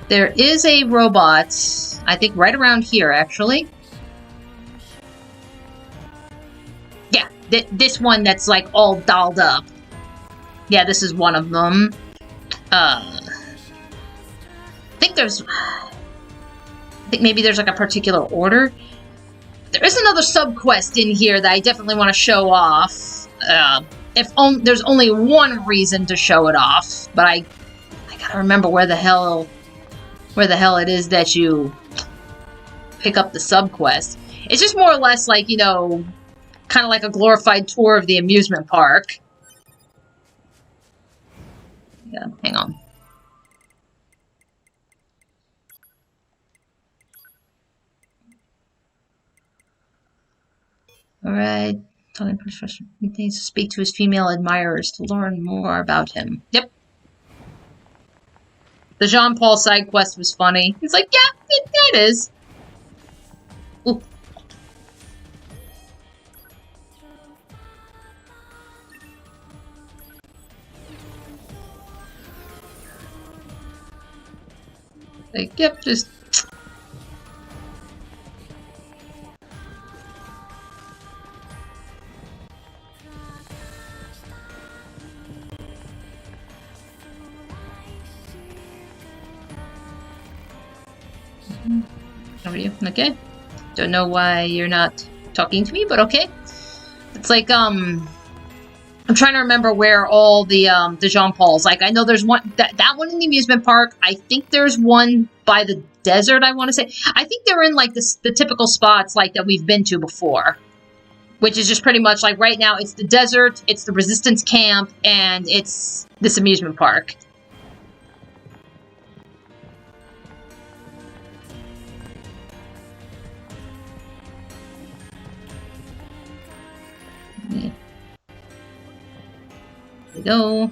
there is a robot, I think right around here, actually. Yeah, this one that's, like, all dolled up. Yeah, this is one of them. I think maybe there's, like, a particular order. There is another subquest in here that I definitely want to show off. There's only one reason to show it off, but I gotta remember where the hell it is that you pick up the subquest. It's just more or less like, you know, kind of like a glorified tour of the amusement park. Yeah, hang on. Alright. Talking professional. He needs to speak to his female admirers to learn more about him. Yep. The Jean-Paul side quest was funny. He's like, yeah, it is. Ooh. Like, yep, just... How are you? Okay. Don't know why you're not talking to me, but okay. It's like, I'm trying to remember where all the Jean-Pauls, like, I know there's one, that one in the amusement park. I think there's one by the desert, I want to say. I think they're in, like, the typical spots, like, that we've been to before. Which is just pretty much, like, right now, it's the desert, it's the resistance camp, and it's this amusement park. Yeah. There we go.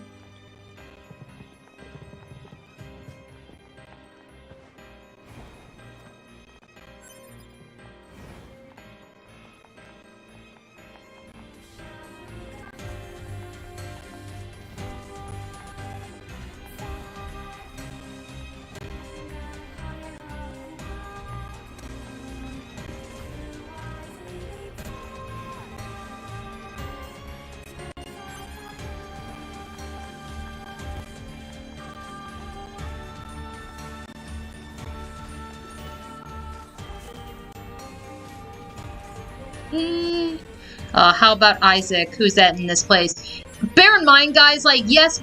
How about Isaac? Who's that in this place? Bear in mind, guys, like, yes,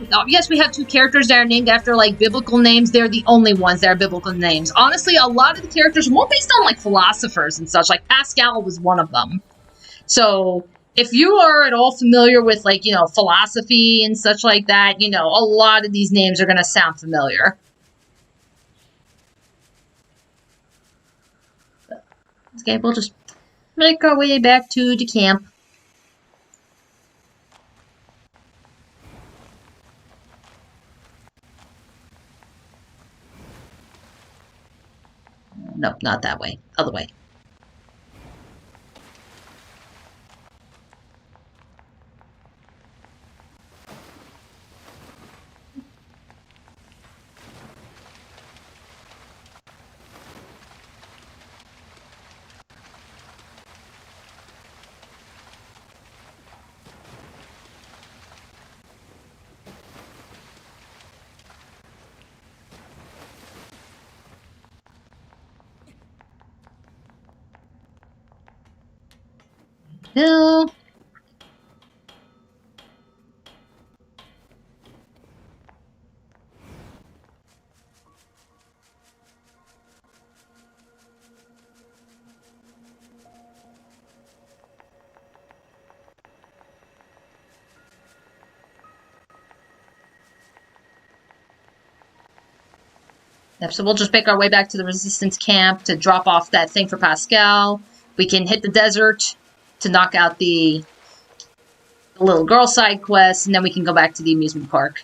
we have two characters that are named after, like, biblical names. They're the only ones that are biblical names. Honestly, a lot of the characters are more based on, like, philosophers and such. Like, Pascal was one of them. So, if you are at all familiar with, like, you know, philosophy and such like that, you know, a lot of these names are going to sound familiar. Okay, we'll just make our way back to the camp. Nope, not that way. Other way. go. Yep, so we'll just make our way back to the Resistance camp to drop off that thing for Pascal. We can hit the desert to knock out the little girl side quest, and then we can go back to the amusement park.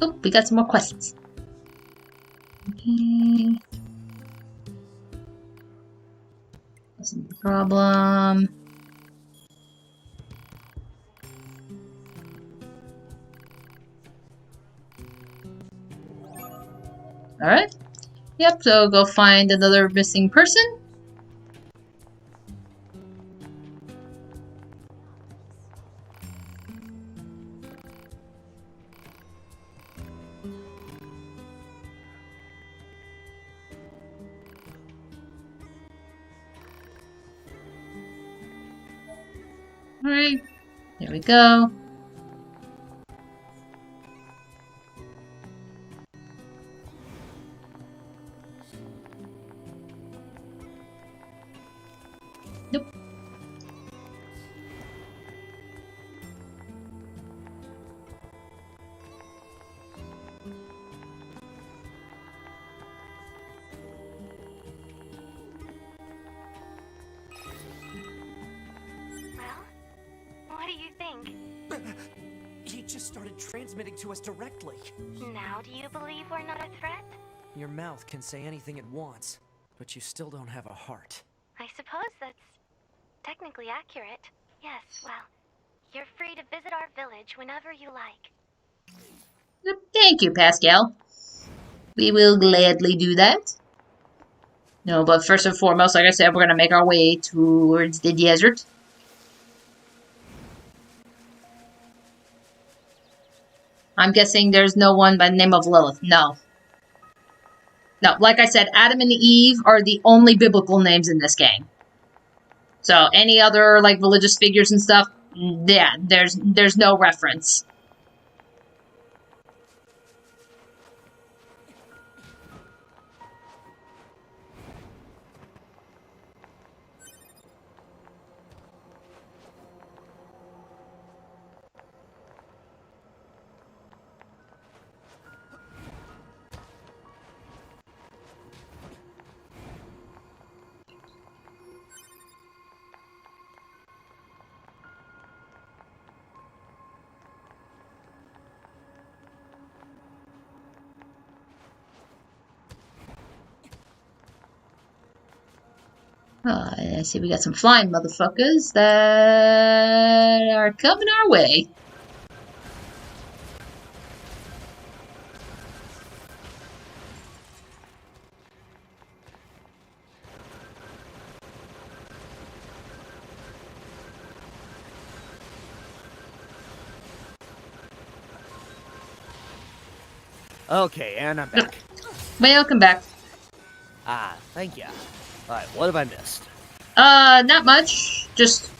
Oh, we got some more questions. Okay. That's no problem. Alright. Yep, so go find another missing person. Alright, here we go. Nope. What do you think? He just started transmitting to us directly. Now do you believe we're not a threat? Your mouth can say anything it wants, but you still don't have a heart. I suppose that's technically accurate. Yes, well, you're free to visit our village whenever you like. Thank you, Pascal. We will gladly do that. No, but first and foremost, like I said, we're going to make our way towards the desert. I'm guessing there's no one by the name of Lilith. No. No, like I said, Adam and Eve are the only biblical names in this game. So any other like religious figures and stuff, yeah, there's no reference. I see we got some flying motherfuckers that are coming our way. Okay, and I'm back. Welcome back. Ah, thank you. Alright, what have I missed? Not much. Just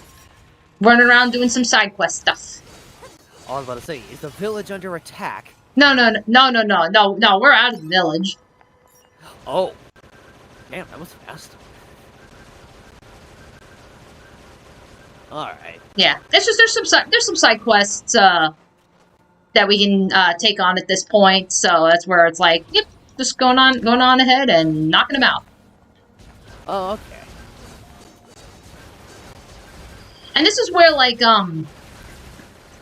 running around doing some side quest stuff. I was about to say, is the village under attack? No, we're out of the village. Oh. Damn, that was fast. Alright. Yeah, it's just there's some side quests that we can take on at this point. So that's where it's like, yep, just going on ahead and knocking them out. Oh, okay. And this is where like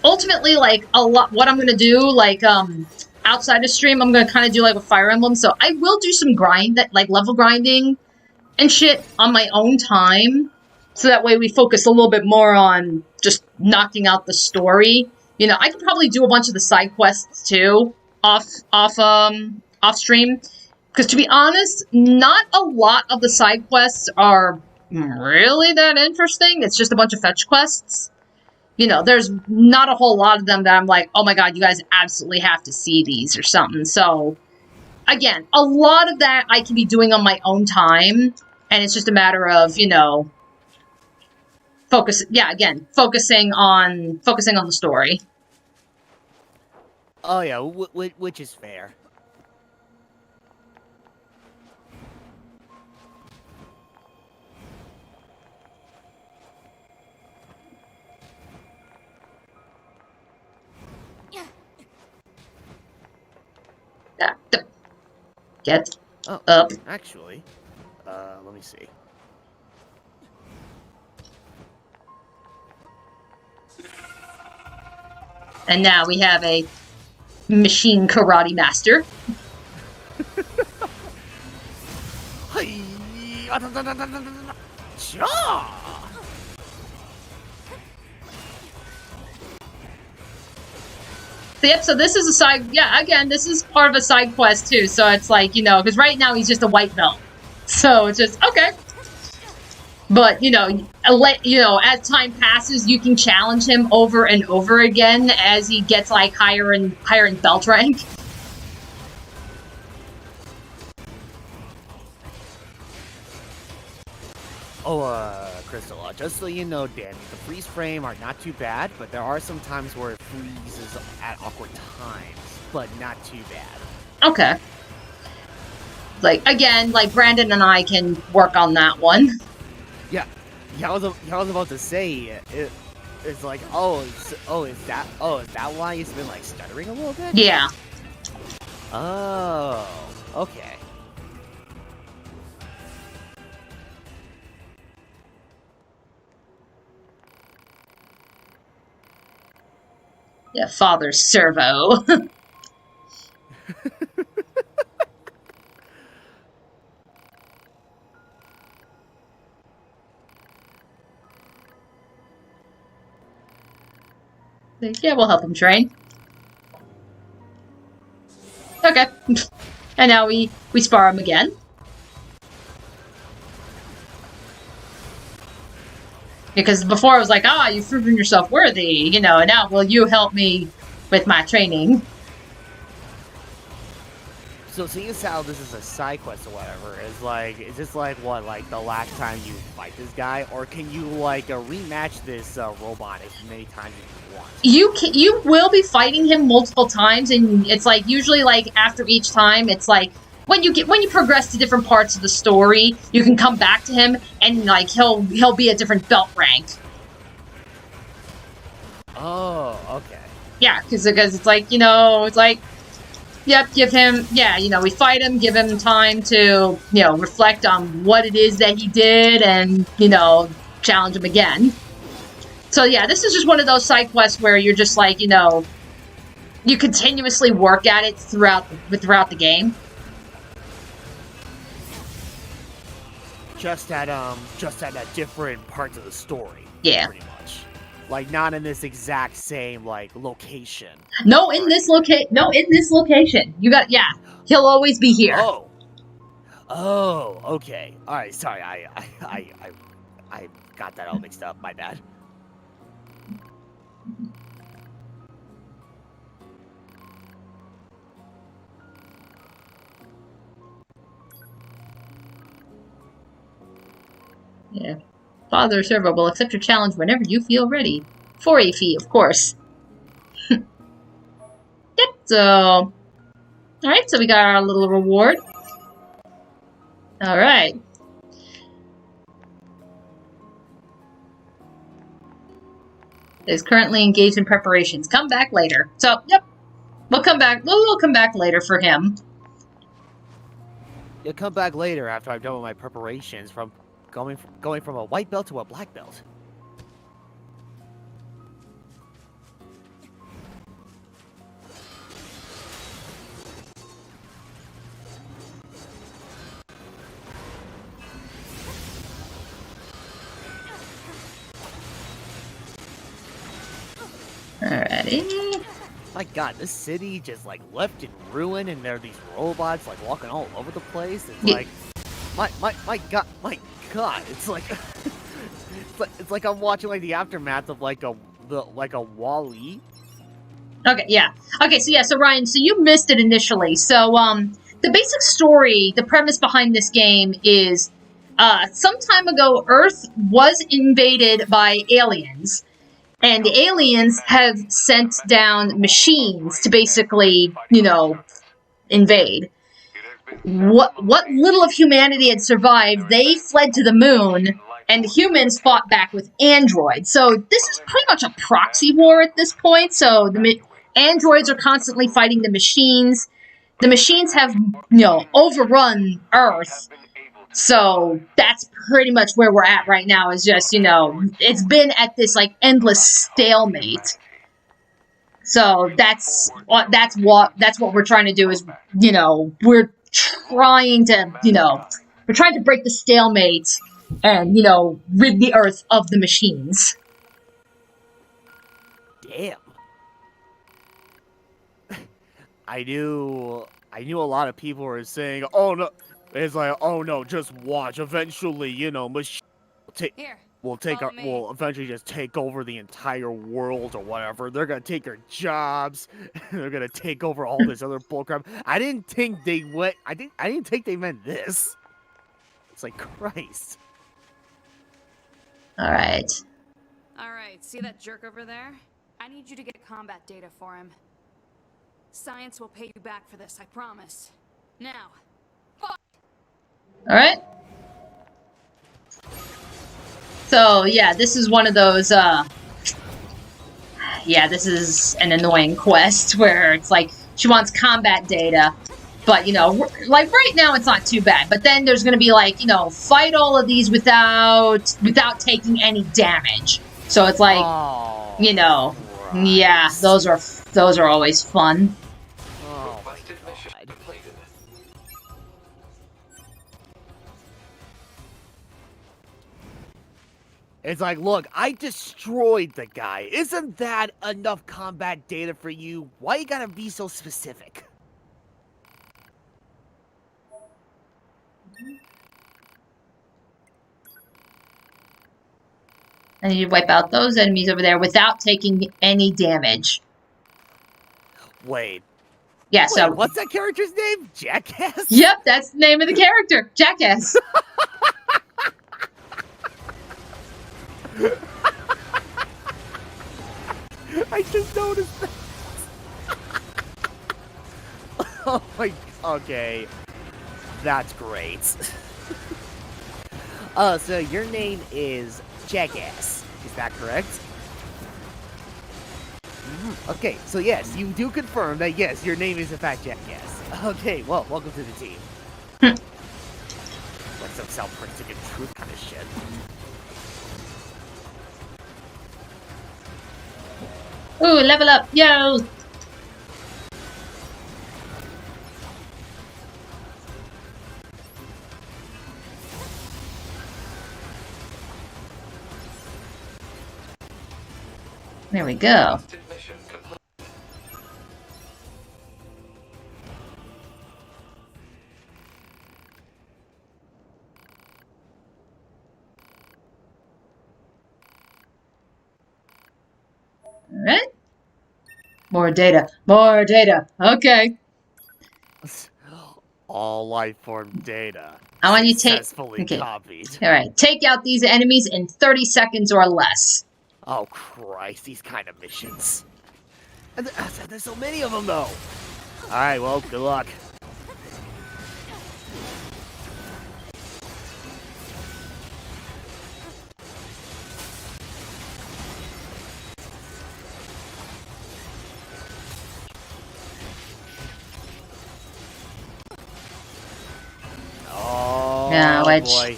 ultimately like a lot what I'm gonna do like outside of stream I'm gonna kind of do like with Fire Emblem. So I will do some level grinding and shit on my own time. So that way we focus a little bit more on just knocking out the story. You know, I could probably do a bunch of the side quests too off stream. Because to be honest, not a lot of the side quests are really that interesting. It's just a bunch of fetch quests. You know, there's not a whole lot of them that I'm like, oh my god, you guys absolutely have to see these or something. So, again, a lot of that I can be doing on my own time. And it's just a matter of, you know, focusing on the story. Oh yeah, which is fair. Get up. Actually, let me see. And now we have a machine karate master. So, yep, so this is a side, yeah, again, this is part of a side quest too, so it's like, you know, because right now he's just a white belt. So it's just, okay. But, you know, as time passes, you can challenge him over and over again as he gets, like, higher in belt rank. Oh, Crystal, just so you know, Dani, the freeze frame are not too bad, but there are some times where it freezes at awkward times, but not too bad. Okay. Like, again, like, Brandon and I can work on that one. Yeah, I was about to say, it's like, is that why it's been, like, stuttering a little bit? Yeah. Oh, okay. Yeah, Father Servo. Yeah, we'll help him train. Okay. And now we spar him again. Because before I was like, you've proven yourself worthy, you know, and now will you help me with my training? So seeing as how this is a side quest or whatever, is this like what, like the last time you fight this guy, or can you like rematch this robot as many times as you want? You will be fighting him multiple times, and it's like usually like after each time, it's like when you progress to different parts of the story, you can come back to him and like he'll be a different belt rank. Oh, okay. Yeah, because it's like, you know, it's like, yep, give him, yeah, you know, we fight him, give him time to, you know, reflect on what it is that he did and, you know, challenge him again. So yeah, this is just one of those side quests where you're just like, you know, you continuously work at it throughout the game. Just at different parts of the story. Yeah. Pretty much. Like not in this exact same like location. No, in this location. You got, yeah. He'll always be here. Oh, okay. All right, sorry. I got that all mixed up. My bad. Yeah. Father Servo will accept your challenge whenever you feel ready. For a fee, of course. Yep, so... Alright, so we got our little reward. Alright. Is currently engaged in preparations. Come back later. So, yep. We'll come back. We'll come back later for him. You'll come back later after I've done with my preparations from going from a white belt to a black belt. Alrighty. My god, this city just like left in ruin, and there are these robots like walking all over the place. It's like, my god, it's like, it's like I'm watching like the aftermath of like a Wall-E. Okay, yeah. Okay, so Ryan, so you missed it initially. So, the basic story, the premise behind this game is, some time ago, Earth was invaded by aliens, and the aliens have sent down machines to basically, invade. What little of humanity had survived, they fled to the moon, and the humans fought back with androids. So this is pretty much a proxy war at this point. So the androids are constantly fighting the machines. The machines have, overrun Earth. So that's pretty much where we're at right now, is just, it's been at this, like, endless stalemate. So that's what we're trying to do is, we're trying to break the stalemate and, rid the Earth of the machines. Damn. I knew a lot of people were saying, "Oh no," it's like, "Oh no, just watch. Eventually, machine will eventually just take over the entire world or whatever. They're gonna take our jobs. They're gonna take over all this other bullcrap." I didn't think they meant this. It's like, Christ. All right. All right, see that jerk over there? I need you to get combat data for him. Science will pay you back for this, I promise. Now, fuck. All right. So, yeah, this is one of those, this is an annoying quest where it's like, she wants combat data, but, like, right now it's not too bad, but then there's gonna be, like, fight all of these without taking any damage. So it's like, yeah, those are always fun. It's like, look, I destroyed the guy. Isn't that enough combat data for you? Why you gotta be so specific? And you wipe out those enemies over there without taking any damage. Wait. Yeah, so... What's that character's name? Jackass? Yep, that's the name of the character. Jackass. I just noticed that. Oh my... Okay. That's great. So your name is Jackass. Is that correct? Okay, so yes, you do confirm that yes, your name is in fact Jackass. Okay, well, welcome to the team. Like some self-predicting truth kind of shit. Ooh, level up, yo! There we go. Alright. More data. More data. Okay. All life form data. I want you to take... Successfully copied. Alright. Take out these enemies in 30 seconds or less. Oh, Christ. These kind of missions. And there's so many of them, though. Alright, well, good luck. Boy.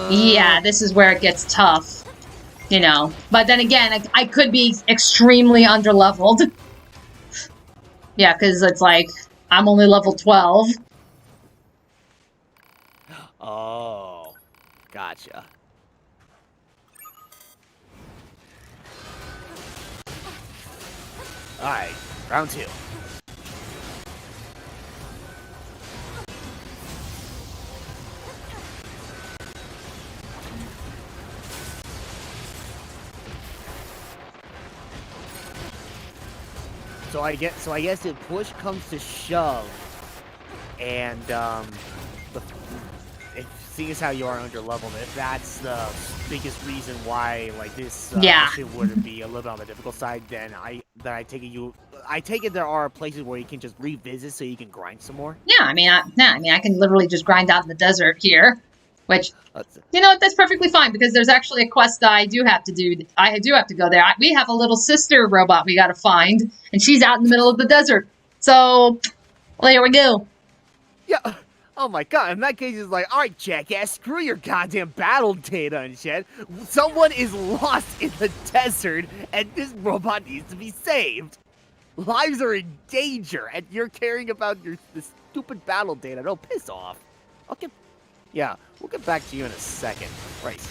Yeah, this is where it gets tough. But then again, I could be extremely underleveled. Yeah, because it's like, I'm only level 12. Oh, gotcha. Alright, round 2. So I guess if push comes to shove, and seeing as how you are under leveled, if that's the biggest reason why like this mission would be a little bit on the difficult side, then I take it there are places where you can just revisit so you can grind some more. Yeah, I mean, I can literally just grind out in the desert here, which you know that's perfectly fine because there's actually a quest that I do have to do. I do have to go there. We have a little sister robot we got to find, and she's out in the middle of the desert. So, well, there we go. Yeah. Oh my god, in that case, it's like, alright, jackass, screw your goddamn battle data and shit. Someone is lost in the desert, and this robot needs to be saved. Lives are in danger, and you're caring about this stupid battle data. No, piss off. Yeah, we'll get back to you in a second. Right.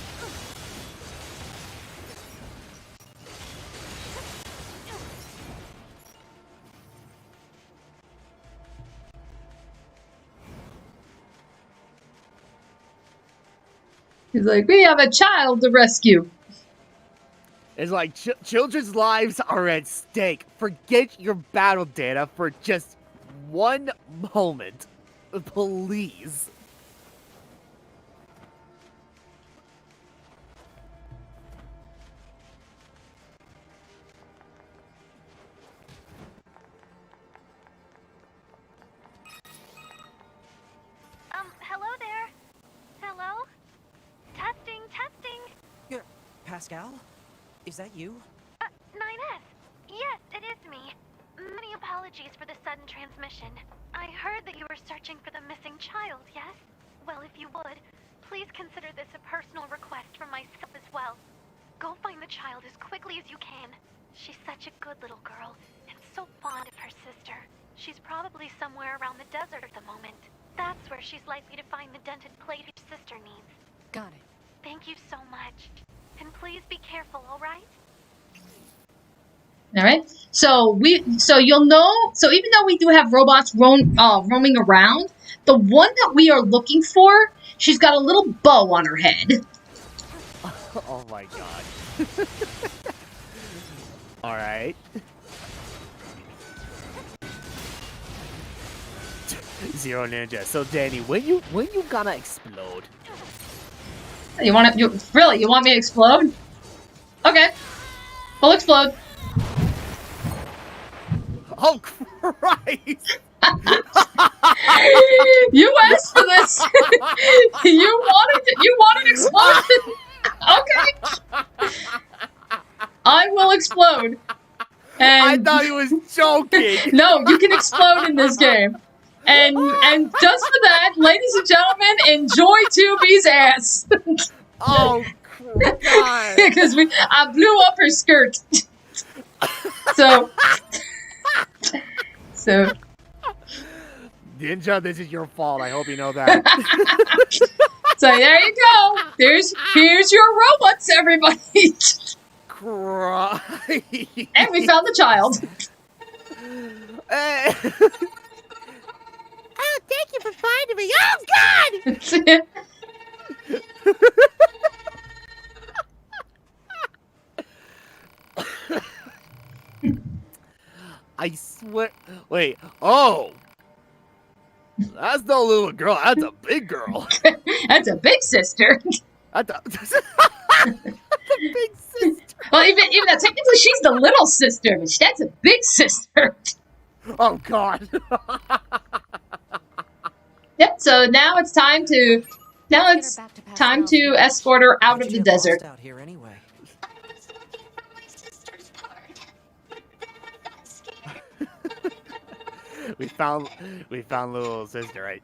He's like, we have a child to rescue. It's like, children's lives are at stake. Forget your battle data for just one moment. Please. Hello there? Hello? Testing. Pascal? Is that you? 9S. Yes, it is me. Many apologies for the sudden transmission. I heard that you were searching for the missing child, yes? Well, if you would, please consider this a personal request from myself as well. Go find the child as quickly as you can. She's such a good little girl, and so fond of her sister. She's probably somewhere around the desert at the moment. That's where she's likely to find the dented plate her sister needs. Got it. Thank you so much. And please be careful, alright? All right. So you'll know. So even though we do have robots roaming around, the one that we are looking for, she's got a little bow on her head. Oh my god. All right. Zero Ninja. So Danny, when you gonna explode? You want me to explode? Okay. We'll explode. Oh Christ! You asked for this. You wanted explosion. Okay. I will explode. And I thought he was joking. No, you can explode in this game. And just for that, ladies and gentlemen, enjoy 2B's ass. Oh God! Because I blew up her skirt. So Ninja, this is your fault. I hope you know that. So there you go. Here's your robots, everybody. Cry. And we found the child. Oh, thank you for finding me. Oh God! I swear. Wait. Oh. That's no little girl. That's a big girl. That's a big sister. That's a big sister. Well, even that, technically she's the little sister, but that's a big sister. Oh God. Yep. So now it's time to escort her out of the desert. Out here anyway. We found little sister, right?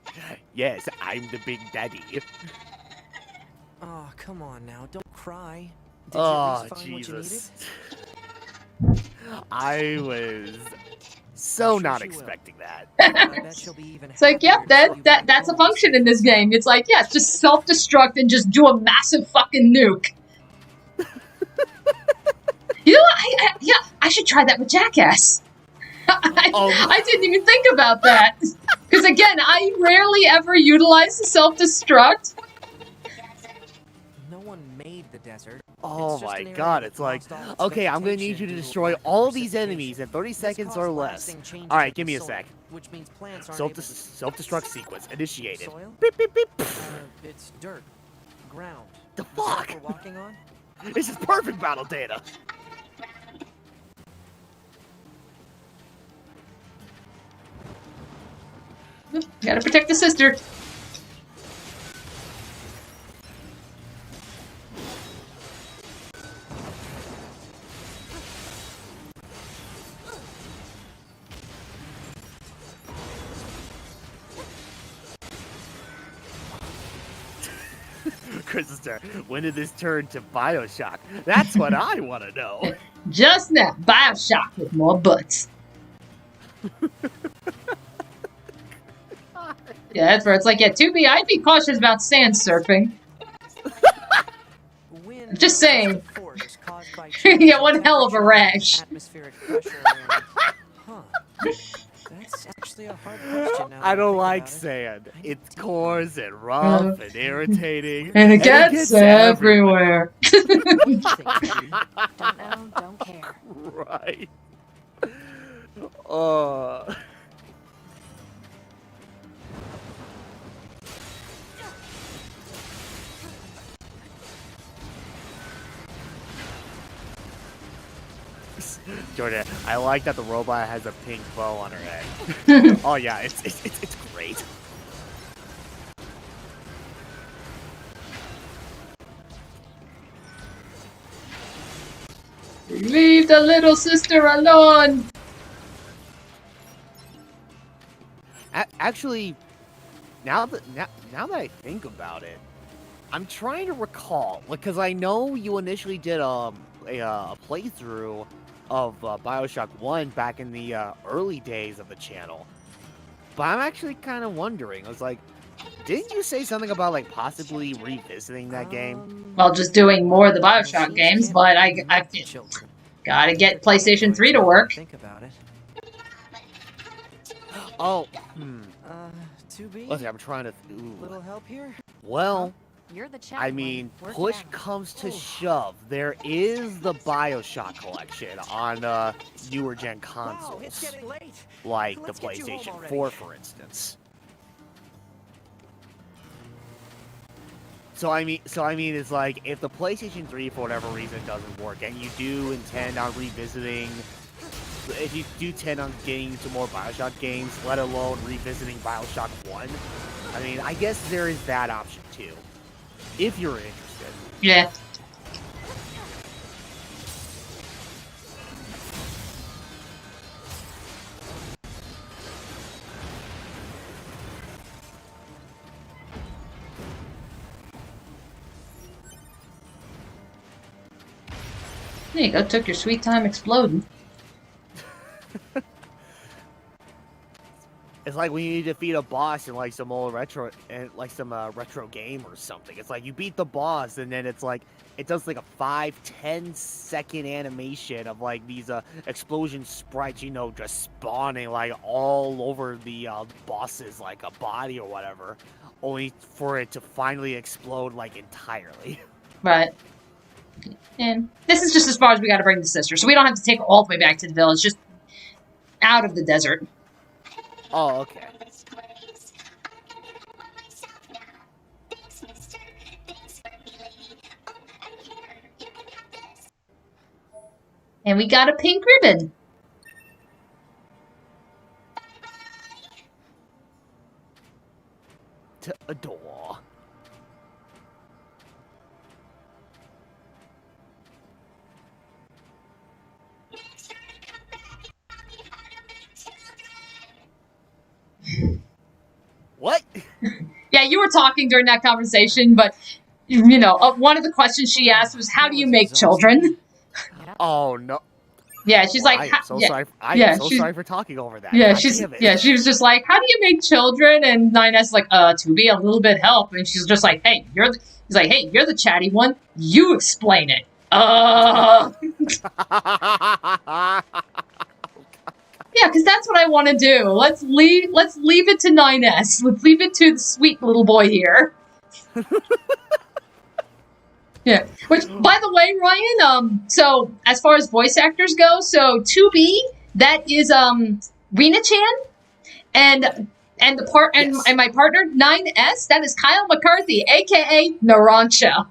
Yes, I'm the big daddy. Oh, come on now, don't cry. Did you Oh, at least find Jesus. What you I was so not expecting that. It's like, yep, that's a function in this game. It's like, yeah, just self-destruct and just do a massive fucking nuke. You know what? I should try that with Jackass. I didn't even think about that. Because again, I rarely ever utilize the self-destruct. No one made the desert. Oh It's just my an area god, that it's like, lost all its okay, I'm gonna need vegetation you to due destroy lack of all these precipitation. enemies in 30 This seconds or caused less. lasting changes Alright, in give the me a soil, sec. which means plants aren't able... Self-destruct sequence initiated. Soil? Beep, beep, beep. It's dirt. Ground. The Is that what fuck? we're walking on? This is perfect battle data. Gotta protect the sister. Christopher, when did this turn to Bioshock? That's what I want to know. Just now, Bioshock with more butts. Yeah, that's where it's like, yeah, 2B, I'd be cautious about sand surfing. I'm just saying. Yeah, one hell of a rash. Atmospheric pressure and... Huh. That's actually a hard question now. I don't like about it. sand. It's coarse and rough and irritating. And it gets everywhere. Don't know, don't care. Right. Jordan, I like that the robot has a pink bow on her head. Oh yeah, it's great. Leave the little sister alone. Actually, now that I think about it, I'm trying to recall, because I know you initially did a playthrough of Bioshock 1 back in the early days of the channel. But I'm actually kind of wondering, I was like, didn't you say something about like possibly revisiting that game? Well, just doing more of the Bioshock games, but I gotta get PlayStation 3 to work. Think about it. Oh, 2B? Listen, I'm trying to... Little help here? Well, You're the I mean, push comes to shove. There is the Bioshock collection on newer gen consoles. Wow, it's getting late. Like Let's the get you home PlayStation already. 4, for instance. So I mean, it's like if the PlayStation 3 for whatever reason doesn't work, and you do intend on revisiting, if you do intend on getting into more Bioshock games, let alone revisiting Bioshock 1, I mean, I guess there is that option too, if you're interested. Yeah. There you go, took your sweet time exploding. It's like when you defeat a boss in like some old retro game or something. It's like you beat the boss and then it's like it does like a 5-10 second animation of like these explosion sprites, you know, just spawning like all over the boss's like a body or whatever, only for it to finally explode like entirely. Right. And this is just as far as we gotta bring the sister, so we don't have to take her all the way back to the village, just out of the desert. Oh, okay. And we got a pink ribbon. To adore. What? Yeah, you were talking during that conversation, but, you know, one of the questions she asked was, how do you make children? Oh, no. Yeah, she's like... I am so sorry. I am so sorry for talking over that. Yeah, God she was just like, how do you make children? And 9S is like, to be a little bit help. And she's just like, hey, you're the chatty one. You explain it. Yeah, because that's what I want to do. Let's leave it to 9S. Let's leave it to the sweet little boy here. Yeah. Which, by the way, Ryan, so as far as voice actors go, so 2B, that is Rena-chan, and my partner 9S, that is Kyle McCarthy, aka Narancia.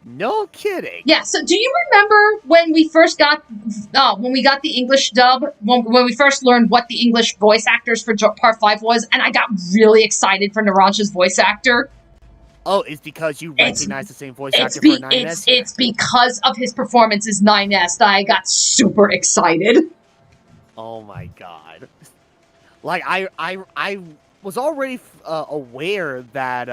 No kidding. Yeah. So, do you remember when we first got the English dub, when we first learned what the English voice actors for Part 5 was, and I got really excited for Narancia's voice actor? Oh, it's because you recognize the same voice actor for 9S? It's because of his performance as 9S that I got super excited. Oh my god. Like, I was already aware that,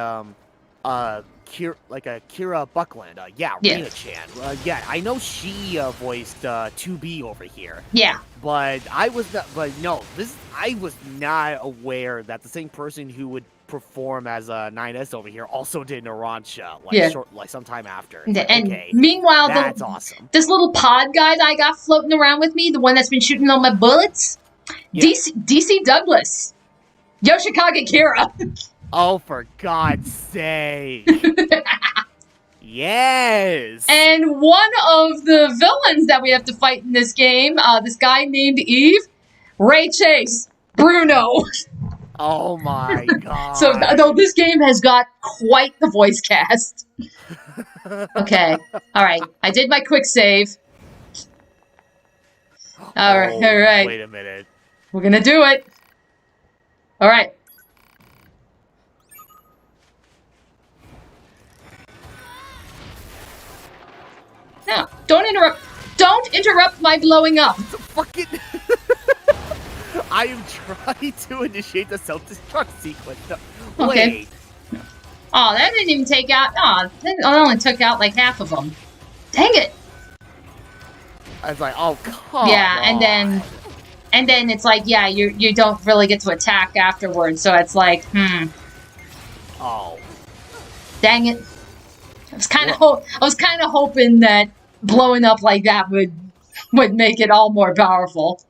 Kira Buckland, Rena-chan. Yeah, I know she voiced 2B over here. Yeah. But I was not aware that the same person who would perform as 9S over here also did Narancia, sometime after. Yeah, and okay, meanwhile, that's awesome. This little pod guy that I got floating around with me, the one that's been shooting all my bullets, DC Douglas, Yoshikage Kira. Oh, for God's sake. Yes! And one of the villains that we have to fight in this game, this guy named Eve, Ray Chase, Bruno. Oh my god. So, though this game has got quite the voice cast. Okay. Alright. I did my quick save. Alright. Wait a minute. We're gonna do it. Alright. No, don't interrupt. Don't interrupt my blowing up. Fucking. I am trying to initiate the self-destruct sequence. No, okay. Wait. Oh, that didn't even take out. Oh, that only took out like half of them. Dang it. I was like, oh, come Yeah, on. and then it's like, yeah, you don't really get to attack afterwards. So it's like, Oh. Dang it. I was kind of hoping that blowing up like that would make it all more powerful.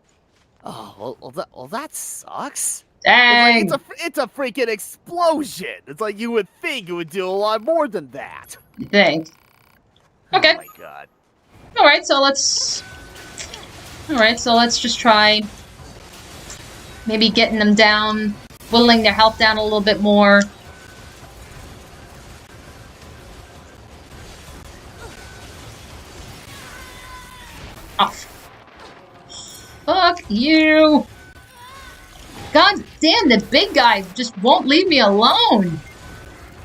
Oh, well, that sucks. Dang. It's a freaking explosion. It's like you would think it would do a lot more than that. You think? Okay. Oh my god. Alright, so let's just try maybe getting them down, whittling their health down a little bit more. Oh. Fuck you! God damn, the big guy just won't leave me alone!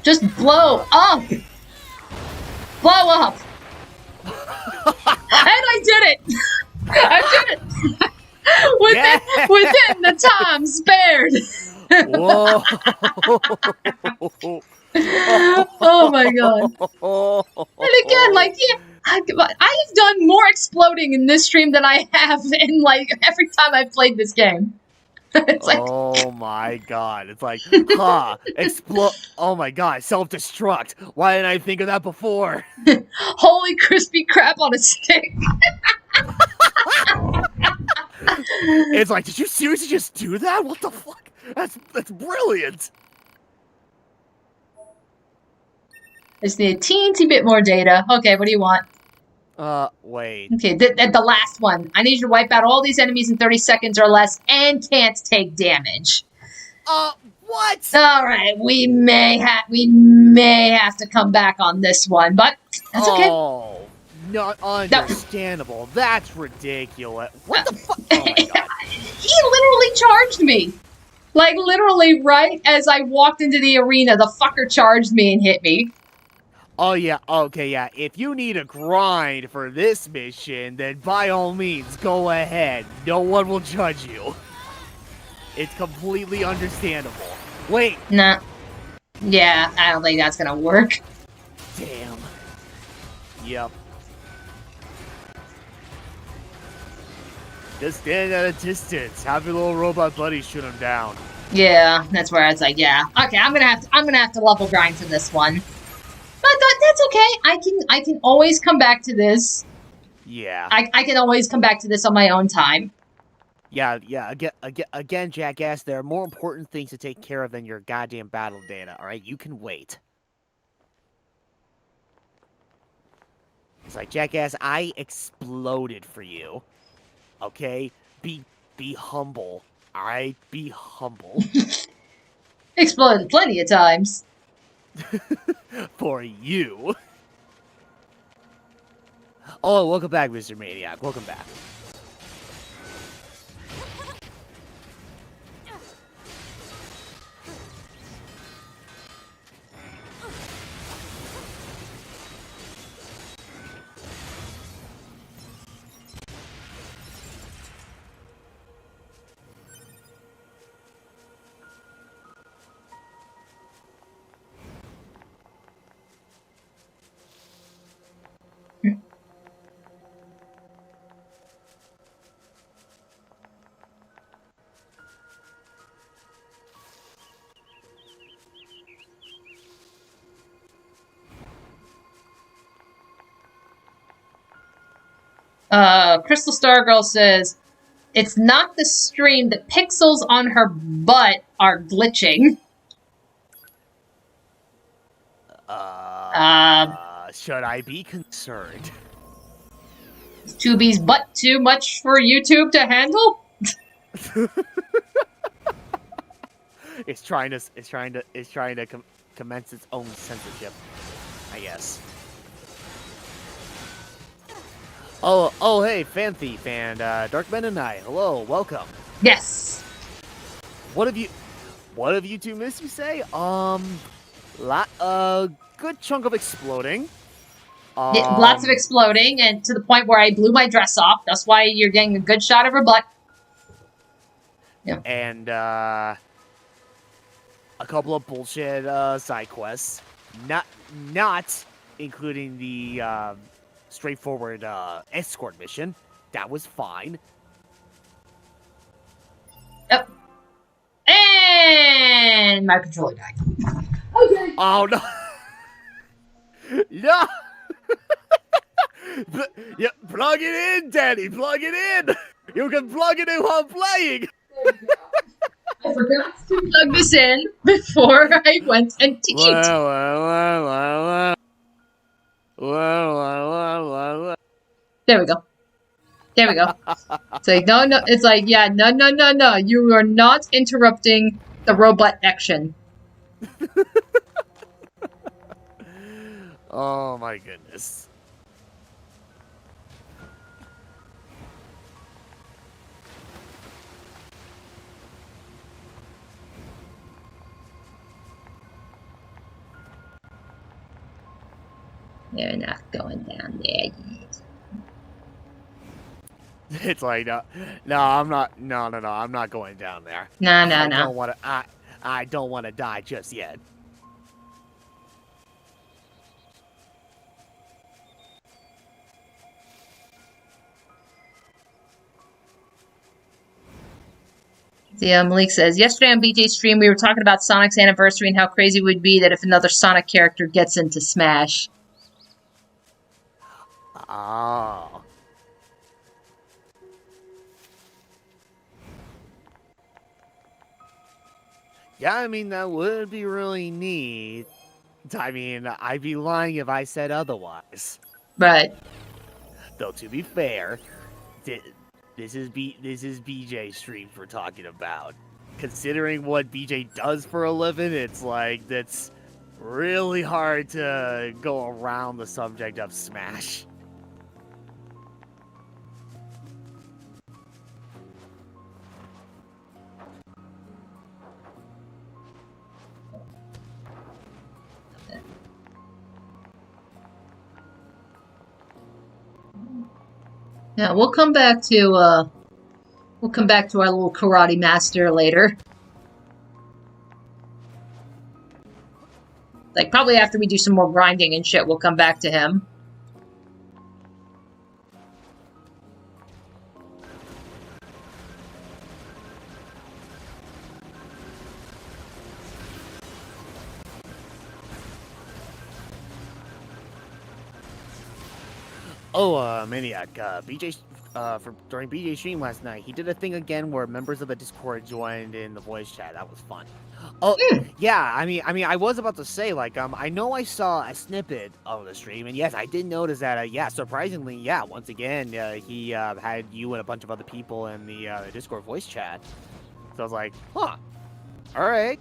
Just blow up! Blow up! And I did it! I did it! Within the time spared! Whoa! Oh my god. And again, like, yeah, I have done more exploding in this stream than I have in, like, every time I've played this game. It's like, oh my god. It's like, oh my god, self-destruct. Why didn't I think of that before? Holy crispy crap on a stick. It's like, did you seriously just do that? What the fuck? That's brilliant. I just need a teensy bit more data. Okay, what do you want? Wait. Okay, the last one. I need you to wipe out all these enemies in 30 seconds or less and can't take damage. What? Alright, we may have to come back on this one, but that's okay. Oh, not understandable. That's ridiculous. What the fuck? Oh my god. He literally charged me. Like, literally, right as I walked into the arena, the fucker charged me and hit me. Oh yeah, okay, yeah. If you need a grind for this mission, then by all means, go ahead. No one will judge you. It's completely understandable. Wait. Nah. Yeah, I don't think that's gonna work. Damn. Yep. Just stand at a distance. Have your little robot buddy shoot him down. Yeah, that's where I was like, yeah. Okay, I'm gonna have to level grind for this one. But that's okay. I can always come back to this. Yeah. I can always come back to this on my own time. Yeah, again, jackass, there are more important things to take care of than your goddamn battle data, alright? You can wait. It's like, jackass, I exploded for you. Okay? Be humble. Alright? Be humble. Exploded plenty of times. For you. Oh, welcome back, Mr. Maniac. Welcome back. Crystal Star Girl says, it's not the stream. The pixels on her butt are glitching. Should I be concerned? Is 2B's butt too much for YouTube to handle? It's trying to commence its own censorship, I guess. Oh, hey, Fan Thief and Dark Men and I. Hello, welcome. Yes. What have you two missed? You say? Good chunk of exploding. Yeah, lots of exploding, and to the point where I blew my dress off. That's why you're getting a good shot of her butt. Yeah. And a couple of bullshit side quests. Not including the straightforward escort mission. That was fine. Yep. And my controller died. Okay. Oh no. No. Yeah, plug it in, Danny. Plug it in. You can plug it in while playing. I forgot to plug this in before I went and to eat. There we go. There we go. It's like, no. It's like, yeah, no. You are not interrupting the robot action. Oh my goodness. They're not going down there yet. It's like, no, I'm not. No, I'm not going down there. No. I don't want to die just yet. Yeah, Malik says, yesterday on BJ's stream, we were talking about Sonic's anniversary and how crazy it would be that if another Sonic character gets into Smash. Oh. Yeah, I mean, that would be really neat. I mean, I'd be lying if I said otherwise. Right. Though, to be fair, this is BJ's stream we're talking about. Considering what BJ does for a living, it's like, that's really hard to go around the subject of Smash. Yeah, we'll come back to our little karate master later. Like, probably after we do some more grinding and shit, we'll come back to him. Maniac, BJ, during BJ's stream last night, he did a thing again where members of the Discord joined in the voice chat. That was fun. Oh, yeah, I mean, I was about to say, like, I know I saw a snippet of the stream, and yes, I did notice that, yeah, surprisingly, yeah, once again, he, had you and a bunch of other people in the Discord voice chat. So I was like, huh, alright.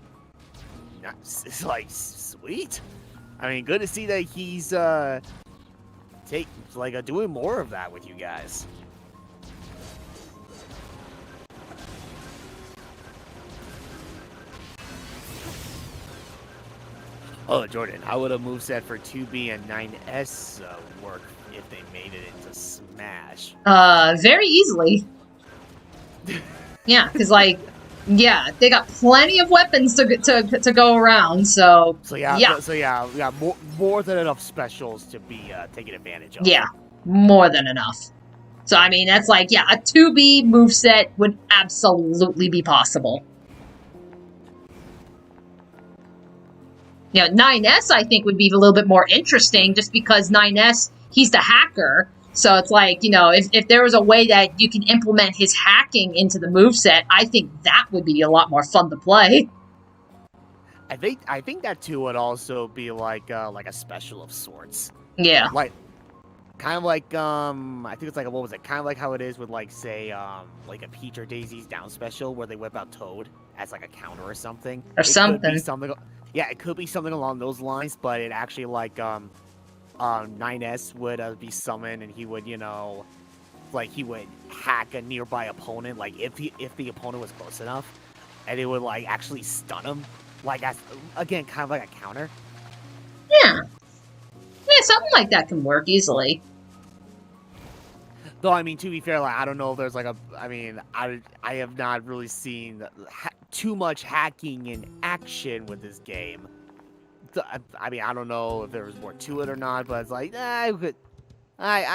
It's like, sweet. I mean, good to see that he's, doing more of that with you guys. Oh, Jordan, how would a moveset for 2B and 9S work if they made it into Smash? Very easily. Yeah, because, like, yeah, they got plenty of weapons to go around, so yeah, more than enough specials to be taken advantage of. Yeah, more than enough. So, I mean, that's like, yeah, a 2B moveset would absolutely be possible. You know, 9S, I think, would be a little bit more interesting, just because 9S, he's the hacker. So it's like, you know, if there was a way that you can implement his hacking into the moveset, I think that would be a lot more fun to play. I think that too would also be like a special of sorts. Yeah. Like, kind of like I think it's like what was it? Kind of like how it is with like say like a Peach or Daisy's down special where they whip out Toad as like a counter or something. Something. Could be something. Yeah, it could be something along those lines, but it actually like 9S would be summoned and he would, you know, like he would hack a nearby opponent, like if the opponent was close enough, and it would like actually stun him, like as again kind of like a counter. Yeah, something like that can work easily. Though I mean, to be fair, like I don't know if there's like I have not really seen too much hacking in action with this game. I mean, I don't know if there was more to it or not, but it's like, I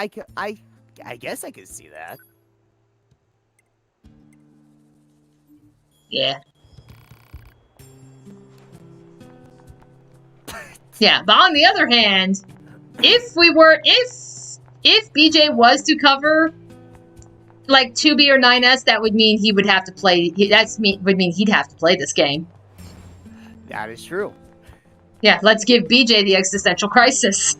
guess I could see that. Yeah. Yeah, but on the other hand, if BJ was to cover like 2B or 9S, that would mean he would have to play. Would mean he'd have to play this game. That is true. Yeah, let's give BJ the existential crisis.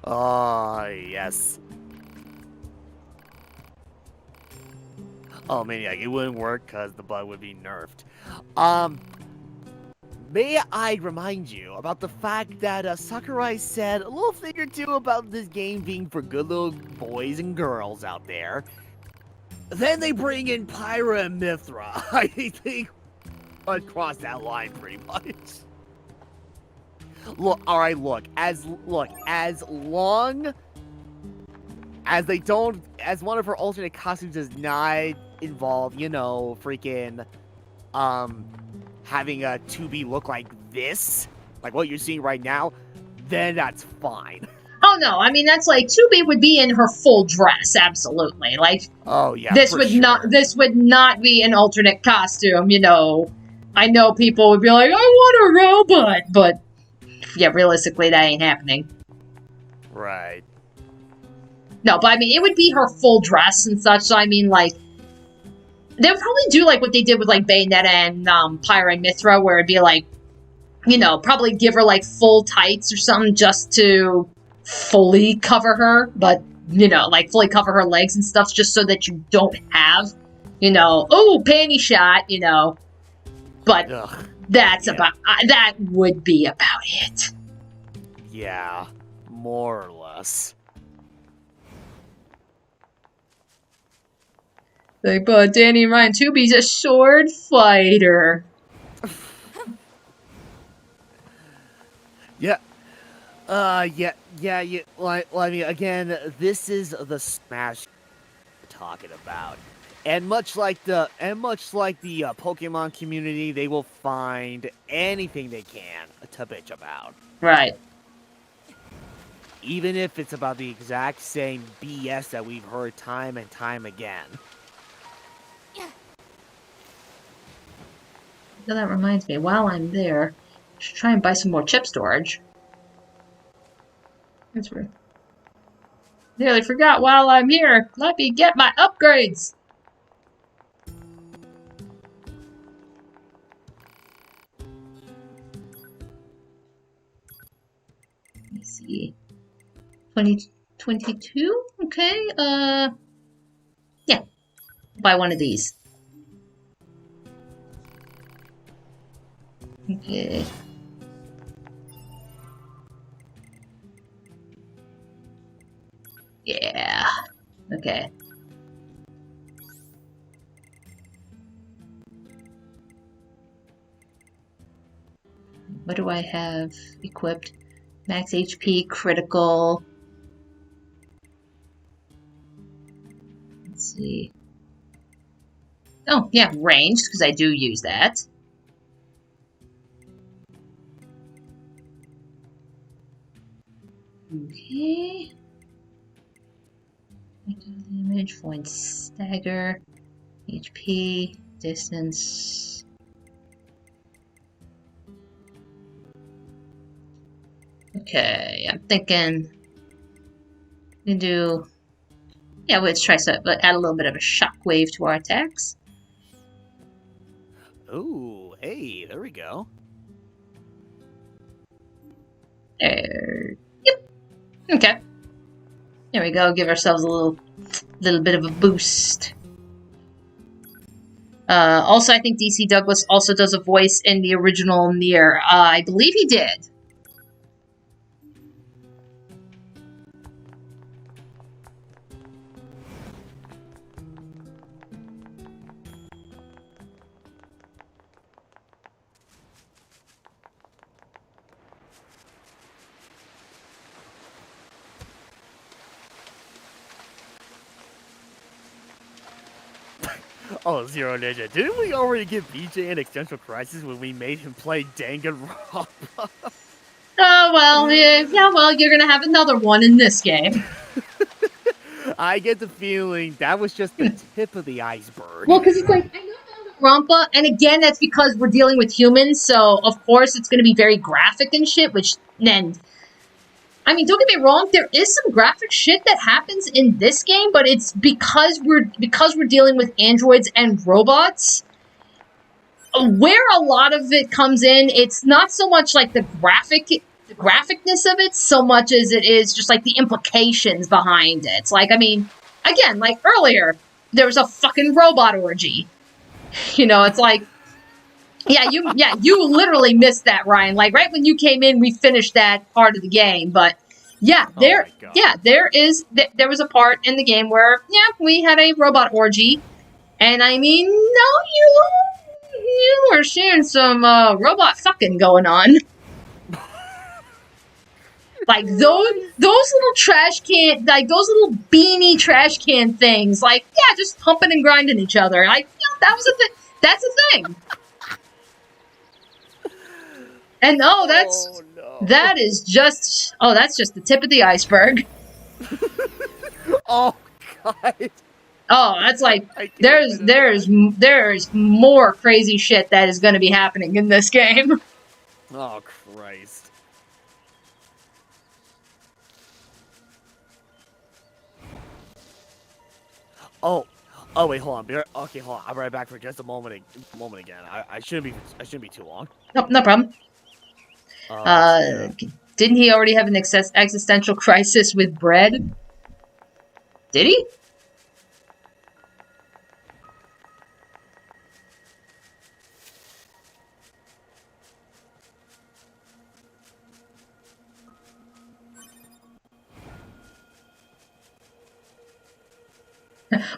Oh, yes. Oh, man, yeah, it wouldn't work because the bug would be nerfed. May I remind you about the fact that Sakurai said a little thing or two about this game being for good little boys and girls out there. Then they bring in Pyra and Mithra. I think I'd cross that line pretty much. Look, alright, as long as they don't, as one of her alternate costumes does not involve, you know, freaking, having a 2B look like this, like what you're seeing right now, then that's fine. Oh no, I mean that's like 2B would be in her full dress, absolutely. Like, oh yeah, this would not be an alternate costume, you know. I know people would be like, I want a robot, but yeah, realistically that ain't happening. Right. No, but I mean it would be her full dress and such, so I mean like they would probably do like what they did with like Bayonetta and Pyra and Mithra, where it'd be like, you know, probably give her like full tights or something just to fully cover her, but you know, like fully cover her legs and stuff, just so that you don't have, you know, oh, panty shot, you know. But that's about that would be about it. Yeah, more or less. Like, but Dani and Ryan 2B's a sword fighter. Yeah. Yeah. Well, I mean, again, this is the Smash we're talking about, and much like the Pokemon community, they will find anything they can to bitch about. Right. Even if it's about the exact same BS that we've heard time and time again. So that reminds me, while I'm there, Should try and buy some more chip storage. That's weird. Nearly forgot while I'm here. Let me get my upgrades. Let me see. 2022? Okay, yeah. Buy one of these. Okay. Yeah. Okay. What do I have equipped? Max HP, critical. Let's see. Oh, yeah, ranged, because I do use that. Okay. Damage, point stagger, HP, distance. Okay, I'm thinking we can do. Yeah, let's try add a little bit of a shockwave to our attacks. Ooh, hey, there we go. There. Yep. Okay. There we go. Give ourselves a little bit of a boost. Also, I think DC Douglas also does a voice in the original Nier. I believe he did. Oh, Zero Ninja, didn't we already give BJ an existential crisis when we made him play Danganronpa? Oh, well, yeah, well, you're gonna have another one in this game. I get the feeling that was just the tip of the iceberg. Well, because it's like, I know Rampa, and again, that's because we're dealing with humans, so of course it's gonna be very graphic and shit, which then... I mean, don't get me wrong, there is some graphic shit that happens in this game, but it's because we're dealing with androids and robots. Where a lot of it comes in, it's not so much like the graphicness of it, so much as it is just like the implications behind it. Like, I mean, again, like earlier, there was a fucking robot orgy. You know, it's like, yeah, you literally missed that, Ryan. Like, right when you came in, we finished that part of the game. But yeah, there was a part in the game where, yeah, we had a robot orgy. And I mean, no, you were seeing some robot fucking going on. Like those little trash can, like those little beanie trash can things, like, yeah, just pumping and grinding each other. Like, you know, that was a thing. That's a thing. And that is just, that's just the tip of the iceberg. Oh God. Oh, that's like, there's more crazy shit that is going to be happening in this game. Oh Christ. Oh wait, hold on. Okay, hold on. I'll be right back for just a moment again. I shouldn't be too long. No problem. Didn't he already have an existential crisis with bread? Did he?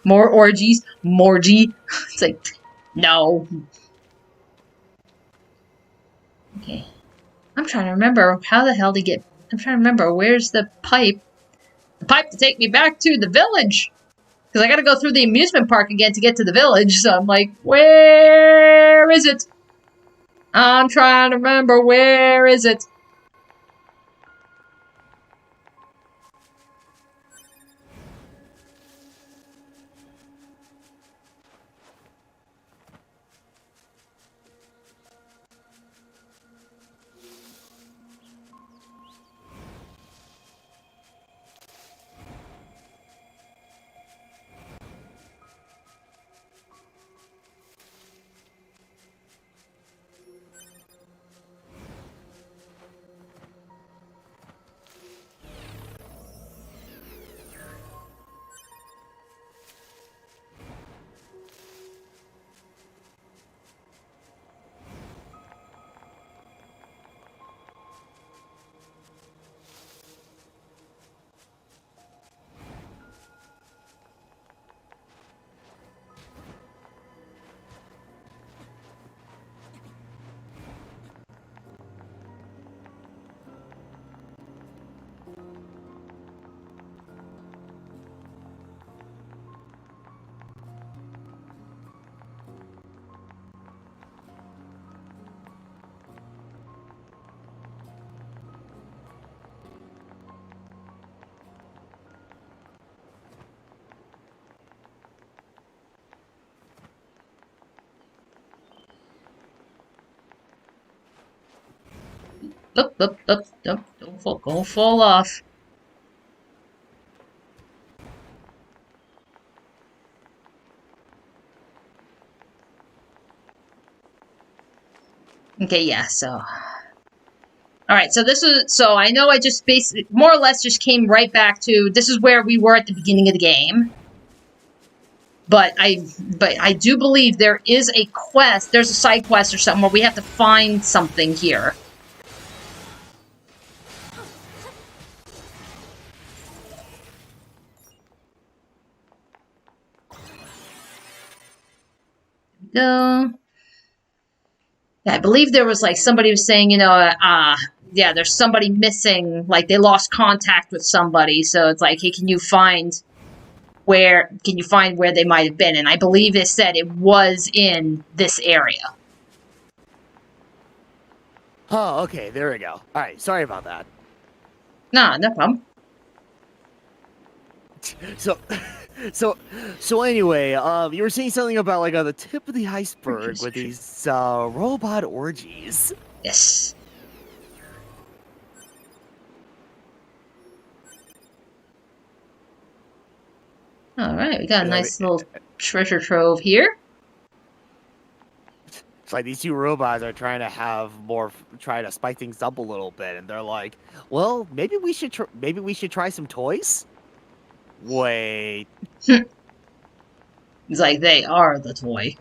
More orgies, morgy. It's like, no. Okay. I'm trying to remember how the hell to get... I'm trying to remember, where's the pipe? The pipe to take me back to the village. Because I gotta go through the amusement park again to get to the village. So I'm like, where is it? I'm trying to remember, where is it? Don't fall off. Okay, yeah, so... Alright, so this is... So I know I just basically... More or less just came right back to... This is where we were at the beginning of the game. But I do believe there is a quest... There's a side quest or something where we have to find something here. Go. Yeah, I believe there was like somebody was saying, you know, yeah, there's somebody missing, like they lost contact with somebody, so it's like, hey, can you find where they might have been? And I believe it said it was in this area. Oh, okay, there we go. Alright, sorry about that. Nah, no problem. So anyway, you were saying something about like the tip of the iceberg with these robot orgies. Yes. All right, we got a nice little treasure trove here. It's like these two robots are trying to spice things up a little bit, and they're like, "Well, maybe we should try some toys." Wait. It's like they are the toy.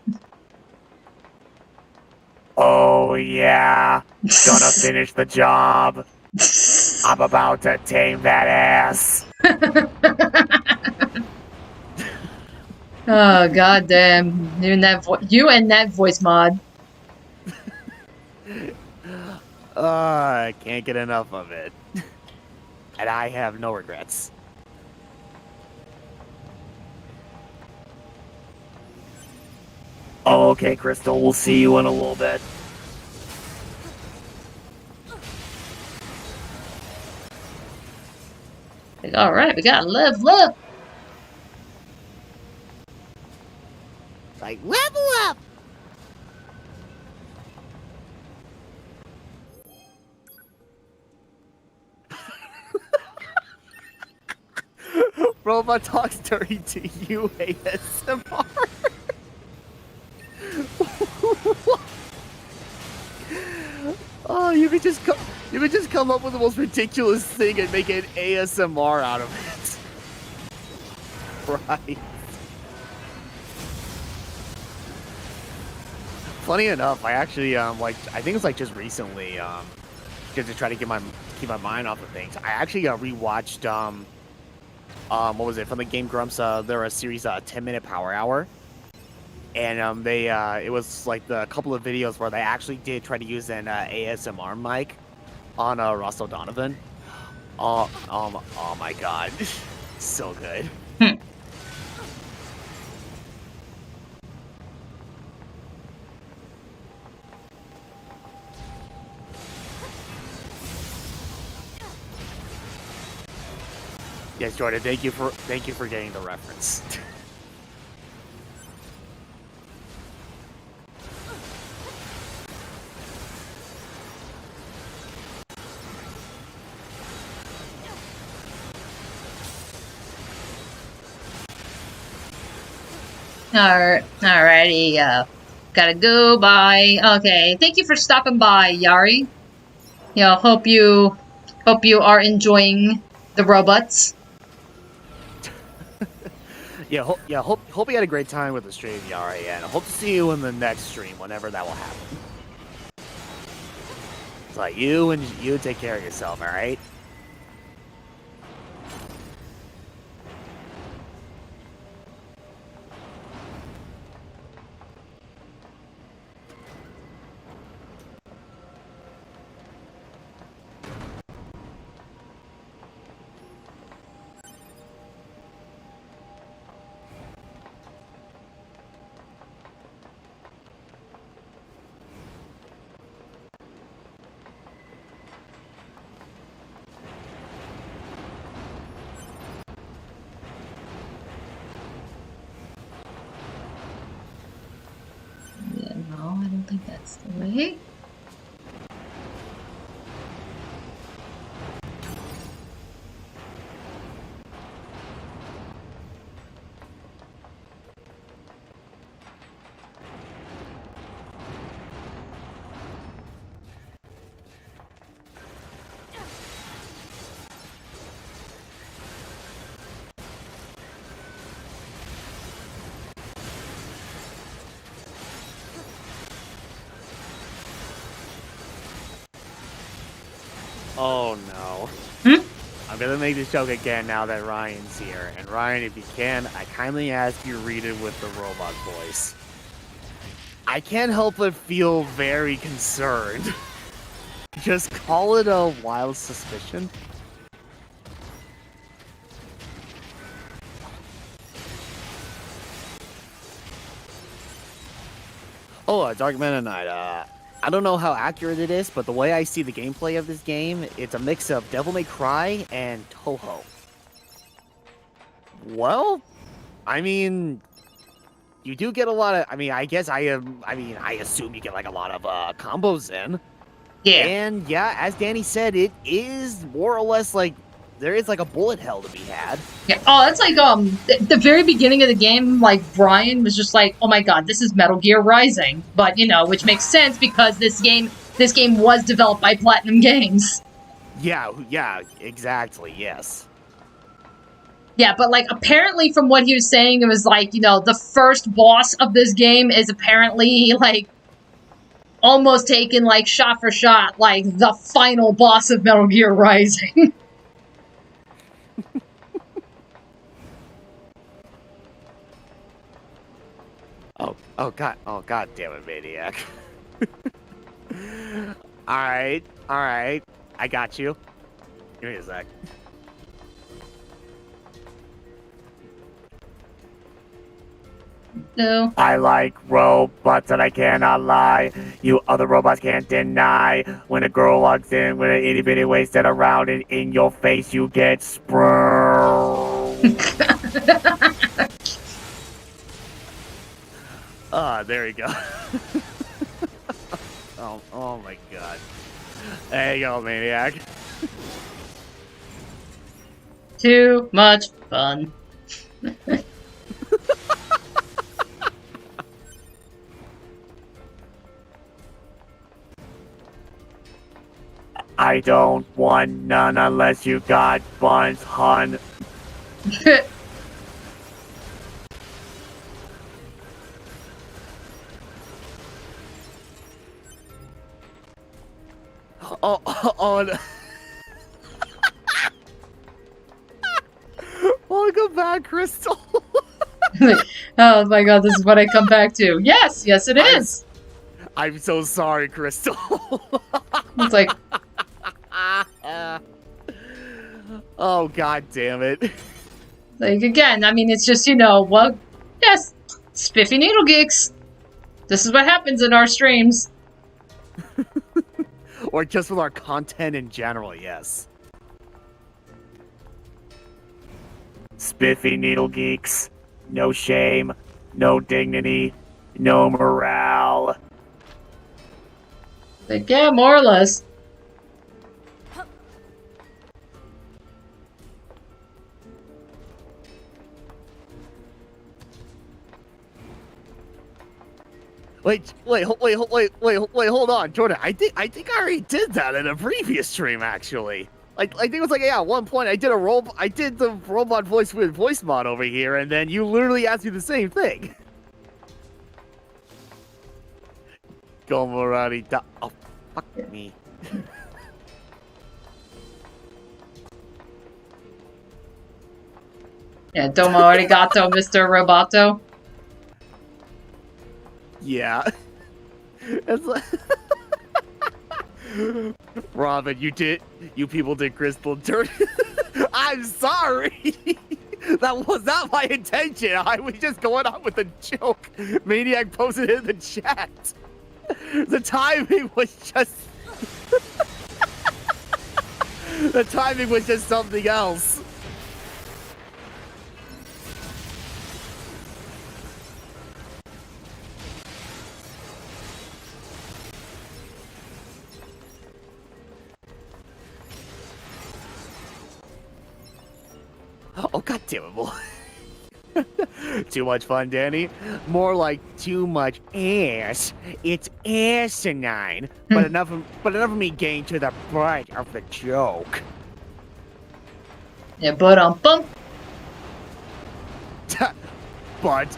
Oh yeah, gonna finish the job. I'm about to tame that ass. Oh goddamn! You and that voice mod. I can't get enough of it, and I have no regrets. Okay, Crystal, we'll see you in a little bit. Like, all right, we gotta level up. Like, level up! Robot talks dirty to you, ASMR. Oh, you could just come up with the most ridiculous thing and make an ASMR out of it. Right. Funny enough, I actually I think it's like just recently because to try to keep my mind off of things. I actually rewatched what was it from the Game Grumps? There was a series 10-minute Power Hour. And it was like the couple of videos where they actually did try to use an ASMR mic on Ross O'Donovan. Oh my god, so good. Yes, Jordan, thank you for getting the reference. Alrighty, gotta go, bye. Okay, thank you for stopping by, Yari. Hope you are enjoying the robots. Hope you had a great time with the stream, Yari, and I hope to see you in the next stream, whenever that will happen. It's like, you take care of yourself, alright? Yeah, no, I don't think that's the way. Oh no. I'm gonna make this joke again now that Ryan's here. And Ryan, if you can, I kindly ask you read it with the robot voice. I can't help but feel very concerned. Just call it a wild suspicion. Oh, Dark Meta Knight. I don't know how accurate it is, but the way I see the gameplay of this game, it's a mix of Devil May Cry and Toho. Well, I mean, you do get a lot of. I mean, I guess I assume you get like a lot of combos in. Yeah. And yeah, as Danny said, it is more or less like there is like a bullet hell to be had. Yeah. Oh, that's like the very beginning of the game. Like Brian was just like, "Oh my god, this is Metal Gear Rising," but you know, which makes sense because this game was developed by Platinum Games. Yeah. Exactly. Yes. Yeah, but like apparently from what he was saying, it was like, you know, the first boss of this game is apparently like almost taken like shot for shot, like the final boss of Metal Gear Rising. Oh god damn it, Maniac. Alright, I got you. Give me a sec. No. I like robots and I cannot lie. You other robots can't deny. When a girl walks in with an itty bitty waist and around and in your face you get sprung. There you go. oh my god. There you go, Maniac. Too much fun. I don't want none unless you got buns, hun. Oh. Welcome back, Crystal. Oh my god, this is what I come back to. Yes, it is. I'm so sorry, Crystal. It's like... Oh, god damn it. Like, again, I mean, it's just, you know, well, yes, spiffy needle geeks. This is what happens in our streams. Or just with our content in general, yes. Spiffy needle geeks. No shame, no dignity, no morale. Like, yeah, more or less. Wait, hold on, Jordan. I think I already did that in a previous stream, actually. I think it was like, yeah, at one point I did the robot voice with voice mod over here, and then you literally asked me the same thing. Go Morari da. Oh, fuck me. Yeah, domo arigato, Mr. Roboto. Yeah. It's like... Robin, you people did Crystal dirty. I'm sorry. That was not my intention. I was just going on with a joke. Maniac posted it in the chat. The timing was just... The timing was just something else. Oh, god damn it, boy. Too much fun, Danny? More like too much ass. It's asinine. But enough of me getting to the butt of the joke. Yeah, but bump. But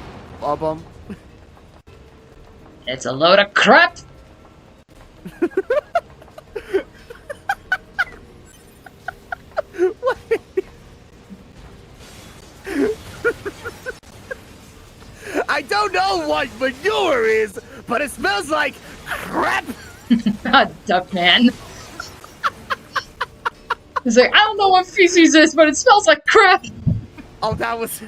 It's a load of crap. don't know what manure is, but it smells like crap. Duckman. He's like, I don't know what feces is, but it smells like crap. Oh, that was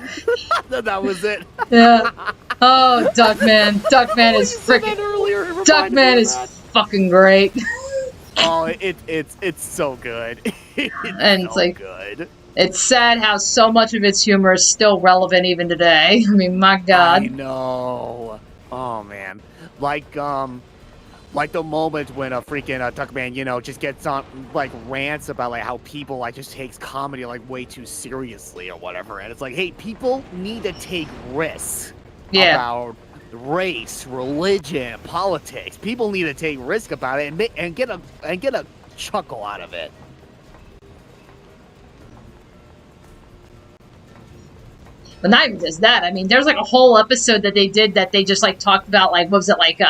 that was it. Yeah. Oh, Duckman. Duckman is freaking. Duckman is fucking great. Oh, it's so good. And it's like, good. It's sad how so much of its humor is still relevant even today. I mean, my God. I know. Oh man, like the moment when a freaking Duckman, you know, just gets on like rants about like how people like just takes comedy like way too seriously or whatever, and it's like, hey, people need to take risks about race, religion, politics. People need to take risk about it and get a chuckle out of it. But not even just that. I mean, there's like a whole episode that they did that they just like talked about like, what was it, like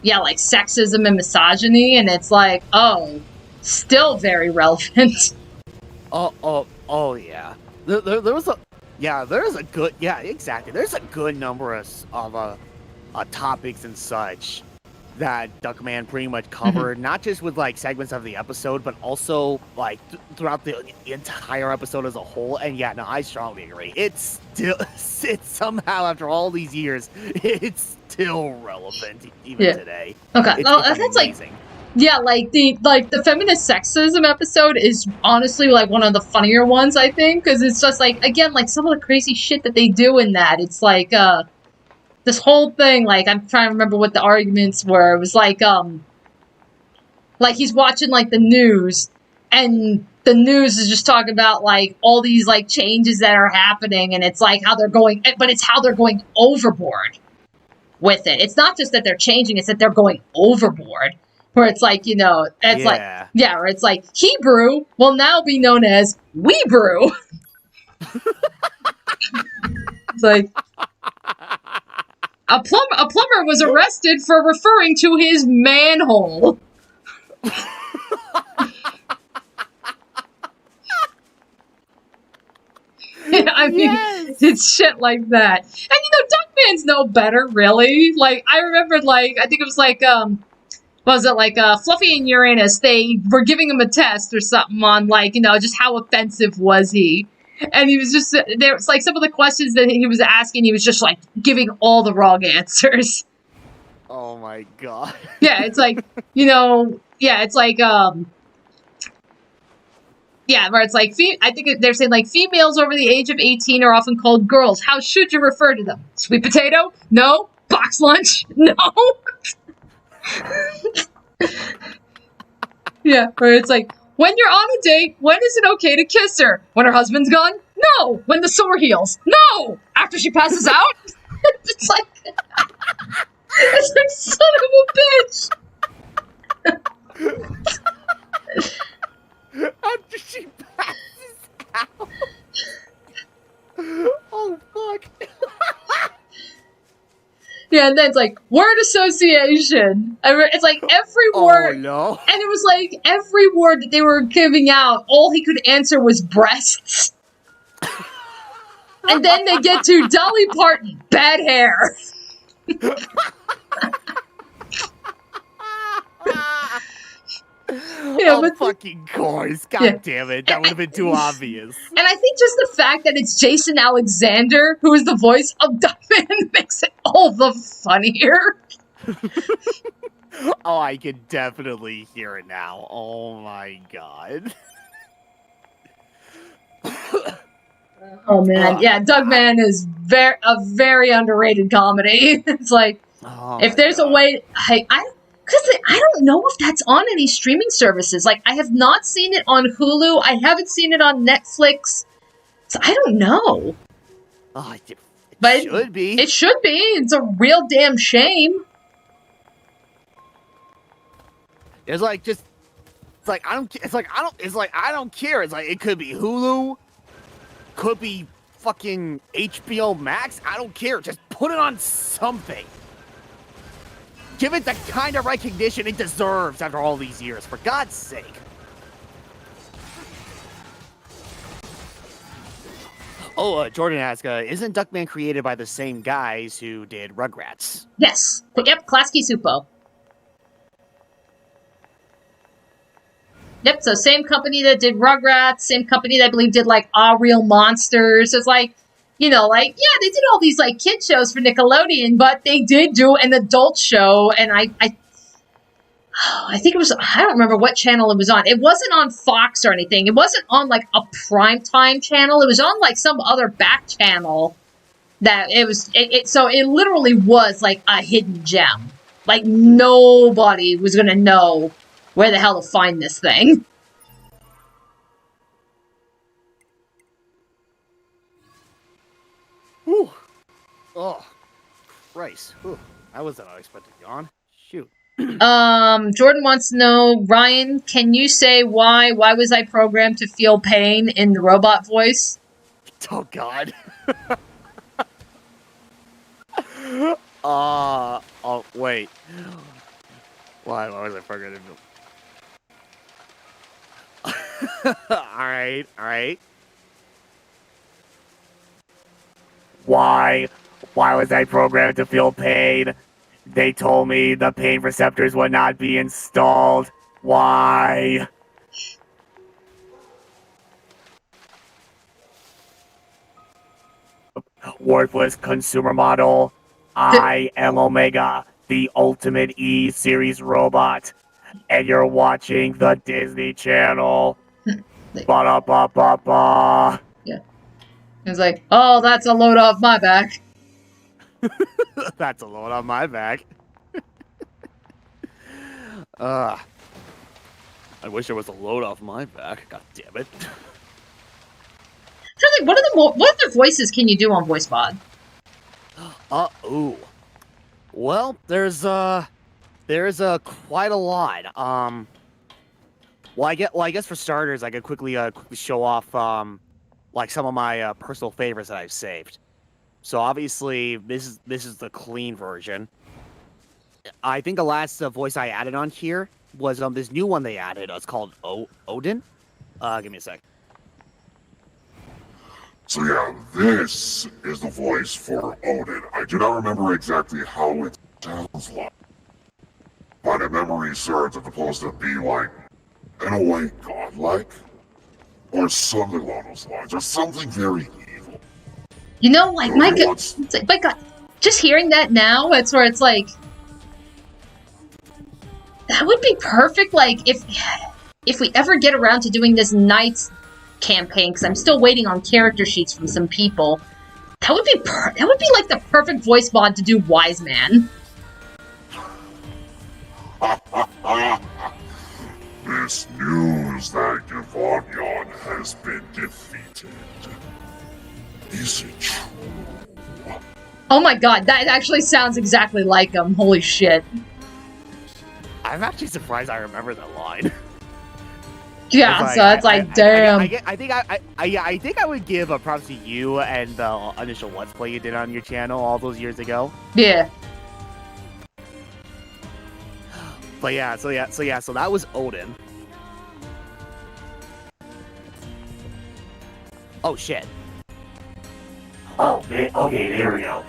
like sexism and misogyny, and it's like, oh, still very relevant. Oh yeah. There was a good, exactly. There's a good number of topics and such that Duckman pretty much covered, not just with like segments of the episode, but also like throughout the entire episode as a whole. And yeah, no, I strongly agree. It's somehow after all these years, it's still relevant even today. Okay, well, that's amazing. Like the feminist sexism episode is honestly like one of the funnier ones, I think, because it's just like, again, like some of the crazy shit that they do in that. It's like this whole thing, like, I'm trying to remember what the arguments were. It was like he's watching like the news, and the news is just talking about like all these like changes that are happening, and it's like how they're going, but it's how they're going overboard with it. It's not just that they're changing, it's that they're going overboard. Where it's like, you know, it's where it's like Hebrew will now be known as Weebrew. It's like a plumber was arrested for referring to his manhole. I mean, it's shit like that. And you know, Duckman's no better, really. Like, I remember, like, I think it was like, was it like Fluffy and Uranus, they were giving him a test or something on, like, you know, just how offensive was he? And he was just, there was like some of the questions that he was asking, he was just like giving all the wrong answers. Oh my God. Yeah, it's like, you know, yeah, it's like, where it's like, I think they're saying like females over the age of 18 are often called girls. How should you refer to them? Sweet potato? No. Box lunch? No. Yeah, where it's like, when you're on a date, when is it okay to kiss her? When her husband's gone? No. When the sore heals? No. After she passes out? It's like, son of a bitch. After she passes out. Oh, fuck. Yeah, and then it's like, word association. It's like every word. Oh, no. And it was like every word that they were giving out, all he could answer was breasts. And then they get to Dolly Parton, bad hair. Fucking course. God damn it. That would have been too obvious. And I think just the fact that it's Jason Alexander, who is the voice of Duckman, makes it all the funnier. Oh, I can definitely hear it now. Oh my God. Oh man, yeah, Duckman is a very underrated comedy. It's like, if there's a way, because I don't know if that's on any streaming services. Like, I have not seen it on Hulu. I haven't seen it on Netflix. So I don't know. Oh, it should be. It should be. It's a real damn shame. It's like I don't care. It's like it could be Hulu, could be fucking HBO Max. I don't care. Just put it on something. Give it the kind of recognition it deserves after all these years, for God's sake. Oh, Jordan asks, isn't Duckman created by the same guys who did Rugrats? Yes. Yep, Klasky Supo. Yep, so same company that did Rugrats, same company that I believe did, like, All Real Monsters. It's like, you know, like, yeah, they did all these, like, kid shows for Nickelodeon, but they did do an adult show, and I think it was, I don't remember what channel it was on. It wasn't on Fox or anything. It wasn't on, like, a primetime channel. It was on, like, some other back channel that it was, so it literally was, like, a hidden gem. Like, nobody was gonna know where the hell to find this thing. Whew. Oh, Christ. Whew. That was an unexpected yawn. Shoot. Jordan wants to know, Ryan, can you say why was I programmed to feel pain in the robot voice? Oh, God. Oh, wait. Why was I programmed to feel... Alright. Why was I programmed to feel pain? They told me the pain receptors would not be installed. Why? Worthless consumer model. I am Omega, the ultimate E-series robot, and you're watching the Disney Channel. Ba-da-ba-ba-ba. Yeah. It's like, oh, that's a load off my back. That's a load on my back. I wish there was a load off my back. God damn it. So, like, what other voices can you do on VoiceBot? Ooh. Well, there's quite a lot. Well, I guess for starters, I could quickly show off like some of my personal favorites that I've saved. So obviously, this is the clean version. I think the last voice I added on here was this new one they added. It's called Odin. Give me a sec. So yeah, this is the voice for Odin. I do not remember exactly how it sounds like. But if memory serves, it's supposed to be like, in a way, godlike. Or something along those lines. Or something very evil. You know, like, my God, just hearing that now, it's where it's like, that would be perfect, like, if we ever get around to doing this Knights campaign, because I'm still waiting on character sheets from some people. That would be like the perfect voice mod to do Wise Man. This news that Gavonion has been defeated. Is it true? Oh my God, that actually sounds exactly like him. Holy shit. I'm actually surprised I remember that line. Yeah, so it's like, damn. I think I would give a props to you and the initial Let's Play you did on your channel all those years ago. Yeah. But yeah, so that was Odin. Oh shit. Oh, okay, there we go.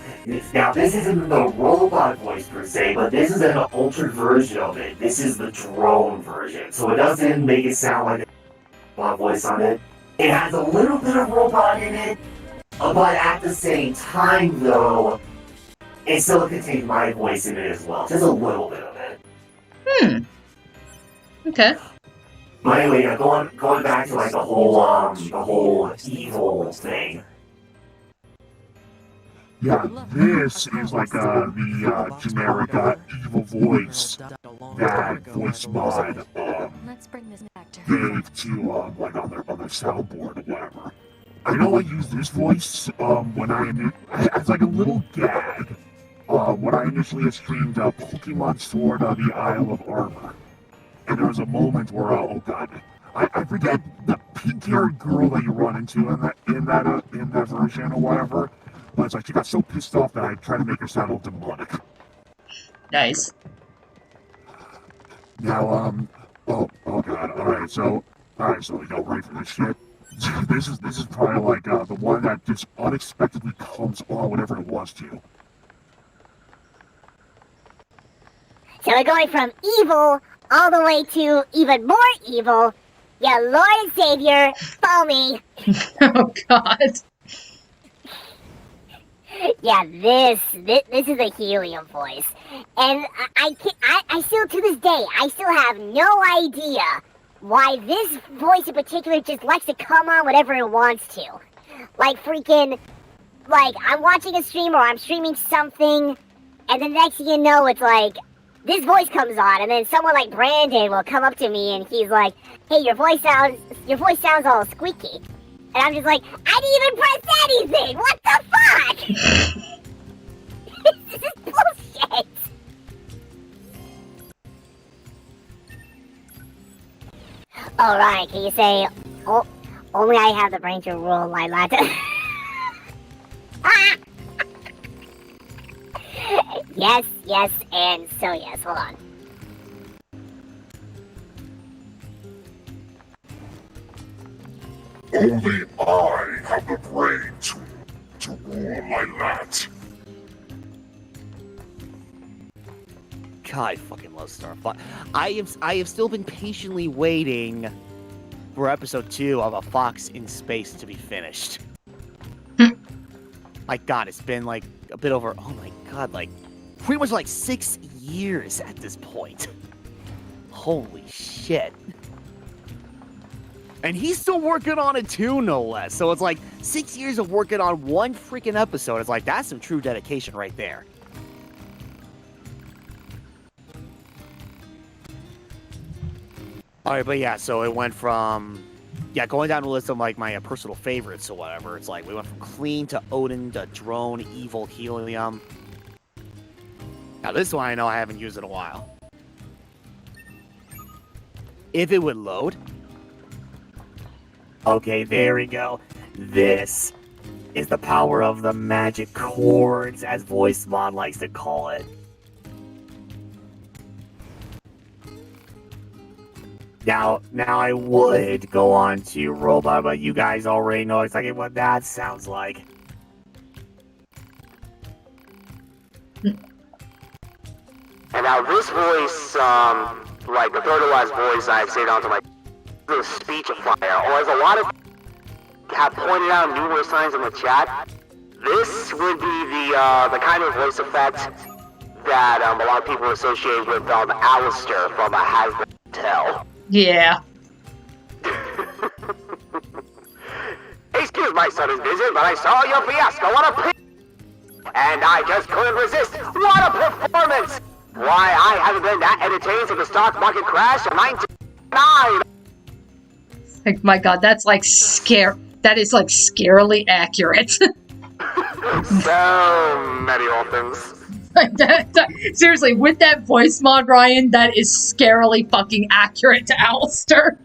Now, this isn't the robot voice per se, but this is an altered version of it. This is the drone version, so it doesn't make it sound like a robot voice on it. It has a little bit of robot in it, but at the same time, though, it still contains my voice in it as well. Just a little bit of it. Okay. But anyway, going back to like the whole evil thing. Yeah, this is like the generic evil voice that voice mod gave to like on their soundboard or whatever. I know I use this voice when as like a little gag when I initially streamed Pokemon Sword on the Isle of Armor, and there was a moment where oh god, I forget the pink-haired girl that you run into in that version or whatever. But it's like she got so pissed off that I tried to make her sound all demonic. Nice. Now, oh god, alright, so we go right for this shit. this is probably like the one that just unexpectedly comes on whenever it wants to. So we're going from evil all the way to even more evil. Yeah, Lord and Savior, follow me. Oh God. Yeah, this is a helium voice, and I still to this day I still have no idea why this voice in particular just likes to come on whenever it wants to. Like freaking, like I'm watching a stream or I'm streaming something, and the next thing you know, it's like this voice comes on, and then someone like Brandon will come up to me and he's like, "Hey, your voice sounds all squeaky." And I'm just like, I didn't even press anything! What the fuck? This is bullshit! Alright, can you say, oh, only I have the brain to rule my lad. Ah! Yes, and so yes, hold on. Only I have the brain to rule my lat. God, I fucking love Starfire. I have still been patiently waiting for episode 2 of A Fox in Space to be finished. My God, it's been like a bit over, oh my God, like pretty much like 6 years at this point. Holy shit. And he's still working on it too, no less. So it's like 6 years of working on one freaking episode. It's like, that's some true dedication right there. Alright, but yeah, so it went from, going down the list of like my personal favorites or whatever. It's like, we went from clean to Odin to drone, evil, helium. Now this one I know I haven't used in a while. If it would load. Okay, there we go. This is the power of the magic chords, as VoiceMod likes to call it. Now I would go on to Robot, but you guys already know exactly what that sounds like. And now this voice, like the third to last voice I've saved onto my the speechifier, or as a lot of have pointed out numerous times in the chat, this would be the kind of voice effect that a lot of people associate with Alistair from a Hasbro Tell. Yeah. Excuse my sudden visit, but I saw your fiasco on a pig, and I just couldn't resist. What a performance! Why, I haven't been that entertained since the stock market crash of 1999. Like, my God, that's like that is like scarily accurate. So many old things. Seriously, with that voice mod, Ryan, that is scarily fucking accurate to Alistair.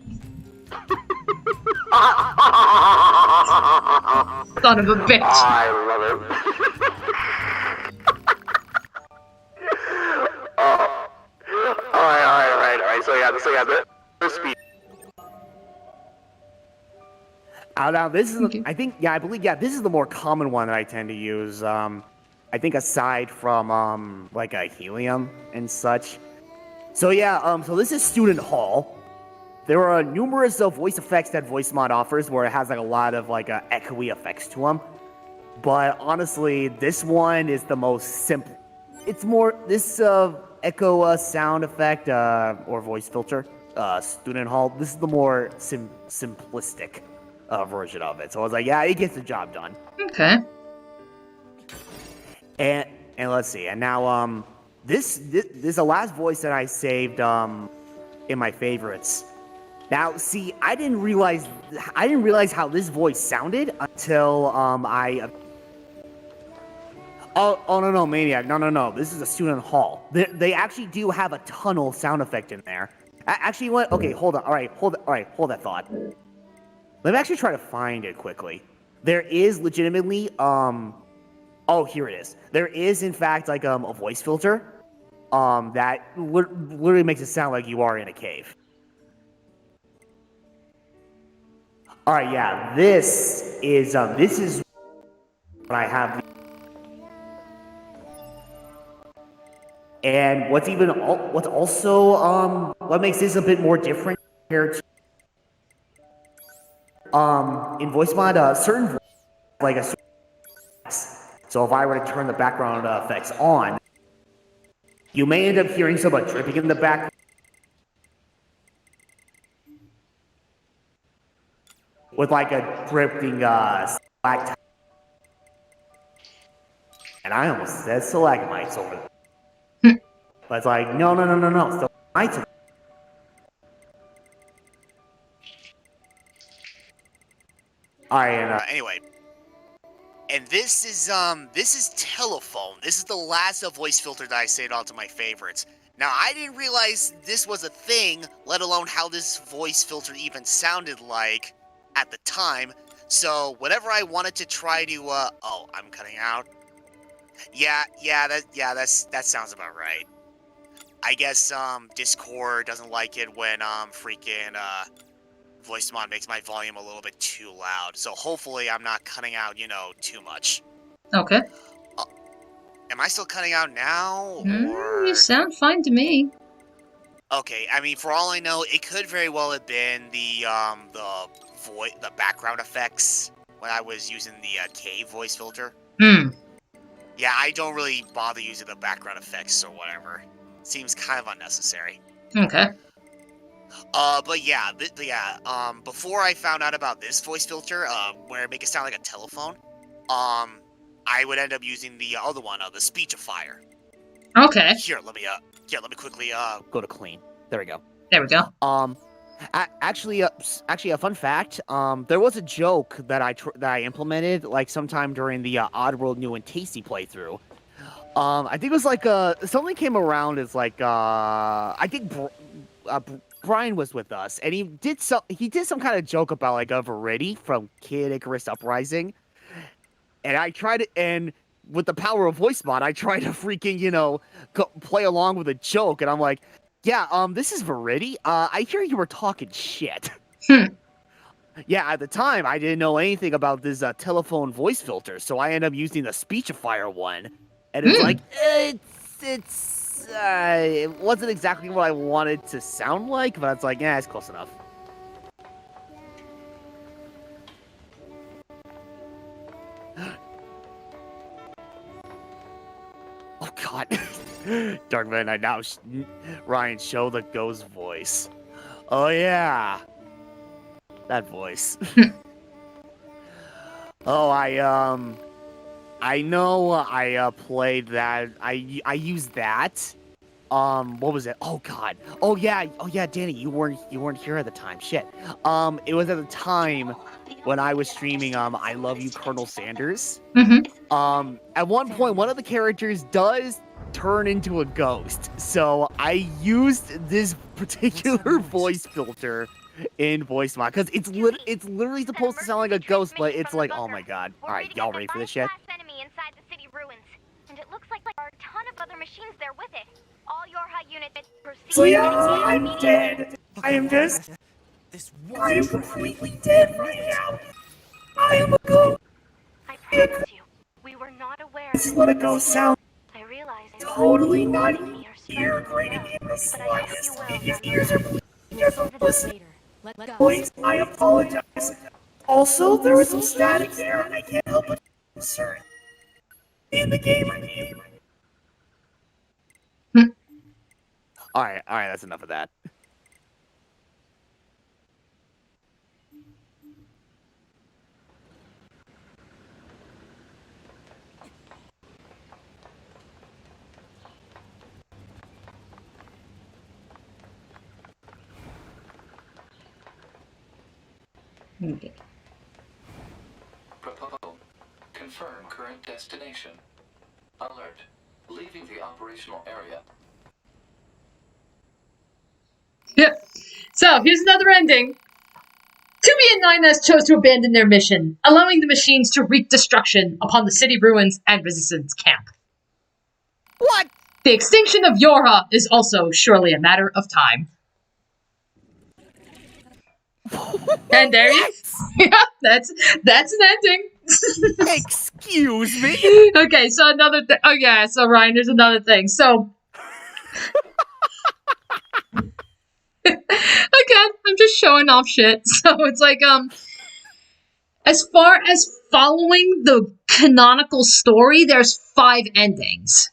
Son of a bitch. I love it. Alright. So yeah, the speed. Now this is, I believe this is the more common one that I tend to use. I think aside from like a helium and such. So yeah, so this is Student Hall. There are numerous voice effects that VoiceMod offers where it has like a lot of like echoey effects to them. But honestly, this one is the most simple. It's more this echo sound effect or voice filter. Student Hall. This is the more simplistic version of it. So I was like, yeah, it gets the job done. Okay. And let's see. And now this is the last voice that I saved in my favorites. Now, see, I didn't realize how this voice sounded until Oh no, Maniac. No. This is a Student Hall. They actually do have a tunnel sound effect in there. Actually, what? Okay, hold on. All right, hold that thought. Let me actually try to find it quickly. There is legitimately oh, here it is. There is, in fact, like a voice filter that literally makes it sound like you are in a cave. All right, yeah, this is what I have. And what's also what makes this a bit more different compared to in voice mod, certain voice like a certain. So if I were to turn the background effects on, you may end up hearing some dripping in the background with like a dripping stalactite. And I almost said stalagmites over there. But it's like, no, stalagmites. Alright, and anyway. And this is telephone. This is the last voice filter that I saved onto my favorites. Now, I didn't realize this was a thing, let alone how this voice filter even sounded like at the time. So, whenever I wanted to try to, oh, I'm cutting out. That sounds about right. I guess, Discord doesn't like it when, freaking, voice mod makes my volume a little bit too loud. So hopefully I'm not cutting out, too much. Okay. Am I still cutting out now, or...? You sound fine to me. Okay, I mean, for all I know, it could very well have been the background effects when I was using the K voice filter. Yeah, I don't really bother using the background effects or whatever. Seems kind of unnecessary. Okay. Before I found out about this voice filter, where it makes it sound like a telephone, I would end up using the other one, the speechifier. Okay. Here, let me quickly, go to clean. There we go. There we go. Actually, a fun fact, there was a joke that I implemented, like, sometime during the Oddworld New and Tasty playthrough. I think it was like, something came around as like, I think, Brian was with us, and he did some kind of joke about like a Verity from Kid Icarus Uprising, and I tried it, and with the power of voice mod, I tried to freaking play along with a joke, and I'm like, yeah, this is Verity. I hear you were talking shit. Yeah, at the time I didn't know anything about this telephone voice filter, so I ended up using the speechifier one, and it's like it wasn't exactly what I wanted to sound like, but it's like, yeah, it's close enough. Oh god. Dark Midnight now. Ryan, show the ghost voice. Oh yeah. That voice. Oh, I know I played that. I used that. What was it? Oh god. Oh yeah, Danny, you weren't here at the time. Shit. It was at the time when I was streaming I Love You, Colonel Sanders. At one point one of the characters does turn into a ghost. So I used this particular voice filter in voice mod because it's literally supposed to sound like a ghost, but it's like, oh my god. All right, y'all ready for this shit? Enemy inside the city ruins, and it looks like there are a ton of other machines there with it. All your high units proceed. So yeah, I'm dead. I am completely dead right now. I am a ghost. I promise you, we were not aware. This is what a ghost sounds. I realize Totally not ear grating in the slightest. If ears are bleeding, just listen. Boys, I apologize. Also, there was some static there, and I can't help but concern. In the game, Alright, that's enough of that. Okay. Proposal. Confirm current destination. Alert. Leaving the operational area. Yep. So, here's another ending. 2B and 9S chose to abandon their mission, allowing the machines to wreak destruction upon the city ruins and resistance camp. What? The extinction of Yorha is also surely a matter of time. And there you yeah, that's an ending. Excuse me? Okay, so another thing. Oh, yeah, so Ryan, there's another thing. So. Again, I'm just showing off shit. So it's like, as far as following the canonical story, there's 5 endings.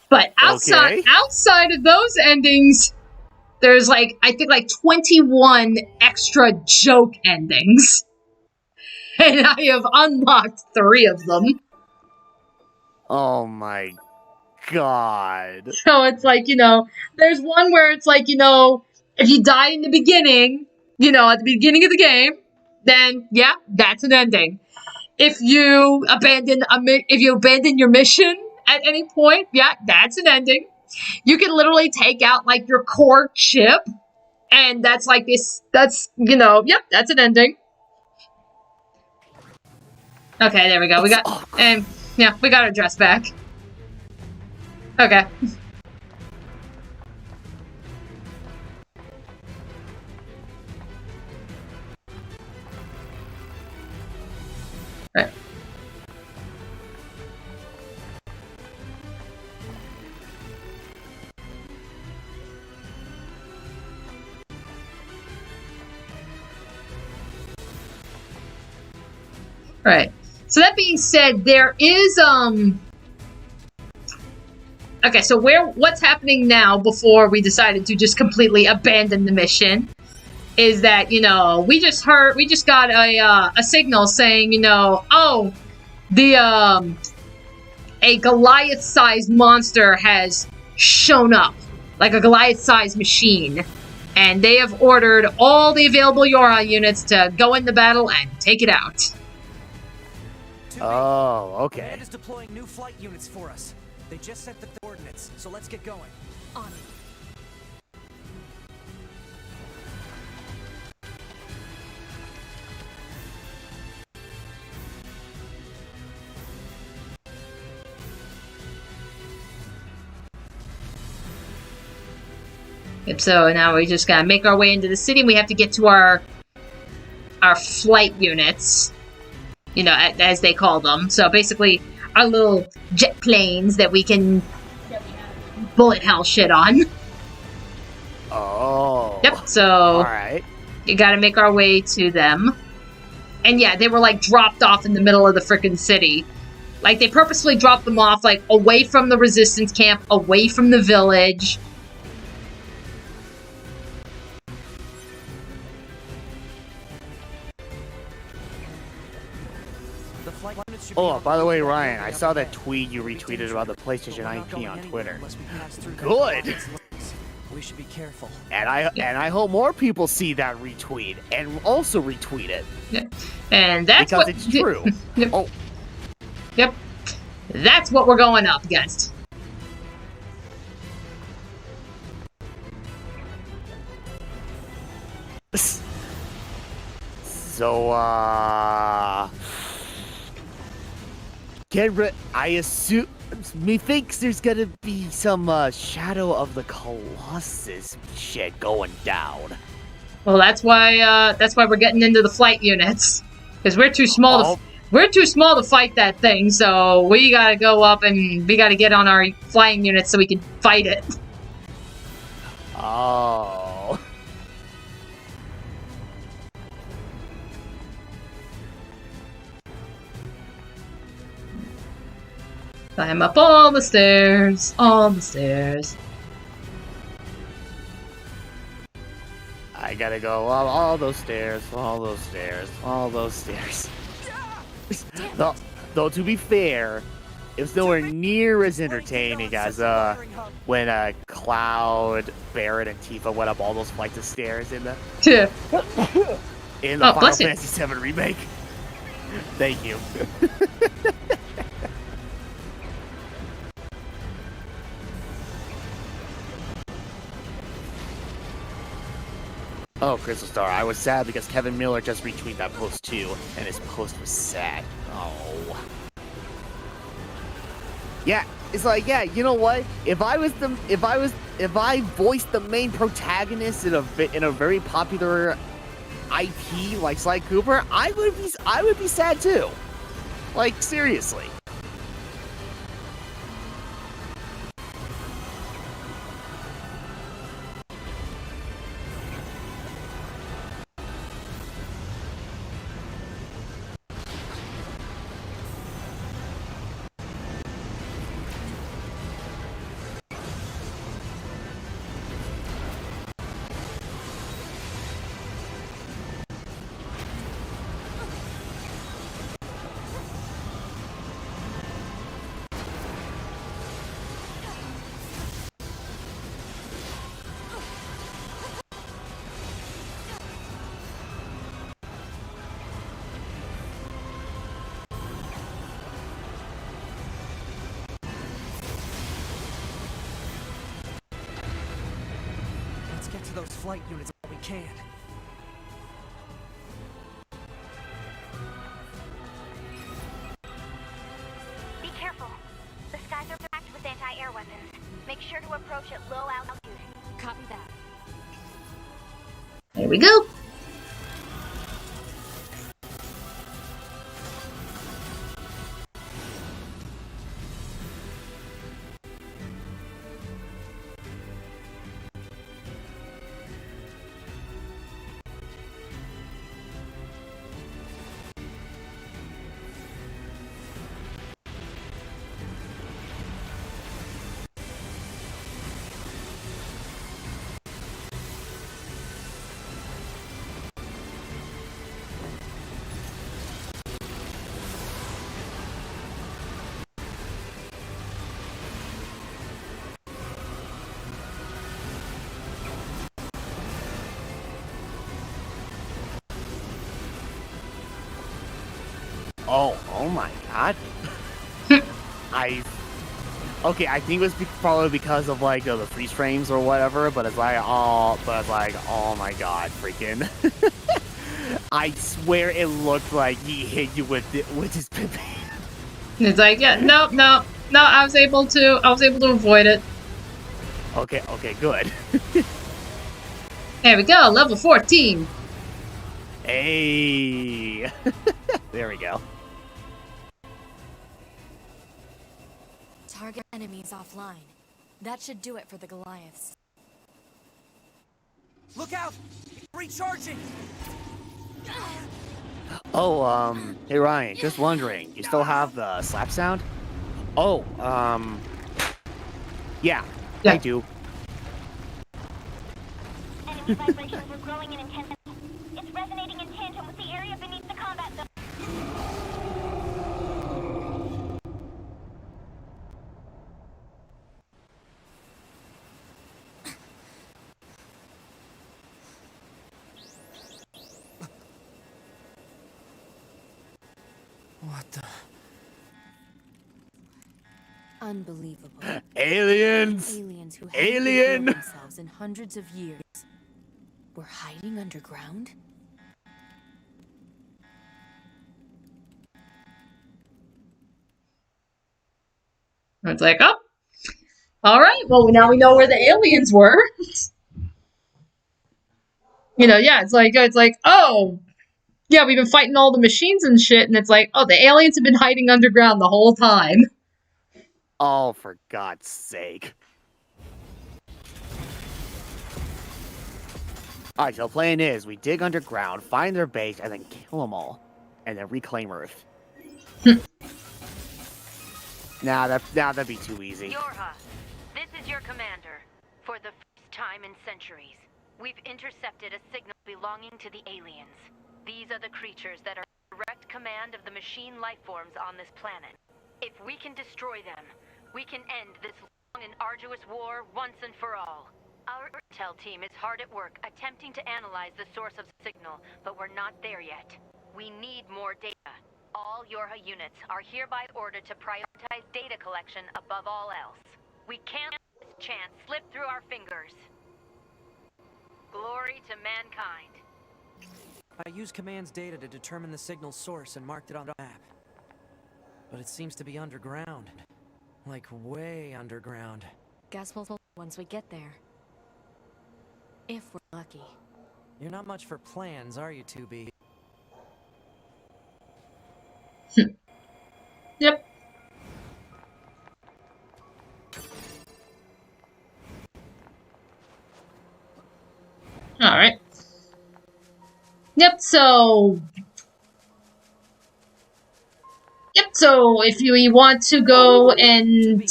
But outside of those endings, there's like, I think like 21 extra joke endings. And I have unlocked 3 of them. Oh my god. So it's like, there's one where it's like, if you die in the beginning, at the beginning of the game, then yeah, that's an ending. If you abandon your mission at any point, yeah, that's an ending. You can literally take out like your core chip, and that's like this. That's yep, that's an ending. Okay, there we go. We got we got our dress back. Okay. Right. Right. So that being said, there is okay, so what's happening now before we decided to just completely abandon the mission is that, we just got a signal saying, oh, a Goliath-sized monster has shown up, like a Goliath-sized machine, and they have ordered all the available Yora units to go into battle and take it out. Oh, okay. Command is deploying new flight units for us. They just sent the coordinates, so let's get going. On it. Yep, so now we just gotta make our way into the city. We have to get to our flight units, as they call them. So basically, our little jet planes that we can bullet hell shit on. Oh. Yep, so alright. You gotta make our way to them. And yeah, they were like dropped off in the middle of the frickin' city. Like, they purposefully dropped them off, like, away from the resistance camp, away from the village. Oh, by the way, Ryan, I saw that tweet you retweeted about the PlayStation IP on Twitter. Good. We should be careful. And I hope more people see that retweet and also retweet it. Yeah. And that's because it's true. Yep. Oh. Yep. That's what we're going up against. So, I assume, methinks there's gonna be some, Shadow of the Colossus shit going down. Well, that's why we're getting into the flight units. Because we're too small to fight that thing, so we gotta go up and we gotta get on our flying units so we can fight it. Oh. Climb up all the stairs, all the stairs. I gotta go up all those stairs, all those stairs, all those stairs. Though to be fair, it's nowhere near as entertaining as when Cloud, Barret, and Tifa went up all those flights of stairs in the Final Fantasy VII remake. Thank you. Oh, Crystal Star, I was sad because Kevin Miller just retweeted that post too, and his post was sad. Oh. Yeah, it's like, yeah, you know what? If I voiced the main protagonist in a very popular IT like Sly Cooper, I would be sad too. Like, seriously. Let's get to those flight units if we can. Be careful. The skies are packed with anti-air weapons. Make sure to approach at low altitude. Copy that. There we go. Oh my god. Okay, I think it was probably because of like the freeze frames or whatever, but it's like, oh my god, freaking. I swear it looked like he hit you with his pip hand. It's like, yeah, no, I was able to avoid it. Okay, good. There we go, level 14. Hey. There we go. Target enemies offline. That should do it for the Goliaths. Look out! Recharging! Oh, hey Ryan, just wondering, you still have the slap sound? Oh, yeah. I do. Enemy vibrations are growing in intensity. It's resonating in tandem with the area beneath the combat zone. What the? Unbelievable. Aliens! Aliens who Alien! haven't revealed themselves in hundreds of years were hiding underground? It's like, oh, all right. Well, now we know where the aliens were. Yeah, it's like, oh, yeah, we've been fighting all the machines and shit, and it's like, oh, the aliens have been hiding underground the whole time. Oh, for God's sake. Alright, so the plan is, we dig underground, find their base, and then kill them all. And then reclaim Earth. That'd be too easy. Yorha, this is your commander. For the first time in centuries, we've intercepted a signal belonging to the aliens. These are the creatures that are in direct command of the machine lifeforms on this planet. If we can destroy them, we can end this long and arduous war once and for all. Our intel team is hard at work attempting to analyze the source of the signal, but we're not there yet. We need more data. All Yorha units are hereby ordered to prioritize data collection above all else. We can't let this chance slip through our fingers. Glory to mankind. I used Command's data to determine the signal's source and marked it on the map. But it seems to be underground. Like, way underground. Guess we'll once we get there. If we're lucky. You're not much for plans, are you, 2B? Yep. Alright. Yep, so... Yep, so if you want to go and...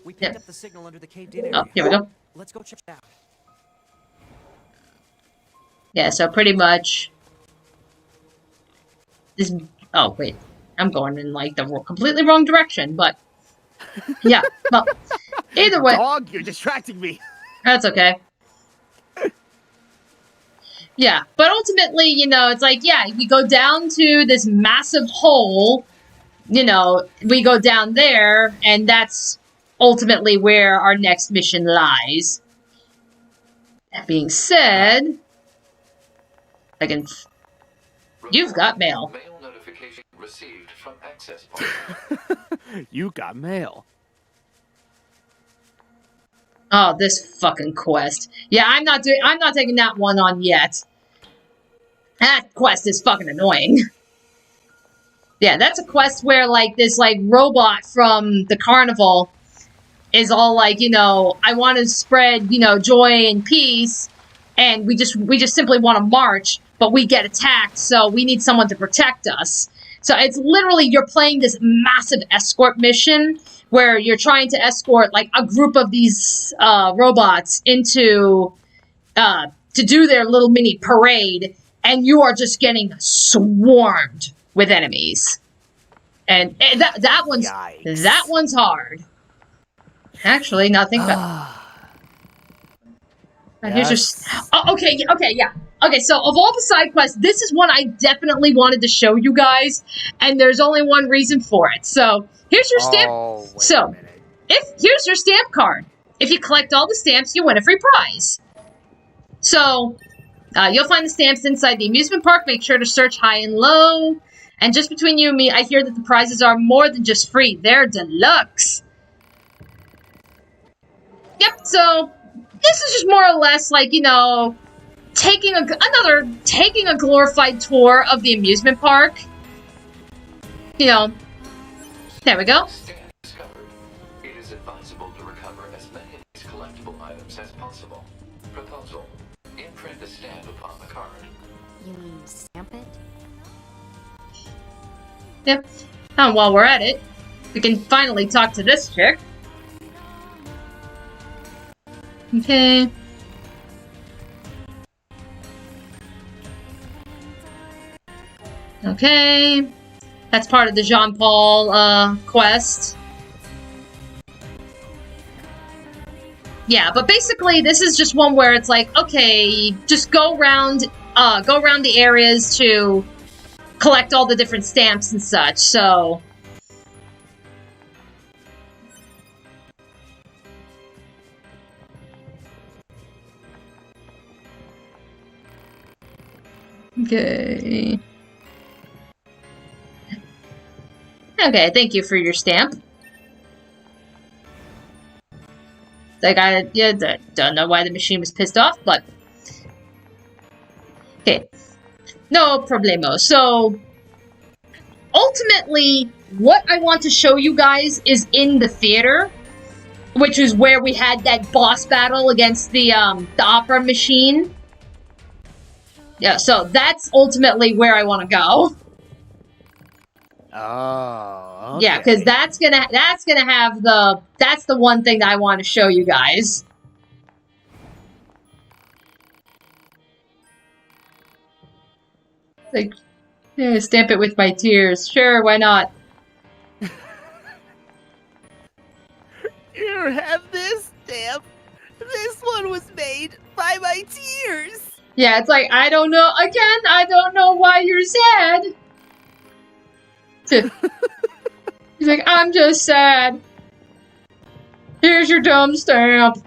We picked up the signal under the caved-in area. Oh, here we go. Let's go check it out. Yeah, so pretty much... This... Oh, wait. I'm going in, like, the completely wrong direction, but... Yeah, well... Either way... Dog, you're distracting me. That's okay. Yeah, but ultimately, you know, it's like, yeah, we go down to this massive hole, you know, we go down there, and that's ultimately where our next mission lies. That being said, I can... You've got mail. Mail notification received from access point. You got mail. Oh, this fucking quest. Yeah, I'm not taking that one on yet. That quest is fucking annoying. Yeah, that's a quest where, like, this, like, robot from the carnival is all like, you know, I want to spread, you know, joy and peace, and we just simply want to march, but we get attacked, so we need someone to protect us. So it's literally, you're playing this massive escort mission where you're trying to escort, like, a group of these robots into, to do their little mini parade, and you are just getting swarmed with enemies. And that one's hard. Actually, now think about it. Here's your... Oh, okay, yeah. Okay, so of all the side quests, this is one I definitely wanted to show you guys, and there's only one reason for it. So, here's your stamp... here's your stamp card. If you collect all the stamps, you win a free prize. So, you'll find the stamps inside the amusement park. Make sure to search high and low. And just between you and me, I hear that the prizes are more than just free. They're deluxe. Yep, so this is just more or less like, you know, taking a glorified tour of the amusement park. You know, there we go. It is advisable to recover as many of these collectible items as possible. Proposal: imprint the stamp upon the card. You mean stamp it? Yep. And while we're at it, we can finally talk to this chick. Okay. Okay. That's part of the Jean-Paul quest. Yeah, but basically this is just one where it's like, okay, just go around the areas to collect all the different stamps and such, so... Okay. Okay, thank you for your stamp. Like, don't know why the machine was pissed off, but... Okay. No problemo. So, ultimately, what I want to show you guys is in the theater, which is where we had that boss battle against the opera machine. Yeah, so that's ultimately where I want to go. Oh, okay. Yeah, because that's gonna have that's the one thing that I want to show you guys. Like, yeah, stamp it with my tears. Sure, why not? You have this stamp. This one was made by my tears. Yeah, it's like, I don't know. Again, I don't know why you're sad. He's like, I'm just sad. Here's your dumb stamp.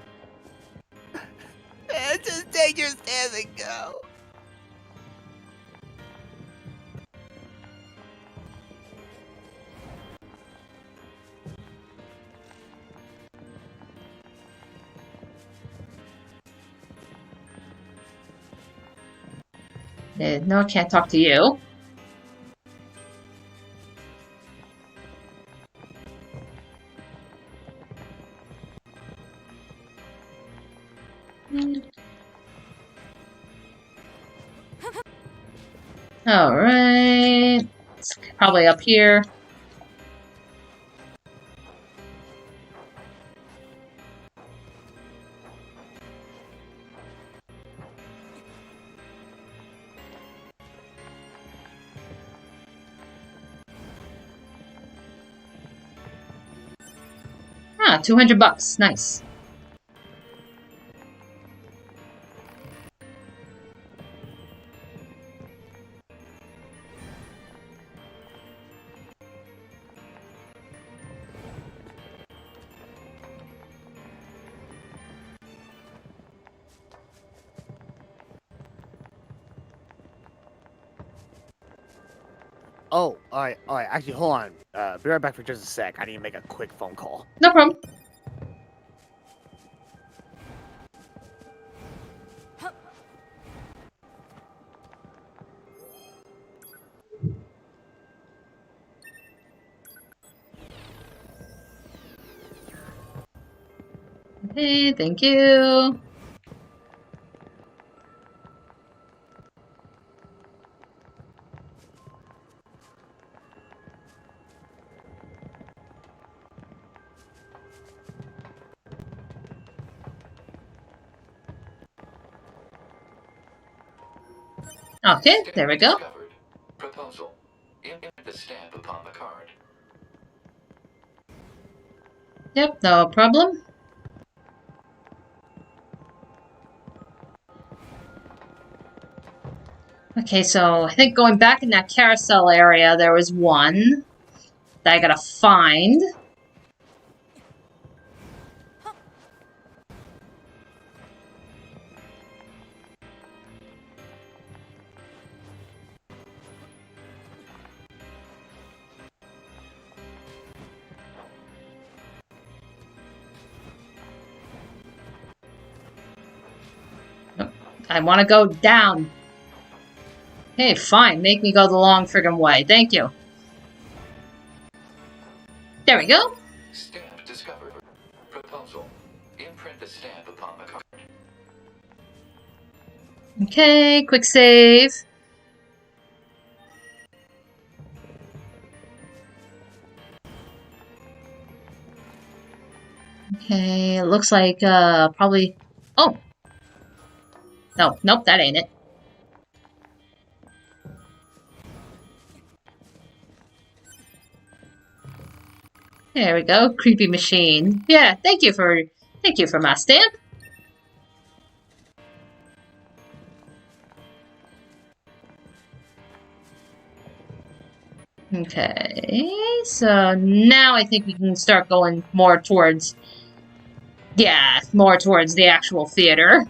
Man, just take your stamp and go. No, I can't talk to you. Alright. It's probably up here. Ah, $200. Nice. Oh, alright. Actually, hold on. Be right back for just a sec. I need to make a quick phone call. No problem. Okay, thank you. Okay, there we go. Discovered. Proposal. Imprint the stamp upon the card. Yep, no problem. Okay, so I think going back in that carousel area, there was one that I gotta find. I want to go down. Hey, fine. Make me go the long friggin' way. Thank you. There we go. Stamp discovered. Proposal. Imprint the stamp upon the card. Okay, quick save. Okay, it looks like, probably... Oh! No, nope, that ain't it. There we go, creepy machine. Yeah, thank you for my stamp. Okay, so now I think we can start going more towards... Yeah, more towards the actual theater.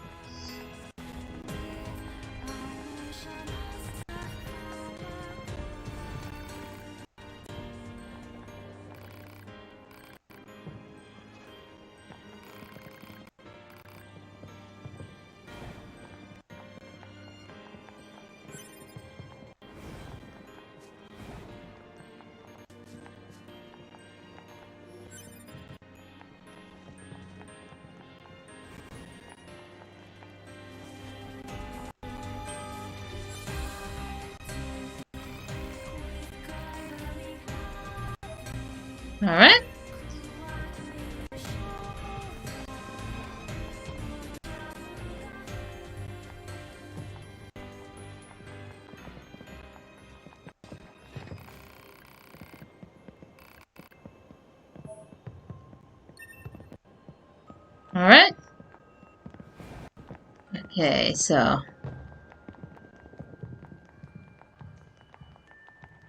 Alright. Alright. Okay, so...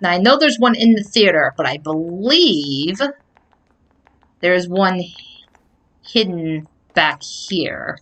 Now, I know there's one in the theater, but I believe there's one hidden back here.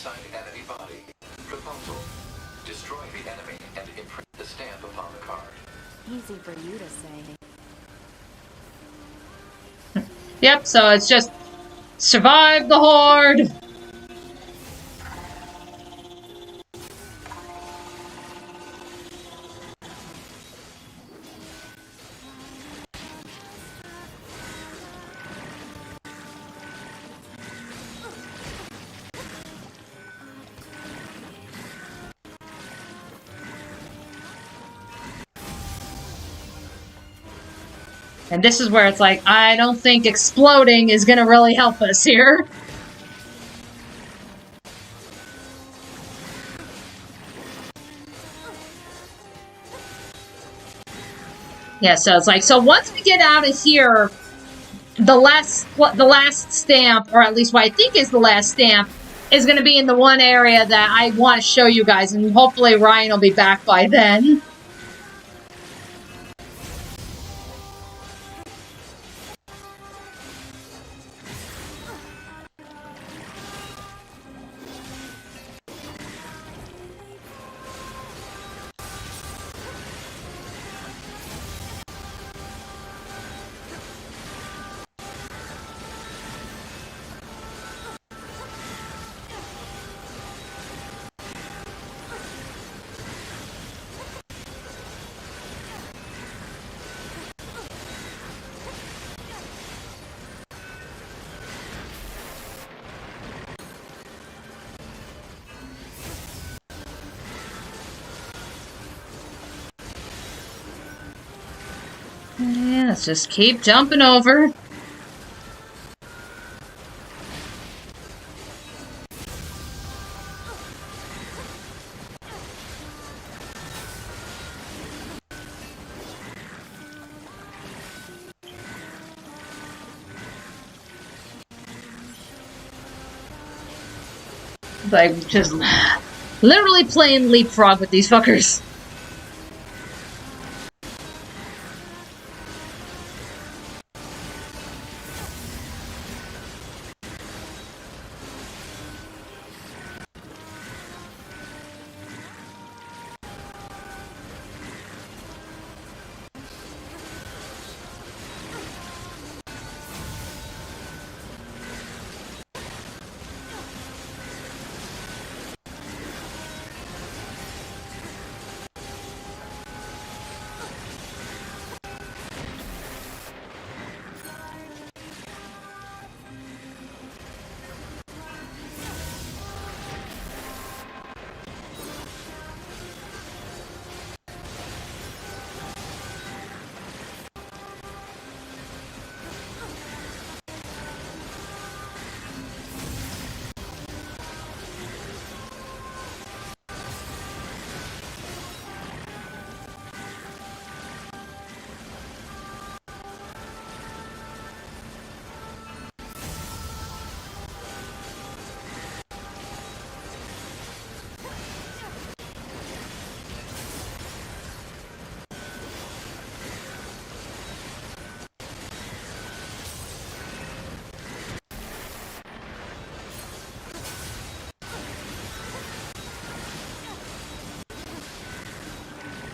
inside enemy body. Proposal. Destroy the enemy and imprint the stamp upon the card. Easy for you to say. Yep, so it's just survive the horde. And this is where it's like, I don't think exploding is gonna really help us here. Yeah, so it's like, so once we get out of here, the last stamp, or at least what I think is the last stamp, is gonna be in the one area that I want to show you guys, and hopefully Ryan will be back by then. Yeah, let's just keep jumping over. Like, just literally playing leapfrog with these fuckers.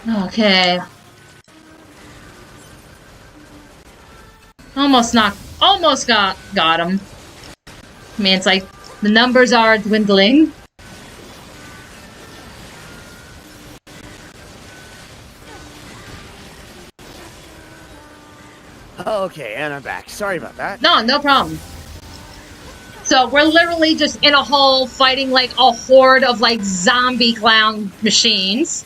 Okay. Almost got him. I mean, it's like, the numbers are dwindling. Okay, and I'm back. Sorry about that. No problem. So we're literally just in a hole fighting like a horde of like zombie clown machines.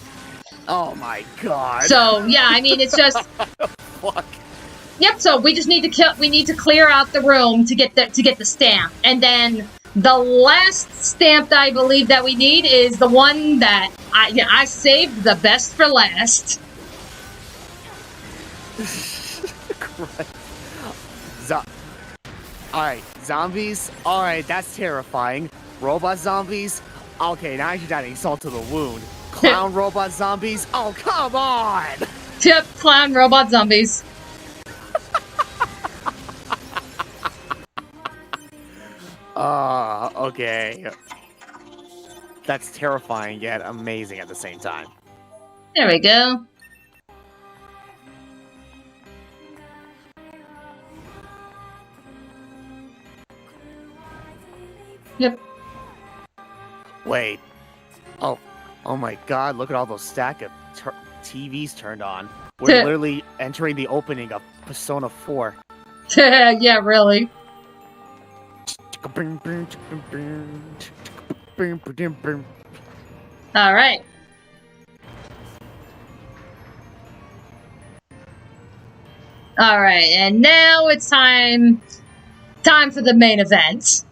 Oh my god. So yeah, I mean it's just fuck. Yep, so we just need to clear out the room to get the stamp. And then the last stamp that I believe that we need is the one that I saved the best for last. Alright, zombies? Alright, that's terrifying. Robot zombies? Okay, now you're adding salt to the wound. Clown robot zombies? Oh, come on! Yep, clown robot zombies. Okay. that's terrifying yet amazing at the same time. There we go. Yep. Wait. Oh my god, look at all those stack of TVs turned on. We're literally entering the opening of Persona 4. Yeah, really. Alright. Alright, and now it's time for the main event.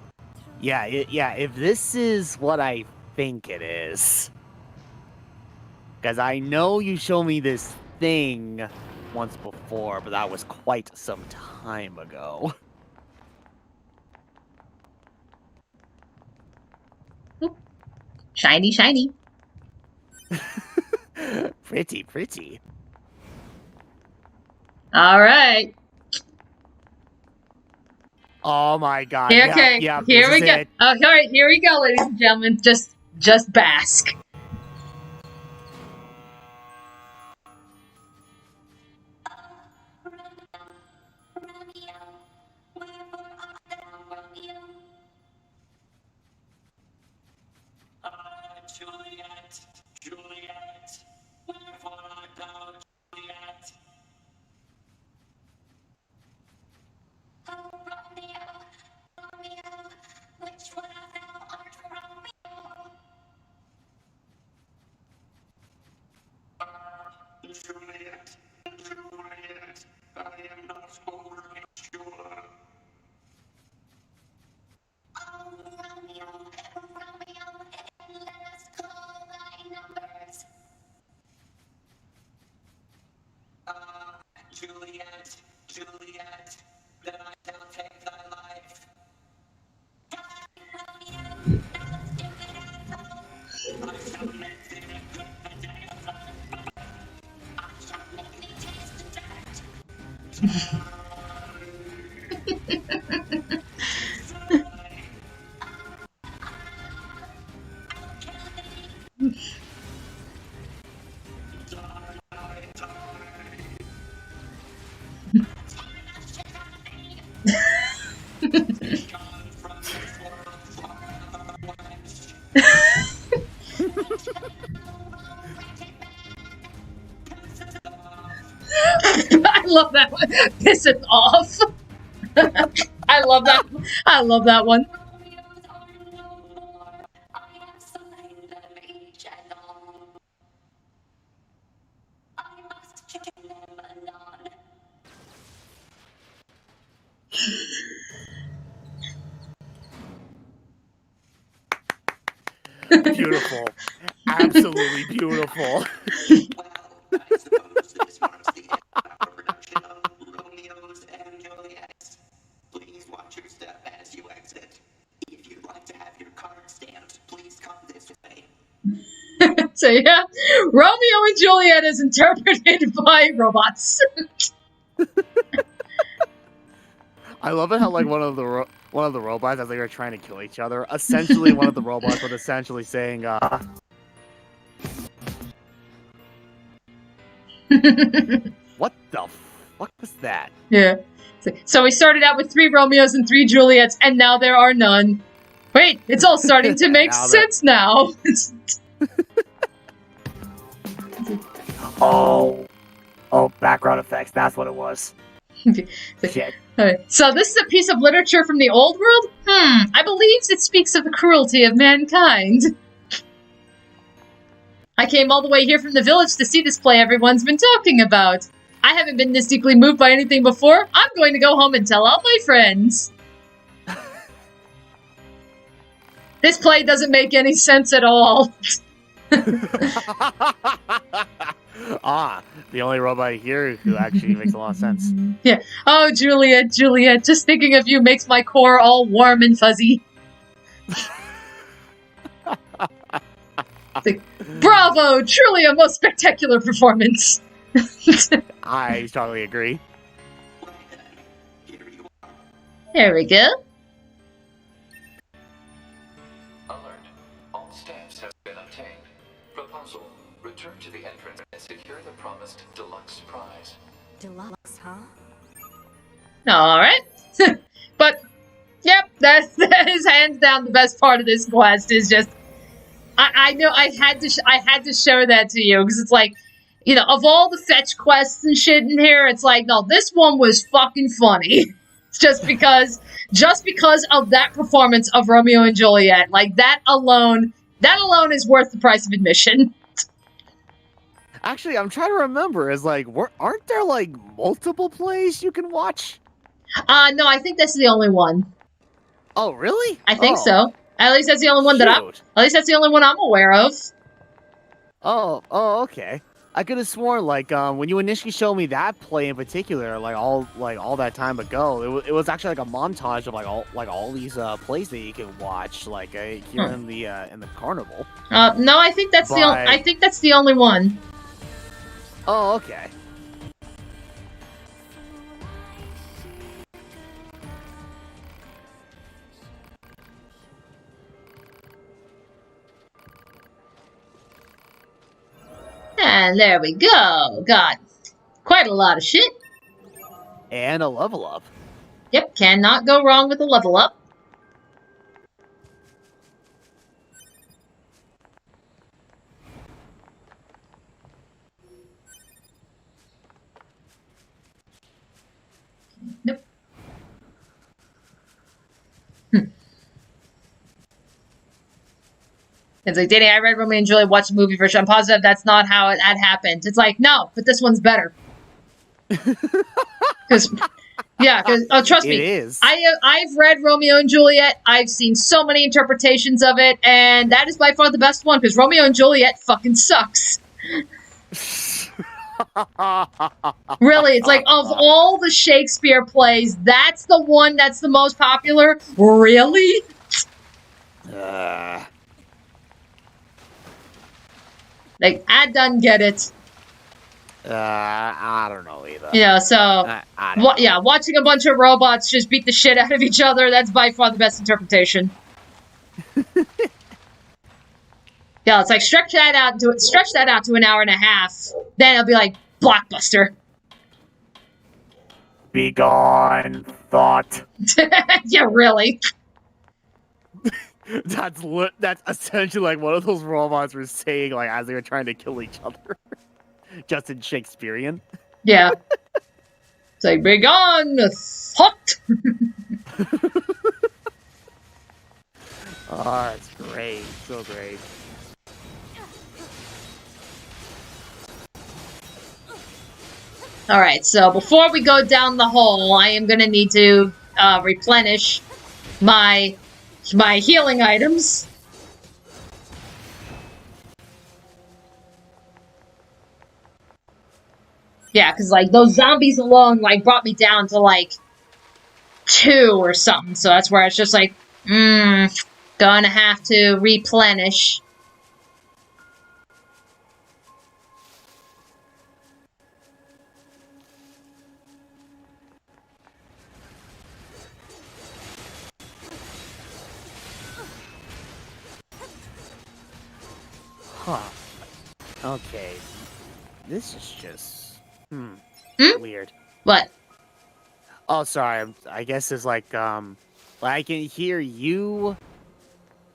Yeah, if this is what I think it is. Because I know you showed me this thing once before, but that was quite some time ago. Shiny, shiny. Pretty. Alright. Oh my god. Okay, yeah, here we go. It. Alright, here we go, ladies and gentlemen. Just bask. Juliet, wherefore art thou, Juliet? Oh, Romeo, which one of thou art Romeo? Juliet, I am not overly sure. Oh, Romeo, let us call thy numbers. Juliet, then I shall take thy life. Romeo, thou stupid asshole. I shall make thee a good day of life. I shall make thee taste the dirt. I love that one. Piss it off. I love that one. Beautiful. Absolutely beautiful. I suppose this marks the end of our production of Romeos and Juliets. Please watch your step as you exit. If you'd like to have your card stamped, please come this way. So yeah, Romeo and Juliet is interpreted by robots. I love it how like one of the robots, as they were trying to kill each other, essentially one of the robots was essentially saying, what the fuck was that? Yeah. So we started out with 3 Romeos and 3 Juliets, and now there are none. Wait, it's all starting to make sense now. Oh, background effects. That's what it was. Shit. So this is a piece of literature from the old world? I believe it speaks of the cruelty of mankind. I came all the way here from the village to see this play everyone's been talking about. I haven't been this deeply moved by anything before. I'm going to go home and tell all my friends. This play doesn't make any sense at all. The only robot here who actually makes a lot of sense. Yeah. Oh, Juliet, just thinking of you makes my core all warm and fuzzy. Bravo! Truly a most spectacular performance. I totally agree. There we go. Alert. All staffs have console. Return to the entrance and secure the promised deluxe prize. Deluxe, huh? Alright. But, yep, that is hands down the best part of this quest, is just... I know I had to show that to you, because it's like, you know, of all the fetch quests and shit in here, it's like, no, this one was fucking funny. just because of that performance of Romeo and Juliet. Like, that alone is worth the price of admission. Actually, I'm trying to remember. Is like, aren't there like multiple plays you can watch? No, I think that's the only one. Oh, really? I think so. At least that's the only one I'm aware of. Oh, okay. I could have sworn, like, when you initially showed me that play in particular, like all that time ago, it was actually like a montage of all these plays that you can watch, like here in the carnival. No, I think that's the only one. Oh, okay. And there we go. Got quite a lot of shit. And a level up. Yep, cannot go wrong with a level up. Nope. It's like, Dani, I read Romeo and Juliet, watched the movie version. I'm positive that's not how it had happened. It's like, no, but this one's better. Because trust me, it is. I've read Romeo and Juliet. I've seen so many interpretations of it, and that is by far the best one, because Romeo and Juliet fucking sucks. Really, it's like, of all the Shakespeare plays, that's the one that's the most popular? Really? Like, I done get it. I don't know either. You know, so... yeah, watching a bunch of robots just beat the shit out of each other, that's by far the best interpretation. Yeah, it's like, stretch that out to an hour and a half. Then it'll be like, blockbuster. Be gone, thought. Yeah, really. That's essentially like one of those robots were saying, like, as they were trying to kill each other. Just in Shakespearean. Yeah. It's like, be gone, thought. Oh, that's great. So great. Alright, so before we go down the hole, I am gonna need to replenish my healing items. Yeah, because, like, those zombies alone, like, brought me down to, like, 2 or something. So that's where it's just like, gonna have to replenish. Huh. Okay. This is just... weird. What? Oh, sorry. I guess it's like, I can hear you,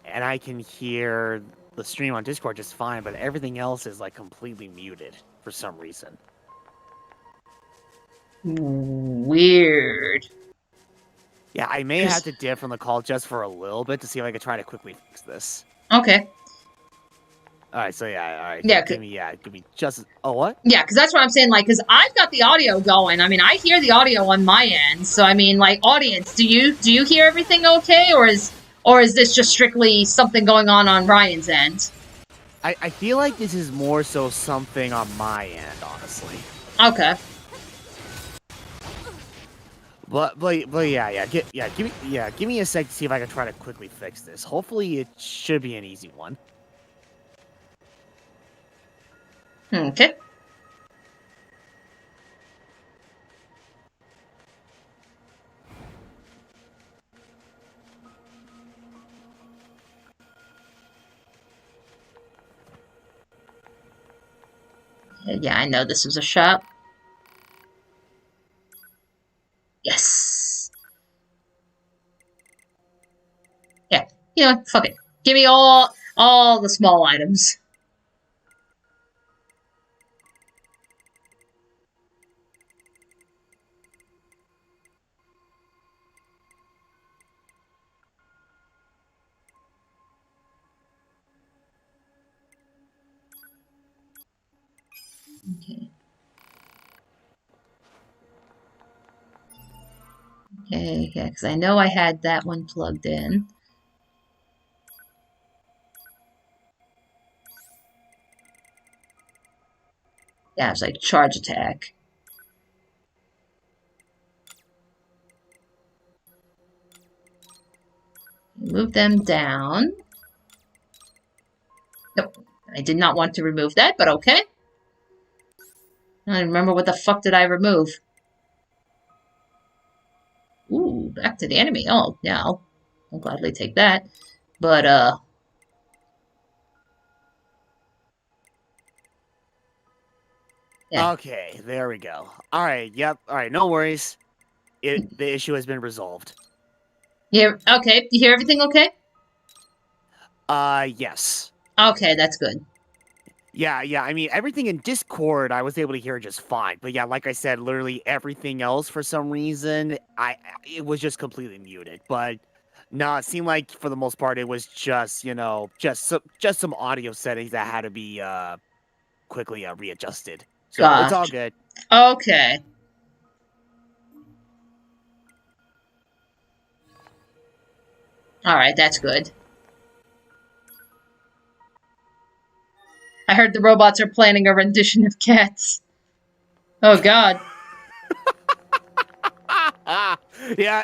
and I can hear the stream on Discord just fine, but everything else is, like, completely muted for some reason. Weird. Yeah, I may have to dip from the call just for a little bit to see if I can try to quickly fix this. Okay. Alright, so yeah, alright. Yeah, give me just... Oh, what? Yeah, because that's what I'm saying, like, because I've got the audio going. I mean, I hear the audio on my end, so, I mean, like, audience, do you hear everything okay, or is this just strictly something going on Ryan's end? I feel like this is more so something on my end, honestly. Okay. But give me a sec to see if I can try to quickly fix this. Hopefully it should be an easy one. Okay. Yeah, I know this was a shop. Yes. Yeah, you know, fuck it. Give me all the small items. Okay. Okay, yeah, because I know I had that one plugged in. Yeah, it's like charge attack. Move them down. Nope. I did not want to remove that, but okay. I don't remember what the fuck did I remove. Ooh, back to the enemy. Oh, yeah, I'll gladly take that. But, yeah. Okay, there we go. Alright, yep, alright, no worries. The issue has been resolved. Yeah, okay. You hear everything okay? Yes. Okay, that's good. Yeah, I mean, everything in Discord, I was able to hear just fine. But yeah, like I said, literally everything else, for some reason, it was just completely muted. But no, it seemed like, for the most part, it was just, you know, just some audio settings that had to be, quickly, readjusted. So, it's all Gotcha. good. Okay. Alright, that's good. I heard the robots are planning a rendition of Cats. Oh god. yeah,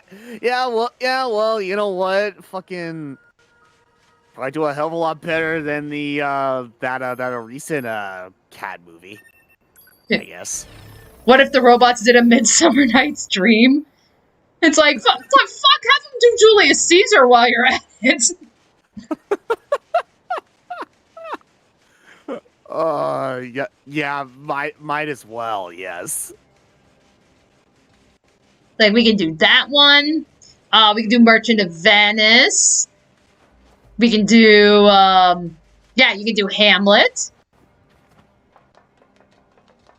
well, you know what? Fucking... I do a hell of a lot better than the, that recent, cat movie. I guess. What if the robots did a Midsummer Night's Dream? It's like, fuck, have them do Julius Caesar while you're at it. Yeah, might as well, yes. Like, we can do that one. We can do Merchant of Venice. We can do, yeah, you can do Hamlet.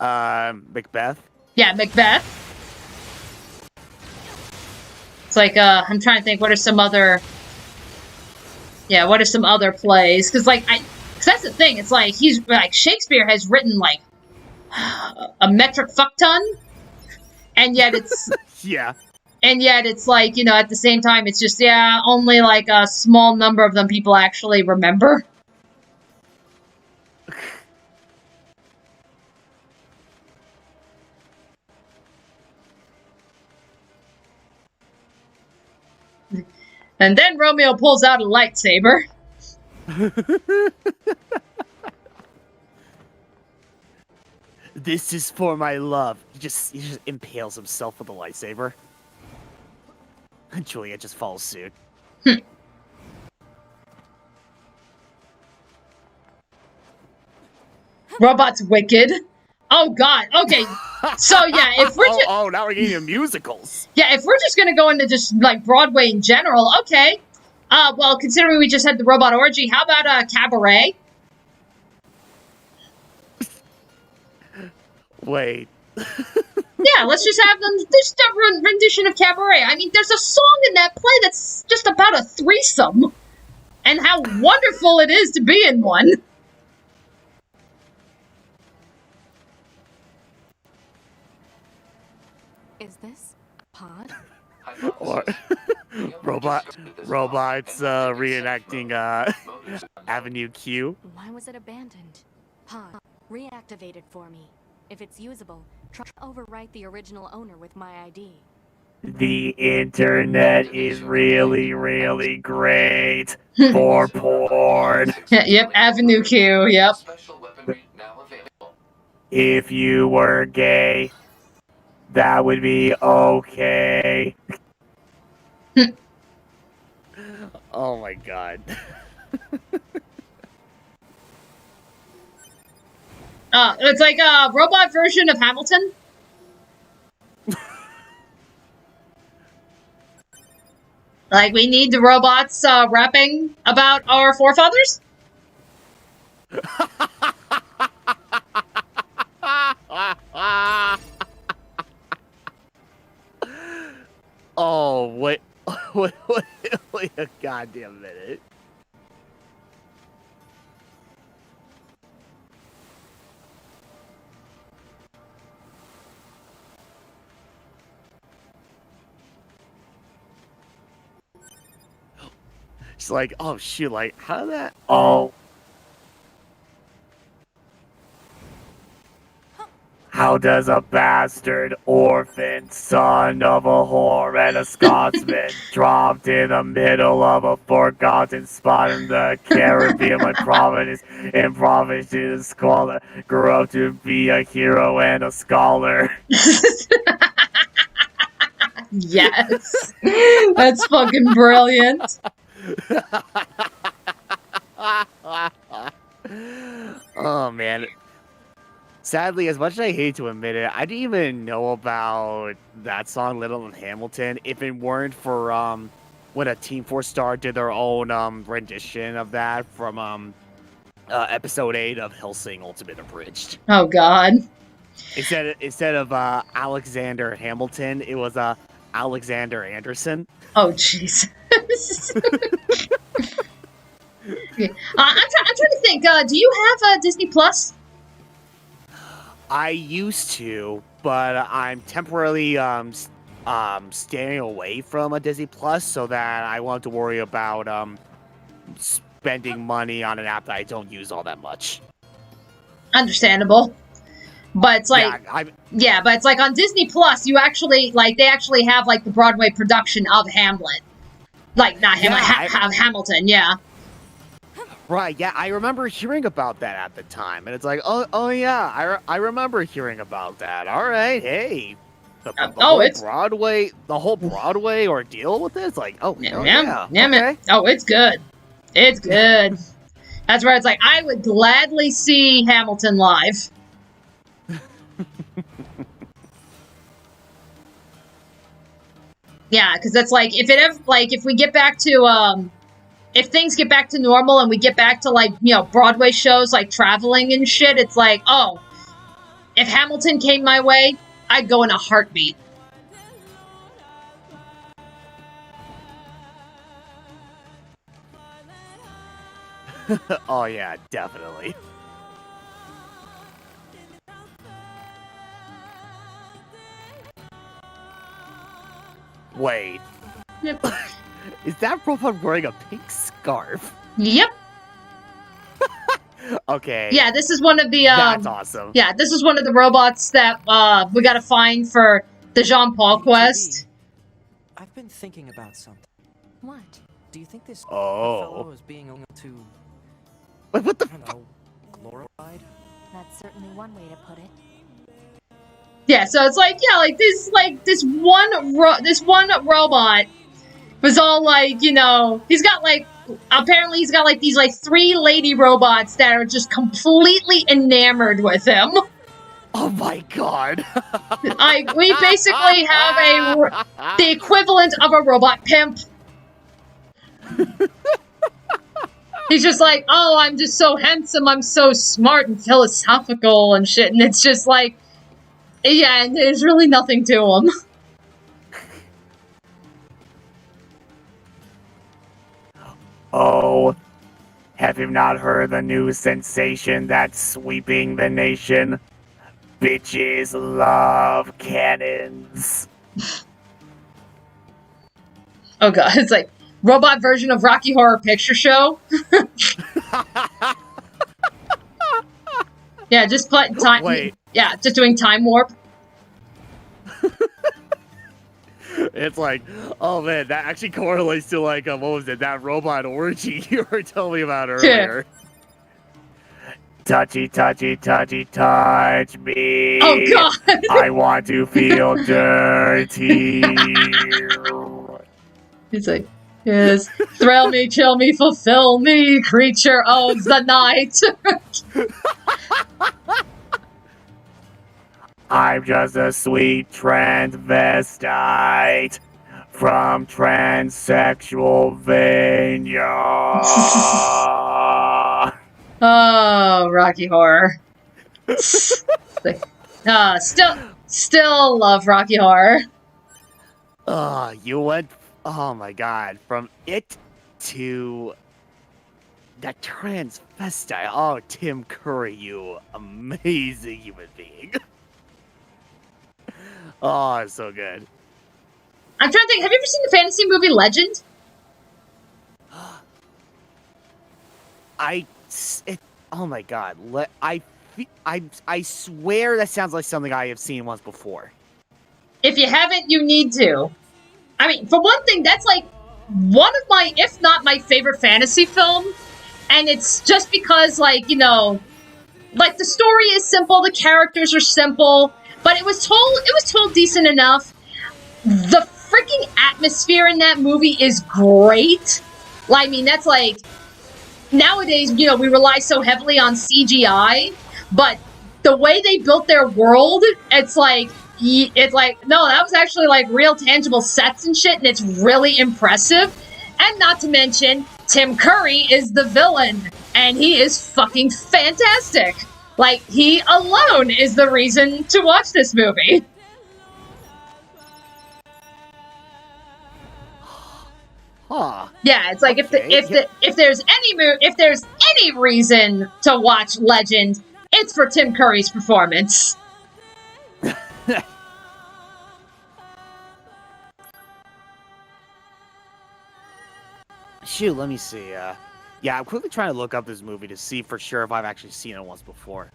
Macbeth? Yeah, Macbeth. It's like, I'm trying to think, what are some other... Yeah, what are some other plays? Because, like, because that's the thing, it's like, Shakespeare has written, like, a metric fuck ton, and yet it's... yeah. And yet it's like, you know, at the same time, it's just, yeah, only like a small number of them people actually remember. And then Romeo pulls out a lightsaber. This is for my love. He just impales himself with a lightsaber. And Juliet just follows suit. Robot's wicked. Oh god, okay. So yeah, if we're just... Oh, now we're getting into musicals. Yeah, if we're just gonna go into just, like, Broadway in general, okay. Well, considering we just had the robot orgy, how about, Cabaret? Wait. Yeah, let's just have them... There's a rendition of Cabaret. I mean, there's a song in that play that's just about a threesome. And how wonderful it is to be in one. Is this a pod? Or robots reenacting Avenue Q. Why was it abandoned? Pod, reactivate it for me. If it's usable, try to overwrite the original owner with my ID. The internet is really, really great for porn. Yep, Avenue Q, yep. If you were gay, that would be okay. Oh my god. It's like a robot version of Hamilton. Like, we need the robots rapping about our forefathers? Oh, wait. Wait a goddamn minute. It's like, oh shoot, like, how did that? Oh. How does a bastard orphan son of a whore and a Scotsman dropped in the middle of a forgotten spot in the Caribbean like Providence in Providence scholar grew up to be a hero and a scholar? Yes. That's fucking brilliant. Oh man. Sadly, as much as I hate to admit it, I didn't even know about that song, let alone Hamilton, if it weren't for when a Team 4 Star did their own rendition of that from episode 8 of Hellsing Ultimate Abridged. Oh god. Instead of Alexander Hamilton, it was Alexander Anderson. Oh jeez. Okay. I'm trying to think. Do you have Disney Plus? I used to, but I'm temporarily staying away from a Disney Plus so that I won't have to worry about spending money on an app that I don't use all that much. Understandable. But it's like, yeah, but it's like on Disney Plus, you actually, like, they actually have, like, the Broadway production of Hamlet. Like, not Hamlet, Hamilton, yeah. Right, yeah, I remember hearing about that at the time, and it's like, oh yeah, I remember hearing about that. All right, hey, the whole Broadway ordeal with this, like, oh yeah, okay. Oh, it's good, it's good. That's where it's like, I would gladly see Hamilton live. Yeah, because that's like, if we get back to if things get back to normal and we get back to, like, you know, Broadway shows, like, traveling and shit, it's like, oh, if Hamilton came my way, I'd go in a heartbeat. Oh, yeah, definitely. Wait. Yep. Is that robot wearing a pink scarf? Yep. Okay. Yeah, this is one of the that's awesome. Yeah, this is one of the robots that we gotta find for the Jean-Paul quest. I've been thinking about something. What? Do you think this fellow is being able to what the glorified? That's certainly one way to put it. Yeah, so it's like, yeah, like this one robot was all like, you know, apparently he's got like these like 3 lady robots that are just completely enamored with him. Oh my god. We basically have the equivalent of a robot pimp. He's just like, oh, I'm just so handsome, I'm so smart and philosophical and shit, and it's just like, yeah, and there's really nothing to him. Oh, have you not heard the new sensation that's sweeping the nation? Bitches love cannons. Oh god, it's like robot version of Rocky Horror Picture Show. Yeah, just play time. Wait. Yeah, just doing time warp. It's like, oh man, that actually correlates to like, what was it, that robot orgy you were telling me about earlier. Touchy, touchy, touchy, touch me. Oh god! I want to feel dirty. He's like, yes, thrill me, chill me, fulfill me, creature of the night. I'm just a sweet transvestite from transsexual Vania. Oh, Rocky Horror. Still love Rocky Horror. You went, oh my god, from it to that transvestite. Oh, Tim Curry, you amazing human being. Oh, it's so good. I'm trying to think, have you ever seen the fantasy movie Legend? Oh my god, I swear that sounds like something I have seen once before. If you haven't, you need to. I mean, for one thing, that's like one of my, if not my favorite fantasy film. And it's just because, like, you know, like the story is simple, the characters are simple, but it was told decent enough. The freaking atmosphere in that movie is great. I mean, that's like, nowadays, you know, we rely so heavily on CGI, but the way they built their world, it's like, no, that was actually like real tangible sets and shit, and it's really impressive. And not to mention, Tim Curry is the villain, and he is fucking fantastic. Like, he alone is the reason to watch this movie. Huh. Yeah, it's like okay. if there's any reason to watch Legend, it's for Tim Curry's performance. Shoot, let me see. Yeah, I'm quickly trying to look up this movie to see for sure if I've actually seen it once before.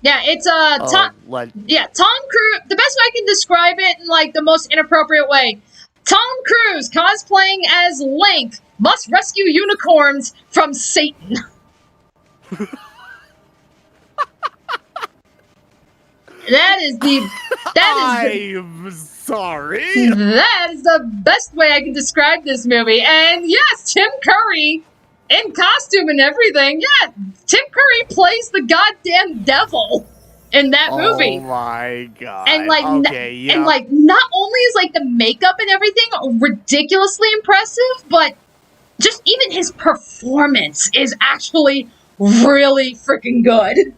Yeah, it's Tom Cruise. The best way I can describe it in like the most inappropriate way. Tom Cruise cosplaying as Link must rescue unicorns from Satan. I'm sorry. That is the best way I can describe this movie. And yes, Tim Curry in costume and everything. Yeah, Tim Curry plays the goddamn devil in that movie. Oh my god. And like, okay, and like, not only is like the makeup and everything ridiculously impressive, but just even his performance is actually really freaking good.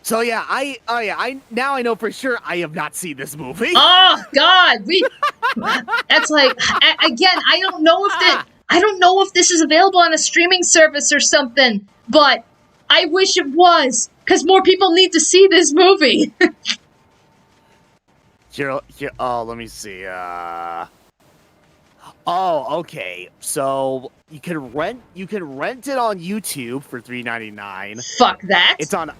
So yeah, I now I know for sure I have not seen this movie. Oh god, that's like again, I don't know if this is available on a streaming service or something, but I wish it was, because more people need to see this movie. Here, let me see. Oh, okay. So you can rent it on YouTube for $3.99. Fuck that. It's on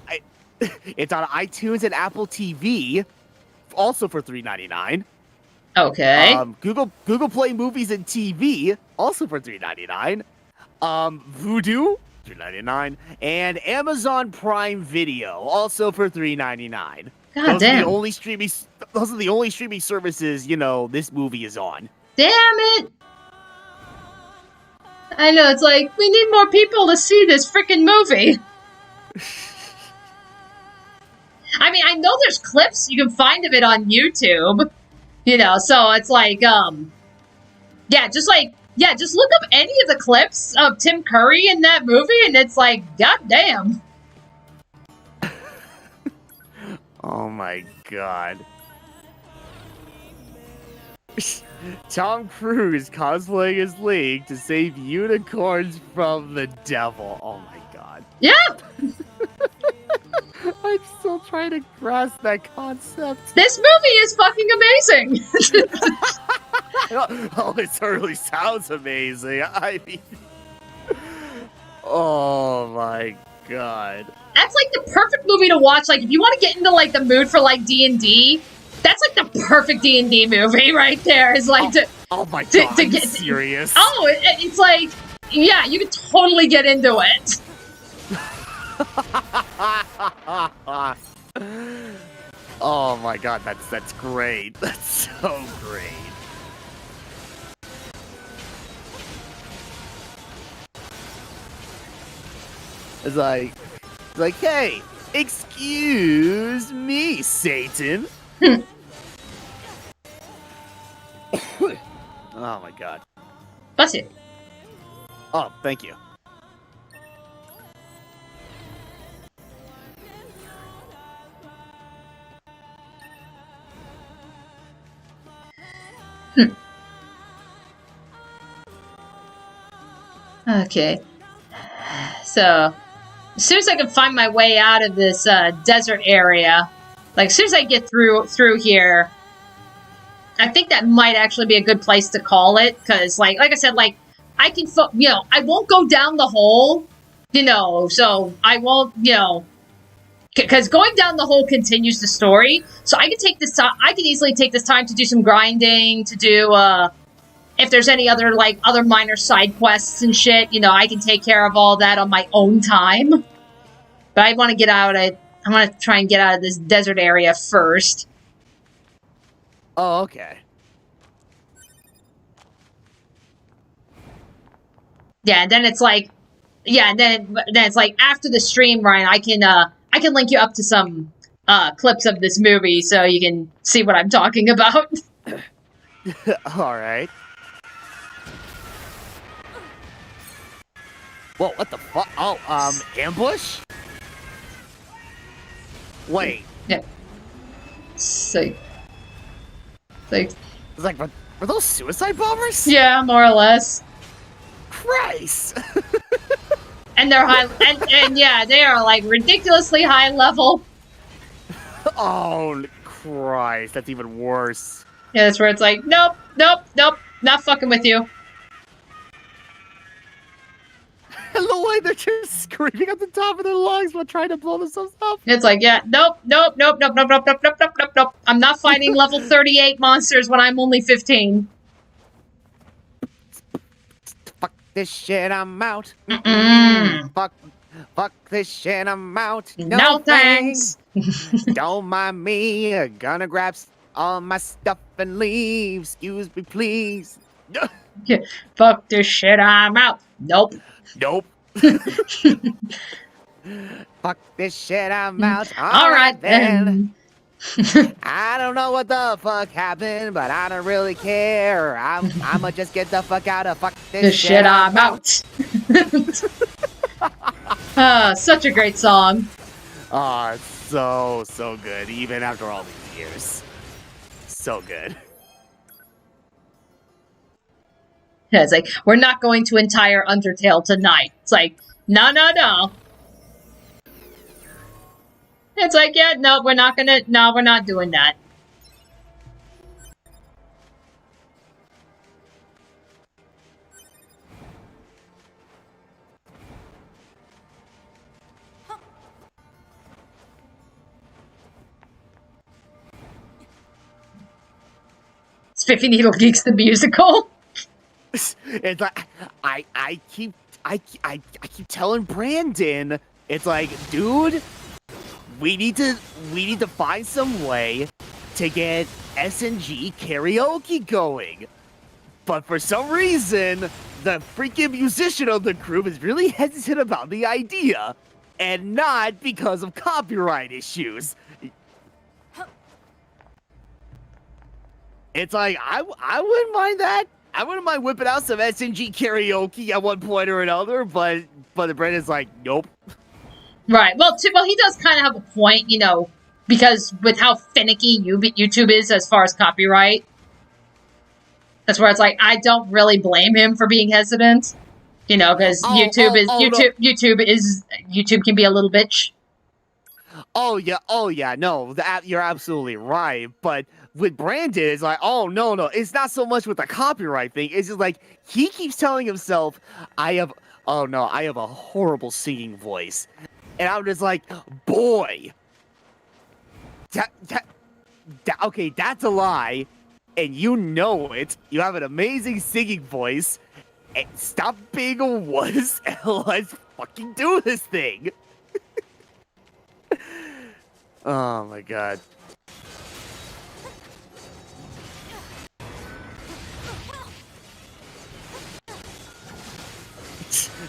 iTunes and Apple TV, also for $3.99. Okay. Google Play Movies and TV, also for $3.99. Vudu, $3.99, and Amazon Prime Video, also for $3.99. God damn. Those are the only streaming services, you know, this movie is on. Damn it! I know, it's like, we need more people to see this freaking movie. I mean, I know there's clips you can find of it on YouTube, you know, so it's like, just look up any of the clips of Tim Curry in that movie, and it's like, goddamn. Oh my god. Tom Cruise cosplaying as Link to save unicorns from the devil. Oh my god. Yeah! I'm still trying to grasp that concept. This movie is fucking amazing! Oh, it certainly sounds amazing. I mean... Oh my god. That's like the perfect movie to watch. Like, if you want to get into like the mood for like D&D, that's like the perfect D&D movie right there. Is like oh my god, are you serious? Oh, it's like, yeah, you could totally get into it. Oh my god, that's great. That's so great. It's like, hey, Excuse me, Satan. Oh my god. Bless you. Oh, thank you. Okay. So, as soon as I can find my way out of this desert area, like as soon as I get through here, I think that might actually be a good place to call it, because like I said, like I can, I won't go down the hole, so I won't, because going down the hole continues the story. So I can take this time. I can easily take this time to do some grinding, to do if there's any other other minor side quests and shit. I can take care of all that on my own time. But I want to get out. I want to try and get out of this desert area first. Oh, okay. Yeah, and then it's like, and then it's like after the stream, Ryan, I can link you up to some clips of this movie so you can see what I'm talking about. All right. Whoa, what the fuck? Oh, ambush? Wait. Yeah. Sick. It's like, were those suicide bombers? Yeah, more or less. Christ! And they're high, and yeah, they are like ridiculously high level. Oh, Christ, that's even worse. Yeah, that's where it's like, nope, not fucking with you. And the way they're just screaming at the top of their lungs while trying to blow themselves up. It's like, yeah, nope. I'm not fighting level 38 monsters when I'm only 15. Fuck this shit, I'm out. Fuck this shit, I'm out. No thanks. Don't mind me, I'm gonna grab all my stuff and leave. Excuse me, please. Yeah, fuck this shit, I'm out. Nope. Fuck this shit, I'm out. Alright then. I don't know what the fuck happened, but I don't really care. I'ma just get the fuck out of fuck this shit, I'm out. Such a great song. Oh, it's so good, even after all these years. So good. Yeah, it's like, we're not going to entire Undertale tonight. It's like, no. It's like, yeah, no, we're not doing that. Spiffy Needle Geeks the musical. It's like I keep telling Brandon, it's like, dude, we need to find some way to get SNG karaoke going. But for some reason, the freaking musician of the group is really hesitant about the idea, and not because of copyright issues. It's like, I wouldn't mind that. I wouldn't mind whipping out some SNG karaoke at one point or another, but the Brandon's like, nope. Right. Well, he does kind of have a point, because with how finicky YouTube is as far as copyright. That's where it's like, I don't really blame him for being hesitant. Because YouTube can be a little bitch. Oh yeah, no, you're absolutely right. But with Brandon, it's like, oh no, it's not so much with the copyright thing. It's just like he keeps telling himself, I have a horrible singing voice, and I'm just like, boy, okay, that's a lie, and you know it. You have an amazing singing voice, and stop being a wuss and let's fucking do this thing. Oh my god.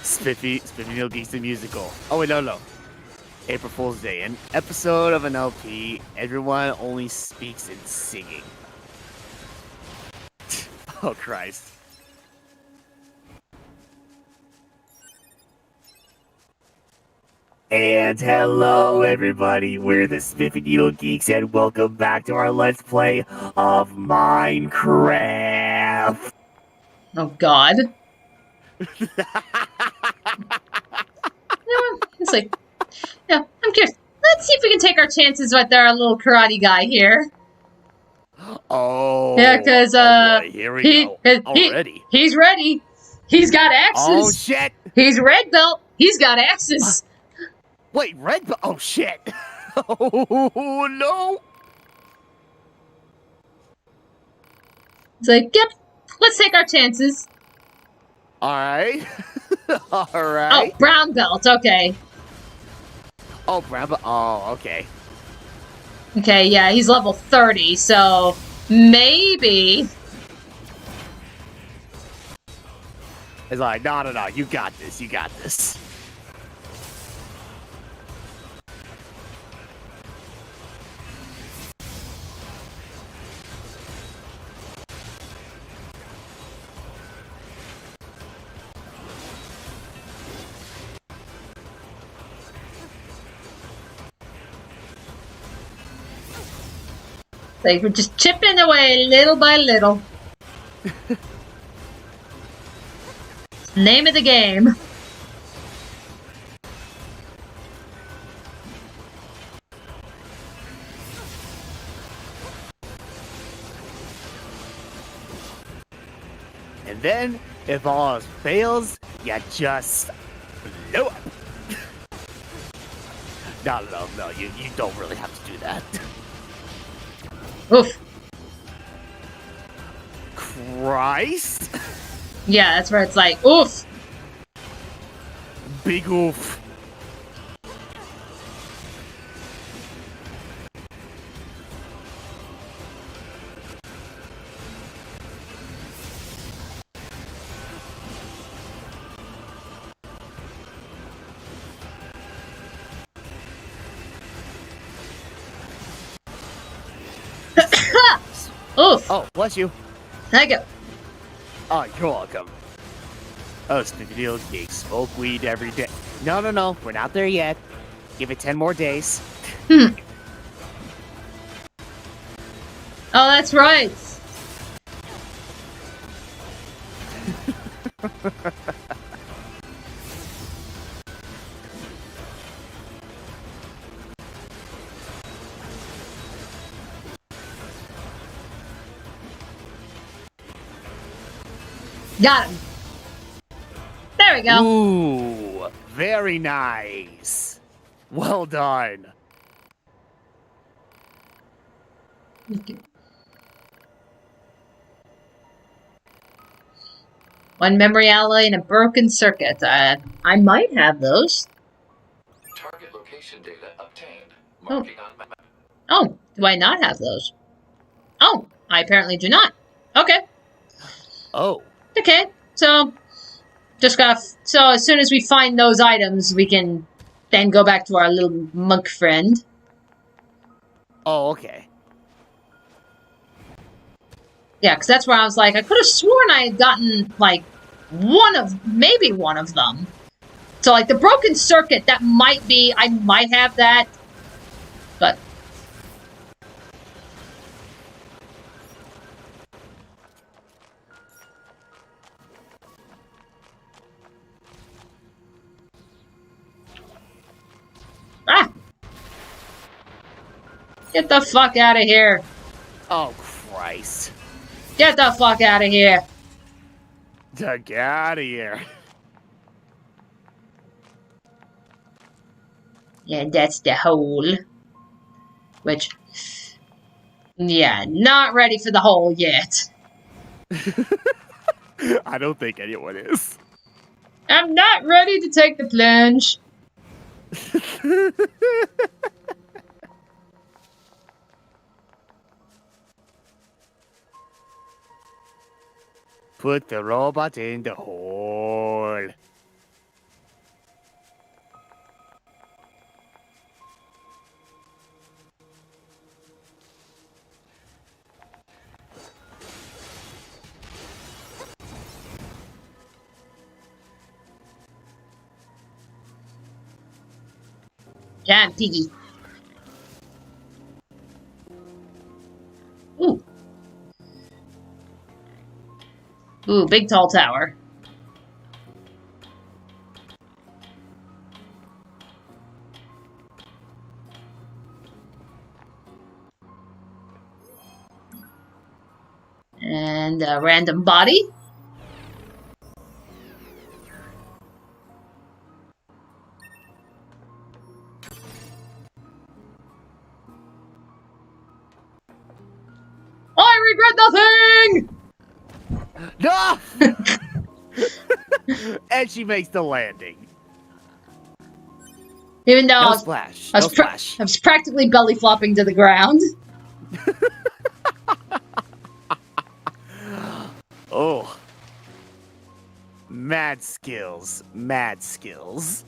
Spiffy Needle Geeks the musical. Oh wait, no. April Fool's Day, an episode of an LP. Everyone only speaks in singing. Oh, Christ. And hello everybody, we're the Spiffy Needle Geeks and welcome back to our Let's Play of Minecraft! Oh god. It's like, yeah, I'm curious. Let's see if we can take our chances with our little karate guy here. Oh, yeah, because boy, here we go. Already. He's ready. He's got axes. Oh shit! He's red belt. He's got axes. Wait, red belt? Oh shit! Oh no! It's like, yep. Let's take our chances. All right. All right. Oh, brown belt. Okay. Oh, brown belt. Oh, okay. Okay, yeah, he's level 30, so maybe. It's like, no, you got this, you got this. Like, we're just chipping away little by little. Name of the game. And then, if all else fails, you just blow up. No, you don't really have to do that. Oof. Christ. Yeah, that's where it's like, oof. Big oof. Oof. Oh, bless you. Thank you. Oh, you're welcome. Oh, Spiffy Needle Geeks, smoke weed every day. No, we're not there yet. Give it 10 more days. Oh, that's right. Got him. There we go. Ooh, very nice. Well done. One memory alloy and a broken circuit. I might have those. Target location data obtained. Oh. Marking on map. Oh, do I not have those? Oh, I apparently do not. Okay. Oh. Okay, so just got. So as soon as we find those items, we can then go back to our little monk friend. Oh, okay. Yeah, because that's where I was like, I could have sworn I had gotten like maybe one of them. So like the broken circuit, that might be. I might have that, but. Ah! Get the fuck out of here. Oh, Christ. Get the fuck out of here. Get out of here. And that's the hole. Which, yeah, not ready for the hole yet. I don't think anyone is. I'm not ready to take the plunge. Put the robot in the hole. Yeah, Piggy. Ooh. Ooh, big tall tower. And a random body. I regret nothing! No! And she makes the landing. Even though No I was, splash. I No was, splash. I was practically belly flopping to the ground. Oh. Mad skills. Mad skills.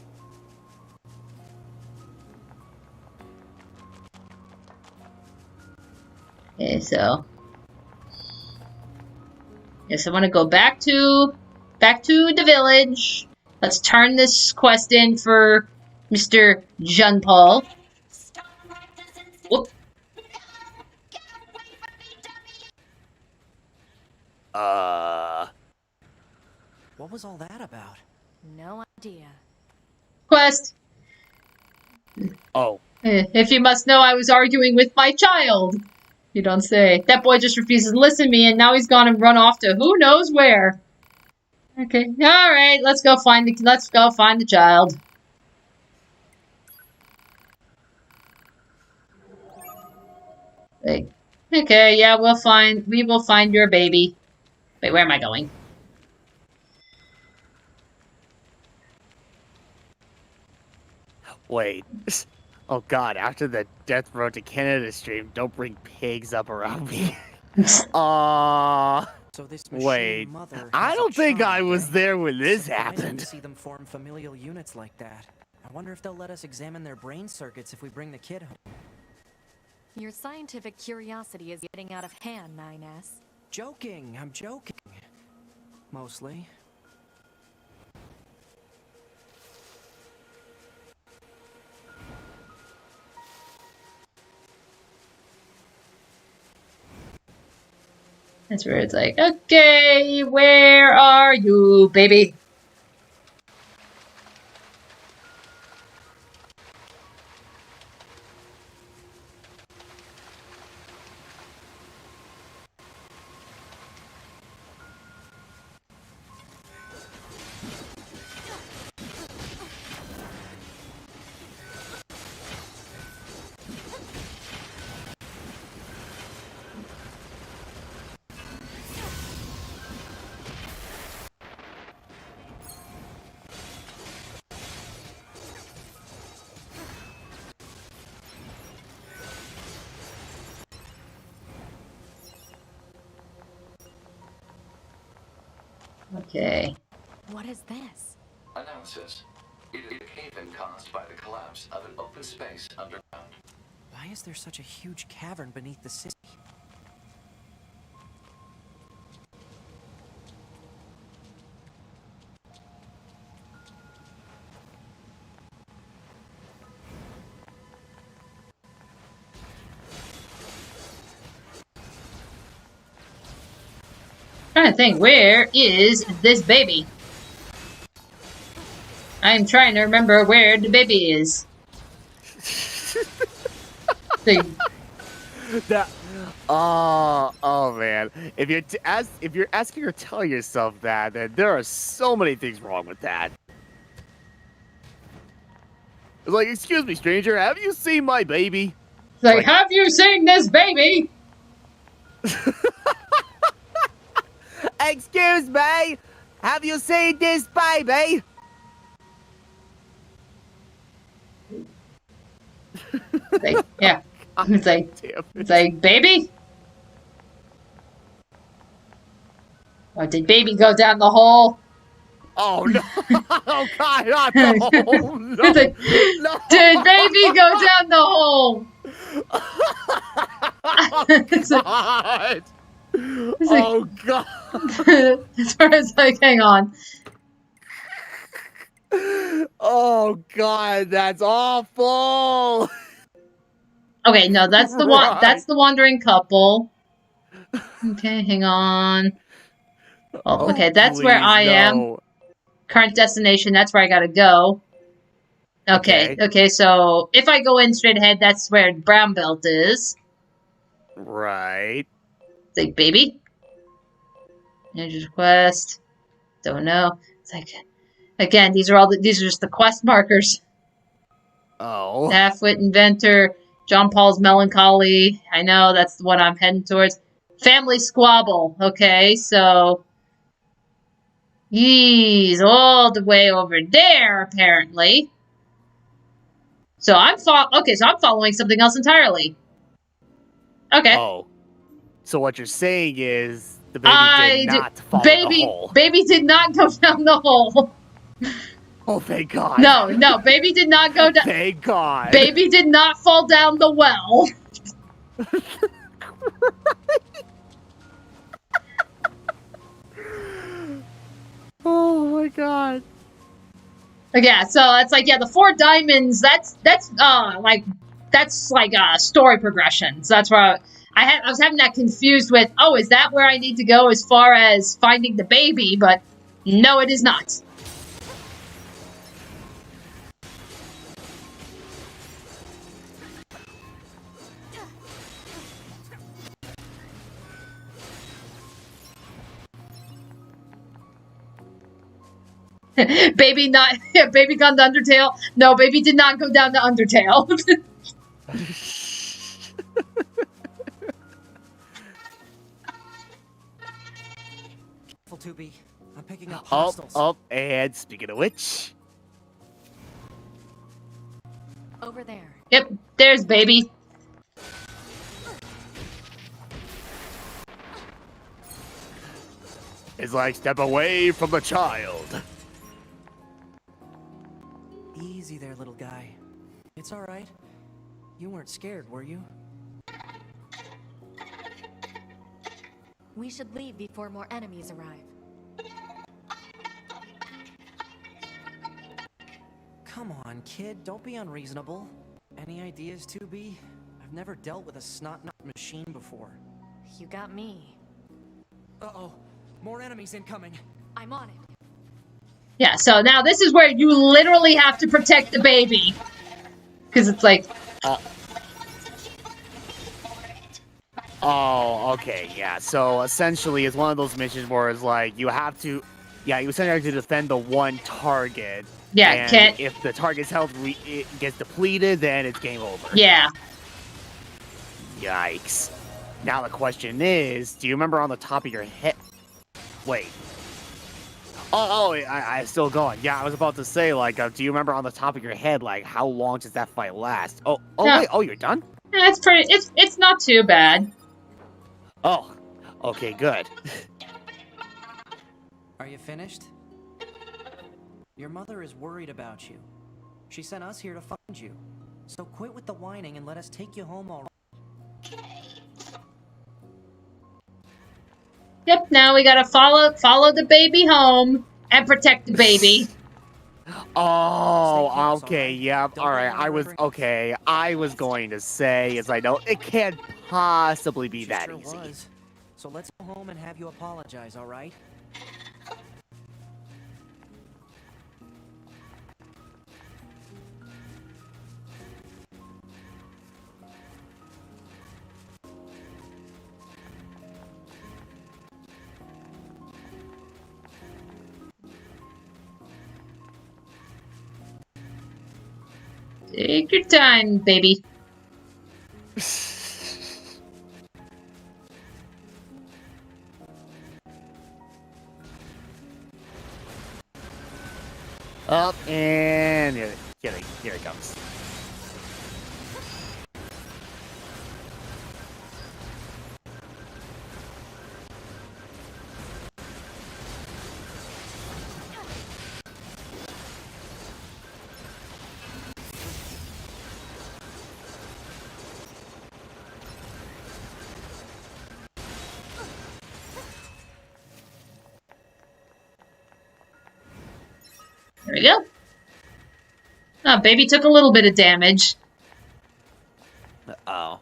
Okay, so yes, I want to go back to the village. Let's turn this quest in for Mr. Jean Paul. Whoop. What was all that about? No idea. Quest. Oh. If you must know, I was arguing with my child. You don't say. That boy just refuses to listen to me, and now he's gone and run off to who knows where. Okay, all right. Let's go find the child. Okay, yeah, we will find your baby. Wait, where am I going? Wait. Oh god, after the Death Road to Canada stream, don't bring pigs up around me. So this wait. mother I has don't a think I child, was eh? there when this Surprising happened. to see them form familial units like that. I wonder if they'll let us examine their brain circuits if we bring the kid home. Your scientific curiosity is getting out of hand, 9S. Joking, I'm joking. Mostly. That's where it's like, okay, where are you, baby? Okay. What is this? Analysis. It is a cave-in caused by the collapse of an open space underground. Why is there such a huge cavern beneath the city? Trying to think, where is this baby? I'm trying to remember where the baby is. That. Oh man! If you're asking or telling yourself that, then there are so many things wrong with that. It's like, excuse me, stranger, have you seen my baby? It's like, have you seen this baby? Excuse me, have you seen this baby? Like, yeah. It's like, baby? Or did baby go down the hole? Oh no! Oh god, not the hole! No! It's like, No! did baby go down the hole? It's god! It's like, Oh god! as far as like, hang on. Oh god, that's awful. Okay, no, that's the one. Right. That's the wandering couple. Okay, hang on. Oh, okay, that's where please, I am. no. Current destination. That's where I gotta go. Okay, okay. So if I go in straight ahead, that's where brown belt is. Right. It's like, baby. Ninja quest. Don't know. It's like, again, these are just the quest markers. Oh. Half-wit inventor. John Paul's melancholy. I know that's the one I'm heading towards. Family squabble. Okay, so he's all the way over there apparently. So I'm following something else entirely. Okay. Oh. So what you're saying is the baby did not fall in the hole. Baby did not go down the hole. Oh, thank God. No, baby did not go down. Thank God. Baby did not fall down the well. Oh my God. Yeah, so it's like, yeah, the 4 diamonds, that's story progression. So that's where I was having that confused with, oh, is that where I need to go as far as finding the baby? But no, it is not. Baby gone to Undertale. No, baby did not go down to Undertale. Careful, 2B. I'm picking up hostiles. And speaking of which, Over there. Yep, there's baby. it's like step away from the child. Easy there, little guy. It's all right. You weren't scared, were you? We should leave before more enemies arrive. Come on, kid. Don't be unreasonable. Any ideas, 2B? I've never dealt with a snot-nosed machine before. You got me. Uh-oh. More enemies incoming. I'm on it. Yeah, so now this is where you literally have to protect the baby. Because it's like... Oh, okay, yeah. So essentially, it's one of those missions where it's like you have to, you essentially have to defend the one target. Yeah, and if the target's health it gets depleted, then it's game over. Yeah. Yikes. Now the question is, do you remember on the top of your head? Wait. I still going. Yeah, I was about to say, like, do you remember on the top of your head, like, how long does that fight last? No. Wait, you're done? It's pretty. It's not too bad. Oh, okay, good. Are you finished? Your mother is worried about you. She sent us here to find you. So quit with the whining and let us take you home already. Yep, now we gotta follow the baby home and protect the baby. Oh, okay, yep, alright, I was going to say, as I know, it can't possibly be that easy. So let's go home and have you apologize, alright? Take your time, baby. Up and here it comes. There we go. Oh, baby took a little bit of damage. Oh.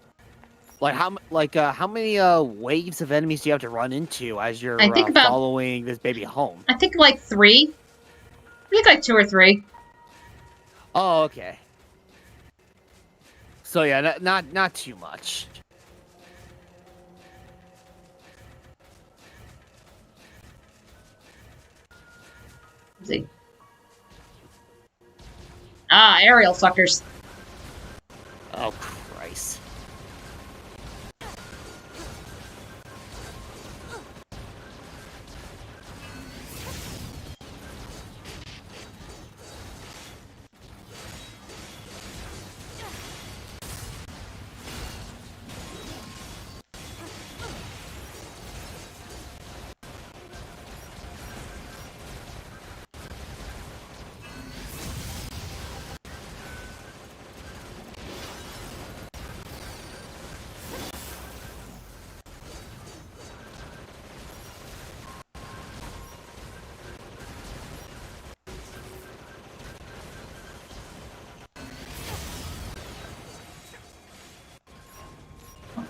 Like how many waves of enemies do you have to run into as you're I think about- following this baby home? I think like 3. I think like 2 or 3. Oh, okay. So yeah, not too much. Let's see. Ah, aerial fuckers. Oh Christ.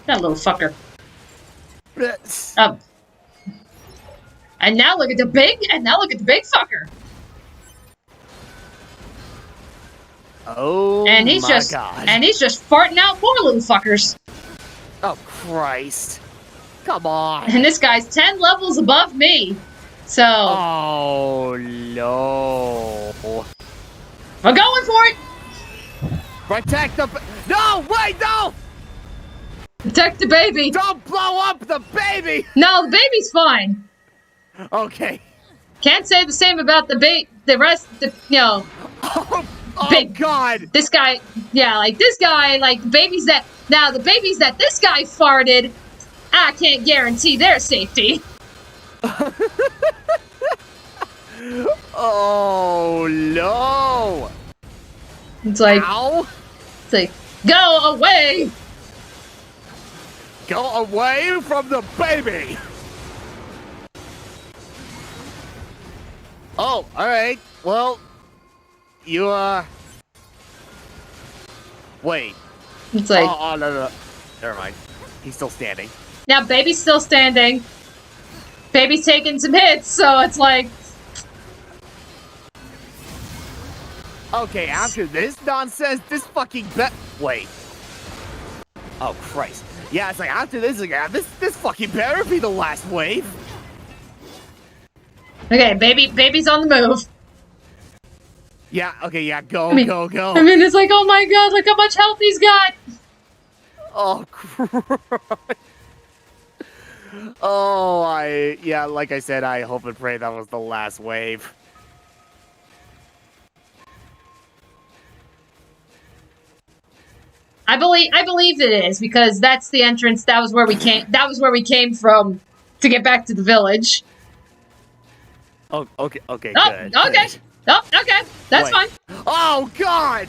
That little fucker. And now look at the big fucker. Oh and he's my just God. and he's just farting out more little fuckers. Oh Christ. Come on. And this guy's 10 levels above me. So Oh no. we're going for it. Protect the No, wait, no! Protect the baby. Don't blow up the baby! No, the baby's fine. Okay. Can't say the same about the rest, you know. Oh God! This guy, yeah, like this guy, like the babies that this guy farted, I can't guarantee their safety. Oh no! It's like, ow! It's like, go away! Go away from the baby! Oh, alright. Well, you, wait. It's like... Oh, no. Never mind. He's still standing. Now, baby's still standing. Baby's taking some hits, so it's like... Okay, after this nonsense, this fucking wait. Oh, Christ. Yeah, it's like, after this, like, this fucking better be the last wave. Okay, baby's on the move. Yeah, okay, yeah, go. I mean, it's like, oh my God, look how much health he's got. Oh, Christ. Oh, yeah, like I said, I hope and pray that was the last wave. I believe it is, because that's the entrance. That was where we came from to get back to the village. Oh, okay, Oh, good. okay. Good. Oh, okay. That's fine. Oh, God!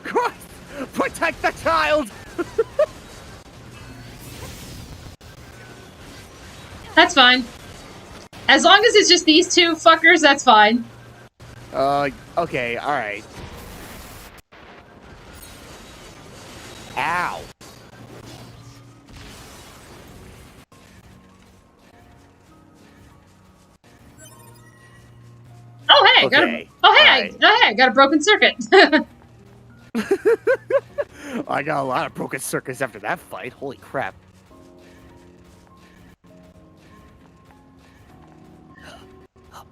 Christ! Protect the child! That's fine. As long as it's just these two fuckers, that's fine. Okay, alright. Ow. Oh hey, Okay. I got a broken circuit. I got a lot of broken circuits after that fight. Holy crap.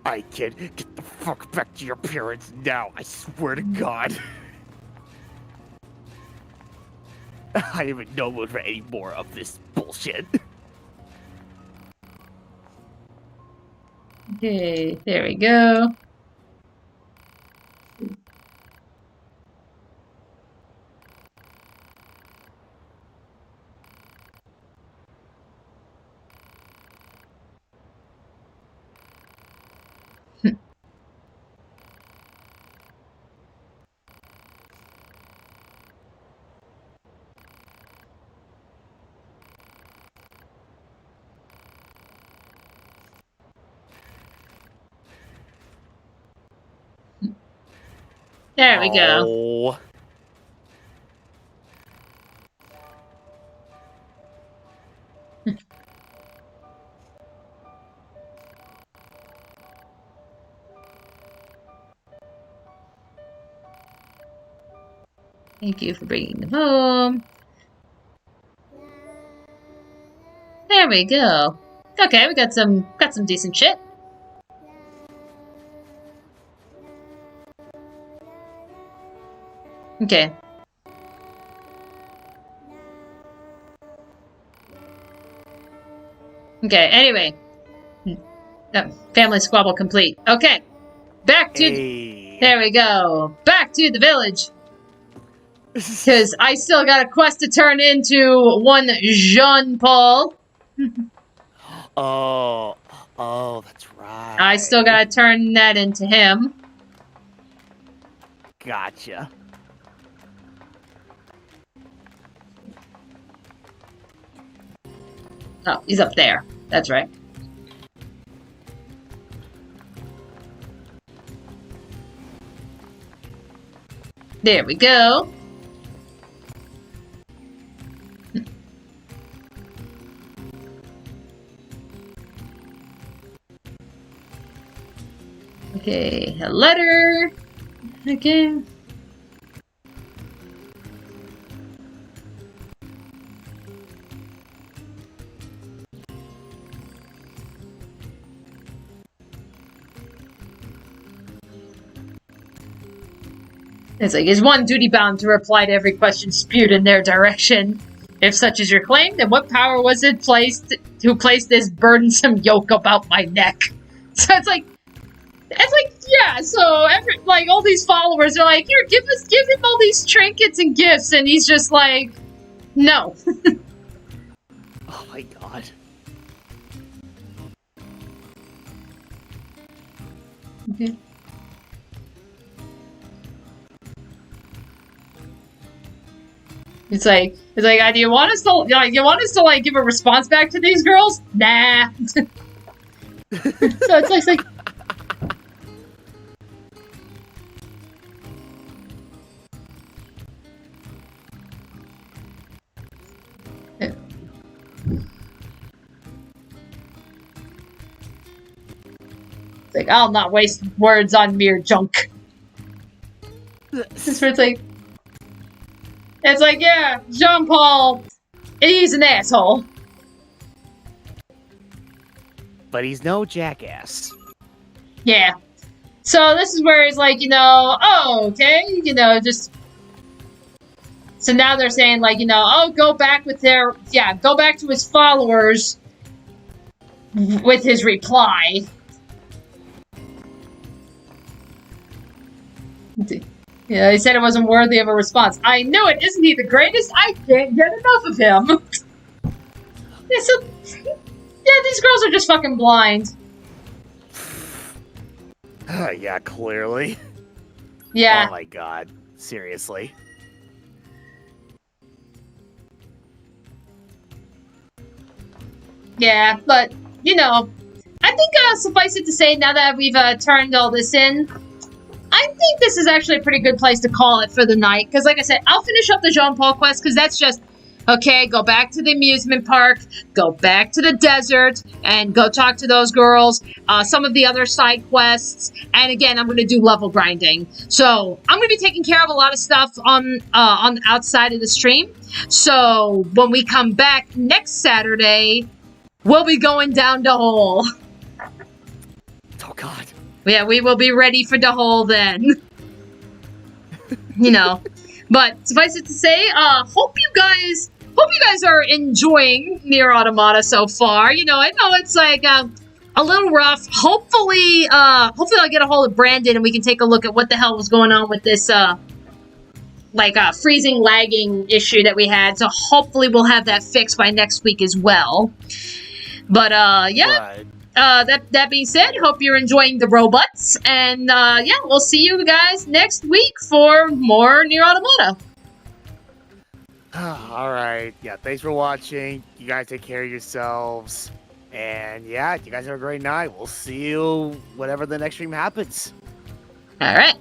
Alright, kid, get the fuck back to your parents now. I swear to God. I have no mood for any more of this bullshit. Okay, there we go. There we go. Oh. Thank you for bringing them home. There we go. Okay, we got some decent shit. Okay. Okay, anyway. Family squabble complete. Okay. Back to... Hey. There we go. Back to the village. Because I still got a quest to turn into one Jean-Paul. Oh, that's right. I still gotta turn that into him. Gotcha. Oh, he's up there. That's right. There we go. Okay, a letter. Okay. It's like, is one duty bound to reply to every question spewed in their direction? If such is your claim, then what power was it who placed this burdensome yoke about my neck? So it's like, yeah, so all these followers are like, here, give him all these trinkets and gifts, and he's just like, no. Oh my god. Okay. It's like, do you want us to give a response back to these girls? Nah. So it's like. It's like, I'll not waste words on mere junk. It's like, yeah, Jean-Paul, he's an asshole. But he's no jackass. Yeah. So this is where he's like, oh, okay, just... So now they're saying, like, oh, go back to his followers with his reply. Yeah, he said it wasn't worthy of a response. I knew it! Isn't he the greatest? I can't get enough of him! Yeah, these girls are just fucking blind. Yeah, clearly. Yeah. Oh my god. Seriously. Yeah, but, I think suffice it to say, now that we've turned all this in, I think this is actually a pretty good place to call it for the night. Because, like I said, I'll finish up the Jean-Paul quest, because that's just, okay, go back to the amusement park, go back to the desert, and go talk to those girls, some of the other side quests, and again, I'm going to do level grinding. So, I'm going to be taking care of a lot of stuff on the outside of the stream. So, when we come back next Saturday, we'll be going down the hole. Oh god. Yeah, we will be ready for the hole then. But suffice it to say, hope you guys are enjoying Nier Automata so far. I know it's like a little rough. Hopefully I'll get a hold of Brandon and we can take a look at what the hell was going on with this freezing lagging issue that we had. So hopefully we'll have that fixed by next week as well. But yeah. Right. That being said, hope you're enjoying the robots, and yeah, we'll see you guys next week for more Nier Automata. Alright, yeah, thanks for watching. You guys take care of yourselves. And yeah, you guys have a great night. We'll see you whenever the next stream happens. Alright.